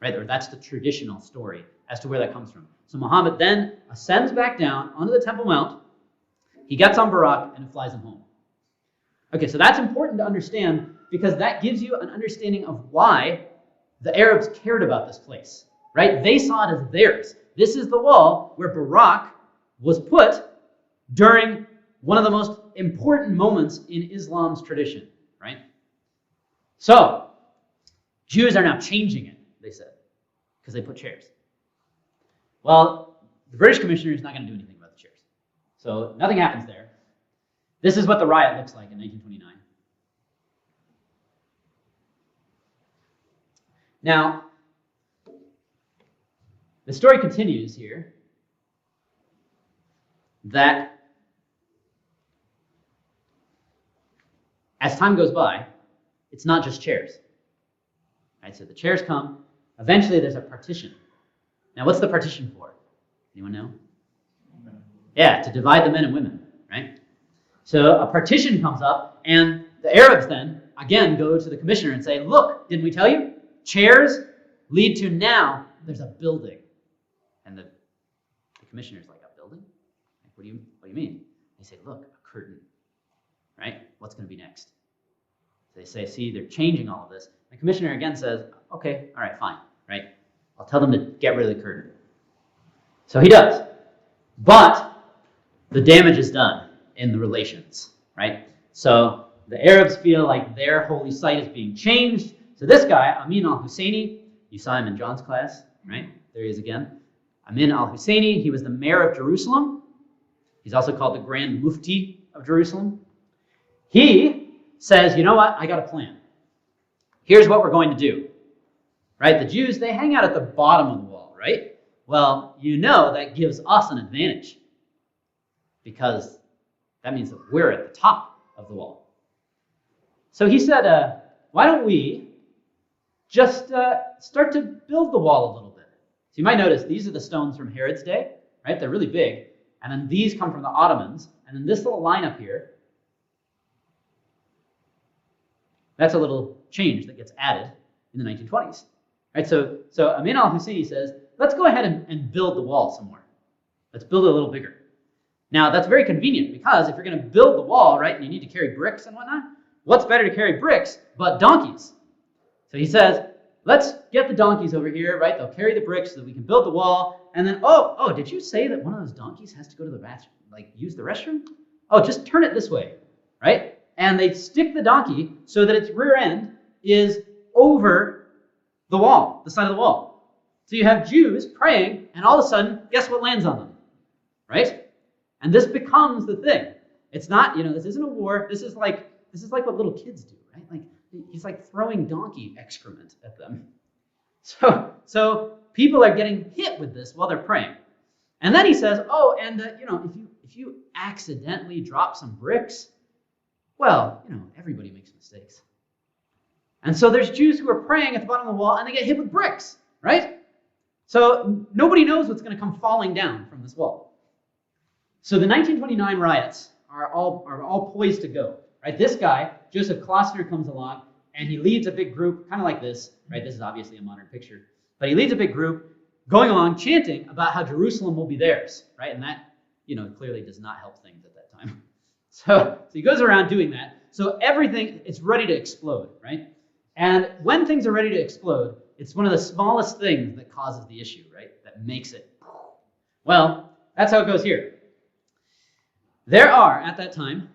right? Or that's the traditional story as to where that comes from. So Muhammad then ascends back down onto the Temple Mount. He gets on Buraq and it flies him home. Okay, so that's important to understand because that gives you an understanding of why the Arabs cared about this place, right? They saw it as theirs. This is the wall where Buraq was put during one of the most important moments in Islam's tradition, right? So, Jews are now changing it, they said, because they put chairs. Well, the British commissioner is not going to do anything about the chairs. So, nothing happens there. This is what the riot looks like in 1929. Now, the story continues here that as time goes by, it's not just chairs. Right? So the chairs come. Eventually, there's a partition. Now, what's the partition for? Anyone know? Yeah, to divide the men and women, right? So a partition comes up, and the Arabs then, again, go to the commissioner and say, look, didn't we tell you? Chairs lead to now there's a building. And the commissioner's like, a building? Like, what do you mean? They say, look, a curtain. Right? What's going to be next? They say, see, they're changing all of this. The commissioner again says, okay, all right, fine, right? I'll tell them to get rid of the curtain. So he does. But the damage is done in the relations, right? So the Arabs feel like their holy site is being changed. So this guy, Amin al-Husseini, you saw him in John's class, right? There he is again. Amin al-Husseini, he was the mayor of Jerusalem. He's also called the Grand Mufti of Jerusalem. He says, you know what? I got a plan. Here's what we're going to do. Right? The Jews, they hang out at the bottom of the wall, right? Well, that gives us an advantage because that means that we're at the top of the wall. So he said, why don't we just start to build the wall a little bit? So you might notice these are the stones from Herod's day, right? They're really big. And then these come from the Ottomans. And then this little line up here, that's a little change that gets added in the 1920s. Right? So Amin al-Husseini says, let's go ahead and build the wall some more. Let's build it a little bigger. Now, that's very convenient because if you're going to build the wall, right, and you need to carry bricks and whatnot, what's better to carry bricks but donkeys? So he says, let's get the donkeys over here, right? They'll carry the bricks so that we can build the wall. And then, oh, did you say that one of those donkeys has to go to the bathroom, like use the restroom? Oh, just turn it this way, right? And they stick the donkey so that its rear end is over the wall, the side of the wall. So you have Jews praying, and all of a sudden, guess what lands on them? Right? And this becomes the thing. It's not, this isn't a war. This is like what little kids do, right? Like he's like throwing donkey excrement at them. So people are getting hit with this while they're praying. And then he says, if you accidentally drop some bricks, well, everybody makes mistakes. And so there's Jews who are praying at the bottom of the wall and they get hit with bricks, right? So nobody knows what's going to come falling down from this wall. So the 1929 riots are all poised to go, right? This guy, Joseph Kloster, comes along and he leads a big group, kind of like this, right? This is obviously a modern picture. But he leads a big group going along chanting about how Jerusalem will be theirs, right? And that, clearly does not help things at that time. So he goes around doing that. So everything is ready to explode, right? And when things are ready to explode, it's one of the smallest things that causes the issue, right? That makes it. Well, that's how it goes here. There are, at that time,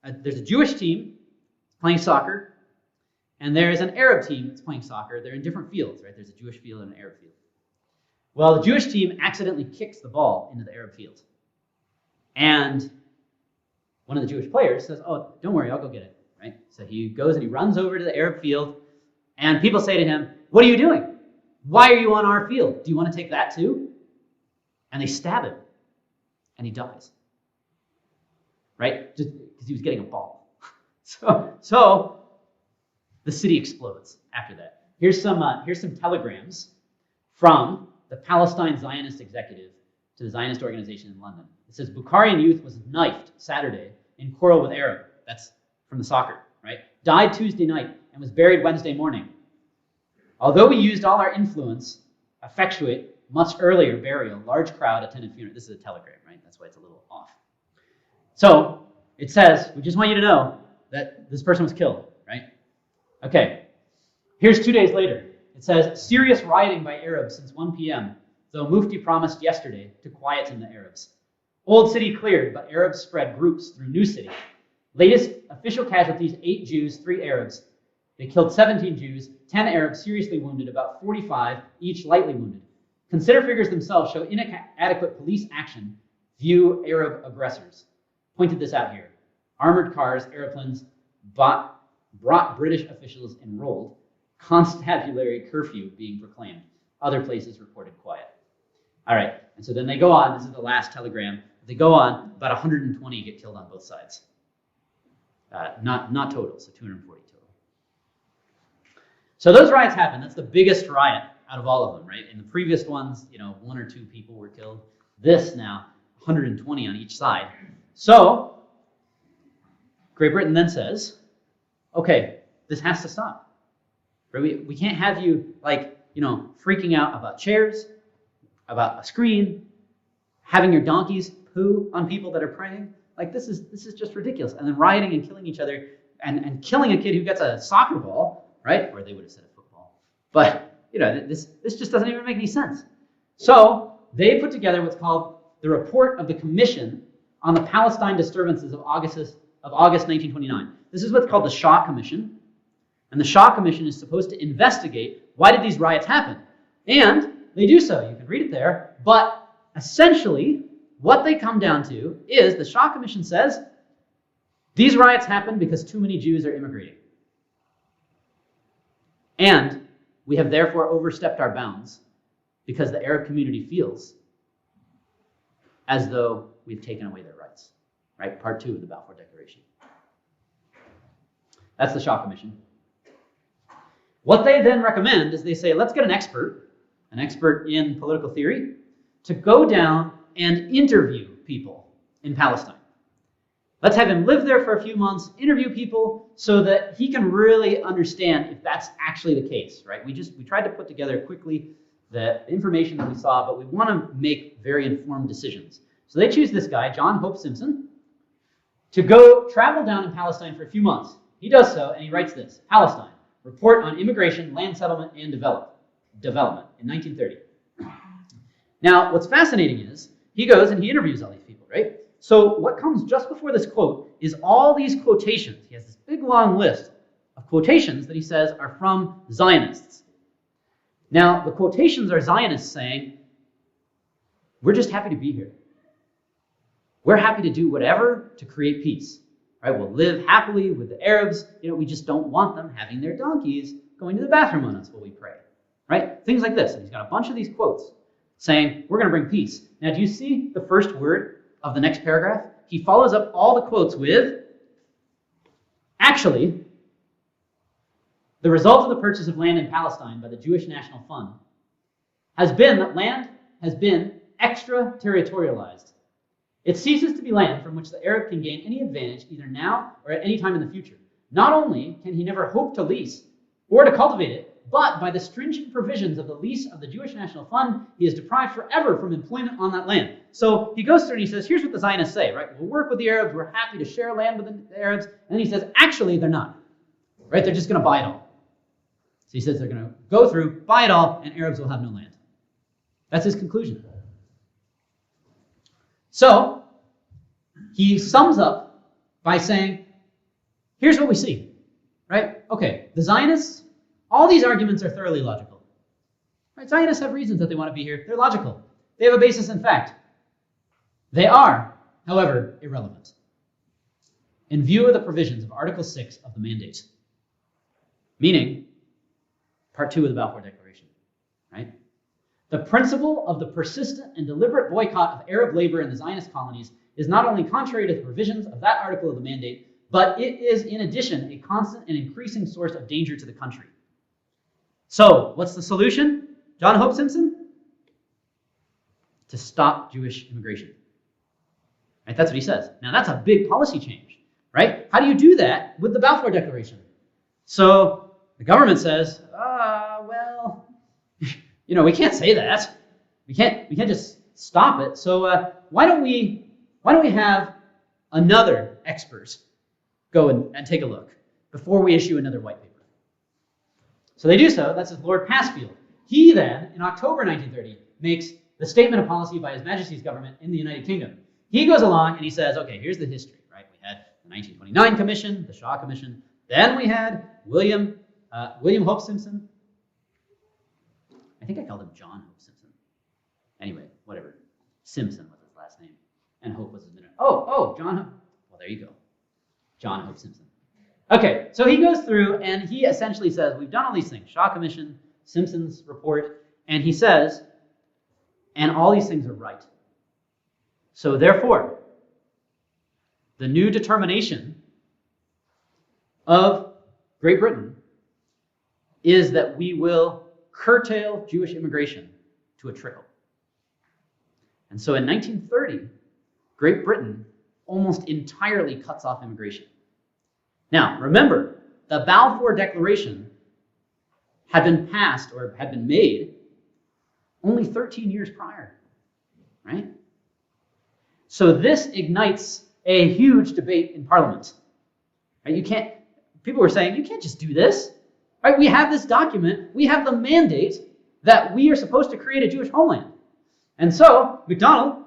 there's a Jewish team playing soccer, and there is an Arab team that's playing soccer. They're in different fields, right? There's a Jewish field and an Arab field. Well, the Jewish team accidentally kicks the ball into the Arab field. And one of the Jewish players says, oh, don't worry, I'll go get it, right? So he goes and he runs over to the Arab field, and people say to him, what are you doing? Why are you on our field? Do you want to take that too? And they stab him, and he dies, right? Just because he was getting a ball. So the city explodes after that. Here's some telegrams from the Palestine Zionist executive to the Zionist organization in London. It says, Bukharian youth was knifed Saturday in quarrel with Arab. That's from the soccer, right? Died Tuesday night and was buried Wednesday morning. Although we used all our influence, effectuate much earlier burial, large crowd attended funeral. This is a telegram, right? That's why it's a little off. So it says, we just want you to know that this person was killed, right? Okay, here's 2 days later. It says, serious rioting by Arabs since 1 p.m., though Mufti promised yesterday to quieten the Arabs. Old city cleared, but Arabs spread groups through new city. Latest official casualties, 8 Jews, 3 Arabs. They killed 17 Jews, 10 Arabs seriously wounded, about 45, each lightly wounded. Consider figures themselves show inadequate police action, view Arab aggressors. Pointed this out here. Armored cars, airplanes, brought British officials enrolled. Constabulary curfew being proclaimed. Other places reported quiet. All right, and so then they go on. This is the last telegram. They go on. About 120 get killed on both sides. Not total, so 240 total. So those riots happen. That's the biggest riot out of all of them, right? In the previous ones, 1 or 2 people were killed. This now, 120 on each side. So Great Britain then says, okay, this has to stop. Right? We can't have you freaking out about chairs, about a screen, having your donkeys poo on people that are praying. Like this is just ridiculous. And then rioting and killing each other and killing a kid who gets a soccer ball, right? Or they would have said a football. But this just doesn't even make any sense. So they put together what's called the Report of the Commission on the Palestine Disturbances of August 1929. This is what's called the Shaw Commission. And the Shaw Commission is supposed to investigate why did these riots happen. And they do so. You can read it there. But essentially, what they come down to is the Shaw Commission says these riots happen because too many Jews are immigrating. And we have therefore overstepped our bounds because the Arab community feels as though we've taken away their rights. Right? Part 2 of the Balfour Declaration. That's the Shaw Commission. What they then recommend is they say, let's get an expert in political theory, to go down and interview people in Palestine. Let's have him live there for a few months, interview people, so that he can really understand if that's actually the case, right? We tried to put together quickly the information that we saw, but we want to make very informed decisions. So they choose this guy, John Hope Simpson, to go travel down in Palestine for a few months. He does so, and he writes this, Palestine, Report on Immigration, Land Settlement, and Development in 1930. Now, what's fascinating is he goes and he interviews all these people, right? So what comes just before this quote is all these quotations. He has this big long list of quotations that he says are from Zionists. Now, the quotations are Zionists saying, we're just happy to be here. We're happy to do whatever to create peace. Right? We'll live happily with the Arabs. We just don't want them having their donkeys going to the bathroom on us while we pray. Right? Things like this. And he's got a bunch of these quotes saying, we're going to bring peace. Now, do you see the first word of the next paragraph? He follows up all the quotes with, actually, the result of the purchase of land in Palestine by the Jewish National Fund has been that land has been extraterritorialized. It ceases to be land from which the Arab can gain any advantage either now or at any time in the future. Not only can he never hope to lease or to cultivate it, but by the stringent provisions of the lease of the Jewish National Fund, he is deprived forever from employment on that land. So he goes through and he says, here's what the Zionists say, right? We'll work with the Arabs, we're happy to share land with the Arabs. And then he says, actually, they're not. Right? They're just going to buy it all. So he says they're going to go through, buy it all, and Arabs will have no land. That's his conclusion. So he sums up by saying, here's what we see, right? Okay, the Zionists, all these arguments are thoroughly logical. Right? Zionists have reasons that they want to be here. They're logical. They have a basis in fact. They are, however, irrelevant. in view of the provisions of Article 6 of the Mandate, meaning Part 2 of the Balfour Declaration, right? The principle of the persistent and deliberate boycott of Arab labor in the Zionist colonies is not only contrary to the provisions of that article of the Mandate, but it is in addition a constant and increasing source of danger to the country. So, what's the solution? John Hope Simpson? To stop Jewish immigration. Right? That's what he says. Now, that's a big policy change, right? How do you do that with the Balfour Declaration? So, the government says, well, we can't say that. We can't just stop it. So, why don't we have another expert go and take a look before we issue another white paper? So they do so. That's Lord Pasfield. He then, in October 1930, makes the statement of policy by His Majesty's government in the United Kingdom. He goes along and he says, okay, here's the history, right? We had the 1929 Commission, the Shaw Commission. Then we had William Hope Simpson. I think I called him John Hope Simpson. Anyway, whatever. Simpson was his last name. And Hope was his middle name. Oh, John Hope. Well, there you go. John Hope Simpson. Okay, so he goes through and he essentially says, we've done all these things. Shaw Commission, Simpson's report. And he says, and all these things are right. So therefore, the new determination of Great Britain is that we will curtail Jewish immigration to a trickle. And so in 1930, Great Britain almost entirely cuts off immigration. Now, remember, the Balfour Declaration had been passed or had been made only 13 years prior, right? So this ignites a huge debate in Parliament. Right? People were saying, you can't just do this. Right? We have this document, we have the mandate that we are supposed to create a Jewish homeland. And so MacDonald,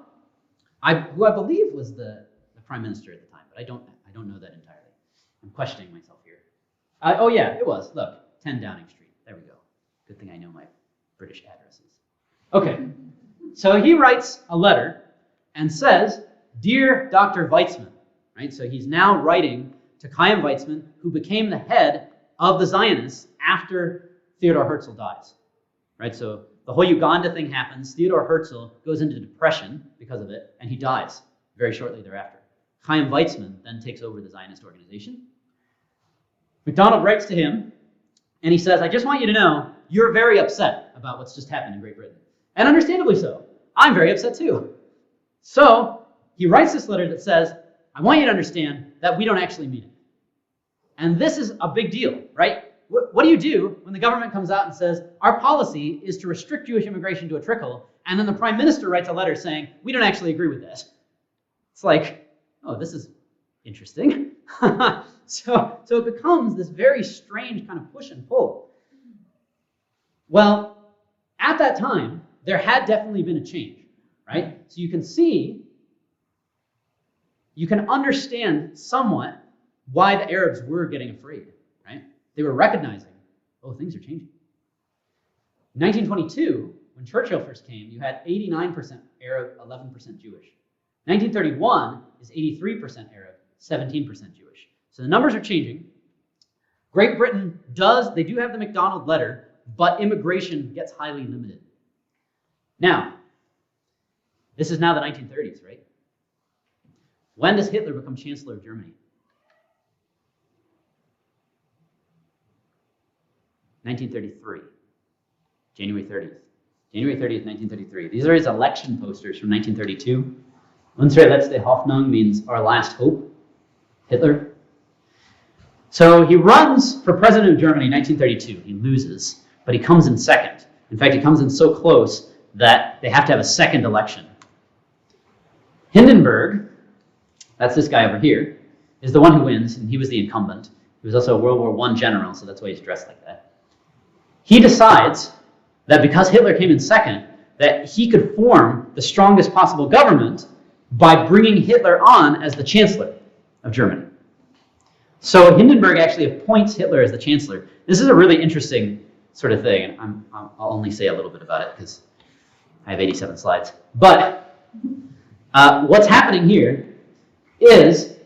who I believe was the prime minister at the time, but I don't know that entirely. I'm questioning myself here. Oh yeah, it was. Look, 10 Downing Street. There we go. Good thing I know my British addresses. Okay, so he writes a letter and says, Dear Dr. Weizmann, right? So he's now writing to Chaim Weizmann, who became the head of the Zionists after Theodor Herzl dies, right? So the whole Uganda thing happens. Theodor Herzl goes into depression because of it, and he dies very shortly thereafter. Chaim Weizmann then takes over the Zionist organization. MacDonald writes to him, and he says, I just want you to know, you're very upset about what's just happened in Great Britain. And understandably so. I'm very upset too. So he writes this letter that says, I want you to understand that we don't actually mean it. And this is a big deal, right? What do you do when the government comes out and says, our policy is to restrict Jewish immigration to a trickle, and then the prime minister writes a letter saying, we don't actually agree with this? It's like, oh, this is interesting. So it becomes this very strange kind of push and pull. Well, at that time, there had definitely been a change, right? So you can understand somewhat why the Arabs were getting afraid, right? They were recognizing, oh, things are changing. In 1922, when Churchill first came, you had 89% Arab, 11% Jewish. 1931 is 83% Arab, 17% Jewish. So the numbers are changing. Great Britain they do have the MacDonald letter, but immigration gets highly limited. Now, this is now the 1930s, right? When does Hitler become Chancellor of Germany? 1933, January 30th. January 30th, 1933. These are his election posters from 1932. Unsere letzte Hoffnung means our last hope, Hitler. So he runs for president of Germany in 1932. He loses, but he comes in second. In fact, he comes in so close that they have to have a second election. Hindenburg, that's this guy over here, is the one who wins, and he was the incumbent. He was also a World War I general, so that's why he's dressed like that. He decides that because Hitler came in second, that he could form the strongest possible government by bringing Hitler on as the Chancellor of Germany. So Hindenburg actually appoints Hitler as the Chancellor. This is a really interesting sort of thing, and I'll only say a little bit about it because I have 87 slides. But what's happening here is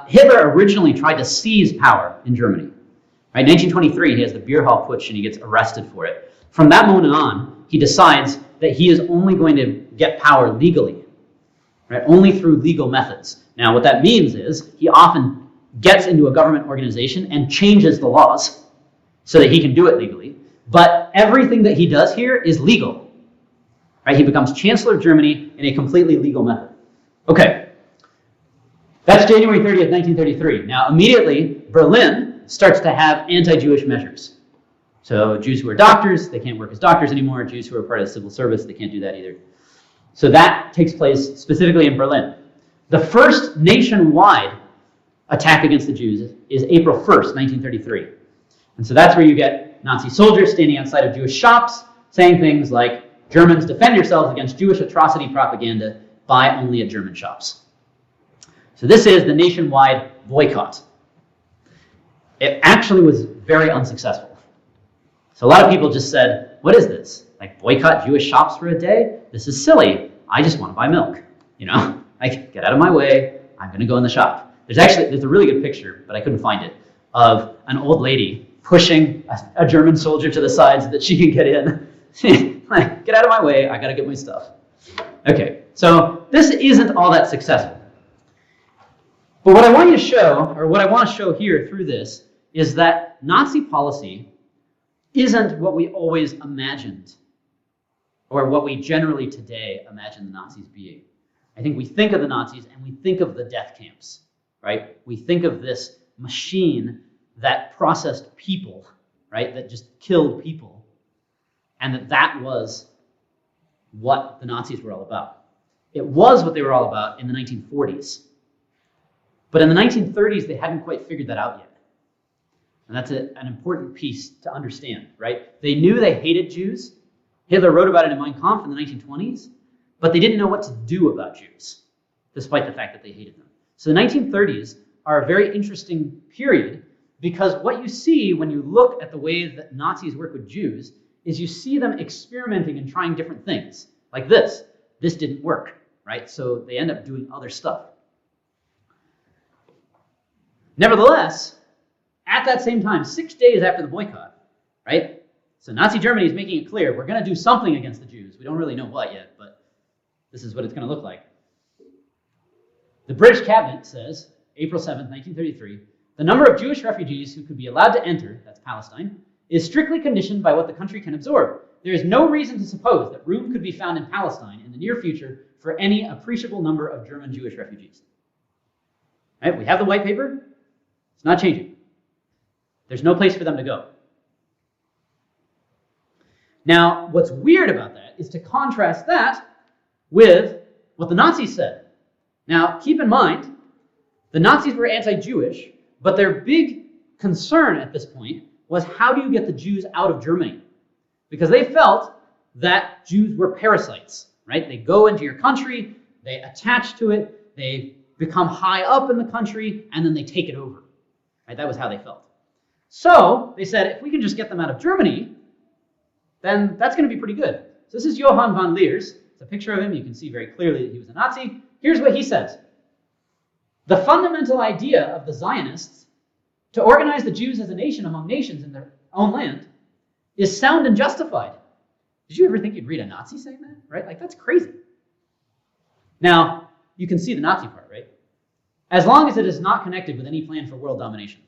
Hitler originally tried to seize power in Germany. Right, 1923, he has the beer hall putsch and he gets arrested for it. From that moment on, he decides that he is only going to get power legally, right? Only through legal methods. Now, what that means is he often gets into a government organization and changes the laws so that he can do it legally. But everything that he does here is legal. Right? He becomes Chancellor of Germany in a completely legal method. Okay, that's January 30th, 1933. Now, immediately, Berlin starts to have anti-Jewish measures. So Jews who are doctors, they can't work as doctors anymore. Jews who are part of the civil service, they can't do that either. So that takes place specifically in Berlin. The first nationwide attack against the Jews is April 1st, 1933. And so that's where you get Nazi soldiers standing outside of Jewish shops saying things like, Germans, defend yourselves against Jewish atrocity propaganda, buy only at German shops. So this is the nationwide boycott. It actually was very unsuccessful. So a lot of people just said, what is this? Like, boycott Jewish shops for a day? This is silly. I just want to buy milk. You know, like, get out of my way. I'm going to go in the shop. There's a really good picture, but I couldn't find it, of an old lady pushing a German soldier to the side so that she can get in. Like, get out of my way. I got to get my stuff. Okay, so this isn't all that successful. But what I want you to show, or what I want to show here through this, is that Nazi policy isn't what we always imagined, or what we generally today imagine the Nazis being. I think we think of the Nazis and we think of the death camps, right? We think of this machine that processed people, right? That just killed people. And that was what the Nazis were all about. It was what they were all about in the 1940s. But in the 1930s, they hadn't quite figured that out yet. And that's an important piece to understand, right? They knew they hated Jews. Hitler wrote about it in Mein Kampf in the 1920s, but they didn't know what to do about Jews, despite the fact that they hated them. So the 1930s are a very interesting period because what you see when you look at the way that Nazis work with Jews is you see them experimenting and trying different things, like this. This didn't work, right? So they end up doing other stuff. Nevertheless, at that same time, 6 days after the boycott, right? So Nazi Germany is making it clear, we're going to do something against the Jews. We don't really know what yet, but this is what it's going to look like. The British cabinet says, April 7th, 1933, the number of Jewish refugees who could be allowed to enter, that's Palestine, is strictly conditioned by what the country can absorb. There is no reason to suppose that room could be found in Palestine in the near future for any appreciable number of German Jewish refugees. Right? We have the white paper. It's not changing. There's no place for them to go. Now, what's weird about that is to contrast that with what the Nazis said. Now, keep in mind, the Nazis were anti-Jewish, but their big concern at this point was how do you get the Jews out of Germany? Because they felt that Jews were parasites, right? They go into your country, they attach to it, they become high up in the country, and then they take it over. Right? That was how they felt. So they said, if we can just get them out of Germany, then that's going to be pretty good. So this is Johann von Leers. It's a picture of him. You can see very clearly that he was a Nazi. Here's what he says. The fundamental idea of the Zionists to organize the Jews as a nation among nations in their own land is sound and justified. Did you ever think you'd read a Nazi saying that? Right? Like, that's crazy. Now, you can see the Nazi part, right? As long as it is not connected with any plan for world domination.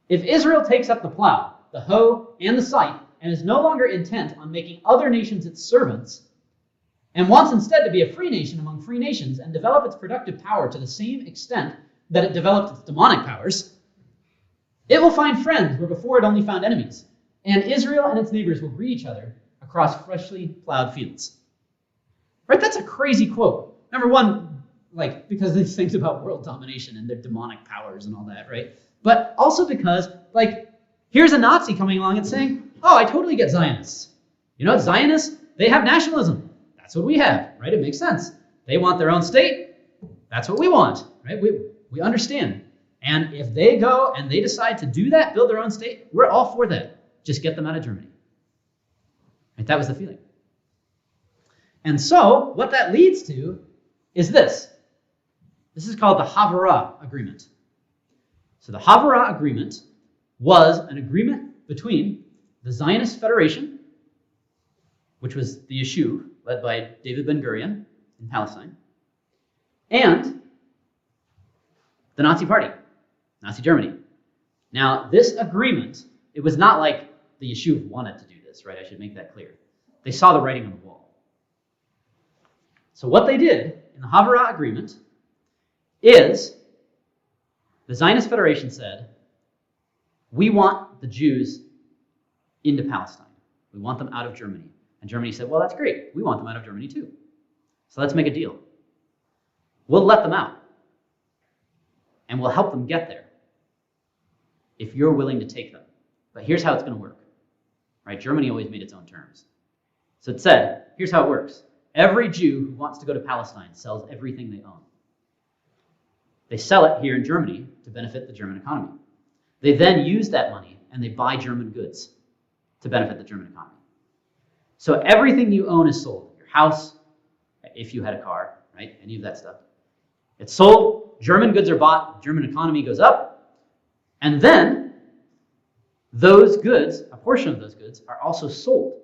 If Israel takes up the plow, the hoe, and the scythe, and is no longer intent on making other nations its servants, and wants instead to be a free nation among free nations and develop its productive power to the same extent that it developed its demonic powers, it will find friends where before it only found enemies, and Israel and its neighbors will greet each other across freshly plowed fields. Right? That's a crazy quote. Number one, like, because these things about world domination and their demonic powers and all that, right? But also because, like, here's a Nazi coming along and saying, oh, I totally get Zionists. You know, Zionists, they have nationalism. That's what we have, right? It makes sense. They want their own state. That's what we want, right? We understand. And if they go and they decide to do that, build their own state, we're all for that. Just get them out of Germany. Right? That was the feeling. And so what that leads to is this. This is called the Havarah Agreement. So the Havarah Agreement was an agreement between the Zionist Federation, which was the Yishuv, led by David Ben-Gurion in Palestine, and the Nazi Party, Nazi Germany. Now, this agreement, it was not like the Yishuv wanted to do this, right? I should make that clear. They saw the writing on the wall. So what they did in the Havarah Agreement is the Zionist Federation said, we want the Jews into Palestine. We want them out of Germany. And Germany said, well, that's great. We want them out of Germany too. So let's make a deal. We'll let them out. And we'll help them get there if you're willing to take them. But here's how it's going to work. Right? Germany always made its own terms. So it said, here's how it works. Every Jew who wants to go to Palestine sells everything they own. They sell it here in Germany to benefit the German economy. They then use that money and they buy German goods to benefit the German economy. So everything you own is sold. Your house, if you had a car, right? Any of that stuff. It's sold, German goods are bought, German economy goes up, and then those goods, a portion of those goods, are also sold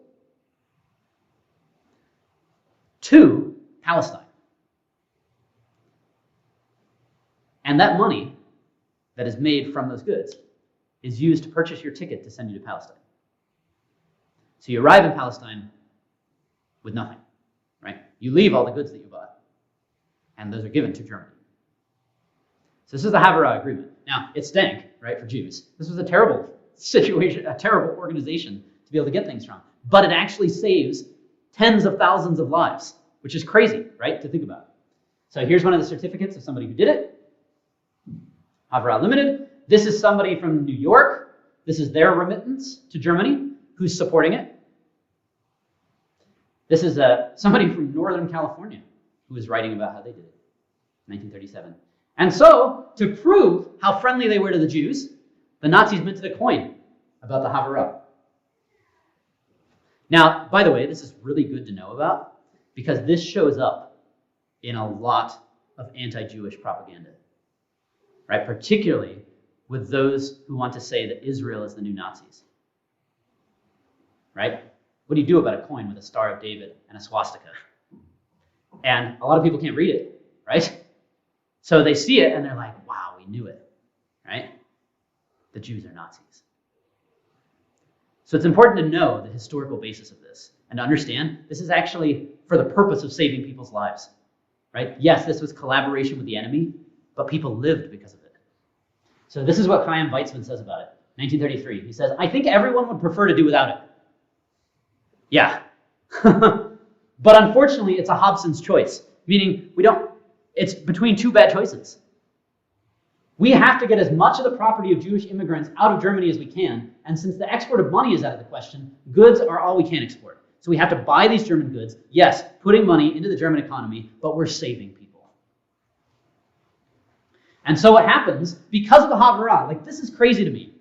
to Palestine. And that money that is made from those goods is used to purchase your ticket to send you to Palestine. So you arrive in Palestine with nothing, right? You leave all the goods that you bought, and those are given to Germany. So this is the Havarah Agreement. Now, it stank, right, for Jews. This was a terrible situation, a terrible organization to be able to get things from. But it actually saves tens of thousands of lives, which is crazy, right, to think about. So here's one of the certificates of somebody who did it. Havarah Limited. This is somebody from New York. This is their remittance to Germany who's supporting it. This is somebody from Northern California who is writing about how they did it, 1937. And so, to prove how friendly they were to the Jews, the Nazis minted a coin about the Havarah. Now, by the way, this is really good to know about because this shows up in a lot of anti-Jewish propaganda, right? Particularly with those who want to say that Israel is the new Nazis, right? What do you do about a coin with a Star of David and a swastika? And a lot of people can't read it, right? So they see it and they're like, wow, we knew it, right? The Jews are Nazis. So it's important to know the historical basis of this and to understand this is actually for the purpose of saving people's lives, right? Yes, this was collaboration with the enemy, but people lived because of it. So this is what Chaim Weizmann says about it, 1933. He says, I think everyone would prefer to do without it. Yeah. But unfortunately, it's a Hobson's choice, meaning it's between two bad choices. We have to get as much of the property of Jewish immigrants out of Germany as we can, and since the export of money is out of the question, goods are all we can export. So we have to buy these German goods, yes, putting money into the German economy, but we're saving people. And so what happens, because of the Havarah, like this is crazy to me,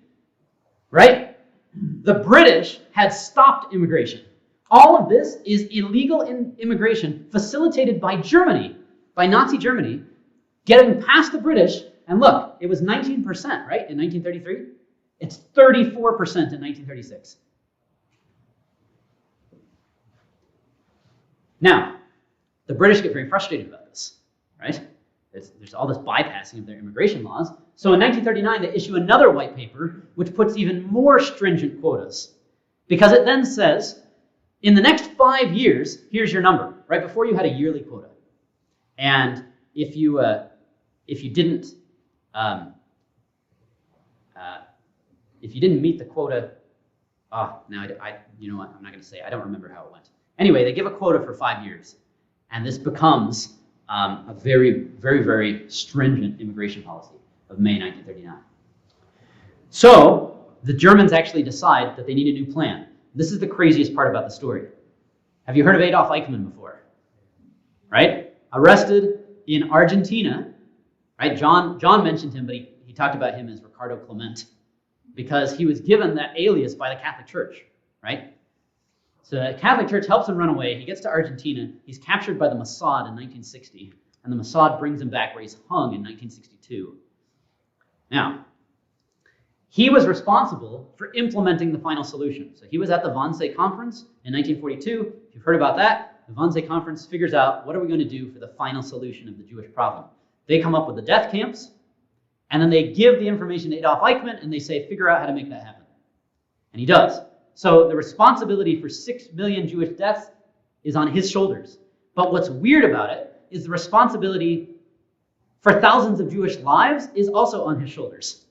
right? The British had stopped immigration. All of this is illegal immigration facilitated by Germany, by Nazi Germany, getting past the British. And look, it was 19%, right, in 1933? It's 34% in 1936. Now, the British get very frustrated about this, right? There's all this bypassing of their immigration laws. So in 1939, they issue another white paper, which puts even more stringent quotas. Because it then says, in the next 5 years, here's your number. Right before you had a yearly quota. And if you didn't meet the quota, you know what? I'm not going to say. I don't remember how it went. Anyway, they give a quota for 5 years, and this becomes a very, very, very stringent immigration policy of May 1939. So the Germans actually decide that they need a new plan. This is the craziest part about the story. Have you heard of Adolf Eichmann before? Right? Arrested in Argentina. Right? John mentioned him, but he talked about him as Ricardo Clement because he was given that alias by the Catholic Church. Right? So the Catholic Church helps him run away. He gets to Argentina. He's captured by the Mossad in 1960. and the Mossad brings him back where he's hung in 1962. Now, he was responsible for implementing the final solution. So he was at the Wannsee Conference in 1942. If you've heard about that, the Wannsee Conference figures out what are we going to do for the final solution of the Jewish problem. They come up with the death camps, and then they give the information to Adolf Eichmann, and they say, figure out how to make that happen. And he does. So the responsibility for 6 million Jewish deaths is on his shoulders. But what's weird about it is the responsibility for thousands of Jewish lives is also on his shoulders.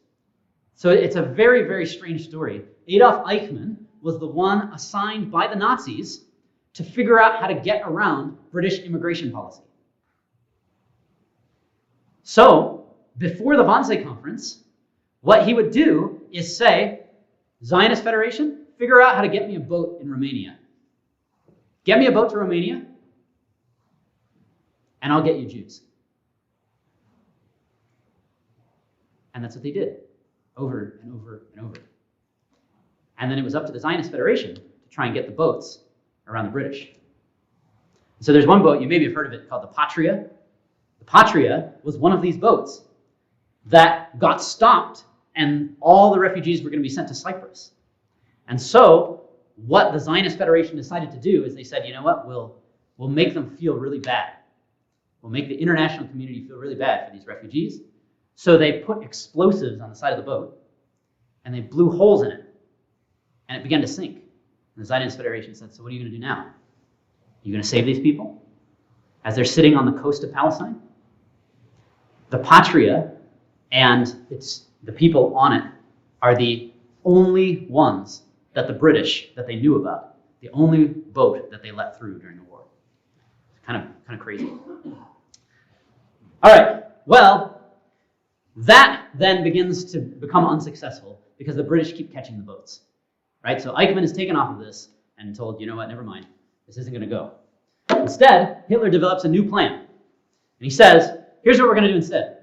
So it's a very, very strange story. Adolf Eichmann was the one assigned by the Nazis to figure out how to get around British immigration policy. So before the Wannsee Conference, what he would do is say, Zionist Federation, figure out how to get me a boat in Romania. Get me a boat to Romania, and I'll get you Jews. And that's what they did, over and over and over. And then it was up to the Zionist Federation to try and get the boats around the British. So there's one boat, you maybe have heard of it, called the Patria. The Patria was one of these boats that got stopped, and all the refugees were going to be sent to Cyprus. And so what the Zionist Federation decided to do is they said, you know what, we'll make them feel really bad. We'll make the international community feel really bad for these refugees. So they put explosives on the side of the boat, and they blew holes in it, and it began to sink. And the Zionist Federation said, so what are you going to do now? Are you going to save these people as they're sitting on the coast of Palestine? The Patria and the people on it are the only ones that the British, that they knew about, the only boat that they let through during the war. It's kind of crazy. All right, well, that then begins to become unsuccessful because the British keep catching the boats, right? So Eichmann is taken off of this and told, you know what, never mind, this isn't going to go. Instead, Hitler develops a new plan. And he says, here's what we're going to do instead.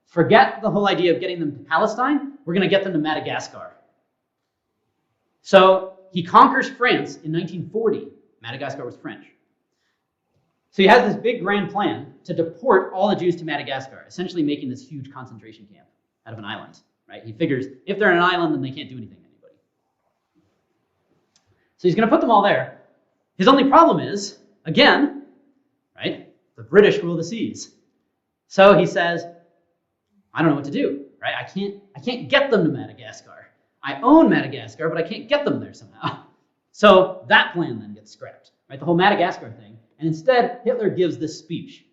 Forget the whole idea of getting them to Palestine. We're going to get them to Madagascar. So he conquers France in 1940. Madagascar was French. So he has this big grand plan to deport all the Jews to Madagascar, essentially making this huge concentration camp out of an island, right? He figures if they're on an island, then they can't do anything to anybody. So he's going to put them all there. His only problem is, again, right, the British rule the seas. So he says, I don't know what to do, right? I can't get them to Madagascar. I own Madagascar, but I can't get them there somehow. So that plan then gets scrapped, right? The whole Madagascar thing. And instead, Hitler gives this speech.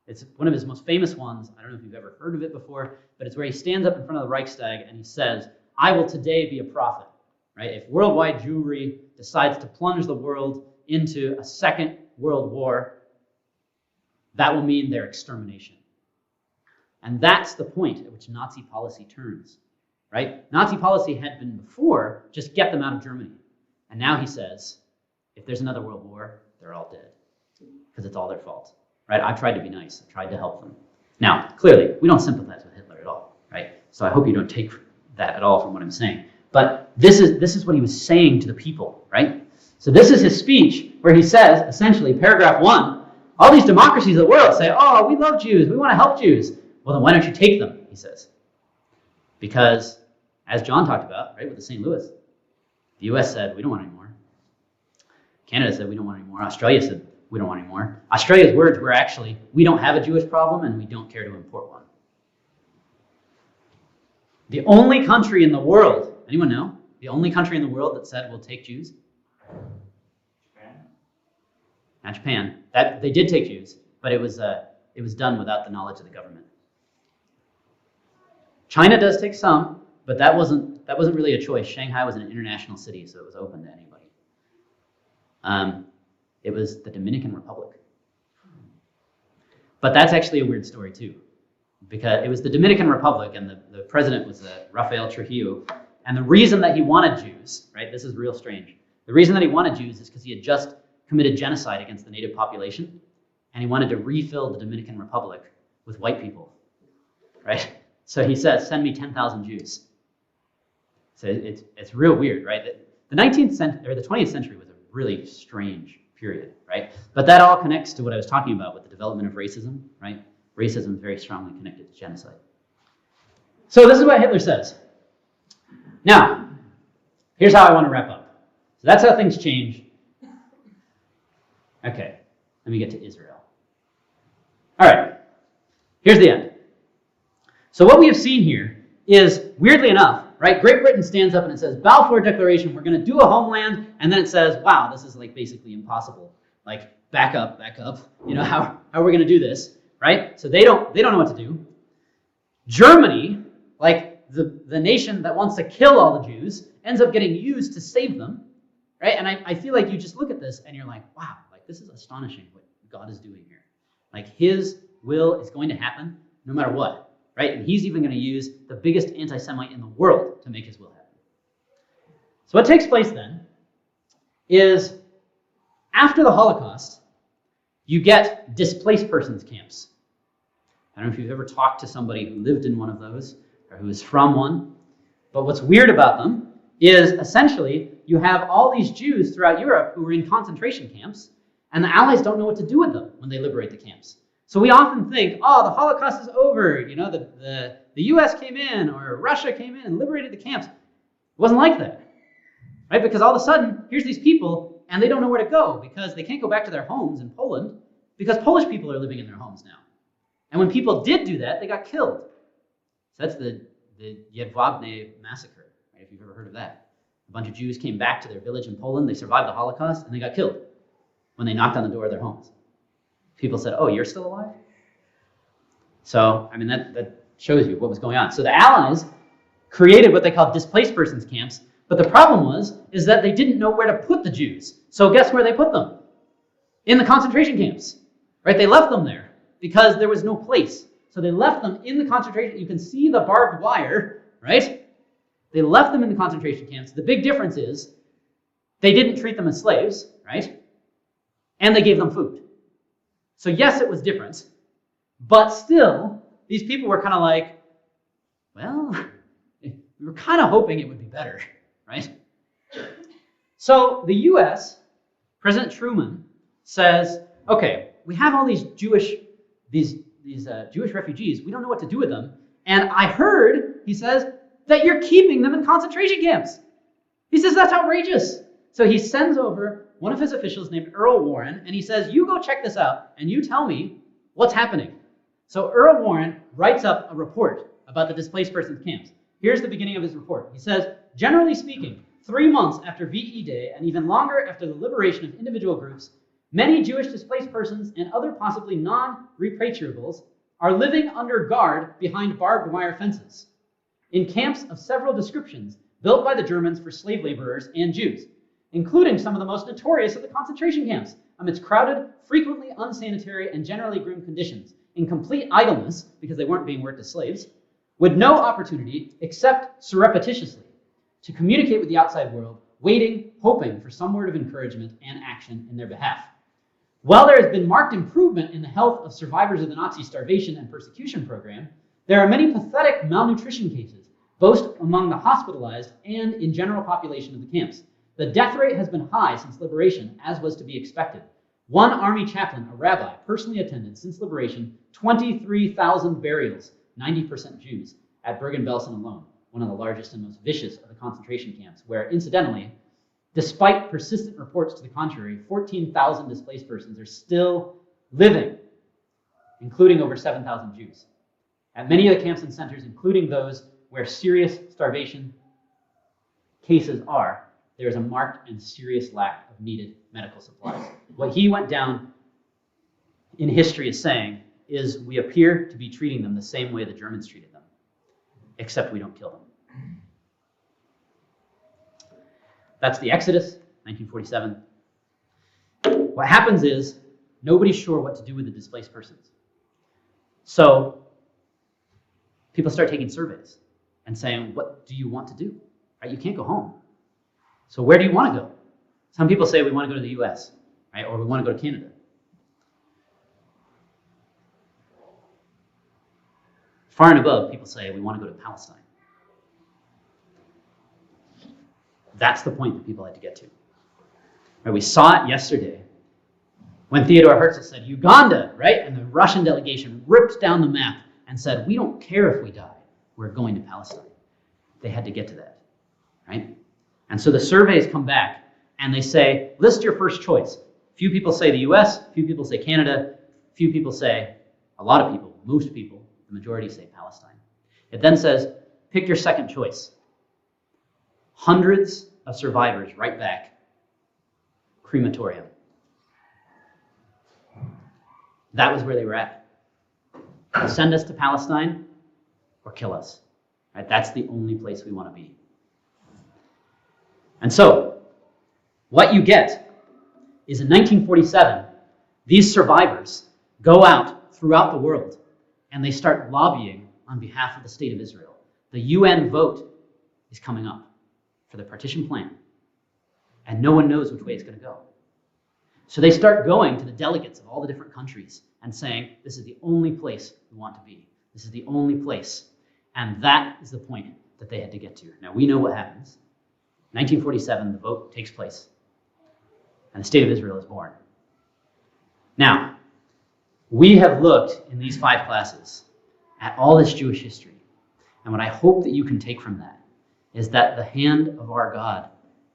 It's one of his most famous ones. I don't know if you've ever heard of it before, but it's where he stands up in front of the Reichstag and he says, I will today be a prophet, right? If worldwide Jewry decides to plunge the world into a second world war, that will mean their extermination. And that's the point at which Nazi policy turns, right? Nazi policy had been before, just get them out of Germany. And now he says, if there's another world war, they're all dead. Because it's all their fault, right? I tried to be nice. I tried to help them. Now, clearly, we don't sympathize with Hitler at all, right? So I hope you don't take that at all from what I'm saying. But this is what he was saying to the people, right? So this is his speech where he says, essentially, paragraph 1, all these democracies of the world say, oh, we love Jews. We want to help Jews. Well, then why don't you take them, he says. Because, as John talked about, right, with the St. Louis, the U.S. said, we don't want any more. Canada said, we don't want any more. Australia said, we don't want any more. Australia's words were actually, we don't have a Jewish problem and we don't care to import one. The only country in the world, anyone know? The only country in the world that said we'll take Jews? Japan. Not Japan. They did take Jews, but it was done without the knowledge of the government. China does take some, but that wasn't really a choice. Shanghai was an international city, so it was open to anybody. It was the Dominican Republic. But that's actually a weird story too, because it was the Dominican Republic and the president was Rafael Trujillo. And the reason that he wanted Jews, right, this is real strange. The reason that he wanted Jews is because he had just committed genocide against the native population and he wanted to refill the Dominican Republic with white people, right? So he says, send me 10,000 Jews. So it's real weird, right? The 19th century, or the 20th century was a really strange period, right? But that all connects to what I was talking about with the development of racism, right? Racism is very strongly connected to genocide. So this is what Hitler says. Now, here's how I want to wrap up. So that's how things change. Okay, let me get to Israel. All right, here's the end. So what we have seen here is, weirdly enough, right, Great Britain stands up and it says, Balfour Declaration, we're going to do a homeland, and then it says, wow, this is like basically impossible. Like, back up, you know, how are we going to do this, right? So they don't know what to do. Germany, like the nation that wants to kill all the Jews, ends up getting used to save them, right? And I feel like you just look at this and you're like, wow, like this is astonishing what God is doing here. Like his will is going to happen no matter what, right? And he's even going to use the biggest anti-Semite in the world to make his will happen. So what takes place then is after the Holocaust, you get displaced persons camps. I don't know if you've ever talked to somebody who lived in one of those or who is from one, but what's weird about them is essentially you have all these Jews throughout Europe who were in concentration camps, and the Allies don't know what to do with them when they liberate the camps. So we often think, oh, the Holocaust is over, you know, the US came in or Russia came in and liberated the camps. It wasn't like that, right? Because all of a sudden, here's these people, and they don't know where to go because they can't go back to their homes in Poland because Polish people are living in their homes now. And when people did do that, they got killed. So that's the Jedwabne massacre, right, if you've ever heard of that. A bunch of Jews came back to their village in Poland, they survived the Holocaust, and they got killed when they knocked on the door of their homes. People said, oh, you're still alive? So, I mean, that shows you what was going on. So the Allies created what they called displaced persons camps, but the problem is that they didn't know where to put the Jews. So guess where they put them? In the concentration camps, right? They left them there because there was no place. So they left them in the concentration. You can see the barbed wire, right? They left them in the concentration camps. The big difference is they didn't treat them as slaves, right? And they gave them food. So yes, it was different, but still, these people were kind of like, well, we were kind of hoping it would be better, right? So the US, President Truman says, okay, we have all these Jewish refugees. We don't know what to do with them. And I heard, he says, that you're keeping them in concentration camps. He says, that's outrageous. So he sends over one of his officials named Earl Warren, and he says, you go check this out, and you tell me what's happening. So Earl Warren writes up a report about the displaced persons camps. Here's the beginning of his report. He says, generally speaking, 3 months after VE Day, and even longer after the liberation of individual groups, many Jewish displaced persons and other possibly non-repatriables are living under guard behind barbed wire fences in camps of several descriptions built by the Germans for slave laborers and Jews, including some of the most notorious of the concentration camps, amidst crowded, frequently unsanitary, and generally grim conditions, in complete idleness, because they weren't being worked as slaves, with no opportunity, except surreptitiously, to communicate with the outside world, waiting, hoping for some word of encouragement and action in their behalf. While there has been marked improvement in the health of survivors of the Nazi starvation and persecution program, there are many pathetic malnutrition cases, both among the hospitalized and in general population of the camps. The death rate has been high since liberation, as was to be expected. One army chaplain, a rabbi, personally attended since liberation 23,000 burials, 90% Jews, at Bergen-Belsen alone, one of the largest and most vicious of the concentration camps, where, incidentally, despite persistent reports to the contrary, 14,000 displaced persons are still living, including over 7,000 Jews. At many of the camps and centers, including those where serious starvation cases are, there is a marked and serious lack of needed medical supplies. What he went down in history as saying is we appear to be treating them the same way the Germans treated them, except we don't kill them. That's the Exodus, 1947. What happens is nobody's sure what to do with the displaced persons. So people start taking surveys and saying, what do you want to do? Right? You can't go home. So where do you want to go? Some people say we want to go to the US, right? Or we want to go to Canada. Far and above, people say we want to go to Palestine. That's the point that people had to get to. Right? We saw it yesterday When Theodore Herzl said Uganda, right? And the Russian delegation ripped down the map and said, we don't care if we die, we're going to Palestine. They had to get to that, right? And so the surveys come back and they say, list your first choice. Few people say the US, few people say Canada, few people say, a lot of people, most people, the majority say Palestine. It then says, pick your second choice. Hundreds of survivors write back, crematorium. That was where they were at. Send us to Palestine or kill us. Right? That's the only place we want to be. And so, what you get is in 1947, these survivors go out throughout the world and they start lobbying on behalf of the state of Israel. The UN vote is coming up for the partition plan, and no one knows which way it's going to go. So they start going to the delegates of all the different countries and saying, this is the only place we want to be. This is the only place. And that is the point that they had to get to. Now, we know what happens. 1947, the vote takes place, and the state of Israel is born. Now, we have looked in these 5 classes at all this Jewish history, and what I hope that you can take from that is that the hand of our God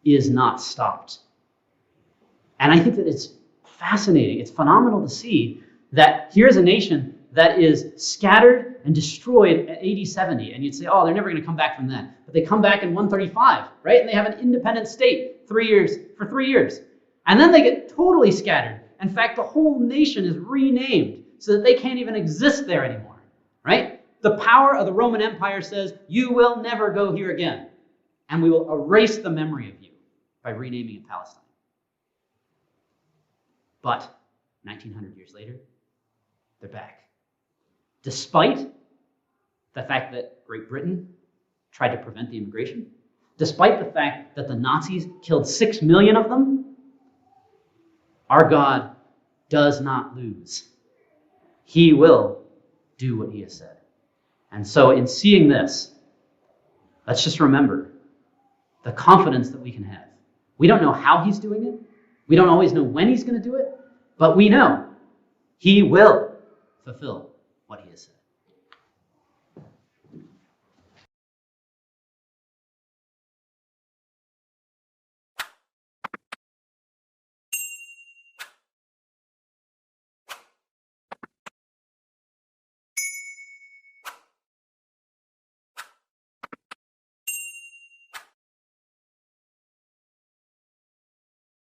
is not stopped. And I think that it's fascinating, it's phenomenal to see that here's a nation that is scattered and destroyed at AD 70. And you'd say, oh, they're never going to come back from that. But they come back in 135, right? And they have an independent state for 3 years. And then they get totally scattered. In fact, the whole nation is renamed so that they can't even exist there anymore, right? The power of the Roman Empire says, you will never go here again. And we will erase the memory of you by renaming it Palestine. But 1900 years later, they're back. Despite the fact that Great Britain tried to prevent the immigration, despite the fact that the Nazis killed 6 million of them, our God does not lose. He will do what he has said. And so in seeing this, let's just remember the confidence that we can have. We don't know how he's doing it. We don't always know when he's going to do it, but we know he will fulfill what he has said.